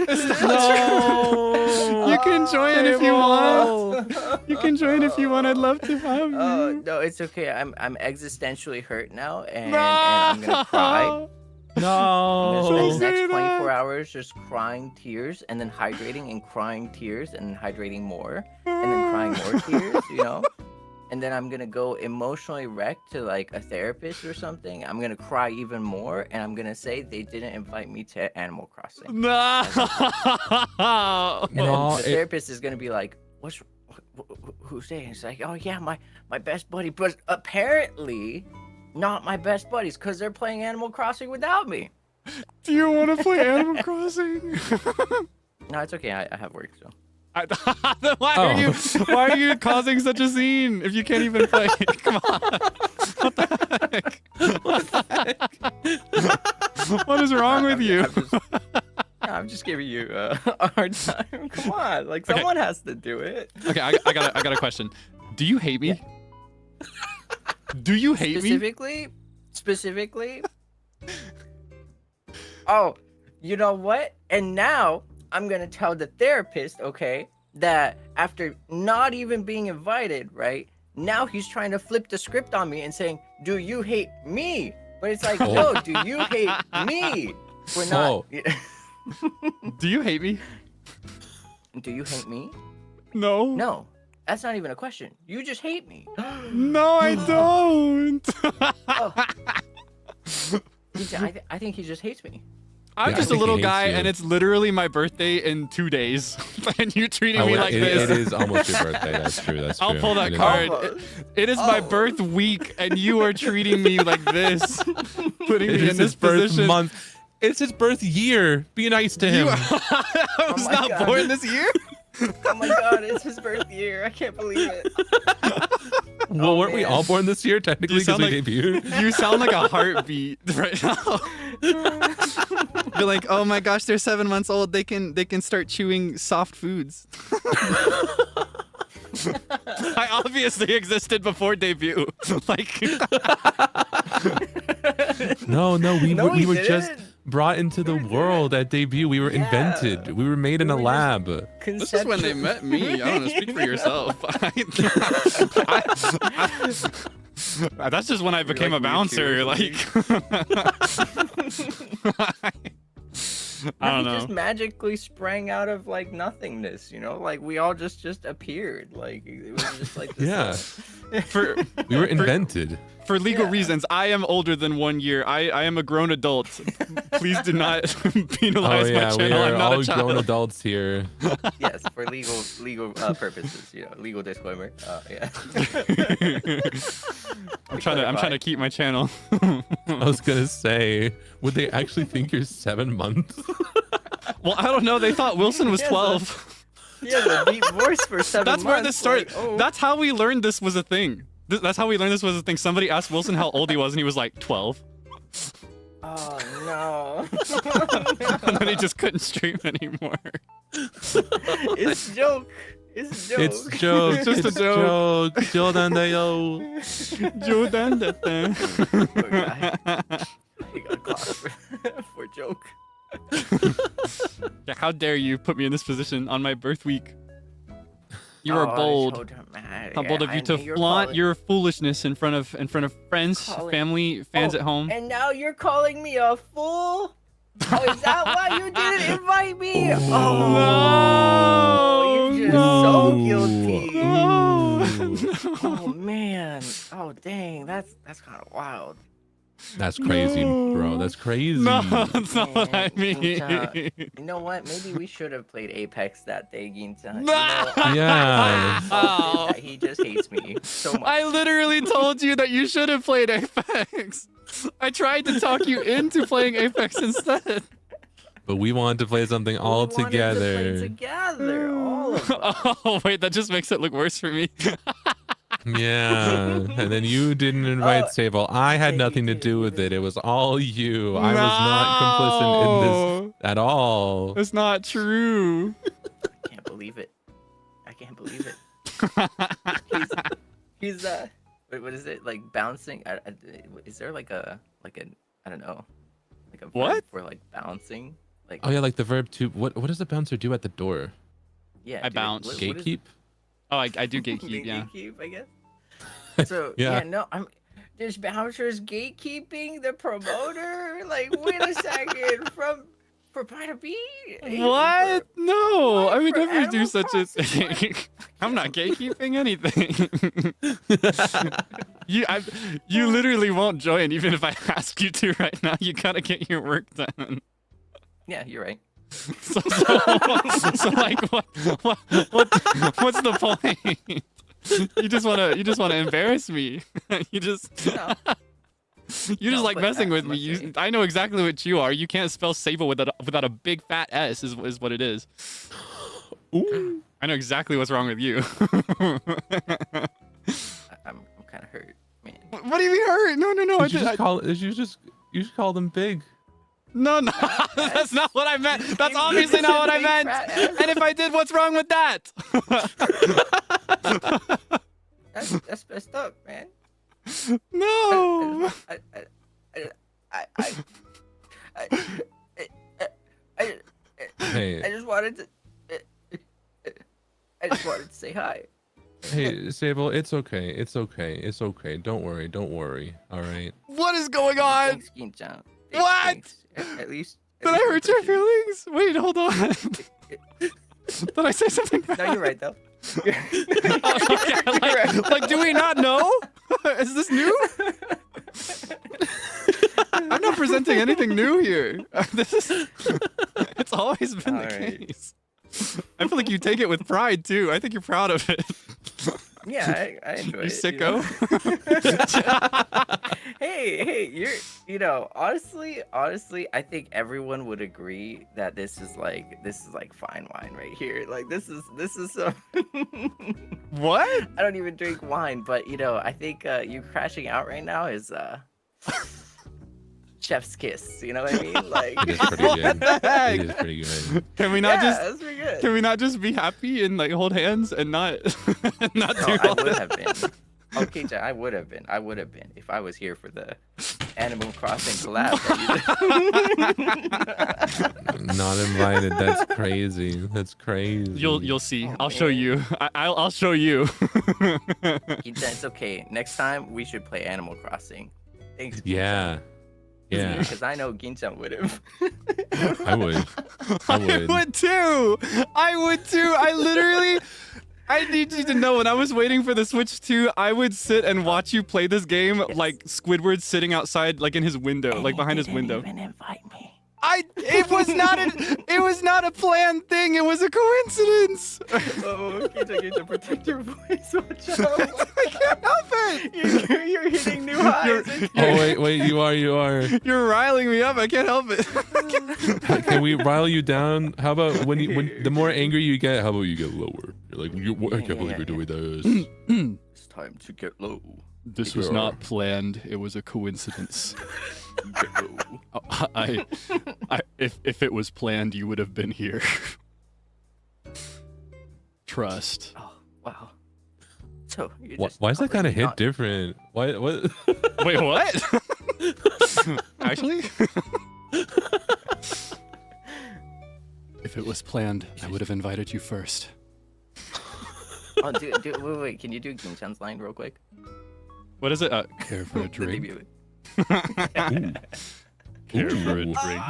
It's not true. You can join if you want. You can join if you want. I'd love to have you. No, it's okay. I'm existentially hurt now, and I'm gonna cry. I'm gonna No. spend the next 24 hours just crying tears, and then hydrating and crying tears, and then hydrating more, and then crying more tears, you know? And then I'm gonna go emotionally wrecked to like a therapist or something. I'm gonna cry even more, and I'm gonna say they didn't invite me to Animal Crossing. No. And then No, the therapist is gonna be like, who's they? And it's like, oh yeah, my best buddy. But apparently, not my best buddies, because they're playing Animal Crossing without me. Do you want to play Animal Crossing? No, it's okay. I have work, so. Then why are you causing such a scene if you can't even play? Come on. What the heck? What is wrong with you? I'm just giving you a hard time. Come on, like someone has to do it. Okay, I got a question. Do you hate me? Yeah. Do you hate me? Specifically. Oh, you know what? And now I'm gonna tell the therapist, okay, that after not even being invited, right? Now he's trying to flip the script on me and saying, "Do you hate me?" But it's like, no, do you hate me? We're not. Do you hate me? Do you hate me? No. No, that's not even a question. You just hate me. No, I don't. Oh. I think he just hates me. I'm Yeah, I just a think he little hates guy, you. and it's literally my birthday in 2 days, and you treating me like it this. is almost your birthday. That's true. That's true. I'll pull I that didn't- card. Almost. It is my Oh. birth week, and you are treating me like this, putting It me in is this his birth position. month. It's his birth year. Be nice to him. I was my not God. born this year. Oh my god, it's his birth year. I can't believe it. Well, weren't we man. all born this year technically because sound we like- debuted? You sound like a heartbeat right now. Be like, oh my gosh, they're 7 months old. They can start chewing soft foods. I obviously existed before debut. Like, No, we No, were, we he were didn't. just brought into the world at debut. We were Yeah. invented. We were made in a We were lab. this is when they met me. I don't know. Speak for yourself. That's just when I became like a bouncer. weird Like, I don't He know. just magically sprang out of like nothingness, you know? Like we all just appeared. Like it was just like this, Yeah. For We were invented. for legal Yeah. reasons, I am older than 1 year. I am a grown adult. Please do not penalize Oh my yeah, we channel. I'm are not all a grown child. adults here. Yes, for legal purposes, you know, legal disclaimer. Yeah. I'm trying to keep my channel. I was gonna say, would they actually think you're 7 months? Well, I don't know. They thought Wilson was Yes, 12. He has a deep voice for 7 That's months. where this started. Like, oh. That's how we learned this was a thing. That's how we learned this was a thing. Somebody asked Wilson how old he was, and he was like 12. Oh no. And then he just couldn't stream anymore. It's a joke. It's a joke. It's joke. It's just a it's joke. Jordan Jordan, that thing. Poor guy. He got caught for a joke. Yeah, how dare you put me in this position on my birth week? You are Oh, bold. so dramatic. How bold of I you to knew flaunt calling- your foolishness in front of friends, Calling- family, fans Oh, at home. And now you're calling me a fool? Oh, is that why you didn't invite me? Oh, No, you're just no. so guilty. No. Oh man. Oh dang, that's kind of wild. That's crazy, bro. That's crazy. No, that's not what I Man, mean. Ginta, you know what? Maybe we should have played Apex that day, Ginta. You No. know, I Yeah. thought that he just hates me so much. I literally told you that you should have played Apex. I tried to talk you into playing Apex instead. But we wanted to play something all We wanted to together. play together, all of us. Oh wait, that just makes it look worse for me. Yeah. And then you didn't invite Oh, Sable. I had yeah, you nothing to did, do you with did. it. It was all you. I was not complicit in this at all. That's not true. I can't believe it. I can't believe it. He's what is it like bouncing? Is there like a I don't know, like a verb What? for like bouncing? Like Oh yeah, like the verb to what does the bouncer do at the door? yeah, I dude, bounce. what is- Gatekeep? Oh, I do gatekeep, yeah. Gatekeep, I guess. So Yeah. no, there's bouncers gatekeeping the promoter. Like wait a second, from for Pride B. What? No, What, I would for never do Animal such a Crossing? thing. I'm not gatekeeping anything. You literally won't join even if I ask you to right now. You gotta get your work done. Yeah, you're right. So like what's the point? You just wanna embarrass me. You just No. You No, like but messing I with me. must say- I know exactly what you are. You can't spell Sable without a big fat S is what it is. Ooh. I know exactly what's wrong with you. I'm kind of hurt, man. What do you mean hurt? No. You just call them big. No, that's not what I meant. That's obviously not what I Big meant. fat ass. And if I did, what's wrong with that? That's messed up, man. No. Hey, I just wanted to say hi. hey, Sable, it's okay. It's okay. Don't worry. All right. What is going on? Thanks, Ginchan. What? Thanks. At least. Did I hurt your feelings? Wait, hold on. Did I say something bad? No, you're right though. Okay, like, do we not know? Is this new? I'm not not presenting anything new here. This is. It's always been the Alright. case. I feel like you take it with pride too. I think you're proud of it. Yeah, I enjoy You it. sicko. Hey, honestly, I think everyone would agree that this is like fine wine right here. Like this is some. What? I don't even drink wine, but I think you crashing out right now is chef's kiss. You know what I mean? Like. It is pretty good. the heck? It is pretty good. Can we not Yeah, just? that's pretty good. Can we not just be happy and like hold hands and not not No, do I all would this? have been. Okay, Jack, I would have been if I was here for the Animal Crossing collab. Not invited. That's crazy. That's crazy. You'll see. Oh, I'll show man. you. I'll show you. It's okay. Next time we should play Animal Crossing. Thanks. Yeah. Yeah. Because I know Ginchan would have. I would. I would. too. I would too. I need you to know when I was waiting for the Switch 2, I would sit and watch you play this game like Squidward sitting outside, like in his window, like behind his window. Even invite me. It was not a planned thing. It was a coincidence. Oh, Ginchan, protect your voice. Watch out. I can't help it. You're hitting new highs. Oh wait, you are. You're riling me up. I can't help it. Can we rile you down? How about when the more angry you get, how about you get lower? You're like, I can't believe you're doing this. It's time to get low. This was not planned. It was a coincidence. If it was planned, you would have been here. Trust. Oh, wow. So you're Why, just why is that kind of hit not- different? Why? What? Wait, what? Actually? If it was planned, I would have invited you first. Oh, wait. Can you do Gincha's line real quick? What is it? Care for a The drink? debut. Care for a Ooh. drink?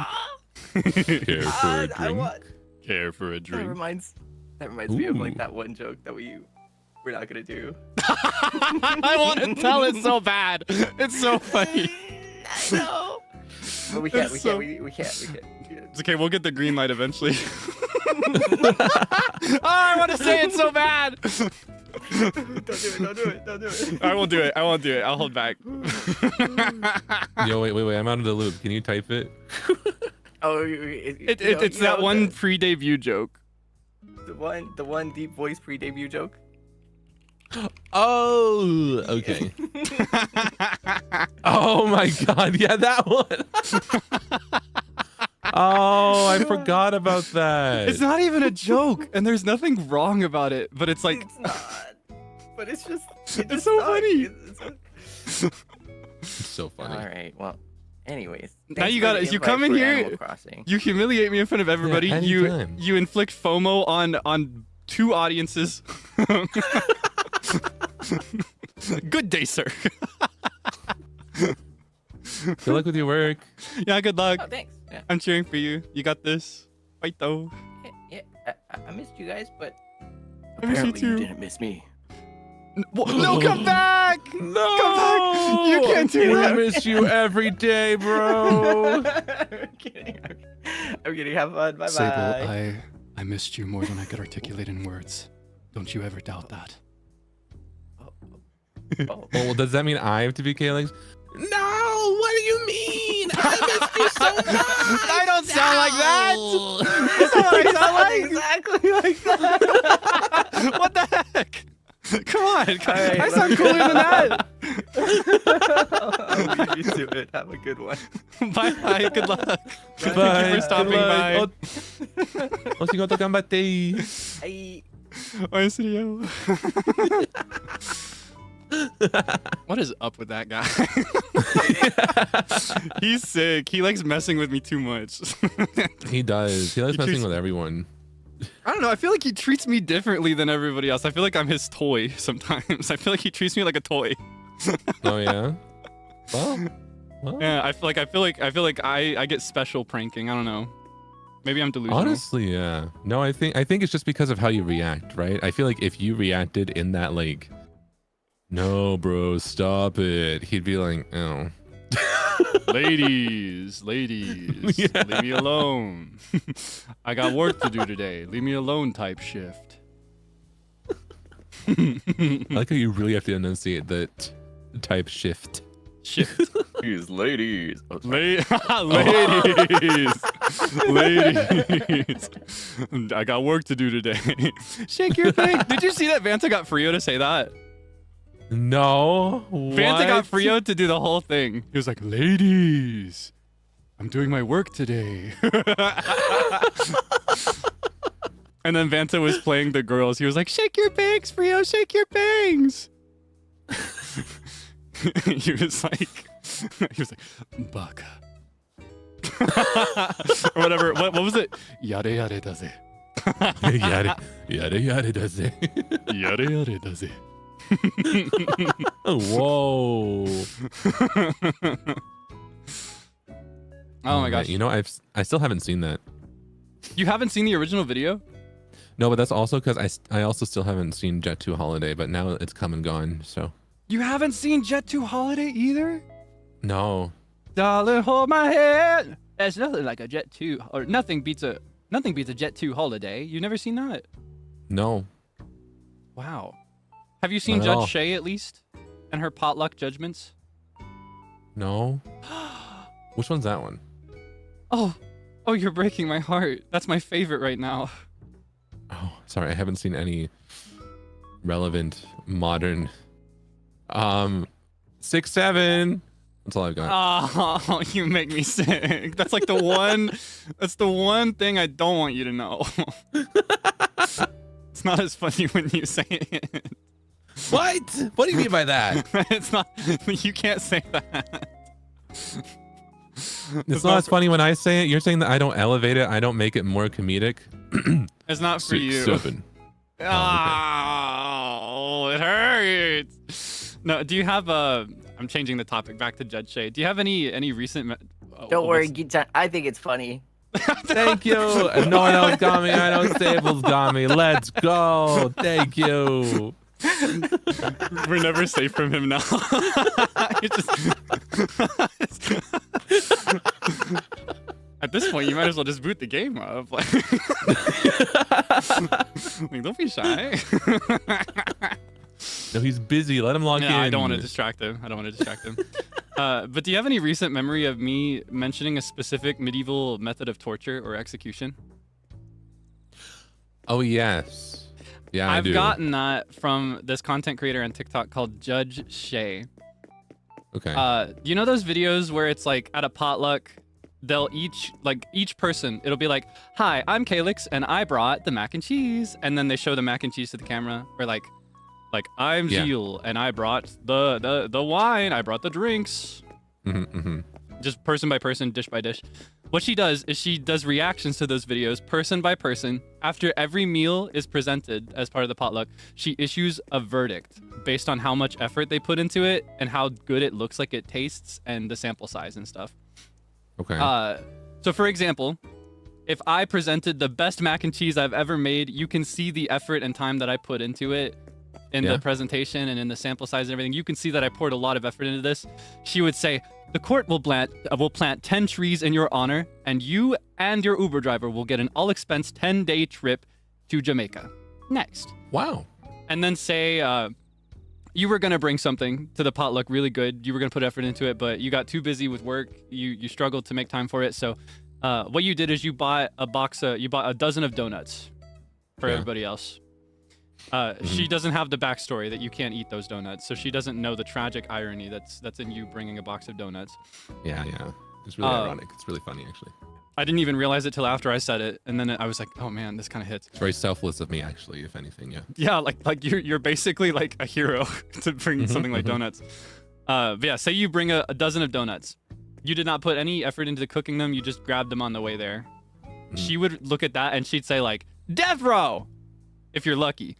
Care for a I drink? want. Care for a That drink? reminds me of like Ooh. that one joke that we're not gonna do. I want to tell it so bad. It's so funny. I know. But we can't. It's We so- can't. We can't. It's okay, we'll get the green light eventually. Oh, I want to say it so bad. Don't do it. I won't do it. I'll hold back. Yo, wait. I'm out of the loop. Can you type it? Oh, It's that one pre-debut joke. The one deep voice pre-debut joke. Oh, okay. Oh my God, yeah, that one. Oh, I forgot about that. It's not even a joke, and there's nothing wrong about it. But it's like, It's not. But it's just. It's so funny. It's so funny. All right. Well. Anyways. Now thanks you for gotta- the you invite come in for here- Animal Crossing. you humiliate me in front of everybody. Yeah, you anytime. you inflict FOMO on two audiences. Good day, sir. Good luck with your work. Yeah, good luck. Oh, thanks. Yeah. I'm cheering for you. You got this. Fight though. Yeah. I missed you guys, but I miss you apparently too. didn't miss me. No, come back! No, Come back! You can't do I that. miss you every day, bro. I'm kidding. I'm kidding. Have fun. Bye Sable, bye. I missed you more than I could articulate in words. Don't you ever doubt that. Oh. Well, does that mean I have to be Kaelix? No, what do you mean? I missed you so much. I don't sound like that. That's not what I sound like. Exactly like that. What the heck? Come on. right, I sound cooler than that. I'll leave you to it. Have a good one. Bye. Good luck. Thank Bye. you for stopping by. Osigoto ganbatte. Hey. Oi, serio. What is up with that guy? He's sick. He likes messing with me too much. He does. He likes He messing treats- with everyone. I don't know. I feel like he treats me differently than everybody else. I feel like I'm his toy sometimes. I feel like he treats me like a toy. Oh yeah. Well. Yeah, I feel like I get special pranking. I don't know. Maybe I'm delusional. Honestly, yeah. No, I think it's just because of how you react, right? I feel like if you reacted in that like, no, bro, stop it, he'd be like, oh. Ladies, leave me alone. I got work to do today. Leave me alone type shift. I like how you really have to enunciate the type shift. Shift. These ladies. Oh, Ladies. I got work to do today. Shake your thing. Did you see that Vanta got Frio to say that? No. Vanta got Frio to do the whole thing. He was like, ladies, I'm doing my work today. And then Vanta was playing the girls. He was like, shake your bangs, Frio, shake your bangs. he was like, baka. Or whatever. What was it? Yare yare daze. Yare daze. Yare yare daze. Whoa. Oh my gosh. You know, I still haven't seen that. You haven't seen the original video? No, but that's also because I also still haven't seen Jet 2 Holiday, but now it's come and gone, so. You haven't seen Jet 2 Holiday either? No. Darling, hold my hand. There's nothing like a Jet 2, or nothing beats a Jet 2 Holiday. You never seen that? No. Wow. Have you seen Not at Judge all. Shay at least? And her potluck judgments? No. Which one's that one? Oh, you're breaking my heart. That's my favorite right now. Oh, sorry, I haven't seen any relevant modern 6-7. That's all I've got. Oh, you make me sick. That's like the one thing I don't want you to know. It's not as funny when you say it. What? What do you mean by that? It's not, you can't say that. It's not as funny when I say it. You're saying that I don't elevate it. I don't make it more comedic. It's not for you. 6-7. Oh, it hurts. No, do you have I'm changing the topic back to Judge Shay. Do you have any recent? Don't worry, Gita. I think it's funny. Thank you. No one else got me. I know Staples got me. Let's go. Thank you. We're never safe from him now. At this point, you might as well just boot the game up. Like, don't be shy. No, he's busy. Let him log in. I don't want to distract him. But do you have any recent memory of me mentioning a specific medieval method of torture or execution? Oh, yes. Yeah, I do. I've gotten that from this content creator on TikTok called Judge Shay. Okay. You know those videos where it's like at a potluck, they'll each person, it'll be like, hi, I'm Kaelix and I brought the mac and cheese. And then they show the mac and cheese to the camera. Or like I'm Zeal and I brought the wine, I brought the drinks. Just person by person, dish by dish. What she does is she does reactions to those videos, person by person. After every meal is presented as part of the potluck, she issues a verdict based on how much effort they put into it and how good it looks like it tastes and the sample size and stuff. Okay. So for example, if I presented the best mac and cheese I've ever made, you can see the effort and time that I put into it in the presentation and in the sample size and everything. You can see that I poured a lot of effort into this. She would say, the court will plant 10 trees in your honor, and you and your Uber driver will get an all-expense 10-day trip to Jamaica. Next. Wow. And then say you were going to bring something to the potluck really good. You were going to put effort into it, but you got too busy with work. You struggled to make time for it. So what you did is you bought a dozen of donuts for everybody else. She doesn't have the backstory that you can't eat those donuts, so she doesn't know the tragic irony that's in you bringing a box of donuts. Yeah. It's really ironic. It's really funny, actually. I didn't even realize it till after I said it, and then I was like, oh man, this kind of hits. It's very selfless of me, actually, if anything. Yeah. Yeah, like you're basically like a hero to bring something like donuts. But yeah, say you bring a dozen of donuts. You did not put any effort into cooking them. You just grabbed them on the way there. She would look at that and she'd say like, death row, if you're lucky.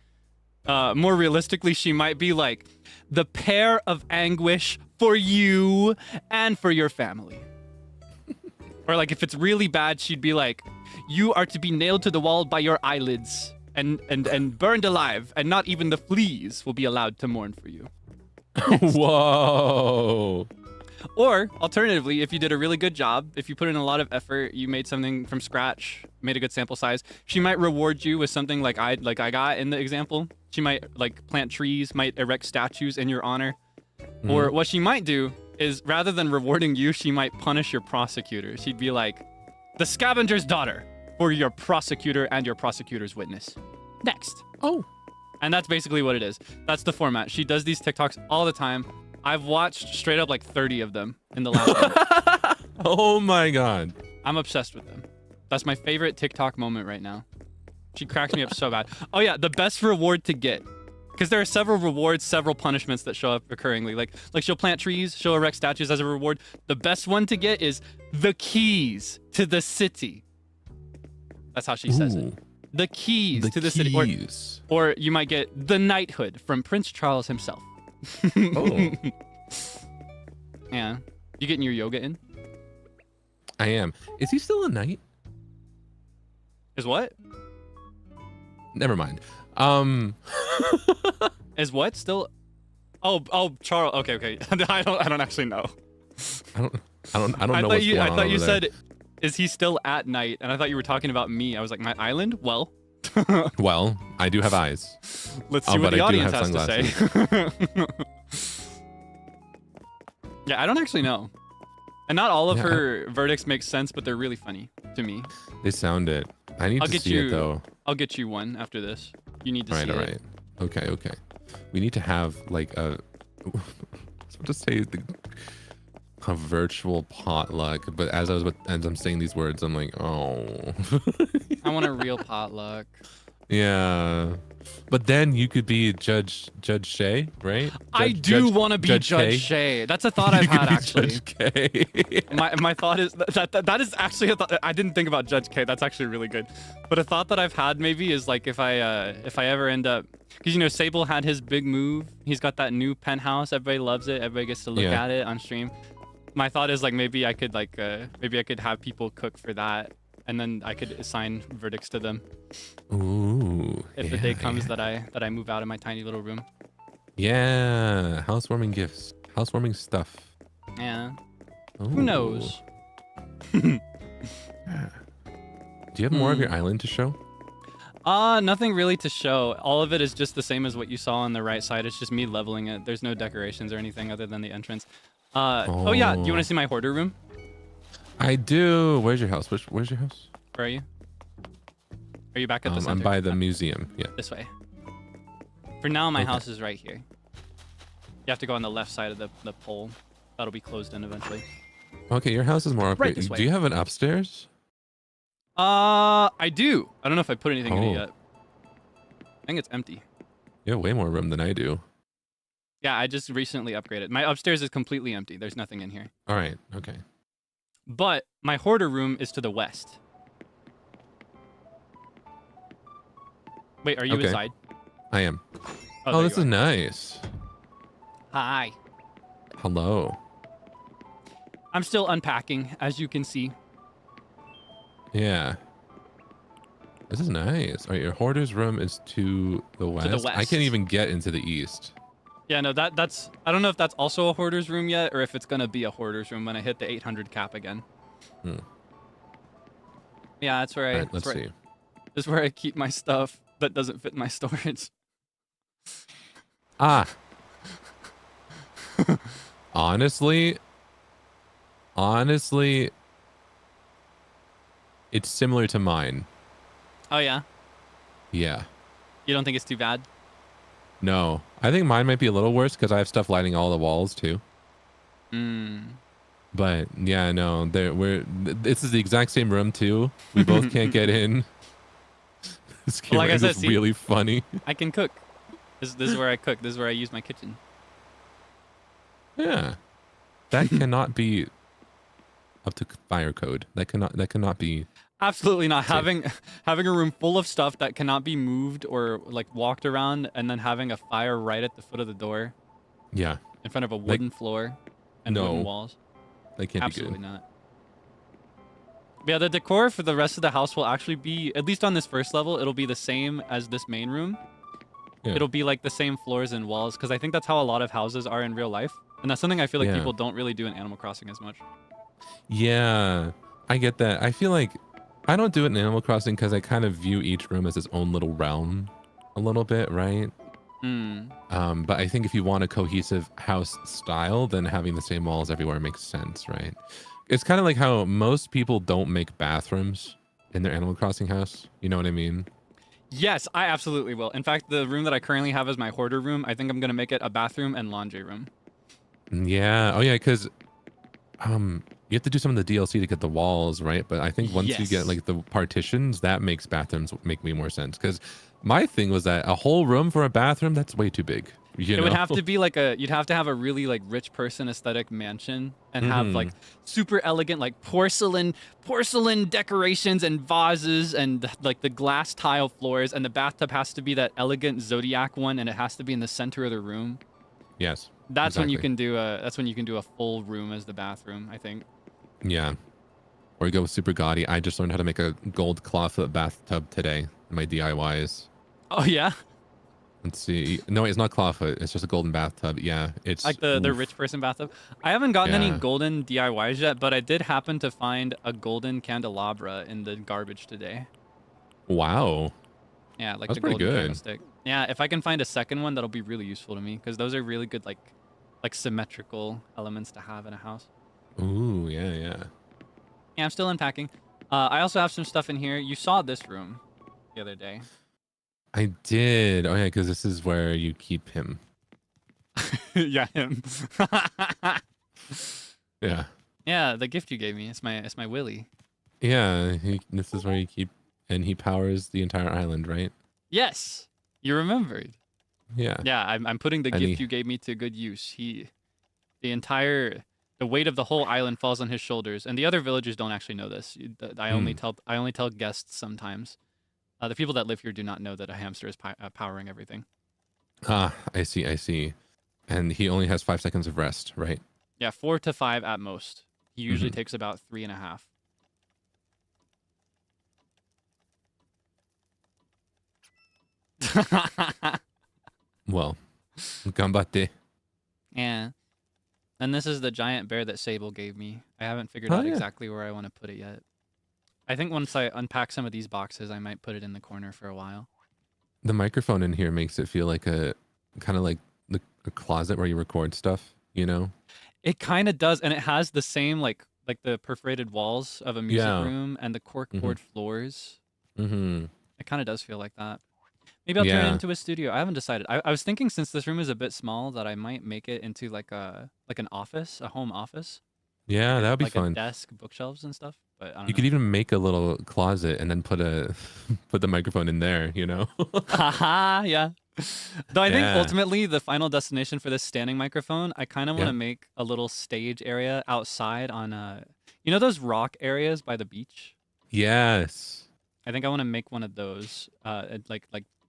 More realistically, she might be like, the pair of anguish for you and for your family. Or like if it's really bad, she'd be like, you are to be nailed to the wall by your eyelids and burned alive, and not even the fleas will be allowed to mourn for you. Whoa. Or alternatively, if you did a really good job, if you put in a lot of effort, you made something from scratch, made a good sample size, she might reward you with something like I got in the example. She might like plant trees, might erect statues in your honor. Or what she might do is rather than rewarding you, she might punish your prosecutor. She'd be like, the scavenger's daughter for your prosecutor and your prosecutor's witness. Next. Oh. And that's basically what it is. That's the format. She does these TikToks all the time. I've watched straight up like 30 of them in the last month. Oh my god. I'm obsessed with them. That's my favorite TikTok moment right now. She cracks me up so bad. Oh yeah, the best reward to get. Because there are several rewards, several punishments that show up recurringly. Like she'll plant trees, she'll erect statues as a reward. The best one to get is the keys to the city. That's how she says it. The keys to the city. Or you might get the knighthood from Prince Charles himself. Oh. Yeah. You getting your yoga in? I am. Is he still a knight? Is what? Never mind. Is what still? Oh, Charles. Okay. I don't actually know. I don't know what's going on I thought you over said, is he still at night? And I thought you were talking about me. I was like, my island? Well. Well, I do have eyes. Let's see what the I do audience have has to say. Yeah, I don't actually know. And not all of her verdicts make sense, but they're really funny to me. They sound it. I need to see it though. I'll get you one after this. You need to see it. All right. Okay. We need to have like a a virtual potluck. But as I'm saying these words, I'm like, oh. I want a real potluck. Yeah. But then you could be Judge Shay, right? I do want to be Judge Shay. That's a thought I've had actually. Judge K. my thought is that is actually a thought. I didn't think about Judge K. That's actually really good. But a thought that I've had maybe is like if I ever end up, because Sable had his big move. He's got that new penthouse. Everybody loves it. Everybody gets to look at it on stream. My thought is like maybe I could have people cook for that, and then I could assign verdicts to them. Ooh. If the day comes that I move out of my tiny little room. Yeah, housewarming gifts, housewarming stuff. Yeah. Ooh. Who knows? Do you have more of your island to show? Nothing really to show. All of it is just the same as what you saw on the right side. It's just me leveling it. There's no decorations or anything other than the entrance. Oh yeah, do you want to see my hoarder room? I do. Where's your house? Where's your house? Where are you? Are you back at the center? I'm by the museum. Yeah. This way. For now, my house is right here. You have to go on the left side of the pole. That'll be closed in eventually. Okay, your house is more upgraded. Right this way. Do you have an upstairs? I do. I don't know if I put anything in it yet. I think it's empty. You have way more room than I do. Yeah, I just recently upgraded. My upstairs is completely empty. There's nothing in here. All right. Okay. But my hoarder room is to the west. Wait, are you inside? I am. Oh, this is nice. Hi. Hello. I'm still unpacking, as you can see. Yeah. This is nice. All right, your hoarder's room is to the west. To the west. I can't even get into the east. Yeah, no, that's... I don't know if that's also a hoarder's room yet, or if it's going to be a hoarder's room when I hit the 800 cap again. Yeah, that's where All right, let's see. This is where I keep my stuff that doesn't fit my storage. Honestly, it's similar to mine. Oh, yeah? Yeah. You don't think it's too bad? No. I think mine might be a little worse because I have stuff lining all the walls too. But yeah, no, this is the exact same room too. We both can't get in. This camera is really funny. I can cook. This is where I cook. This is where I use my kitchen. Yeah. That cannot be up to fire code. That cannot be. Absolutely not. Having a room full of stuff that cannot be moved or like walked around, and then having a fire right at the foot of the door. Yeah. In front of a wooden floor and wooden walls. That can't Absolutely be good. not. Yeah, the decor for the rest of the house will actually be, at least on this first level, it'll be the same as this main room. Yeah. It'll be like the same floors and walls, because I think that's how a lot of houses are in real life. And that's something I feel like Yeah. people don't really do in Animal Crossing as much. Yeah, I get that. I feel like I don't do it in Animal Crossing because I kind of view each room as its own little realm a little bit, right? But I think if you want a cohesive house style, then having the same walls everywhere makes sense, right? It's kind of like how most people don't make bathrooms in their Animal Crossing house. You know what I mean? Yes, I absolutely will. In fact, the room that I currently have as my hoarder room, I think I'm going to make it a bathroom and laundry room. Yeah. Oh, yeah, because you have to do some of the DLC to get the walls, right? But I think once you get Yes. like the partitions, that makes bathrooms make way more sense. Because my thing was that a whole room for a bathroom, that's way too big. You It know? would have to be like you'd have to have a really like rich person aesthetic mansion and have like super elegant like porcelain decorations and vases and like the glass tile floors, and the bathtub has to be that elegant zodiac one, and it has to be in the center of the room. Yes. That's when you exactly. can do a full room as the bathroom, I think. Yeah. Or you go with super gaudy. I just learned how to make a gold clawfoot bathtub today in my DIYs. Oh yeah, Let's see. No, it's not clawfoot. It's just a golden bathtub. Yeah, it's like the oof. rich person bathtub. I haven't gotten any Yeah. golden DIYs yet, but I did happen to find a golden candelabra in the garbage today. Wow. Yeah, like That's the pretty golden good. candlestick. Yeah, if I can find a second one, that'll be really useful to me because those are really good like symmetrical elements to have in a house. Ooh, yeah, yeah. Yeah, I'm still unpacking. I also have some stuff in here. You saw this room the other day. I did. Oh yeah, because this is where you keep him. Yeah, him. Yeah. Yeah, the gift you gave me. It's my Willie. Yeah. This is where you keep, and he powers the entire island, right? Yes, you remembered. Yeah. Yeah, I'm putting the And gift he- you gave me to good use. The weight of the whole island falls on his shoulders, and the other villagers don't actually know this. I only tell guests sometimes. The people that live here do not know that a hamster is powering everything. Ah, I see. I see. And he only has 5 seconds of rest, right? Yeah, 4 to 5 at most. He usually takes about 3.5. Well, ganbatte. Yeah. And this is the giant bear that Sable gave me. I haven't figured Oh, out yeah. exactly where I want to put it yet. I think once I unpack some of these boxes, I might put it in the corner for a while. The microphone in here makes it feel like a kind of like a closet where you record stuff, you know? It kind of does, and it has the same like the perforated walls of a music Yeah. room and the corkboard floors. Mm-hmm. It kind of does feel like that. Maybe I'll turn it Yeah. into a studio. I haven't decided. I was thinking since this room is a bit small that I might make it into like an office, a home office. Yeah, that would be like a fun. desk, bookshelves and stuff. But I don't You know. could even make a little closet and then put the microphone in there, you know? Haha, yeah. Though I think Yeah. ultimately the final destination for this standing microphone, I kind of want Yeah. to make a little stage area outside on you know those rock areas by the beach? Yes. I think I want to make one of those, and, like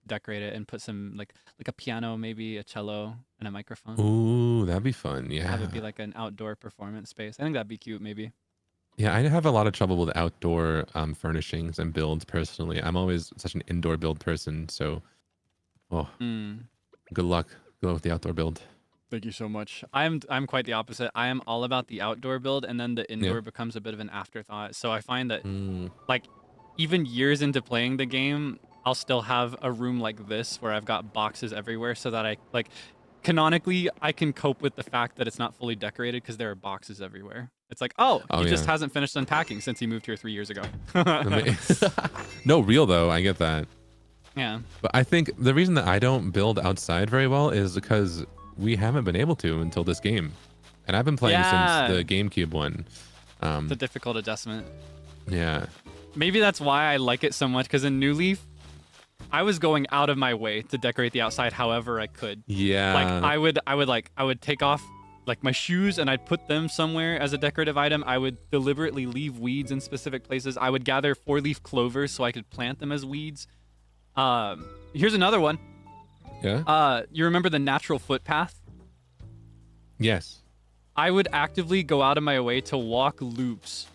decorate it and put some like a piano, maybe a cello, and a microphone. Ooh, that'd be fun. Yeah. Have it be like an outdoor performance space. I think that'd be cute, maybe. Yeah, I have a lot of trouble with outdoor furnishings and builds personally. I'm always such an indoor build person, so good luck. Good luck with the outdoor build. Thank you so much. I'm quite the opposite. I am all about the outdoor build, and then the indoor becomes a bit of an afterthought. So I find that like even years into playing the game, I'll still have a room like this where I've got boxes everywhere, so that I like canonically I can cope with the fact that it's not fully decorated because there are boxes everywhere. It's like, he just yeah. hasn't finished unpacking since he moved here 3 years ago. No, real though, I get that. Yeah. But I think the reason that I don't build outside very well is because we haven't been able to until this game. And I've been playing Yeah. since the GameCube one. It's a difficult adjustment. Yeah. Maybe that's why I like it so much, because in New Leaf, I was going out of my way to decorate the outside however I could. Yeah. Like I would take off like my shoes and I'd put them somewhere as a decorative item. I would deliberately leave weeds in specific places. I would gather 4-leaf clovers so I could plant them as weeds. Here's another one. Yeah. You remember the natural footpath? Yes. I would actively go out of my way to walk loops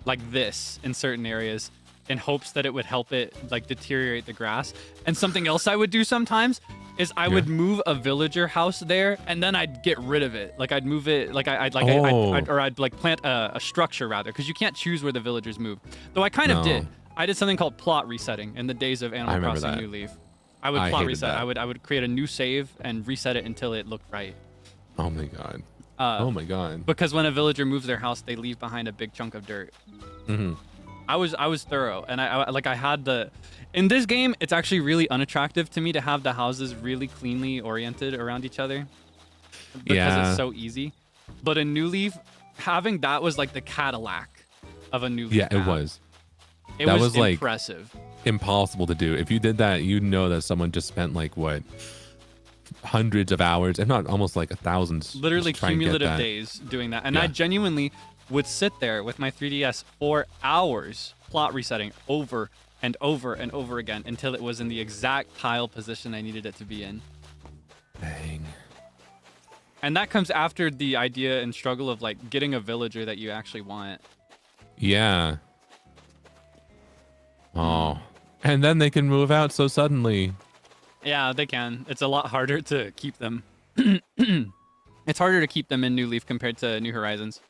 like this in certain areas in hopes that it would help it like deteriorate the grass. And something else I would do sometimes is I Yeah. would move a villager house there, and then I'd get rid of it. Like I'd move it, like I'd like plant a structure rather, because you can't choose where the villagers move. Though I kind of No. did. I did something called plot resetting in the days of Animal remember Crossing that. New Leaf. I would I plot hated reset. that. I would create a new save and reset it until it looked right. Oh my god. Uh, Oh my god. Because when a villager moves their house, they leave behind a big chunk of dirt. hmm I was thorough, and I had the. In this game, it's actually really unattractive to me to have the houses really cleanly oriented around each other, because Yeah. it's so easy. But in New Leaf, having that was like the Cadillac of a New Leaf. Yeah, it map. was It that was was, like, impressive. impossible to do. If you did that, you know that someone just spent like what, hundreds of hours, if not almost like 1,000. Literally just try and get cumulative that. days doing that, and I Yeah. genuinely would sit there with my 3DS for hours plot resetting over and over and over again until it was in the exact tile position I needed it to be in. Dang. And that comes after the idea and struggle of like getting a villager that you actually want. Yeah. Oh. And then they can move out so suddenly. Yeah, they can. It's a lot harder to keep them. It's harder to keep them in New Leaf compared to New Horizons.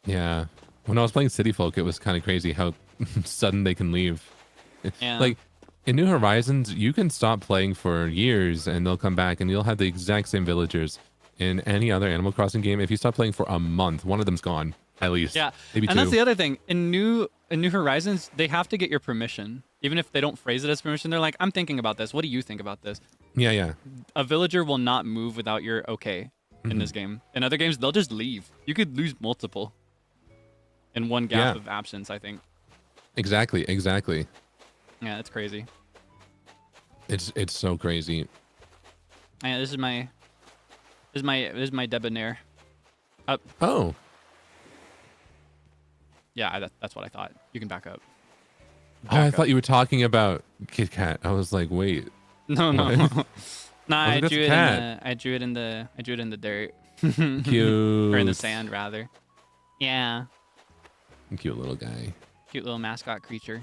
Yeah. When I was playing City Folk, it was kind of crazy how sudden they can leave. Yeah. Like in New Horizons, you can stop playing for years and they'll come back and you'll have the exact same villagers. In any other Animal Crossing game, if you stop playing for a month, one of them's gone at least. Yeah, maybe and two. that's the other thing. In New Horizons, they have to get your permission. Even if they don't phrase it as permission, they're like, I'm thinking about this. What do you think about this? Yeah, yeah. A villager will not move without your okay in this game. In other games, they'll just leave. You could lose multiple in one gap Yeah. of absence, I think. Exactly. Yeah, it's crazy. It's so crazy. Yeah, this is my Debonair. Oh, Yeah, that's what I thought. You can back up. oh, I thought you were talking about Kit Kat. I was like, wait. No. What? Nah, I I was like, drew it that's a in the I drew it in the dirt. Cute. Or in the sand rather. Yeah. Cute little guy. Cute little mascot creature.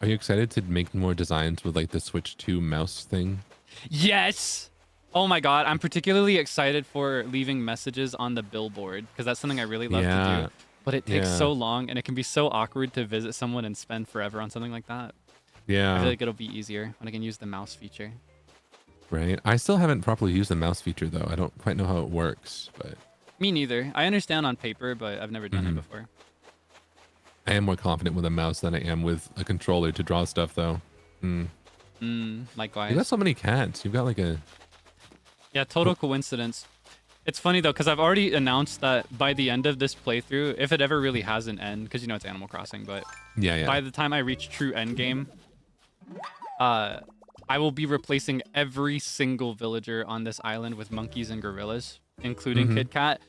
Are you excited to make more designs with like the Switch 2 mouse thing? Yes. Oh my god, I'm particularly excited for leaving messages on the billboard because that's something I really love to Yeah. do. But it takes Yeah. so long and it can be so awkward to visit someone and spend forever on something like that. I Yeah. feel like it'll be easier when I can use the mouse feature. Right. I still haven't properly used the mouse feature though. I don't quite know how it works, but Me neither. I understand on paper, but I've never done it before. I am more confident with a mouse than I am with a controller to draw stuff though. Likewise. You got so many cats. You've got like a Yeah, total coincidence. It's funny though, because I've already announced that by the end of this playthrough, if it ever really has an end, because you know it's Animal Crossing, but yeah. by the time I reach true end game, I will be replacing every single villager on this island with monkeys and gorillas, including Kit Kat.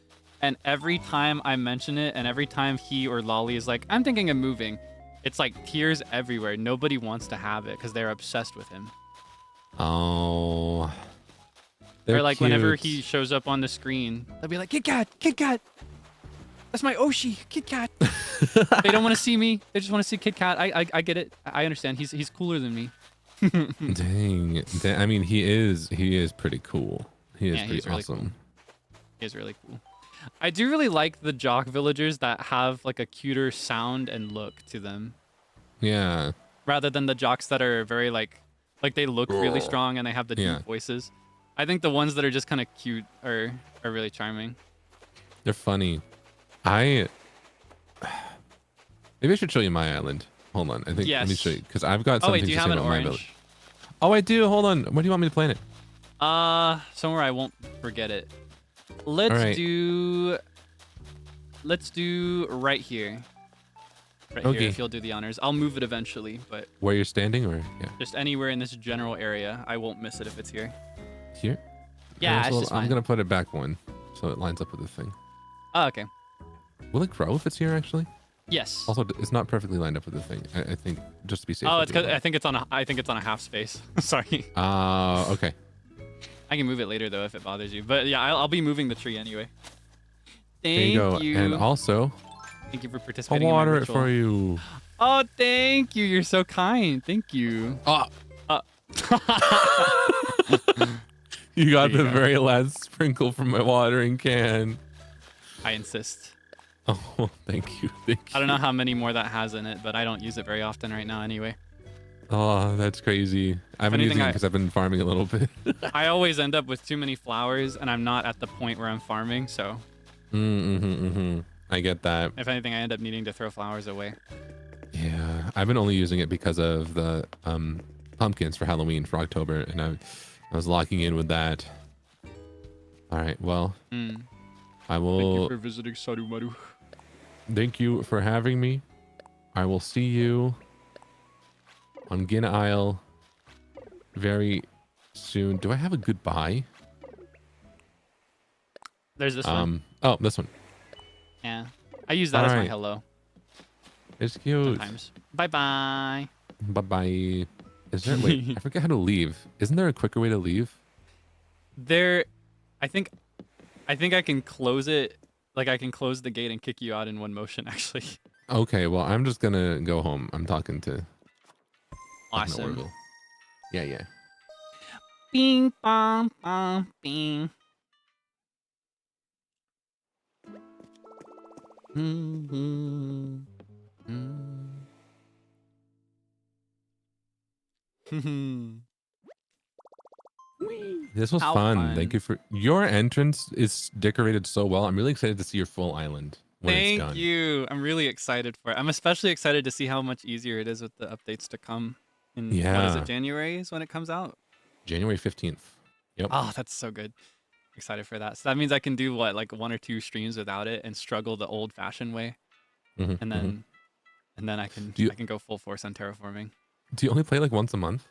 And every time I mention it, and every time he or Lolly is like, I'm thinking of moving, it's like tears everywhere. Nobody wants to have it because they're obsessed with him. Oh. Or like whenever cute. he shows up on the screen, they'll be like, Kit Kat, Kit Kat. That's my Oshi, Kit Kat. They don't want to see me. They just want to see Kit Kat. I get it. I understand. He's cooler than me. Dang. I mean, he is pretty cool. He is Yeah, pretty he's really awesome. cool. He is really cool. I do really like the jock villagers that have like a cuter sound and look to them, Yeah. rather than the jocks that are very like they look really strong and they have the Yeah. deep voices. I think the ones that are just kind of cute are really charming. They're funny. Maybe I should show you my island. Hold on. I think let me Yes. show you because I've got Oh something wait, do you to have say an about my village. orange? Oh, I do. Hold on. Where do you want me to plant it? Somewhere I won't forget it. Let's All right. do right here. Right Okay. here, if you'll do the honors. I'll move it eventually, but Where you're standing, or yeah, just anywhere in this general area, I won't miss it if it's here. here. Yeah, Okay, it's so just I'm fine. gonna put it back one, so it lines up with the thing. Oh, okay. Will it grow if it's here? Actually, Yes. also it's not perfectly lined up with the thing. I think just to be safe. Oh, I'll it's do because that. I think it's on a half space. Sorry. Okay. I can move it later though if it bothers you. But yeah, I'll be moving the tree anyway. There you go. Thank you. And also, Thank you for I'll participating. in my water it ritual. for you. Oh, thank you. You're so kind. Thank you. Oh, You got There the you go. very last sprinkle from my watering can. I insist. Oh, thank you. Thank you. I don't know how many more that has in it, but I don't use it very often right now anyway. Oh, that's crazy. I've been anything, using it because I've been farming a little bit. I always end up with too many flowers, and I'm not at the point where I'm farming, so I get that. if anything, I end up needing to throw flowers away. Yeah, I've been only using it because of the pumpkins for Halloween for October, and I was locking in with that. All right, well, I Thank will. you for visiting Sarumaru. Thank you for having me. I will see you on Gin Isle very soon. Do I have a goodbye? There's this one. Oh, this one. Yeah. I use that as my Alright. hello It's cute. sometimes. Bye-bye. Bye bye. Is there? Wait, I forget how to leave. Isn't there a quicker way to leave? I think I can close it. Like, I can close the gate and kick you out in one motion, actually. Okay, well, I'm just gonna go home. I'm talking to Awesome. Orville. Yeah. Bing, bong, bong, bing. This was How fun. Thank fun. you for your entrance. Is decorated so well. I'm really excited to see your full island when it's Thank done. you. I'm really excited for it. I'm especially excited to see how much easier it is with the updates to come. In, what is Yeah. it, January is when it comes out? January 15th. Yep. Oh, that's so good. Excited for that. So that means I can do what, like 1 or 2 streams without it and struggle the old fashioned way. Mhm, And mhm. then I can Do you- I can go full force on terraforming. Do you only play like once a month?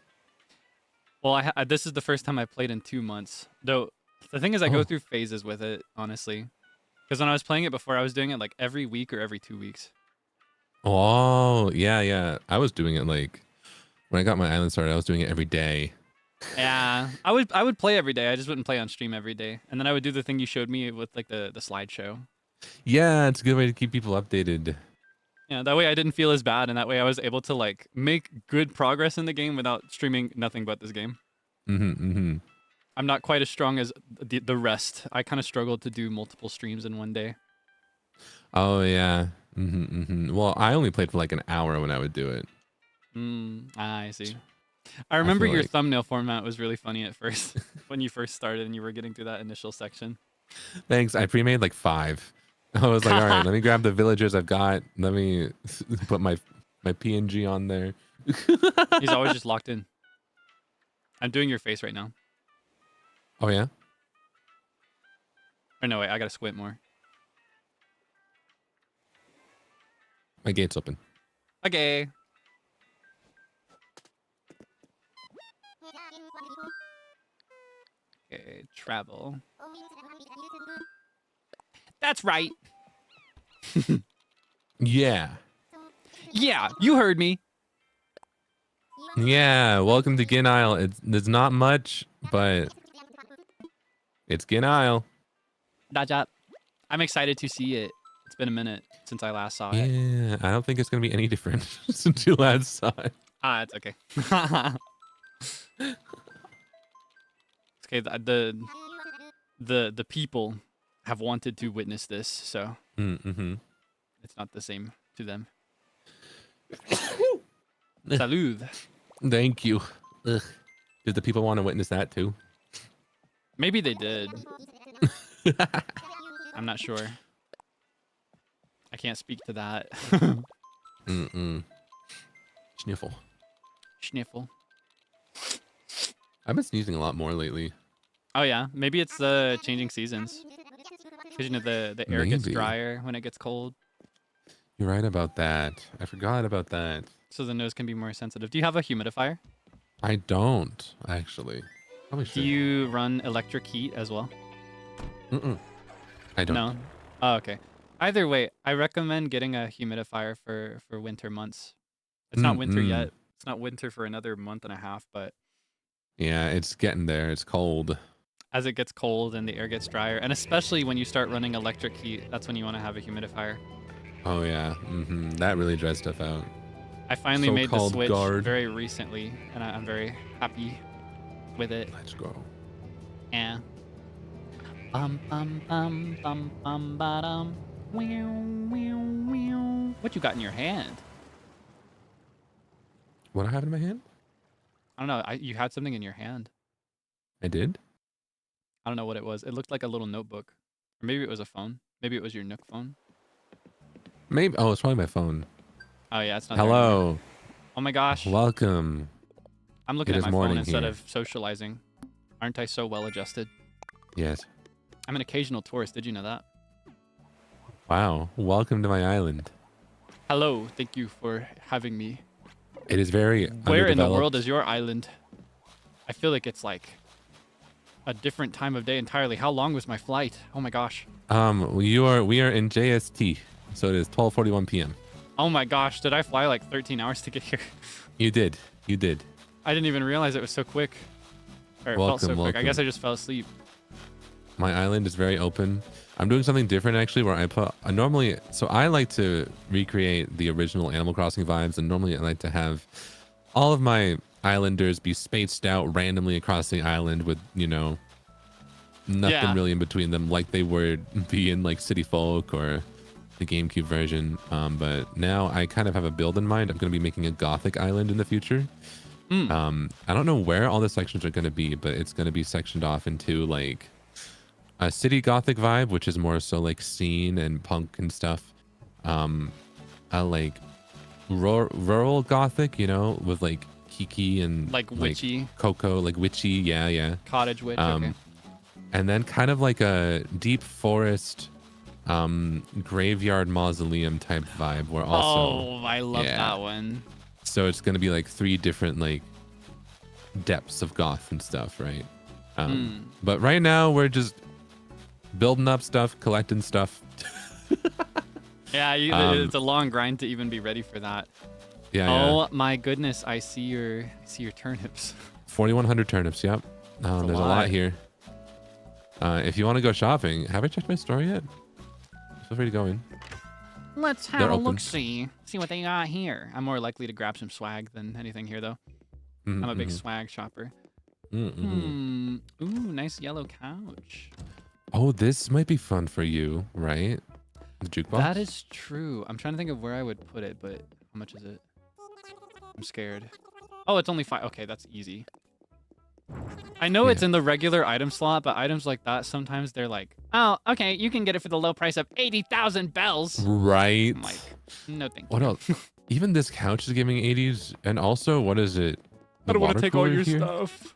Well, this is the first time I played in 2 months. Though the thing is, I go Oh. through phases with it, honestly. Because when I was playing it before, I was doing it like every week or every 2 weeks. Oh, yeah. I was doing it like when I got my island started. I was doing it every day. Yeah, I would play every day. I just wouldn't play on stream every day. And then I would do the thing you showed me with like the slideshow. Yeah, it's a good way to keep people updated. Yeah, that way I didn't feel as bad, and that way I was able to like make good progress in the game without streaming nothing but this game. Mm-hmm. I'm not quite as strong as the rest. I kind of struggled to do multiple streams in one day. Oh yeah. Well, I only played for like an hour when I would do it. I see. I remember feel your like- thumbnail format was really funny at first when you first started and you were getting through that initial section. Thanks. I pre-made like 5. I was like, all right, let me grab the villagers I've got. Let me put my PNG on there. He's always just locked in. I'm doing your face right now. Oh yeah. Or no, wait, I gotta squint more. My gate's open. Okay. Okay, travel. That's right. Yeah. Yeah, you heard me. Yeah. Welcome to Gin Isle. There's not much, but it's Gin Isle. Daja. I'm excited to see it. It's been a minute since I last saw it. Yeah. I don't think it's gonna be any different since you last saw it. Ah, it's okay. It's okay. The people have wanted to witness this, so it's not the same to them. Salud. Thank you. Ugh. Did the people want to witness that too? Maybe they did. I'm not sure. I can't speak to that. Sniffle. Sniffle. I've been sneezing a lot more lately. Oh yeah, maybe it's the changing seasons. Because you know the air gets Maybe. drier when it gets cold, You're right about that. I forgot about that. so the nose can be more sensitive. Do you have a humidifier? I don't actually. Probably Do should. you run electric heat as well? I don't. No. Oh, okay. Either way, I recommend getting a humidifier for winter months. It's not winter yet. It's not winter for another month and a half, but Yeah, it's getting there. It's cold. as it gets cold and the air gets drier, and especially when you start running electric heat, that's when you want to have a humidifier. Oh yeah. That really dries stuff out. I finally made the So-called switch guard. very recently, and I'm very happy with it. Let's go. Yeah. Bum bum bum bum bum ba-dum. What you got in your hand? What do I have in my hand? I don't know. You had something in your hand. I did. I don't know what it was. It looked like a little notebook. Or maybe it was a phone. Maybe it was your Nook phone. Maybe. Oh, it's probably my phone. Oh, yeah. It's not there anymore. Hello. Oh, my gosh. Welcome. I'm looking It at is my phone morning instead here. of socializing. Aren't I so well adjusted? Yes. I'm an occasional tourist. Did you know that? Wow. Welcome to my island. Hello. Thank you for having me. It is very Where in the world underdeveloped. is your island? I feel like it's like a different time of day entirely. How long was my flight? Oh my gosh. We are in JST, so it is 12:41 p.m. Oh my gosh. Did I fly like 13 hours to get here? You did. You did. I didn't even realize it was so quick. Or it felt so Welcome, quick. I guess I welcome. just fell asleep. My island is very open. I'm doing something different actually, where I put normally. So I like to recreate the original Animal Crossing vibes, and normally I like to have all of my islanders be spaced out randomly across the island with, you know, nothing Yeah. really in between them, like they would be in like City Folk or the GameCube version. But now I kind of have a build in mind. I'm going to be making a Gothic island in the future. I don't know where all the sections are going to be, but it's going to be sectioned off into like a city Gothic vibe, which is more so like scene and punk and stuff. A like rural Gothic, you know, with like Kiki and Like witchy. Coco, like witchy, yeah. Cottage witch. Okay. And then kind of like a deep forest, graveyard mausoleum type vibe, where also, Oh, I love yeah. that one. so it's gonna be like 3 different like depths of goth and stuff, right? But right now we're just building up stuff, collecting stuff. Yeah, it's a long grind to even be ready for that. Yeah. Oh my goodness, I see your turnips. 4,100 turnips. Yep. That's a There's a lot. lot here. If you want to go shopping, have I checked my store yet? Feel free to go in. Let's have They're a open. look see what they got here. I'm more likely to grab some swag than anything here though. I'm a big swag shopper. Ooh, nice yellow couch. Oh, this might be fun for you, right? The jukebox. That is true. I'm trying to think of where I would put it, but how much is it? I'm scared. Oh, it's only 5. Okay, that's easy. I know it's in the regular item slot, but items like that, sometimes they're like, oh, okay, you can get it for the low price of 80,000 bells. Right. I'm like, no thank What you. else? Even this couch is giving 80s, and also, what is it? I don't want water to take all cooler your here? stuff.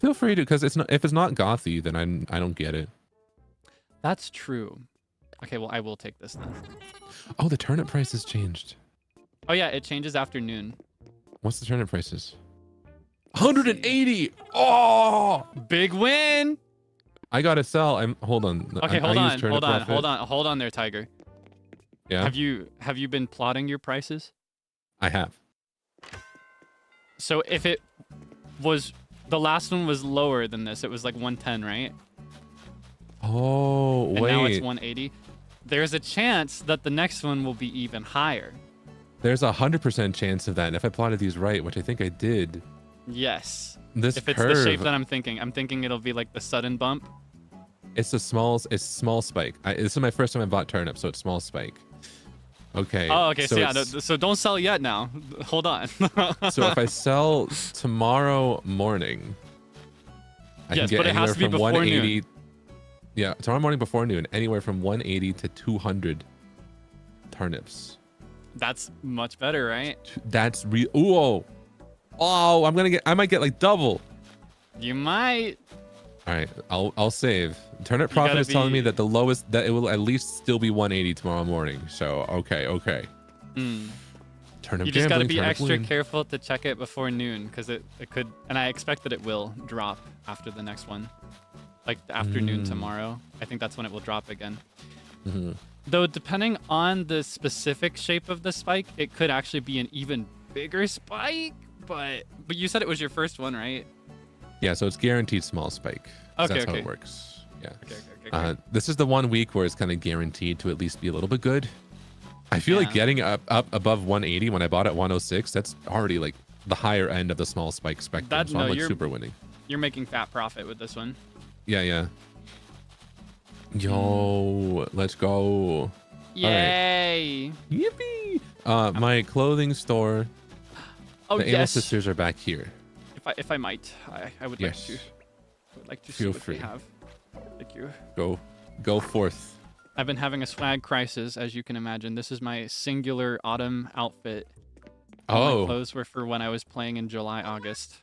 Feel free to, because it's not. If it's not gothy, then I don't get it. That's true. Okay, well, I will take this then. Oh, the turnip price has changed. Oh, yeah, it changes after noon. What's the turnip prices? 180. Oh, Big win. I gotta sell. Hold on. Okay, I use turnip profit. hold on there, Tiger. Yeah, Have you been plotting your prices? I have. So if it was, the last one was lower than this, it was like 110, right? Oh, And wait. now it's 180. There's a chance that the next one will be even higher. There's 100% chance of that. And if I plotted these right, which I think I did, Yes. this If it's curve, the shape that I'm thinking it'll be like the sudden bump. it's small spike. This is my first time I bought turnip, so it's small spike. Okay. Oh, okay. So, yeah, it's- so don't sell yet now. Hold on. so if I sell tomorrow morning, I Yes, can get but it has anywhere to be from before 180. Yeah, tomorrow morning before noon, anywhere from 180 to 200 turnips. That's much better, right? That's real. Oh, I might get like double. You might. All right, I'll save. Turnip You profit gotta is telling me be- that the lowest, that it will at least still be 180 tomorrow morning. So okay. Turnip You just got to gambling, be turnip extra win. careful to check it before noon because it could, and I expect that it will drop after the next one. Like the afternoon tomorrow. I think that's when it will drop again. Though depending on the specific shape of the spike, it could actually be an even bigger spike. But you said it was your first one, right? Yeah, so it's guaranteed small spike. 'Cause Okay, that's how okay. it works. Yeah. Okay. This is the 1 week where it's kind of guaranteed to at least be a little bit good. I feel like Yeah. getting up above 180 when I bought at 106, that's already like the higher end of the small spike spectrum. That- so I'm no, like you're- super winning. You're making fat profit with this one. Yeah. Yo, let's go. Yay! Yippee! My clothing store. Oh The Anal yes. sisters are back here. If I might, I would Yes. like to Feel see what free. they have. Thank you. Go forth. I've been having a swag crisis, as you can imagine. This is my singular autumn outfit. All my clothes were for when I was playing in July, August.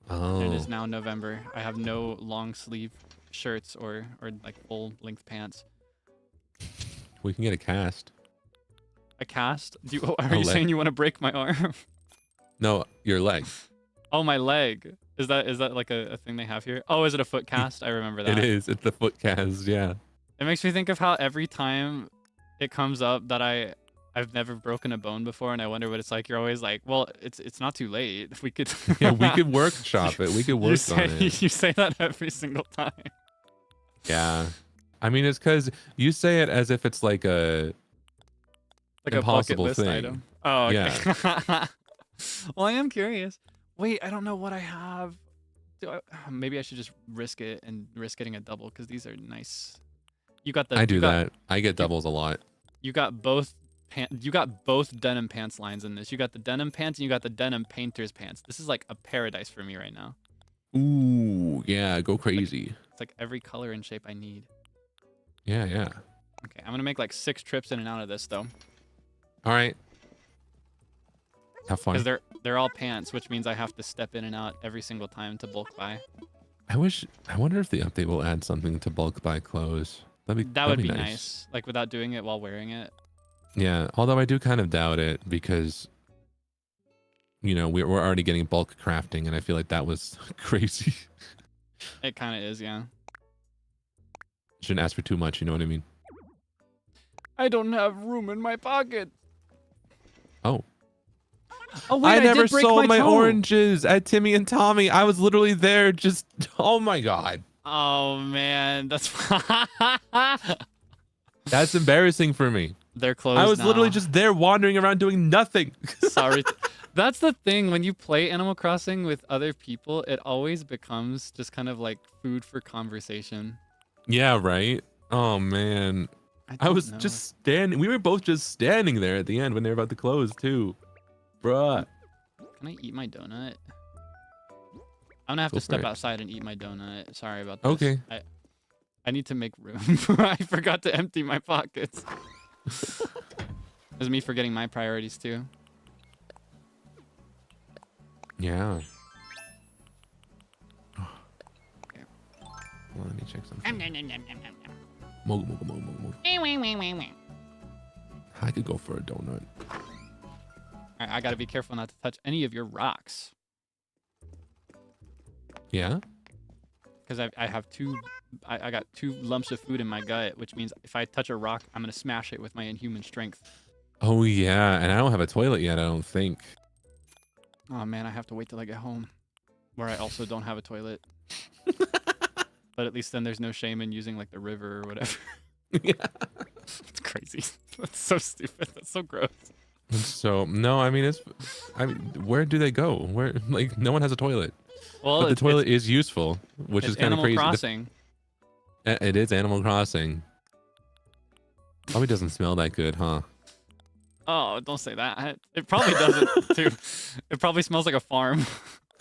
And it is now November. I have no long sleeve shirts or like full length pants. We can get a cast. A cast? Are you saying you want to break my arm? No, your leg. Oh, my leg. Is that like a thing they have here? Oh, is it a foot cast? I remember that. It is. It's the foot cast. Yeah. It makes me think of how every time it comes up that I've never broken a bone before, and I wonder what it's like. You're always like, well, it's not too late. We could. Yeah, we could workshop it. We could work on it. You say that every single time. Yeah. I mean, it's because you say it as if it's like a impossible a bucket list thing. item. Oh, okay. Yeah. Well, I am curious. Wait, I don't know what I have. Maybe I should just risk it and risk getting a double because these are nice. You got the. I do that. I get doubles a lot. You got both. You got both denim pants lines in this. You got the denim pants and you got the denim painter's pants. This is like a paradise for me right now. Ooh, yeah, go crazy. It's like every color and shape I need. Yeah. Okay, I'm gonna make like 6 trips in and out of this though. All right. Have fun. Because they're all pants, which means I have to step in and out every single time to bulk buy. I wonder if the update will add something to bulk buy clothes. That would be nice. nice. Like without doing it while wearing it. Yeah, although I do kind of doubt it because, you know, we're already getting bulk crafting, and I feel like that was crazy. It kind of is, yeah. Shouldn't ask for too much, you know what I mean? I don't have room in my pocket. Oh. Oh wait, I never did break sold my toe. oranges at Timmy and Tommy. I was literally there just, oh my God. Oh man, that's That's embarrassing for me. they're closed I was now. literally just there wandering around doing nothing. Sorry. That's the thing. When you play Animal Crossing with other people, it always becomes just kind of like food for conversation. Yeah, right? Oh man. I don't was know. just standing. We were both just standing there at the end when they were about to close too. Bruh. Can I eat my donut? I'm gonna have Go to step for it. outside and eat my donut. Sorry about this. Okay. I need to make room. I forgot to empty my pockets. It was me forgetting my priorities too. Yeah. Okay. Well, let me check something. Mogu, mogu, mogu, mogu. I could go for a donut. All right, I gotta be careful not to touch any of your rocks Yeah? because I have two. I got 2 lumps of food in my gut, which means if I touch a rock, I'm gonna smash it with my inhuman strength. Oh yeah, and I don't have a toilet yet, I don't think. Oh man, I have to wait till I get home, where I also don't have a toilet. But at least then there's no shame in using like the river or whatever. Yeah. It's crazy. That's so stupid. That's so gross. So no, I mean where do they go? Where like no one has a toilet. Well, But the toilet is useful, which it's is kind of Animal crazy. Crossing. It is Animal Crossing. Probably doesn't smell that good, huh? Oh, don't say that. It probably doesn't too. It probably smells like a farm.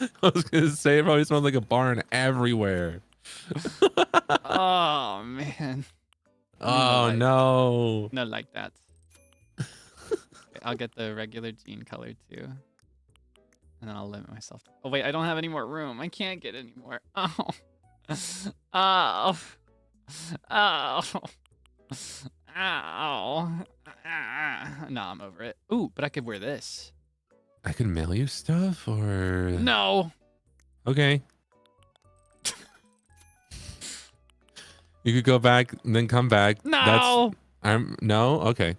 I was gonna say it probably smells like a barn everywhere. Oh man. Oh like- no. Not like that. Okay, I'll get the regular jean color too. And then I'll limit myself. Oh wait, I don't have any more room. I can't get any more. Oh. Oh. Oh. Ow. No, I'm over it. Ooh, but I could wear this. I can mail you stuff or No. okay. You could go back and then come back. No. No, okay.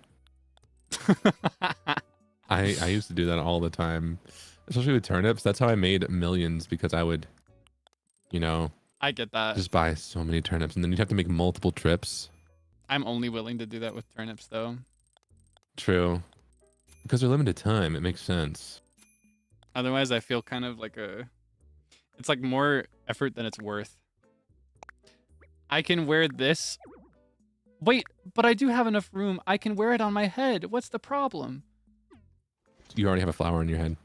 I used to do that all the time. Especially with turnips. That's how I made millions because I would, you know, I get that. just buy so many turnips and then you'd have to make multiple trips. I'm only willing to do that with turnips though. True. Because they're limited time, it makes sense. Otherwise, I feel kind of like it's like more effort than it's worth. I can wear this. Wait, but I do have enough room. I can wear it on my head. What's the problem? You already have a flower on your head.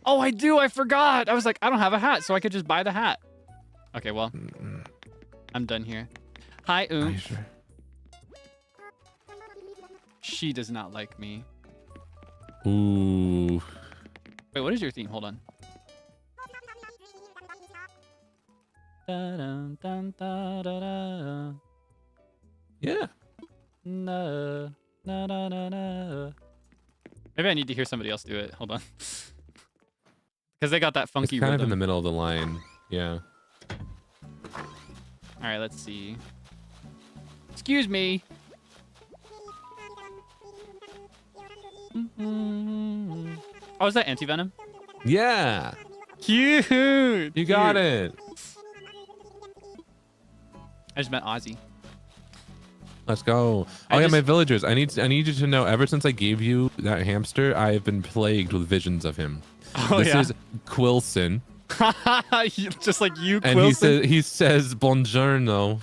Oh, I do. I forgot. I was like, I don't have a hat, so I could just buy the hat. Okay, well, I'm done here. Hi, Are you Oom. sure? She does not like me. Ooh. Wait, what is your theme? Hold on. Dun, dun, dun, dun, dun. Yeah. Na, na, na, na, na. Maybe I need to hear somebody else do it. Hold on. Because they got that It's funky kind rhythm. of in the middle of the line. Yeah. All right, let's see. Excuse me. Oh, is that anti-venom? Yeah. Cute. You got it. I just met Ozzy. Let's go. I Oh yeah, just- my villagers. I need you to know. Ever since I gave you that hamster, I have been plagued with visions of him. Oh, this yeah. is Quilson, Just like you, and Quilson. he says buongiorno.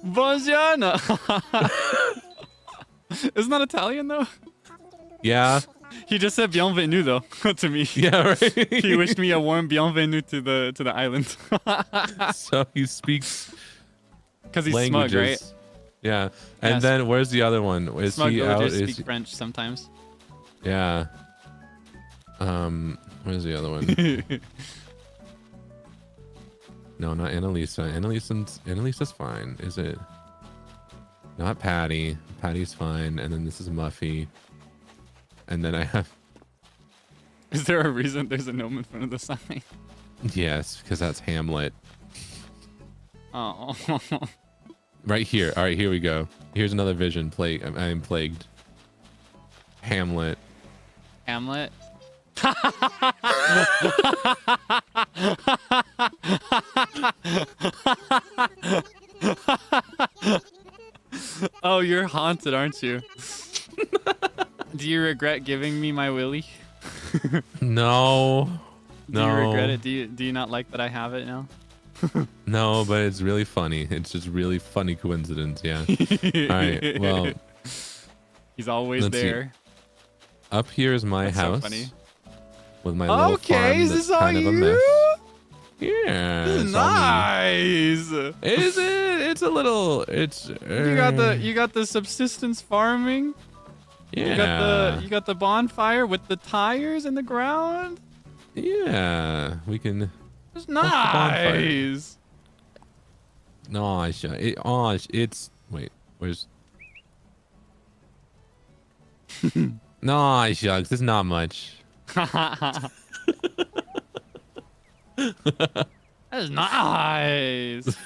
Buongiorno. Isn't that Italian though? Yeah. He just said bienvenue though to me. Yeah. Right. He wished me a warm bienvenue to the island. So he speaks Because he's languages. smug, right? Yeah. And Yes. then where's the other one? Is Smug he out? villagers Is speak French sometimes. yeah. Where's the other one? No, not Annalisa. Annalisa's fine. Is it? Not Patty. Patty's fine. And then this is Muffy. And then I have Is there a reason there's a gnome in front of the sign? yes, because that's Hamlet. Oh. Right here. All right, here we go. Here's another vision. I am plagued. Hamlet. Hamlet. Oh, you're haunted, aren't you? Do you regret giving me my Willie? No. Do you regret it? Do you not like that I have it now? No, but it's really funny. It's just really funny coincidence. Yeah. All right. Well, He's always Let's see. there. up here is my That's so house funny. with my little Okay, farm is that's this all kind of a you? mess. Yeah. This is it's all me. nice. Is it? It's a little. It's. You got the subsistence farming. Yeah. You got the bonfire with the tires in the ground. Yeah. We can. It's the bonfire? nice. No, it's. Wait. Where's? No, shucks. It's not much. That is nice.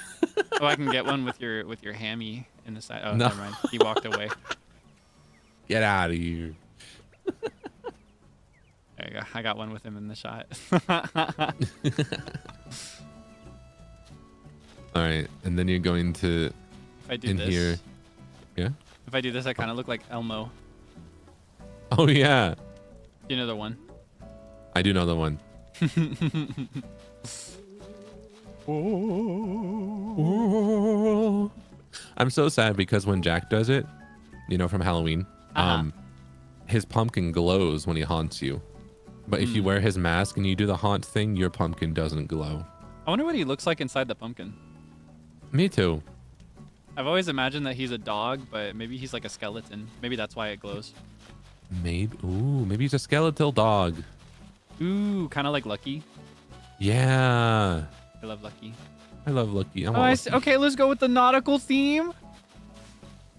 Oh, I can get one with your hammy in the side. Oh, No. never mind. He walked away. Get out of here. There you go. I got one with him in the shot. All right, and then you're going to If I do in this, here. Yeah. if I do this, I kind of look like Elmo. Oh yeah, You know the one. I do know the one. I'm so sad because when Jack does it, you know, from Halloween, his pumpkin glows when he haunts you. But if you wear his mask and you do the haunt thing, your pumpkin doesn't glow. I wonder what he looks like inside the pumpkin. Me too. I've always imagined that he's a dog, but maybe he's like a skeleton. Maybe that's why it glows. Maybe he's a skeletal dog. Ooh, kind of like Lucky. Yeah. I love Lucky. I love Lucky. Oh, I see. Okay, let's go with the nautical theme.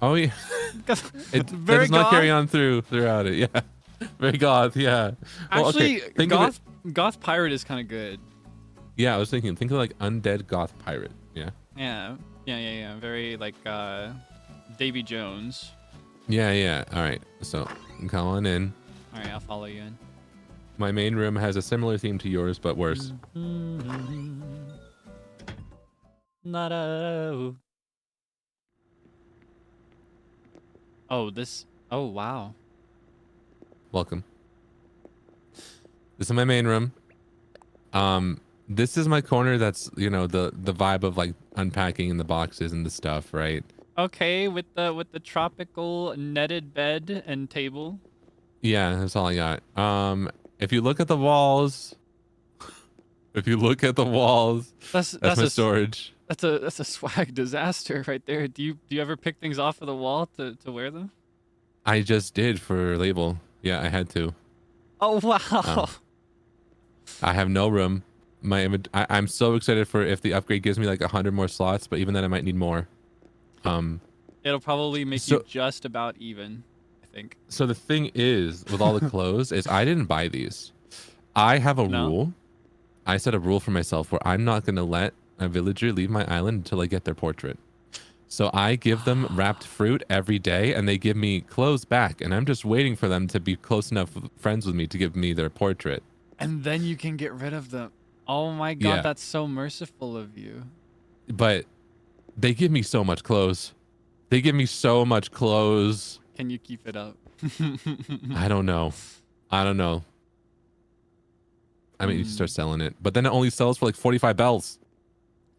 Oh yeah. It Very does not goth. carry on throughout it. Yeah. Very goth. Yeah. Well, Actually, okay, think of it- goth pirate is kind of good. Yeah, I was thinking. Think of like undead goth pirate. Yeah. Yeah. Very like Davy Jones. Yeah. All right. So come on in. All right, I'll follow you in. My main room has a similar theme to yours, but worse. Oh, this. Oh, wow. Welcome. This is my main room. This is my corner. That's the vibe of like unpacking in the boxes and the stuff, right? Okay, with the tropical netted bed and table. Yeah, that's all I got. If you look at the walls, if you look at the walls, that's my storage. That's a swag disaster right there. Do you ever pick things off of the wall to wear them? I just did for label. Yeah, I had to. Oh wow. I have no room. I'm so excited for if the upgrade gives me like 100 more slots, but even then I might need more. It'll probably make you just about even, I think. So the thing is, with all the clothes, is I didn't buy these. I have a rule. I set a rule for myself where I'm not going to let a villager leave my island until I get their portrait. So I give them wrapped fruit every day, and they give me clothes back, and I'm just waiting for them to be close enough friends with me to give me their portrait. And then you can get rid of them. Oh my god, Yeah. that's so merciful of you. But they give me so much clothes. They give me so much clothes. Can you keep it up? I don't know. I mean, you start selling it, but then it only sells for like 45 bells.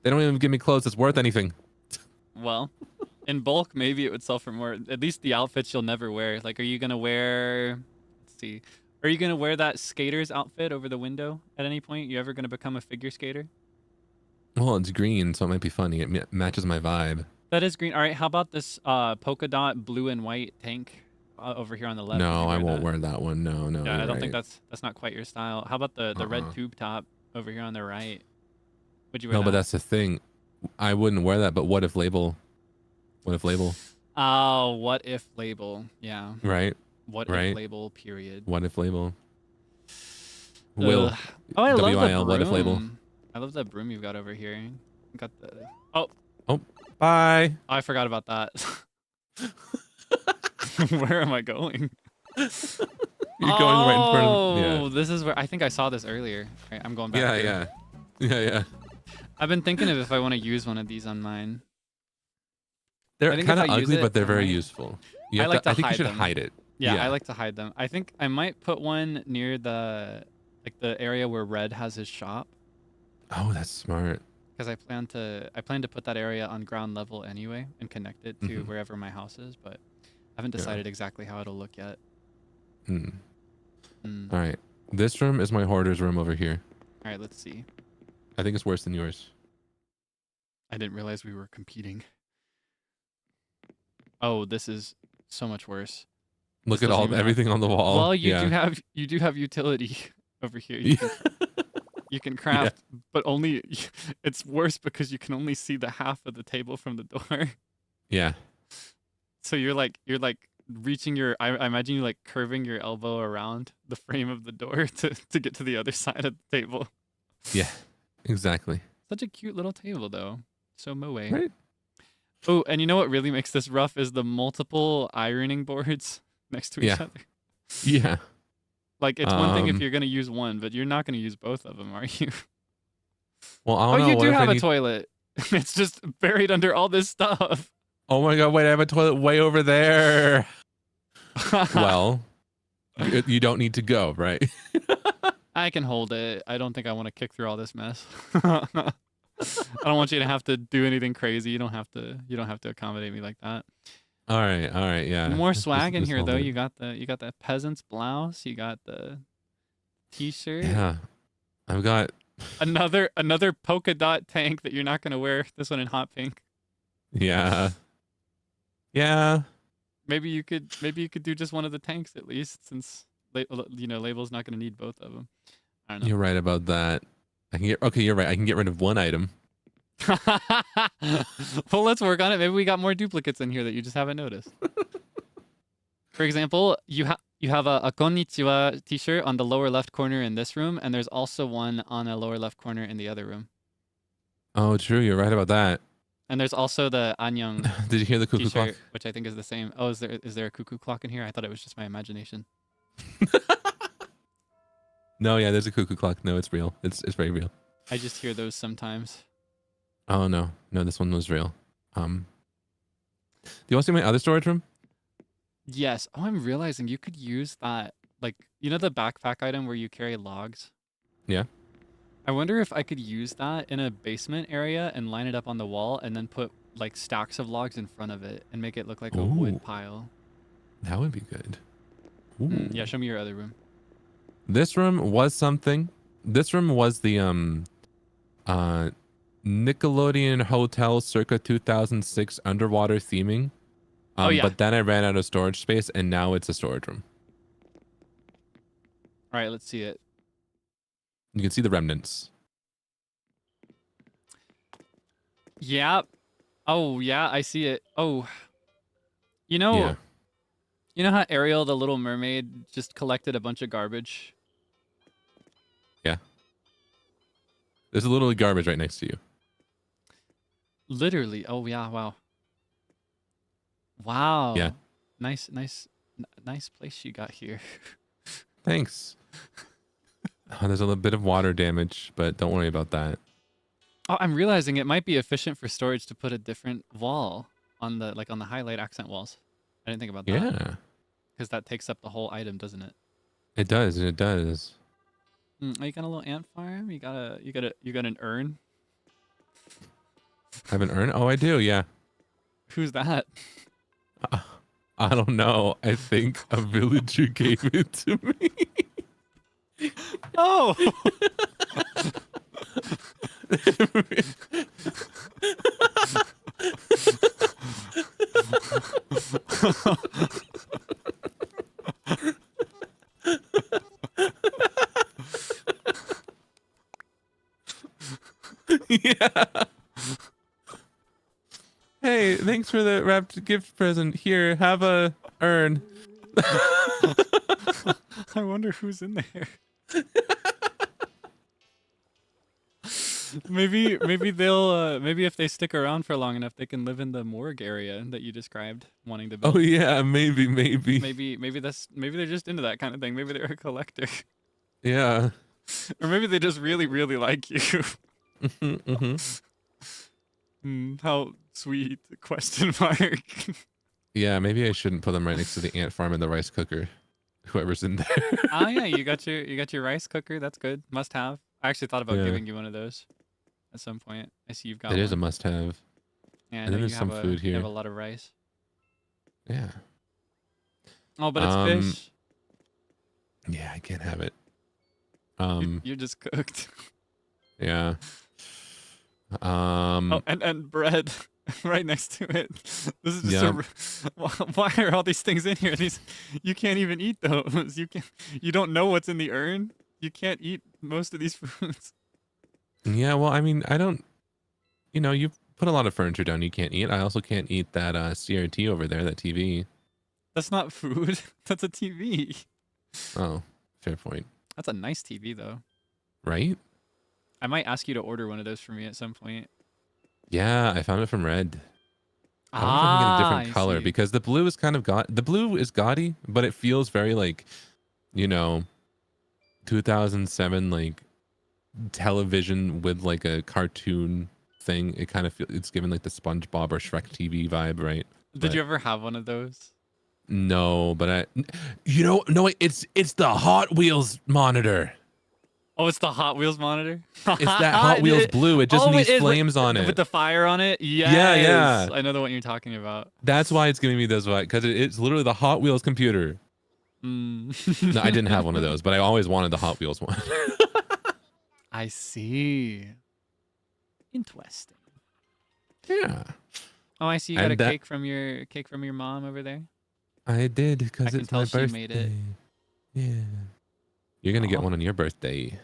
They don't even give me clothes that's worth anything. Well, in bulk, maybe it would sell for more. At least the outfits you'll never wear. Like, are you gonna wear? Let's see. Are you gonna wear that skater's outfit over the window at any point? You ever gonna become a figure skater? Well, it's green, so it might be funny. It matches my vibe. That is green. All right. How about this polka dot blue and white tank over here on the left? No, I won't wear that one. No. Yeah, I don't think that's not quite your style. How about the red tube top over here on the right? Would you wear No, that? but that's the thing. I wouldn't wear that, but what if label? Oh, what if label? Yeah. Right? What Right. if label, period. What if label? Will. Oh, I love the W-I-L, broom. what if label? I love that broom you've got over here. You got the... Bye. Oh, I forgot about that. Where am I going? You're going right in front of... Oh, this is where... I think I saw this earlier. Right, I'm going back. Yeah. I've been thinking of if I want to use one of these on mine. They're I think kind if of I use ugly, it, but they're I very might- useful. I like to I think you hide should them. hide it. Yeah, I like to hide them. I think I might put one near the area where Red has his shop, Oh, that's smart. because I plan to put that area on ground level anyway and connect it to Mhm. wherever my house is, but I haven't Yeah. decided exactly how it'll look yet. Hmm. Mm. All right. This room is my hoarder's room over here. All right, let's see. I think it's worse than yours. I didn't realize we were competing. Oh, this is so much worse. Look This at doesn't even everything on the wall. Well, you yeah. do have utility over here. You can craft, but only it's worse because you can only see the half of the table from the door. Yeah. So you're like reaching your I imagine you like curving your elbow around the frame of the door to get to the other side of the table. Yeah. Exactly. Such a cute little table though. So moe. Right. Oh, and you know what really makes this rough is the multiple ironing boards next to each Yeah. other. Yeah. Like it's one thing if Um, you're gonna use one, but you're not gonna use both of them, are you? Well, I Oh, don't know. you What do if I have a need- toilet. It's just buried under all this stuff. Oh my god! Wait, I have a toilet way over there. Well, you don't need to go, right? I can hold it. I don't think I want to kick through all this mess. I don't want you to have to do anything crazy. You don't have to accommodate me like that. All right, yeah. More Just- swag in just here hold though. it. You got the peasant's blouse. You got the t-shirt. Yeah, I've got. Another polka dot tank that you're not gonna wear. This one in hot pink. Yeah. Yeah. Maybe you could do just one of the tanks at least, since Label's not gonna need both of them. I don't know. You're right about that. Okay, you're right. I can get rid of one item. Well, let's work on it. Maybe we got more duplicates in here that you just haven't noticed. For example, you have a konnichiwa t-shirt on the lower left corner in this room, and there's also one on a lower left corner in the other room. Oh, true. You're right about that. And there's also the Anyang Did you hear the cuckoo t-shirt, clock? which I think is the same. Oh, is there a cuckoo clock in here? I thought it was just my imagination. No, yeah, there's a cuckoo clock. No, it's real. It's very real. I just hear those sometimes. Oh no, this one was real. Do you want to see my other storage room? Yes. Oh, I'm realizing you could use that, like, the backpack item where you carry logs? Yeah. I wonder if I could use that in a basement area and line it up on the wall and then put like stacks of logs in front of it and make it look like a Ooh. wood pile. That would be good. Ooh. Yeah, show me your other room. This room was something. This room was the Nickelodeon Hotel circa 2006 underwater theming. Oh, yeah. But then I ran out of storage space and now it's a storage room. All right, let's see it. You can see the remnants. Yeah. Oh, yeah, I see it. Oh. You know, Yeah. you know how Ariel, the little mermaid, just collected a bunch of garbage? Yeah. There's a little garbage right next to you. Literally. Oh, yeah, wow. Wow. Yeah. Nice place you got here. Thanks. There's a little bit of water damage, but don't worry about that. Oh, I'm realizing it might be efficient for storage to put a different wall on the highlight accent walls. I didn't think about that. Yeah. Because that takes up the whole item, doesn't it? It does. It does. Oh, you got a little ant farm? You got an urn? I have an urn? Oh, I do. Yeah. Who's that? I don't know. I think a villager gave it to me. Oh. Yeah. Hey, thanks for the wrapped gift present. Here, have a urn. I wonder who's in there. maybe they'll maybe if they stick around for long enough, they can live in the morgue area that you described wanting to build. Oh yeah, maybe. Maybe they're just into that kind of thing. Maybe they're a collector. Yeah. Or maybe they just really, really like you. How sweet? Question mark. Yeah, maybe I shouldn't put them right next to the ant farm and the rice cooker. Whoever's in there. Oh yeah, you got your rice cooker. That's good. Must have. I actually thought about Yeah. giving you one of those at some point. I see you've got It is a one. must-have. Yeah, I and know then you there's some have food you have here. a lot of rice. Yeah. Oh, but it's fish. Yeah, I can't have it. You're just cooked. Yeah. Oh, and bread right next to it. This is just why are all these things in here? You can't even eat those. You don't know what's in the urn. You can't eat most of these foods. Yeah, well, I mean, I don't. You put a lot of furniture down you can't eat. I also can't eat that CRT over there, that TV. That's not food. That's a TV. Oh, fair point. That's a nice TV though. Right? I might ask you to order one of those for me at some point. Yeah, I found it from Red. I don't know if I can get a different color see. because the blue is kind of the blue is gaudy, but it feels very like, 2007 like television with like a cartoon thing. It kind of feels it's given like the SpongeBob or Shrek TV vibe, right? Did you ever have one of those? No, but no, it's the Hot Wheels monitor. Oh, it's the Hot Wheels monitor? It's that Hot Wheels blue. It just needs flames on it. With the fire on it? Yes. Yeah. I know the one you're talking about. That's why it's giving me those vibes, because it's literally the Hot Wheels computer. No, I didn't have one of those, but I always wanted the Hot Wheels one. I see. Interesting. Yeah. Oh, I see you got And a that- cake from your mom over there. I did, I because can it's my tell she birthday. made it. Yeah. You're going to get Aw. one on your birthday.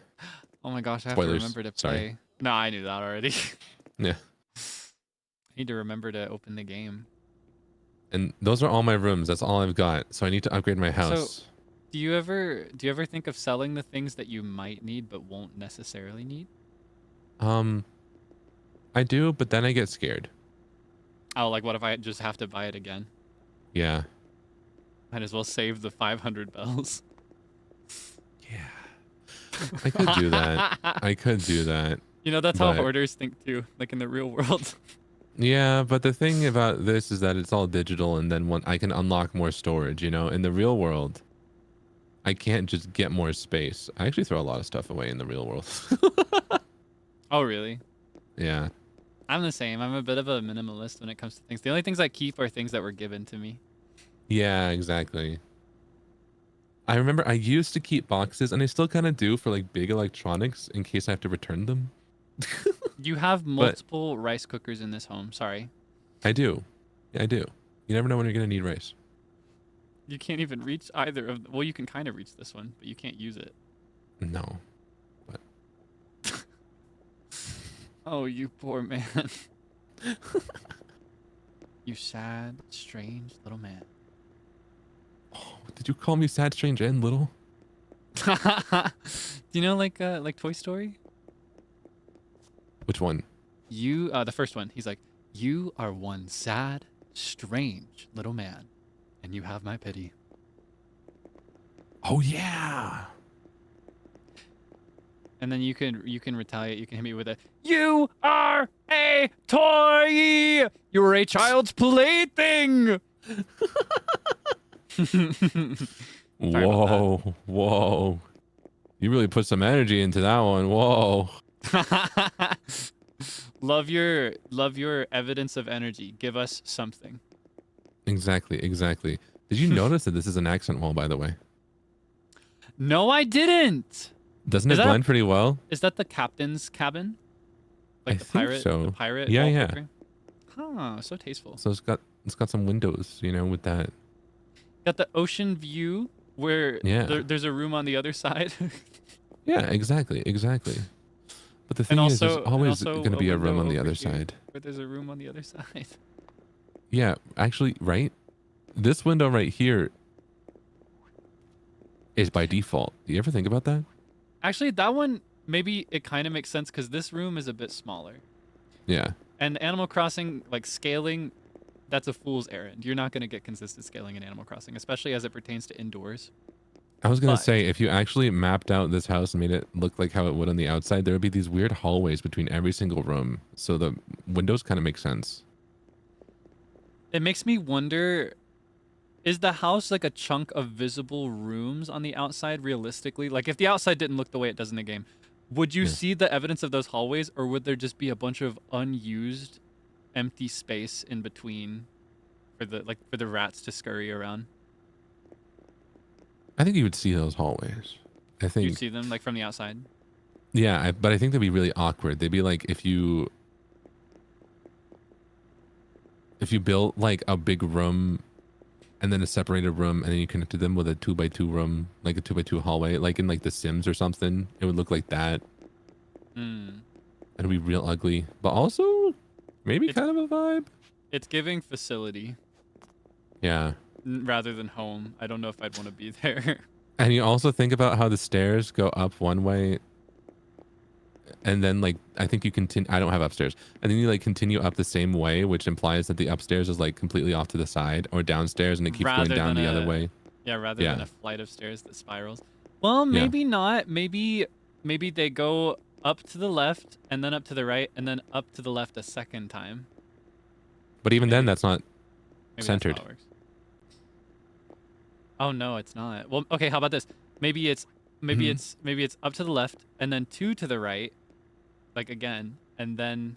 Oh my gosh, I have Spoilers. to remember to Sorry. play. No, I knew that already. Yeah. I need to remember to open the game. And those are all my rooms. That's all I've got. So I need to upgrade my house. Do you ever think of selling the things that you might need but won't necessarily need? I do, but then I get scared. Oh, like what if I just have to buy it again? Yeah. Might as well save the 500 bells. Yeah. I could do that. I could do that. That's how But- hoarders think too, like in the real world. Yeah, but the thing about this is that it's all digital, and then I can unlock more storage. In the real world, I can't just get more space. I actually throw a lot of stuff away in the real world. Oh, really? Yeah. I'm the same. I'm a bit of a minimalist when it comes to things. The only things I keep are things that were given to me. Yeah, exactly. I remember I used to keep boxes, and I still kind of do for like big electronics in case I have to return them. You have multiple rice cookers in this home. Sorry. I do. Yeah, I do. You never know when you're going to need rice. You can't even reach either of them. Well, you can kind of reach this one, but you can't use it. No. Oh, you poor man. You sad, strange little man. Oh, did you call me sad, strange, and little? Do you know like Toy Story? Which one? You the first one. He's like, "You are one sad, strange little man, and you have my pity." Oh, yeah. And then you can retaliate. You can hit me with a, "You are a toy. You're a child's plaything." Whoa, whoa. You really put some energy into that one. Whoa. Love your evidence of energy. Give us something. Exactly, exactly. Did you notice that this is an accent wall, by the way? No, I didn't. Doesn't Is it that blend pretty well? Is that the captain's cabin? I Like the think pirate, so. the pirate Yeah, yeah. wallpaper? Huh, so tasteful. So it's got some windows, you know, with that. Got the ocean view where Yeah. there's a room on the other side. Yeah, exactly, exactly. But the thing And is, also, there's always and also going to be a room window on the over other here side. Where there's a room on the other side. Yeah, actually, right? This window right here is by default. Do you ever think about that? Actually, that one, maybe it kind of makes sense because this room is a bit smaller. Yeah. And Animal Crossing, like scaling, that's a fool's errand. You're not going to get consistent scaling in Animal Crossing, especially as it pertains to indoors. I was going But- to say, if you actually mapped out this house and made it look like how it would on the outside, there would be these weird hallways between every single room. So the windows kind of make sense. It makes me wonder, is the house like a chunk of visible rooms on the outside realistically? Like if the outside didn't look the way it does in the game, would you Yeah. see the evidence of those hallways, or would there just be a bunch of unused empty space in between for the rats to scurry around? I think you would see those hallways. I You think, see them like from the outside? yeah, but I think they'd be really awkward. They'd be like if you built like a big room and then a separated room and then you connected them with a 2x2 room, like a 2x2 hallway, like in like The Sims or something. It would look like that. Hmm. It'd be real ugly, but also maybe kind of a vibe. It's giving facility Yeah. rather than home. I don't know if I'd want to be there. And you also think about how the stairs go up one way and then like I think you continue. I don't have upstairs, and then you like continue up the same way, which implies that the upstairs is like completely off to the side, or downstairs and it keeps Rather going down than the a- other way. Yeah, rather Yeah. than a flight of stairs that spirals. Well, Yeah. maybe not. Maybe they go up to the left and then up to the right and then up to the left a second time. But even then, Maybe. that's not. Maybe Centered. That's how it works. Oh no, it's not. Well, okay. How about this? Maybe it's up to the left and then two to the right, like again, and then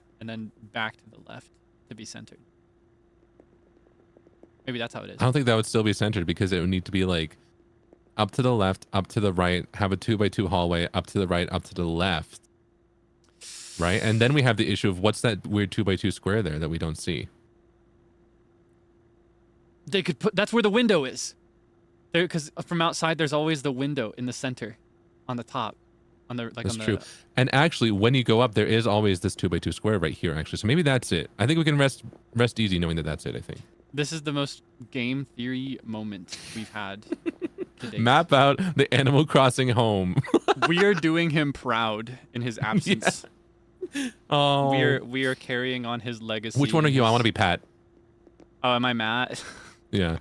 back to the left to be centered. Maybe that's how it is. I don't think that would still be centered because it would need to be like up to the left, up to the right, have a 2x2 hallway, up to the right, up to the left. Right? And then we have the issue of what's that weird 2x2 square there that we don't see? They could put. That's where the window is. There, because from outside, there's always the window in the center, on the top, on the like. That's on the, true. And actually, when you go up, there is always this 2x2 square right here, actually. So maybe that's it. I think we can rest easy knowing that that's it, I think. This is the most game theory moment we've had to date. Map out the Animal Crossing home. We are doing him proud in his absence. Oh. We are carrying on his legacy. Which one are you? I want to be Pat. Oh, am I Matt? Yeah.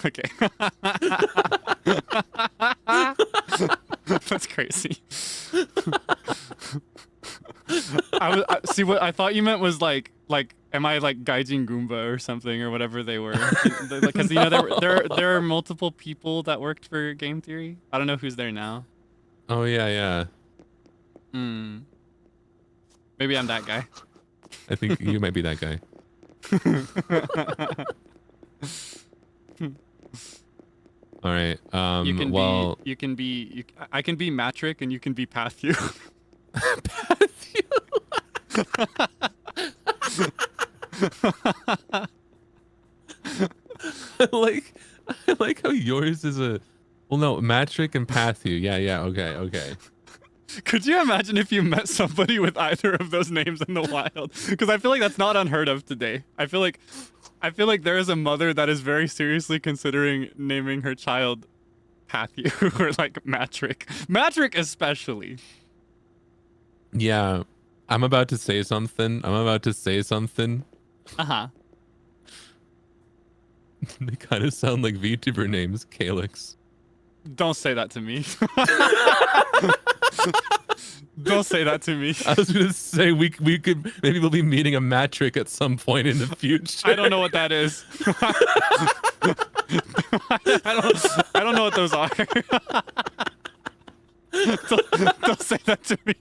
Okay. That's crazy. See what I thought you meant was like am I like Gaijin Goomba or something or whatever they were? Because you know there are multiple people that worked for Game Theory. I don't know who's there now. Oh yeah. Maybe I'm that guy. I think you might be that guy. All right. I can be Matrick and you can be Pathu. I like how yours is a. Well, no, Matrick and Pathu. Yeah. Okay. Could you imagine if you met somebody with either of those names in the wild? Because I feel like that's not unheard of today. I feel like there is a mother that is very seriously considering naming her child Pathu or like Matrick. Matrick especially. Yeah, I'm about to say something. Uh-huh. They kind of sound like VTuber names, Kaelix. Don't say that to me. Don't say that to me. I was gonna say we could maybe we'll be meeting a Matrick at some point in the future. I don't know what that is. I don't know what those are. Don't say that to me.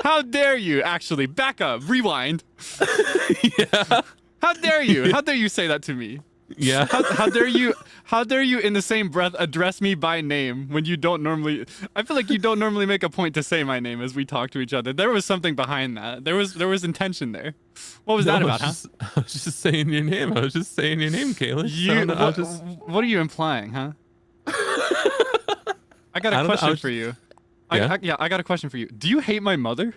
How dare you? Actually, back up. Rewind. Yeah. How dare you? How dare you say that to me? Yeah. How dare you? How dare you in the same breath address me by name when you don't normally? I feel like you don't normally make a point to say my name as we talk to each other. There was something behind that. There was intention there. What was that about? I was just saying your name. Kaelix. What are you implying, huh? I got a question for you. I got a question for you. Do you hate my mother?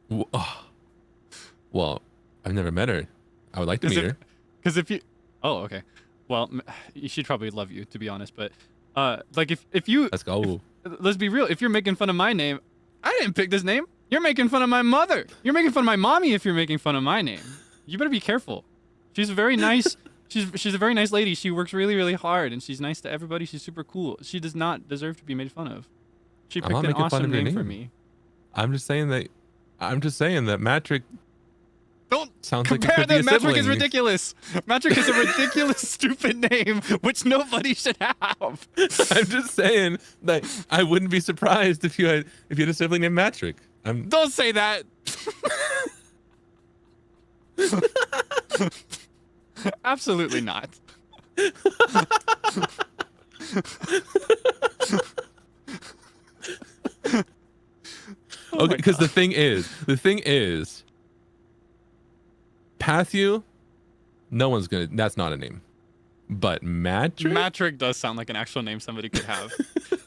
Well, I've never met her. I would like to meet her. Because if you... Oh, okay. Well, she'd probably love you, to be honest. But, like, if you... Let's go. Let's be real. If you're making fun of my name, I didn't pick this name. You're making fun of my mother. You're making fun of my mommy if you're making fun of my name. You better be careful. She's a very nice... She's a very nice lady. She works really, really hard, and she's nice to everybody. She's super cool. She does not deserve to be made fun of. She picked an awesome name for me. I'm just saying that Matrick... Don't sounds compare like it could them. be a Matrick is sibling. ridiculous. Matrick is a ridiculous, stupid name, which nobody should have. I'm just saying that I wouldn't be surprised if you had a sibling named Matrick. Don't say that. Absolutely not. Okay, because the thing is, Pathu, no one's gonna. That's not a name. But Matrick. Matrick does sound like an actual name somebody could have.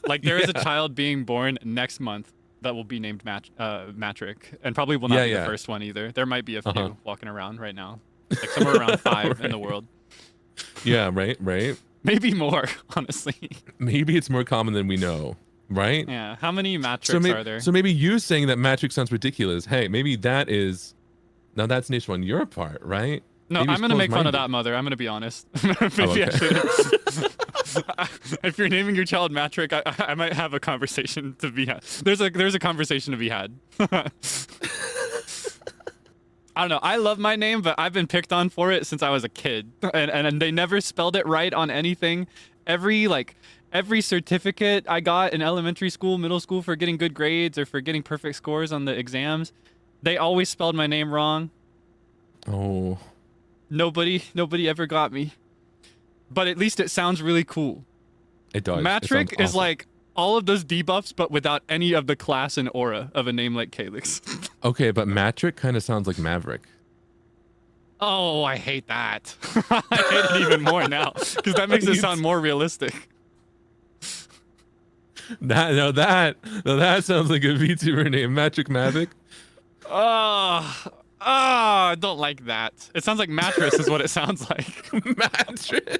Like there is a child being born next month that will be named Matrick, and probably will not be the first one either. There might be a few walking around right now, like somewhere around 5 in the world. Yeah, right. Maybe more, honestly. Maybe it's more common than we know, right? Yeah. How many Matricks are there? So maybe you saying that Matrick sounds ridiculous. Hey, maybe that is. Now that's niche on your part, right? No, maybe I'm gonna make fun of that mother. I'm gonna be honest. Maybe I shouldn't. If you're naming your child Matrick, I might have a conversation to be had. There's a conversation to be had. I don't know. I love my name, but I've been picked on for it since I was a kid, and they never spelled it right on anything. Every certificate I got in elementary school, middle school for getting good grades or for getting perfect scores on the exams, they always spelled my name wrong. Oh. Nobody ever got me. But at least it sounds really cool. It does. Matrick is awesome. like all of those debuffs, but without any of the class and aura of a name like Kaelix. Okay, but Matrick kind of sounds like Maverick. Oh, I hate that. I hate it even more now because that makes it sound more realistic. That sounds like a VTuber name, Matrick Maverick. I don't like that. It sounds like mattress is what it sounds like. Mattress.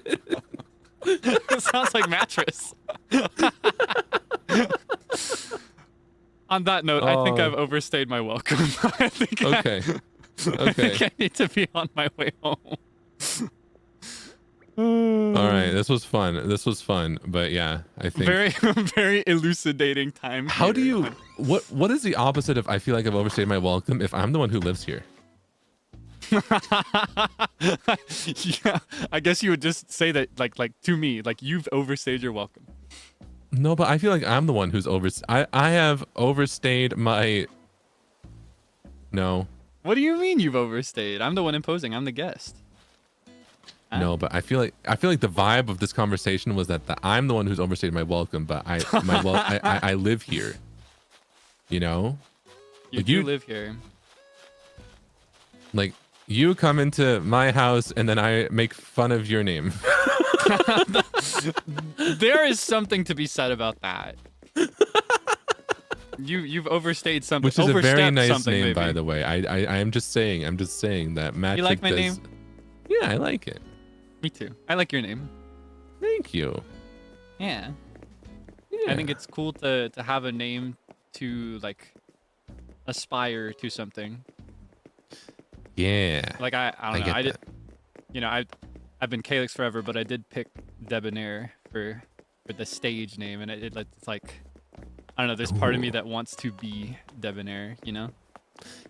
It sounds like mattress. On that note, I think I've overstayed my welcome. I think I need to be on my way home. All right, this was fun. This was fun, but yeah, I think. Very, very elucidating time. How do here. you? What is the opposite of I feel like I've overstayed my welcome if I'm the one who lives here? Yeah, I guess you would just say that like to me, like you've overstayed your welcome. No, but I feel like I'm the one who's I have overstayed my. No. What do you mean you've overstayed? I'm the one imposing. I'm the guest. Huh? No, but I feel like the vibe of this conversation was that I'm the one who's overstayed my welcome, but I live here. You know? You Like do live here. Like you come into my house and then I make fun of your name. There is something to be said about that. You've overstayed something. Which is a very nice name, maybe. by the way. I am just saying that Magic. You like my name? Yeah, I like it. Me too. I like your name. Thank you. Yeah. Yeah. I think it's cool to have a name to like aspire to something. Yeah. Like I don't know. get I did. that. You know, I've been Kaelix forever, but I did pick Debonair for the stage name, and it's like I don't know. There's part of me Ooh. that wants to be Debonair. You know.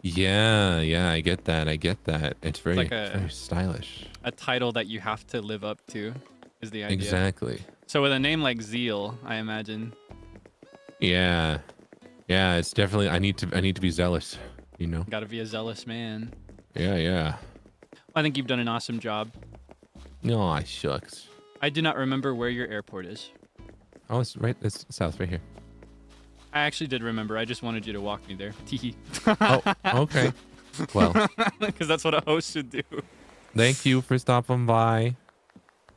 Yeah, I get that. It's very, like very stylish. A title that you have to live up to is the idea. Exactly. So with a name like Zeal, I imagine. Yeah. Yeah, it's definitely I need to be zealous, you know. Got to be a zealous man. Yeah. I think you've done an awesome job. No, shucks. I do not remember where your airport is. Oh, it's south right here. I actually did remember. I just wanted you to walk me there. Teehee. Oh, okay. Well, Because that's what a host should do. thank you for stopping by.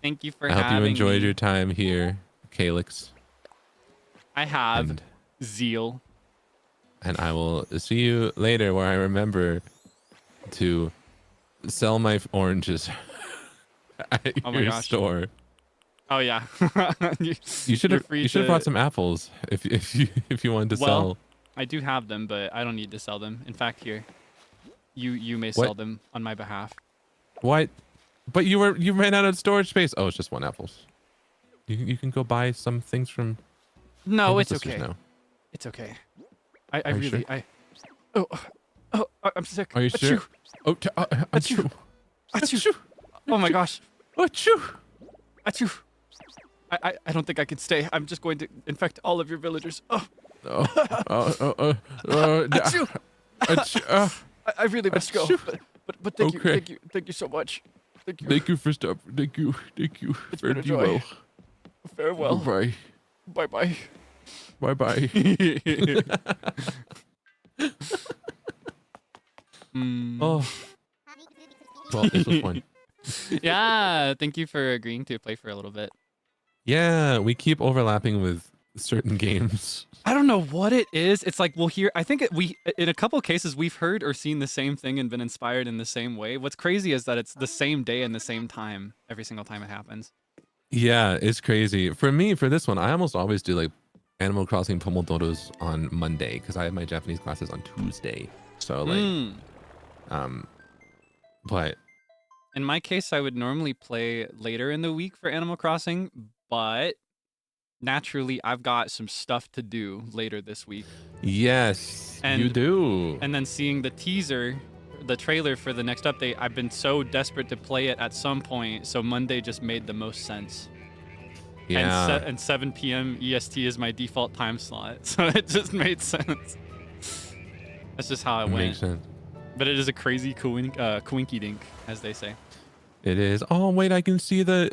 Thank you for I hope having you enjoyed me. your time here, Kaelix. I have And, Zeal. and I will see you later where I remember to sell my oranges at Oh my your gosh. store. Oh yeah. You should You're have free brought to- some apples if you wanted to Well, sell. I do have them, but I don't need to sell them. In fact, here, you may sell them on my behalf. What? But you ran out of storage space. Oh, it's just one apples. You can go buy some things from. No, Angel it's Sisters okay. now. It's okay. I Are you really sure? Oh, I'm sick. Are you Achoo. sure? Oh, achoo. Achoo. Oh my gosh. Achoo. Achoo. I don't think I can stay. I'm just going to infect all of your villagers. Oh, achoo. Achoo. I really must go. Achoo. But thank Okay. you so much. Thank you. Thank you for stop. Thank you. It's Fare been a thee joy. well. Farewell. Bye. Bye bye. Bye. Oh. Well, this was fun. Yeah, thank you for agreeing to play for a little bit. Yeah, we keep overlapping with certain games. I don't know what it is. It's like we'll hear. I think we in a couple cases we've heard or seen the same thing and been inspired in the same way. What's crazy is that it's the same day and the same time every single time it happens. Yeah, it's crazy. For me, for this one, I almost always do like Animal Crossing Pomodoros on Monday because I have my Japanese classes on Tuesday. So like, but In my case, I would normally play later in the week for Animal Crossing, but naturally, I've got some stuff to do later this week. yes, you And- do. And then seeing the teaser, the trailer for the next update, I've been so desperate to play it at some point, so Monday just made the most sense. Yeah, And 7 p.m. EST is my default time slot, so it just made sense. That's just how it makes went. sense. But it is a crazy coinky dink, as they say. It is. Oh wait, I can see the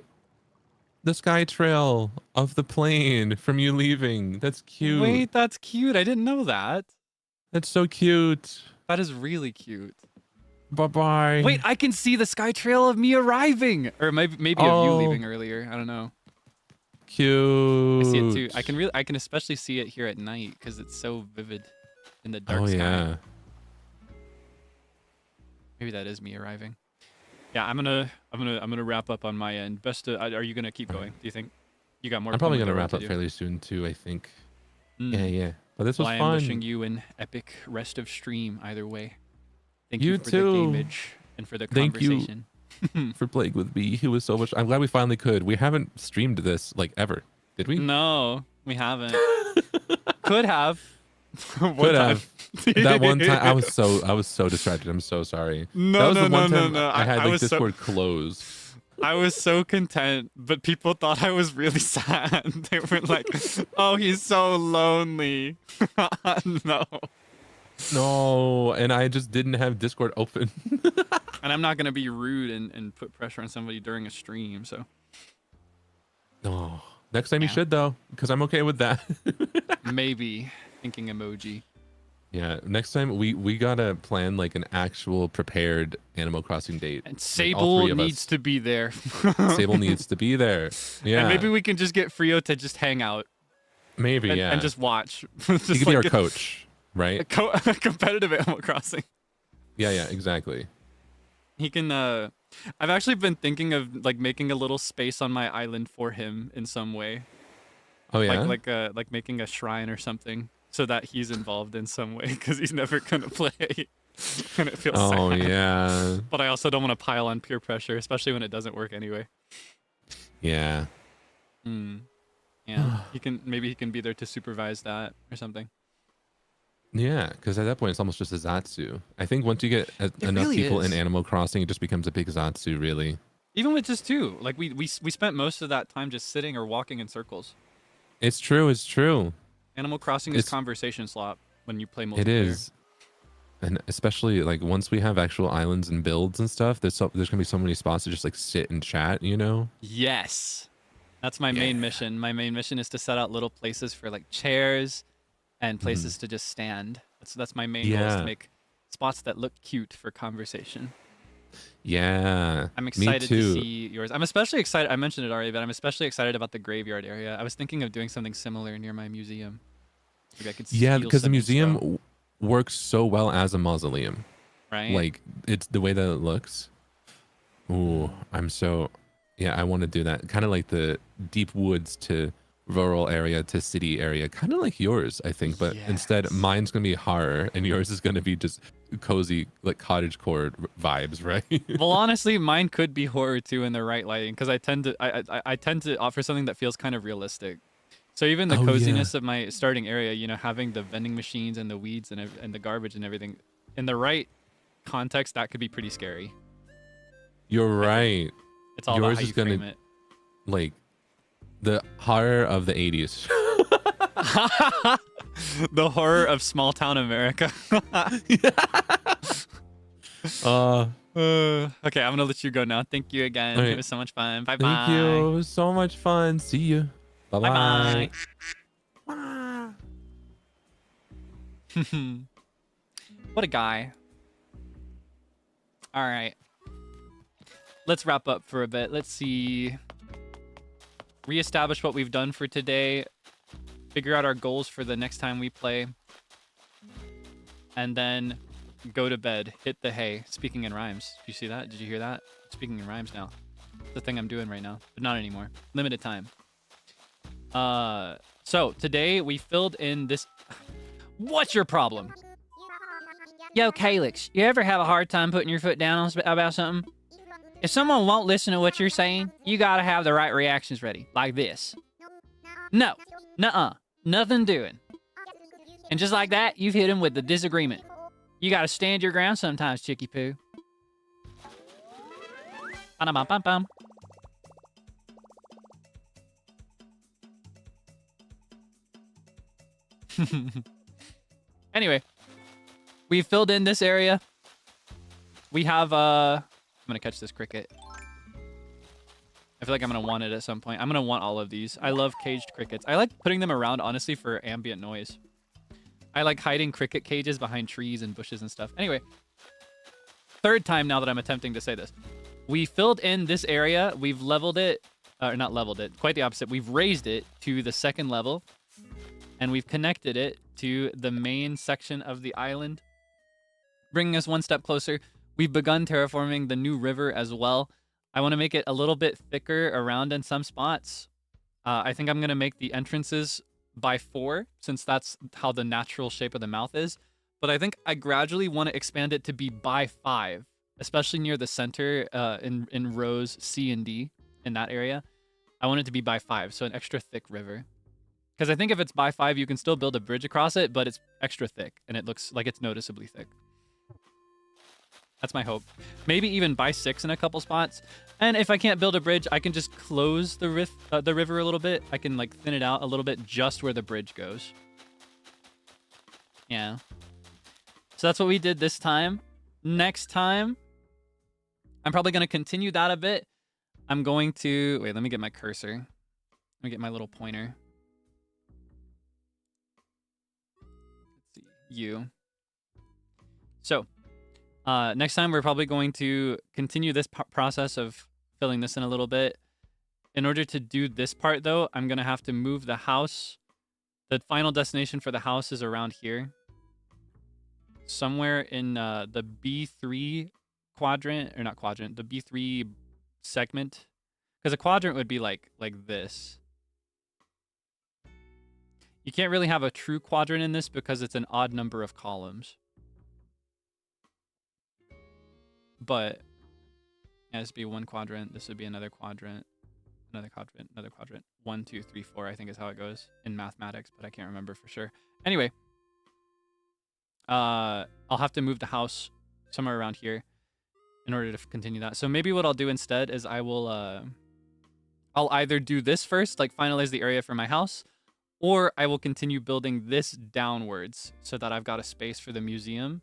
sky trail of the plane from you leaving. That's cute. Wait, that's cute. I didn't know that. That's so cute. That is really cute. Bye bye. Wait, I can see the sky trail of me arriving, or maybe of you Oh. leaving earlier. I don't know. Cute. I see it too. I can especially see it here at night because it's so vivid in the dark Oh sky. yeah. Maybe that is me arriving. Yeah, I'm gonna wrap up on my end. Are you gonna keep going? Do you think you got more? I'm probably gonna Pomodoro wrap to up do? fairly soon too. I think. Mm. Yeah. But this was Well, I am fun. wishing you an epic rest of stream either way. Thank You you for too. the gameage and for the Thank you. conversation. for playing with me. It was so much. I'm glad we finally could. We haven't streamed this like ever, did we? No, we haven't. Could have. Could have. That one time I was so distracted. I'm so sorry. No, that was no, the one no, time no, no. I had I like was Discord closed. I was so content, but people thought I was really sad. They were like, "Oh, he's so lonely." No. No, and I just didn't have Discord open. And I'm not gonna be rude and put pressure on somebody during a stream. So. No. Next time you Yeah. should though, because I'm okay with that. Maybe thinking emoji. Yeah, next time we gotta plan like an actual prepared Animal Crossing date. And Like, all Sable three of needs us. to be there. Sable needs to be there. Yeah, And maybe we can just get Frio to just hang out maybe and, yeah. and just watch. he could be our coach, right? a competitive Animal Crossing. Yeah, exactly. He can. I've actually been thinking of like making a little space on my island for him in some way. Oh yeah. Like making a shrine or something, so that he's involved in some way, because he's never gonna play, and it feels Oh sad. yeah. But I also don't want to pile on peer pressure, especially when it doesn't work anyway. Yeah. Yeah, maybe he can be there to supervise that or something. Yeah, because at that point it's almost just a Zatsu. I think once you get enough really people is. in Animal Crossing, it just becomes a big Zatsu, really. Even with just two, like we spent most of that time just sitting or walking in circles. It's true. It's true. Animal Crossing is It's- conversation slot when you play multiplayer. It is. And especially like once we have actual islands and builds and stuff, there's gonna be so many spots to just like sit and chat, you know? Yes. That's my main mission. My main mission is to set out little places for like chairs and places to just stand. That's my main goal, is to Yeah. make spots that look cute for conversation. Yeah. I'm me excited too. to see yours. I'm especially excited. I mentioned it already, but I'm especially excited about the graveyard area. I was thinking of doing something similar near my museum. Maybe I could Yeah, steal because the some museum inspo, works so well as a mausoleum. right? Like it's the way that it looks. Ooh, I want to do that. Kind of like the deep woods to rural area to city area, kind of like yours, I think. But instead, Yes. mine's gonna be horror, and yours is gonna be just cozy, like cottagecore vibes, right? Well, honestly, mine could be horror too in the right lighting, because I tend to offer something that feels kind of realistic. So even the Oh, yeah. coziness of my starting area, having the vending machines and the weeds and the garbage and everything, in the right context, that could be pretty scary. You're right. It's all Yours about how is you gonna- frame it. Like the horror of the 80s. The horror of small town America. Okay, I'm gonna let you go now. Thank you again. All right. It was so much fun. Bye Thank bye. you. It was so much fun. See you. Bye Bye bye. bye. What a guy. All right. Let's wrap up for a bit. Let's see. Reestablish what we've done for today. Figure out our goals for the next time we play. And then go to bed. Hit the hay. Speaking in rhymes. Did you see that? Did you hear that? Speaking in rhymes now. It's the thing I'm doing right now, but not anymore. Limited time. So today we filled in this. What's your problem? Yo, Kaelix, you ever have a hard time putting your foot down about something? If someone won't listen to what you're saying, you gotta have the right reactions ready, like this. No, nuh-uh, nothing doing. And just like that, you've hit him with the disagreement. You gotta stand your ground sometimes, Chicky Poo. Ba-dum-bum-bum-bum. Anyway, we filled in this area. We have I'm gonna catch this cricket. I feel like I'm gonna want it at some point. I'm gonna want all of these. I love caged crickets. I like putting them around, honestly, for ambient noise. I like hiding cricket cages behind trees and bushes and stuff. Anyway, third time now that I'm attempting to say this. We filled in this area. We've leveled it, or not leveled it, quite the opposite. We've raised it to the second level, and we've connected it to the main section of the island, bringing us one step closer. We've begun terraforming the new river as well. I want to make it a little bit thicker around in some spots. I think I'm going to make the entrances by 4, since that's how the natural shape of the mouth is. But I think I gradually want to expand it to be by 5. especially near the center in rows C and D in that area. I want it to be by 5, so an extra thick river. Because I think if it's by 5, you can still build a bridge across it, but it's extra thick, and it looks like it's noticeably thick. That's my hope. Maybe even by 6 in a couple spots. And if I can't build a bridge, I can just close the river a little bit. I can like thin it out a little bit just where the bridge goes. Yeah. So that's what we did this time. Next time, I'm probably going to continue that a bit. I'm going to... Wait, let me get my cursor. Let me get my little pointer. Let's see. You. So, next time we're probably going to continue this process of filling this in a little bit. In order to do this part, though, I'm going to have to move the house. The final destination for the house is around here. Somewhere in the B3 quadrant, or not quadrant, the B3 segment. Because a quadrant would be like this. You can't really have a true quadrant in this because it's an odd number of columns. But yeah, this would be one quadrant. This would be another quadrant. Another quadrant. Another quadrant. 1, 2, 3, 4, I think is how it goes in mathematics, but I can't remember for sure. Anyway, I'll have to move the house somewhere around here in order to continue that. So maybe what I'll do instead is I will I'll either do this first, like finalize the area for my house, or I will continue building this downwards so that I've got a space for the museum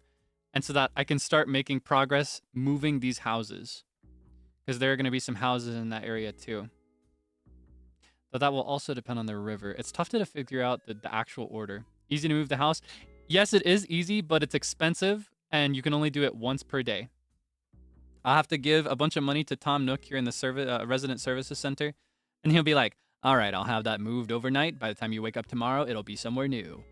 and so that I can start making progress moving these houses, because there are going to be some houses in that area too. But that will also depend on the river. It's tough to figure out the actual order. Easy to move the house. Yes, it is easy, but it's expensive, and you can only do it once per day. I'll have to give a bunch of money to Tom Nook here in the Resident Services Center, and he'll be like, all right, I'll have that moved overnight. By the time you wake up tomorrow, it'll be somewhere new.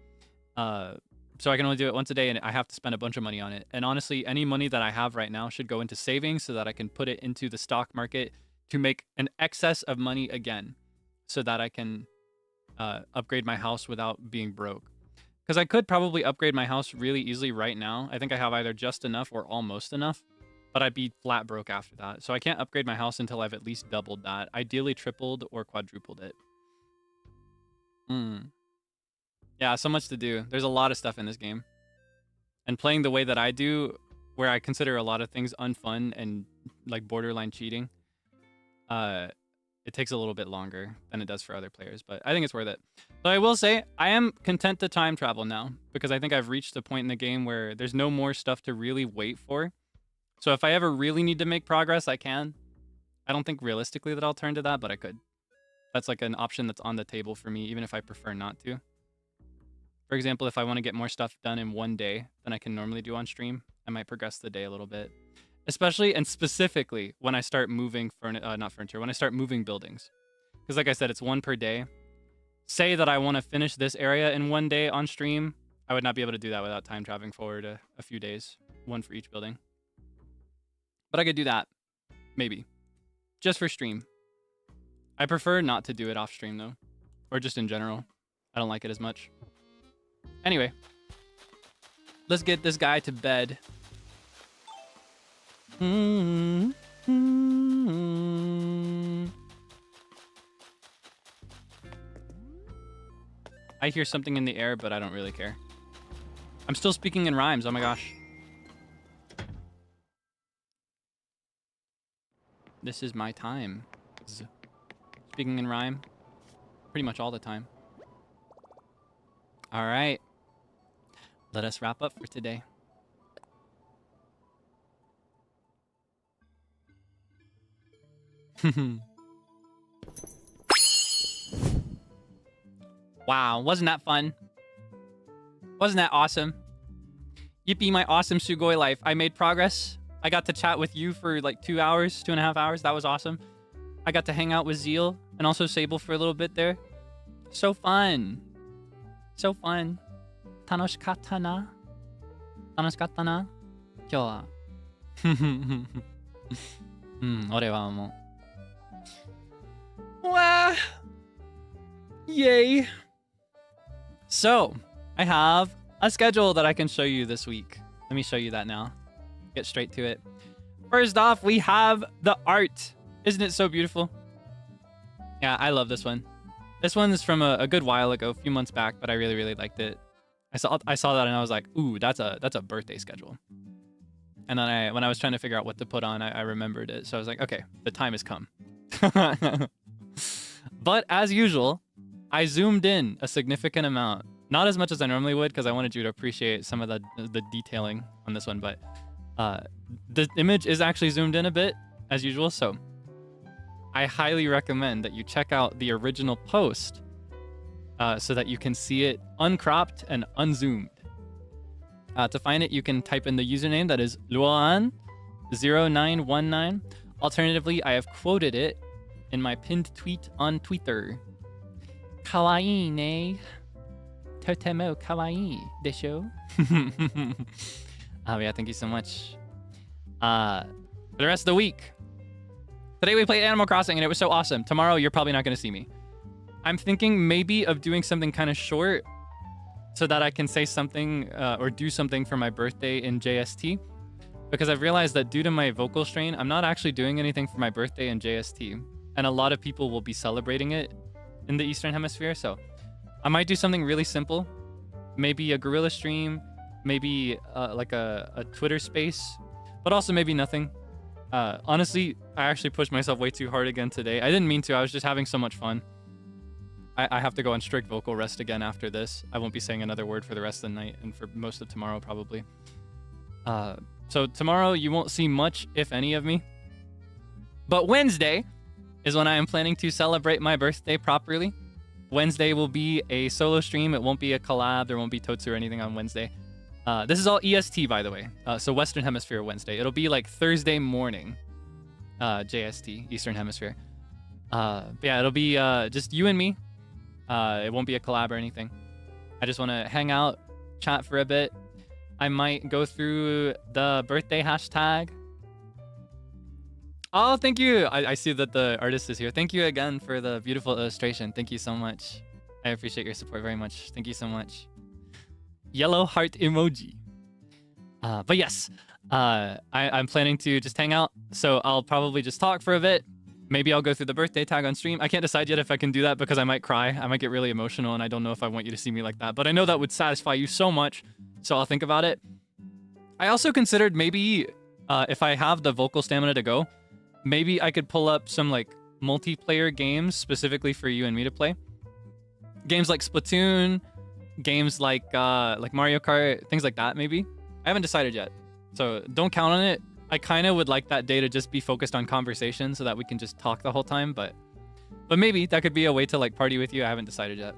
So I can only do it once a day, and I have to spend a bunch of money on it. And honestly, any money that I have right now should go into savings so that I can put it into the stock market to make an excess of money again, so that I can upgrade my house without being broke. Because I could probably upgrade my house really easily right now. I think I have either just enough or almost enough, but I'd be flat broke after that. So I can't upgrade my house until I've at least doubled that. Ideally tripled or quadrupled it. Yeah, so much to do. There's a lot of stuff in this game. And playing the way that I do, where I consider a lot of things unfun and like borderline cheating, it takes a little bit longer than it does for other players, but I think it's worth it. So I will say, I am content to time travel now, because I think I've reached a point in the game where there's no more stuff to really wait for. So if I ever really need to make progress, I can. I don't think realistically that I'll turn to that, but I could. That's like an option that's on the table for me, even if I prefer not to. For example, if I want to get more stuff done in one day than I can normally do on stream, I might progress the day a little bit. Especially and specifically when I start moving when I start moving buildings. Because like I said, it's one per day. Say that I want to finish this area in one day on stream, I would not be able to do that without time traveling forward a few days, one for each building. But I could do that, maybe, just for stream. I prefer not to do it off stream though, or just in general. I don't like it as much. Anyway, let's get this guy to bed. I hear something in the air, but I don't really care. I'm still speaking in rhymes. Oh my gosh. This is my time. Speaking in rhyme pretty much all the time. All right. Let us wrap up for today. Wow, wasn't that fun? Wasn't that awesome? Yippee, my awesome Sugoi life. I made progress. I got to chat with you for like 2 hours, 2.5 hours. That was awesome. I got to hang out with Zeal and also Sable for a little bit there. So fun. So fun. 楽しかったな。楽しかったな。今日は。俺はもう。Wow. Yay. So, I have a schedule that I can show you this week. Let me show you that now. Get straight to it. First off, we have the art. Isn't it so beautiful? Yeah, I love this one. This one is from a good while ago, a few months back, but I really, really liked it. I saw that and I was like, ooh, that's a birthday schedule. And then when I was trying to figure out what to put on, I remembered it. So I was like, okay, the time has come. But as usual, I zoomed in a significant amount. Not as much as I normally would, because I wanted you to appreciate some of the detailing on this one. But the image is actually zoomed in a bit, as usual. So I highly recommend that you check out the original post so that you can see it uncropped and unzoomed. To find it, you can type in the username that is Luan0919. Alternatively, I have quoted it in my pinned tweet on Twitter. Kawaii ne. Totemo kawaii desho. Yeah, thank you so much. For the rest of the week, today we played Animal Crossing and it was so awesome. Tomorrow, you're probably not going to see me. I'm thinking maybe of doing something kind of short so that I can say something or do something for my birthday in JST. Because I've realized that due to my vocal strain, I'm not actually doing anything for my birthday in JST. And a lot of people will be celebrating it in the Eastern Hemisphere. So I might do something really simple. Maybe a gorilla stream, maybe like a Twitter space, but also maybe nothing. Honestly, I actually pushed myself way too hard again today. I didn't mean to. I was just having so much fun. I have to go on strict vocal rest again after this. I won't be saying another word for the rest of the night and for most of tomorrow probably. So tomorrow you won't see much, if any, of me. But Wednesday is when I am planning to celebrate my birthday properly. Wednesday will be a solo stream. It won't be a collab. There won't be Totsu or anything on Wednesday. This is all EST, by the way. So Western Hemisphere Wednesday. It'll be like Thursday morning, JST, Eastern Hemisphere. But yeah, it'll be just you and me. It won't be a collab or anything. I just want to hang out, chat for a bit. I might go through the birthday hashtag. Oh, thank you. I see that the artist is here. Thank you again for the beautiful illustration. Thank you so much. I appreciate your support very much. Thank you so much. Yellow heart emoji. But yes, I'm planning to just hang out. So I'll probably just talk for a bit. Maybe I'll go through the birthday tag on stream. I can't decide yet if I can do that because I might cry. I might get really emotional and I don't know if I want you to see me like that. But I know that would satisfy you so much. So I'll think about it. I also considered maybe if I have the vocal stamina to go, maybe I could pull up some like multiplayer games specifically for you and me to play. Games like Splatoon, games like Mario Kart, things like that maybe. I haven't decided yet. So don't count on it. I kind of would like that day to just be focused on conversation so that we can just talk the whole time, but maybe that could be a way to like party with you. I haven't decided yet.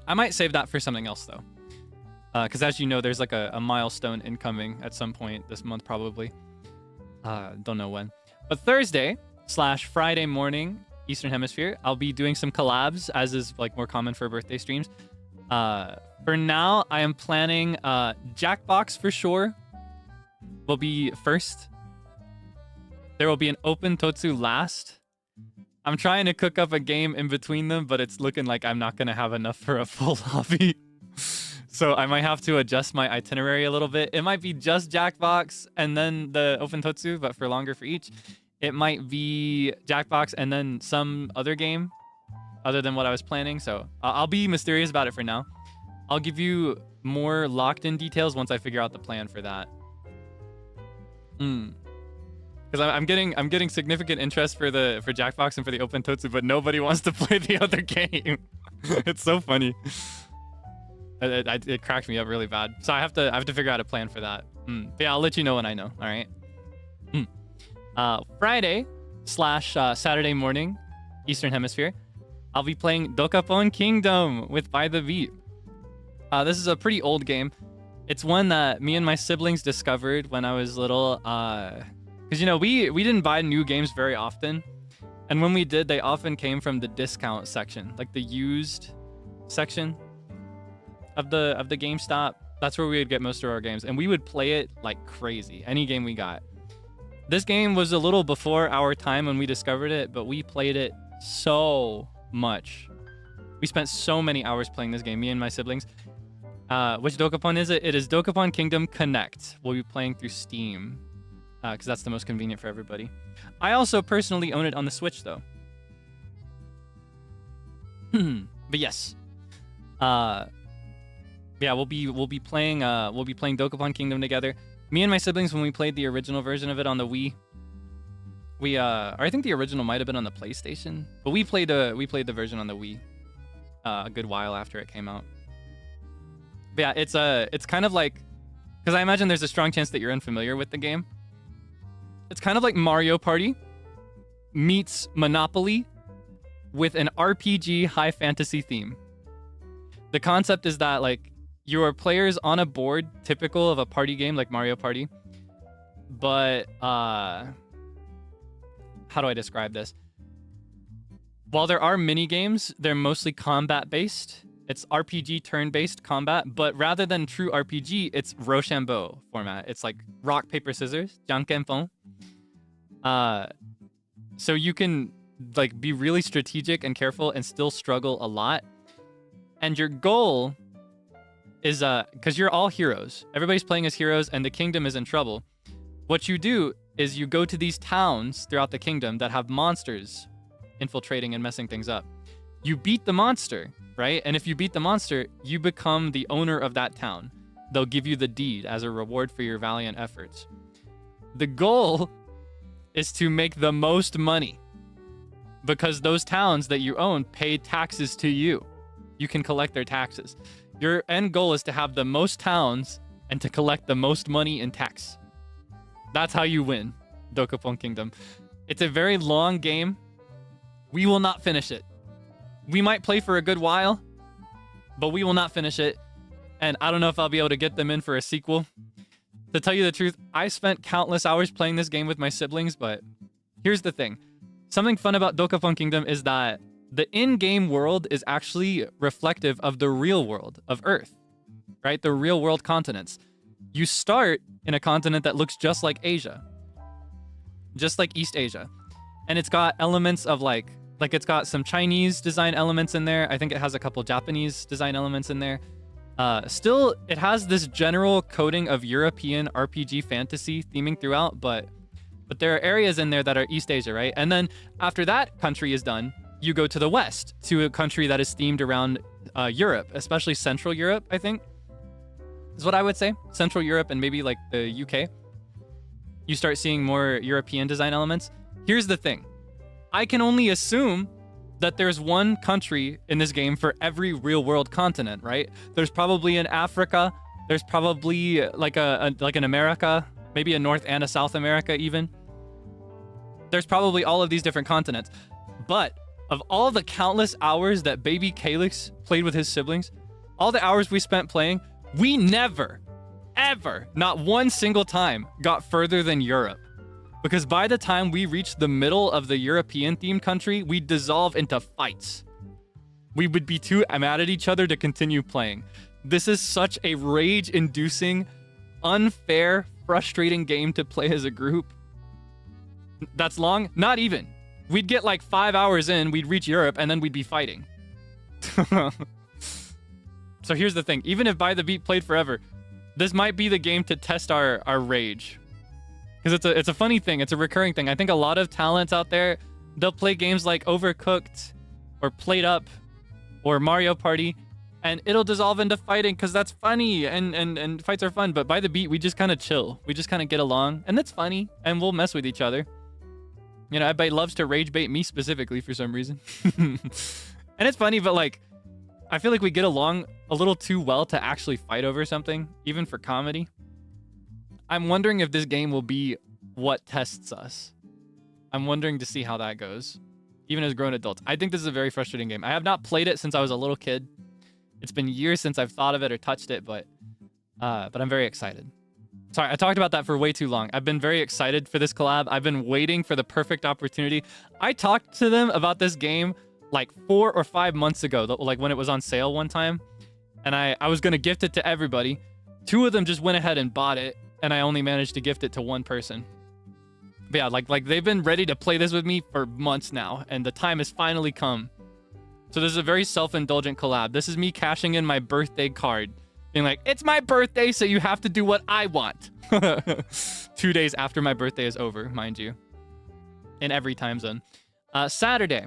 I might save that for something else though. Because as you know, there's like a milestone incoming at some point this month probably. Don't know when. But Thursday/Friday morning, Eastern Hemisphere, I'll be doing some collabs, as is like more common for birthday streams. For now, I am planning Jackbox for sure. Will be first. There will be an open Totsu last. I'm trying to cook up a game in between them, but it's looking like I'm not going to have enough for a full hobby. So I might have to adjust my itinerary a little bit. It might be just Jackbox and then the open Totsu, but for longer for each. It might be Jackbox and then some other game other than what I was planning. So I'll be mysterious about it for now. I'll give you more locked in details once I figure out the plan for that. Because I'm getting significant interest for Jackbox and for the open Totsu, but nobody wants to play the other game. It's so funny. It cracked me up really bad. So I have to figure out a plan for that. But yeah, I'll let you know when I know. All right. Friday/Saturday morning, Eastern Hemisphere, I'll be playing Dokapon Kingdom with By the Beat. This is a pretty old game. It's one that me and my siblings discovered when I was little. Because, you know, we didn't buy new games very often. And when we did, they often came from the discount section, like the used section of the GameStop. That's where we would get most of our games. And we would play it like crazy, any game we got. This game was a little before our time when we discovered it, but we played it so much. We spent so many hours playing this game, me and my siblings. Which Dokapon is it? It is Dokapon Kingdom Connect. We'll be playing through Steam. because that's the most convenient for everybody. I also personally own it on the Switch though. But yes, yeah, we'll be playing Dokapon Kingdom together. Me and my siblings, when we played the original version of it on the Wii, or I think the original might have been on the PlayStation, but we played the version on the Wii a good while after it came out. But yeah, it's kind of like, because I imagine there's a strong chance that you're unfamiliar with the game. It's kind of like Mario Party meets Monopoly with an RPG high fantasy theme. The concept is that like you are players on a board typical of a party game like Mario Party, but how do I describe this? While there are mini games, they're mostly combat based. It's RPG turn-based combat, but rather than true RPG, it's Rochambeau format. It's like rock, paper, scissors, jankenpon. So you can like be really strategic and careful and still struggle a lot. And your goal is, because you're all heroes. Everybody's playing as heroes and the kingdom is in trouble. What you do is you go to these towns throughout the kingdom that have monsters infiltrating and messing things up. You beat the monster, right? And if you beat the monster, you become the owner of that town. They'll give you the deed as a reward for your valiant efforts. The goal is to make the most money because those towns that you own pay taxes to you. You can collect their taxes. Your end goal is to have the most towns and to collect the most money in tax. That's how you win Dokapon Kingdom. It's a very long game. We will not finish it. We might play for a good while, but we will not finish it. And I don't know if I'll be able to get them in for a sequel. To tell you the truth, I spent countless hours playing this game with my siblings, but here's the thing. Something fun about Dokapon Kingdom is that the in-game world is actually reflective of the real world of Earth, right? The real world continents. You start in a continent that looks just like Asia, just like East Asia. And it's got elements of like it's got some Chinese design elements in there. I think it has a couple Japanese design elements in there. Still, it has this general coding of European RPG fantasy theming throughout, but there are areas in there that are East Asia, right? And then after that country is done, you go to the west, to a country that is themed around Europe, especially Central Europe, I think, is what I would say. Central Europe and maybe like the UK. You start seeing more European design elements. Here's the thing. I can only assume that there's one country in this game for every real world continent, right? There's probably an Africa. There's probably like an America, maybe a North and a South America even. There's probably all of these different continents. But of all the countless hours that baby Kaelix played with his siblings, all the hours we spent playing, we never, ever, not one single time got further than Europe. Because by the time we reached the middle of the European-themed country, we'd dissolve into fights. We would be too mad at each other to continue playing. This is such a rage-inducing, unfair, frustrating game to play as a group. That's long? Not even. We'd get like 5 hours in, we'd reach Europe, and then we'd be fighting. So here's the thing. Even if By the Beat played forever, this might be the game to test our rage. Because it's a funny thing. It's a recurring thing. I think a lot of talents out there, they'll play games like Overcooked or Played Up or Mario Party, and it'll dissolve into fighting because that's funny and fights are fun. But By the Beat, we just kind of chill. We just kind of get along, and that's funny, and we'll mess with each other. You know, everybody loves to rage bait me specifically for some reason. And it's funny, but like, I feel like we get along a little too well to actually fight over something, even for comedy. I'm wondering if this game will be what tests us. I'm wondering to see how that goes, even as grown adults. I think this is a very frustrating game. I have not played it since I was a little kid. It's been years since I've thought of it or touched it, but I'm very excited. Sorry, I talked about that for way too long. I've been very excited for this collab. I've been waiting for the perfect opportunity. I talked to them about this game like 4 or 5 months ago, like when it was on sale one time, and I was going to gift it to everybody. 2 of them just went ahead and bought it, and I only managed to gift it to 1 person. But yeah, like they've been ready to play this with me for months now, and the time has finally come. So this is a very self-indulgent collab. This is me cashing in my birthday card, being like, it's my birthday, so you have to do what I want. 2 days after my birthday is over, mind you, in every time zone. Saturday,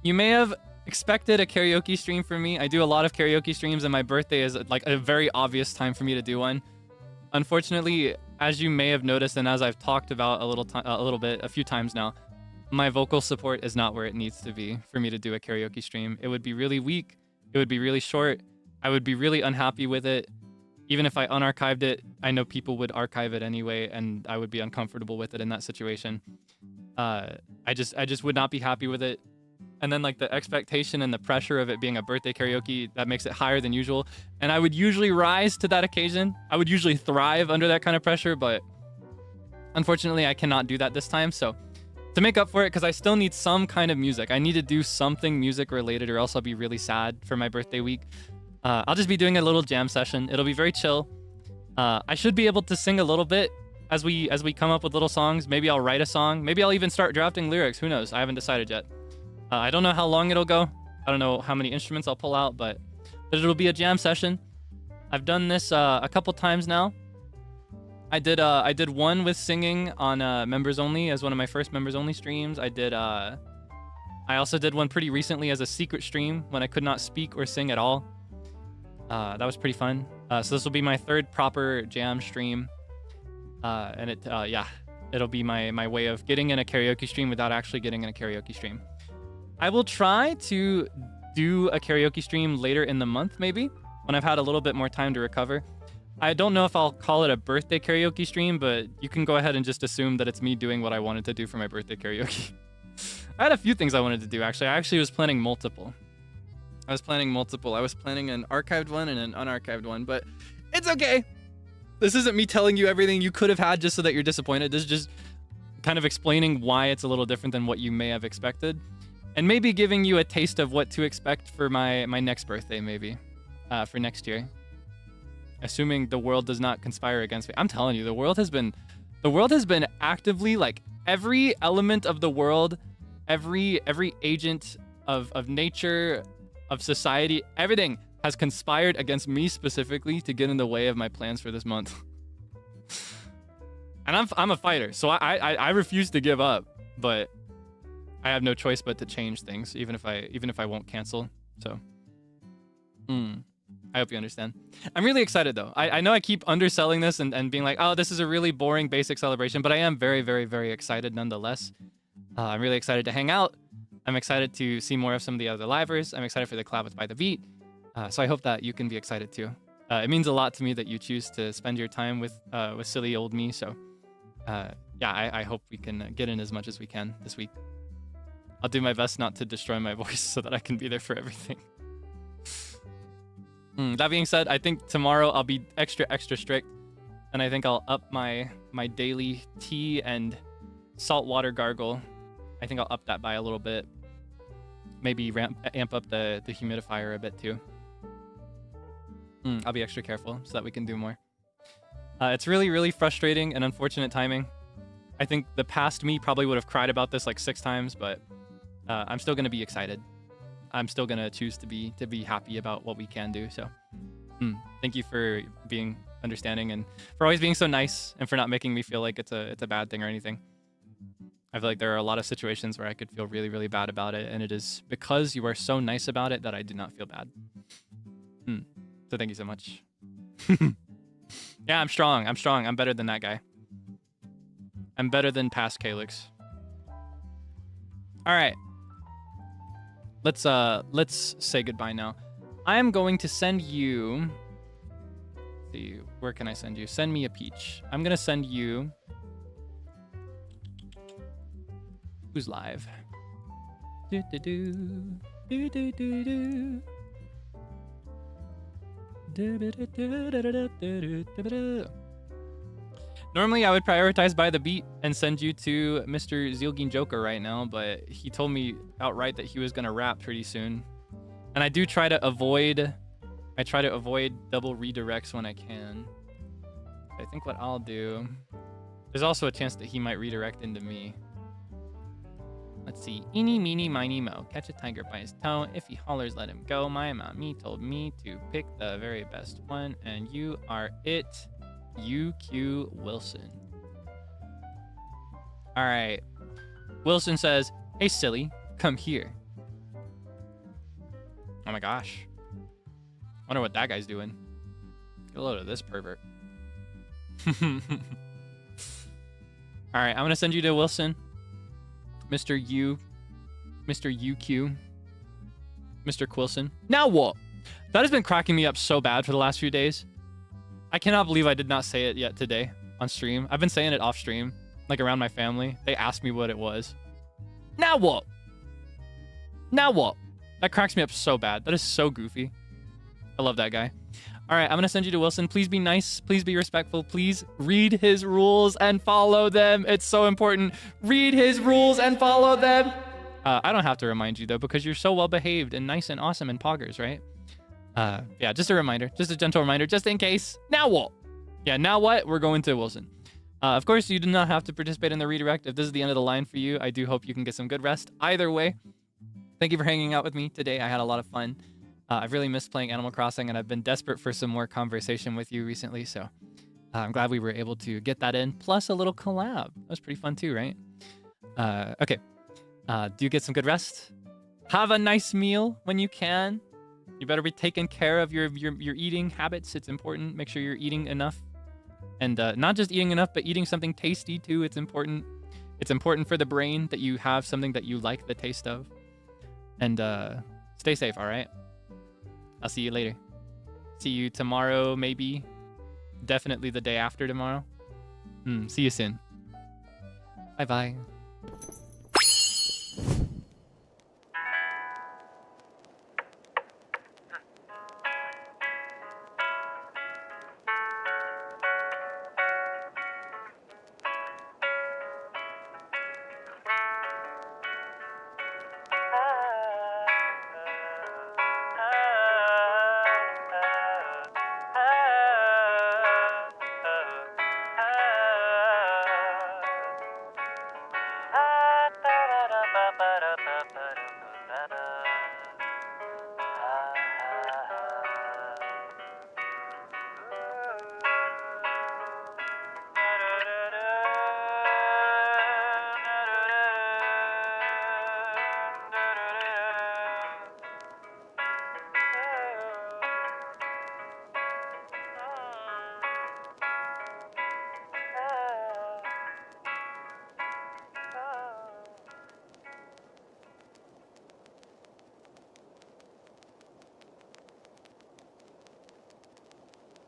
you may have expected a karaoke stream from me. I do a lot of karaoke streams, and my birthday is like a very obvious time for me to do one. Unfortunately, as you may have noticed, and as I've talked about a few times now, my vocal support is not where it needs to be for me to do a karaoke stream. It would be really weak. It would be really short. I would be really unhappy with it. Even if I unarchived it, I know people would archive it anyway, and I would be uncomfortable with it in that situation. I just would not be happy with it. And then like the expectation and the pressure of it being a birthday karaoke, that makes it higher than usual. And I would usually rise to that occasion. I would usually thrive under that kind of pressure, but unfortunately I cannot do that this time. So to make up for it, because I still need some kind of music, I need to do something music related, or else I'll be really sad for my birthday week. I'll just be doing a little jam session. It'll be very chill. I should be able to sing a little bit as we come up with little songs. Maybe I'll write a song. Maybe I'll even start drafting lyrics. Who knows? I haven't decided yet. I don't know how long it'll go. I don't know how many instruments I'll pull out, but it'll be a jam session. I've done this a couple times now. I did one with singing on members only as one of my first members only streams. I also did one pretty recently as a secret stream when I could not speak or sing at all. That was pretty fun. So this will be my third proper jam stream. And it'll be my way of getting in a karaoke stream without actually getting in a karaoke stream. I will try to do a karaoke stream later in the month, maybe, when I've had a little bit more time to recover. I don't know if I'll call it a birthday karaoke stream, but you can go ahead and just assume that it's me doing what I wanted to do for my birthday karaoke. I had a few things I wanted to do, actually. I actually was planning multiple. I was planning an archived one and an unarchived one, but it's okay. This isn't me telling you everything you could have had just so that you're disappointed. This is just kind of explaining why it's a little different than what you may have expected. And maybe giving you a taste of what to expect for my next birthday, maybe, for next year. Assuming the world does not conspire against me. I'm telling you, the world has been actively, like, every element of the world, every agent of nature, of society, everything has conspired against me specifically to get in the way of my plans for this month. And I'm a fighter, so I refuse to give up, but I have no choice but to change things, even if I won't cancel. So, I hope you understand. I'm really excited though. I know I keep underselling this and being like, oh, this is a really boring basic celebration, but I am very, very, very excited nonetheless. I'm really excited to hang out. I'm excited to see more of some of the other livers. I'm excited for the collab with By the Beat. So I hope that you can be excited too. It means a lot to me that you choose to spend your time with silly old me. So, I hope we can get in as much as we can this week. I'll do my best not to destroy my voice so that I can be there for everything. That being said, I think tomorrow I'll be extra strict, and I think I'll up my daily tea and saltwater gargle. I think I'll up that by a little bit. Maybe amp up the humidifier a bit too. I'll be extra careful so that we can do more. It's really, really frustrating and unfortunate timing. I think the past me probably would have cried about this like 6 times, but I'm still gonna be excited. I'm still gonna choose to be happy about what we can do. So, thank you for being understanding and for always being so nice and for not making me feel like it's a bad thing or anything. I feel like there are a lot of situations where I could feel really, really bad about it, and it is because you are so nice about it that I do not feel bad. So thank you so much. Yeah, I'm strong. I'm better than that guy. I'm better than past Kaelix. All right. Let's say goodbye now. I am going to send you. Let's see, where can I send you? Send me a peach. I'm gonna send you. Who's live? Normally, I would prioritize By the Beat and send you to Mr. Zilgin Joker right now, but he told me outright that he was gonna rap pretty soon. And I do try to avoid double redirects when I can. I think what I'll do, there's also a chance that he might redirect into me. Let's see. Eeny, meeny, miny, mo. Catch a tiger by his toe. If he hollers, let him go. My mommy told me to pick the very best one, and you are it. UQ Wilson. All right. Wilson says, "Hey, silly, come here." Oh my gosh. Wonder what that guy's doing. Get a load of this pervert. All right, I'm gonna send you to Wilson, Mr. UQ, Mr. Quilson. Now what? That has been cracking me up so bad for the last few days. I cannot believe I did not say it yet today on stream. I've been saying it off stream, like around my family. They asked me what it was. Now what? Now what? That cracks me up so bad. That is so goofy. I love that guy. All right, I'm going to send you to Wilson. Please be nice. Please be respectful. Please read his rules and follow them. It's so important. Read his rules and follow them. I don't have to remind you, though, because you're so well behaved and nice and awesome and poggers, right? Yeah, just a reminder. Just a gentle reminder, just in case. Now what? Yeah, now what? We're going to Wilson. Of course, you do not have to participate in the redirect. If this is the end of the line for you, I do hope you can get some good rest. Either way, thank you for hanging out with me today. I had a lot of fun. I've really missed playing Animal Crossing, and I've been desperate for some more conversation with you recently, so I'm glad we were able to get that in, plus a little collab. That was pretty fun too, right? Okay. Do get some good rest. Have a nice meal when you can. You better be taking care of your eating habits. It's important. Make sure you're eating enough. And not just eating enough, but eating something tasty too. It's important. It's important for the brain that you have something that you like the taste of. And stay safe, all right? I'll see you later. See you tomorrow, maybe. Definitely the day after tomorrow. See you soon. Bye-bye.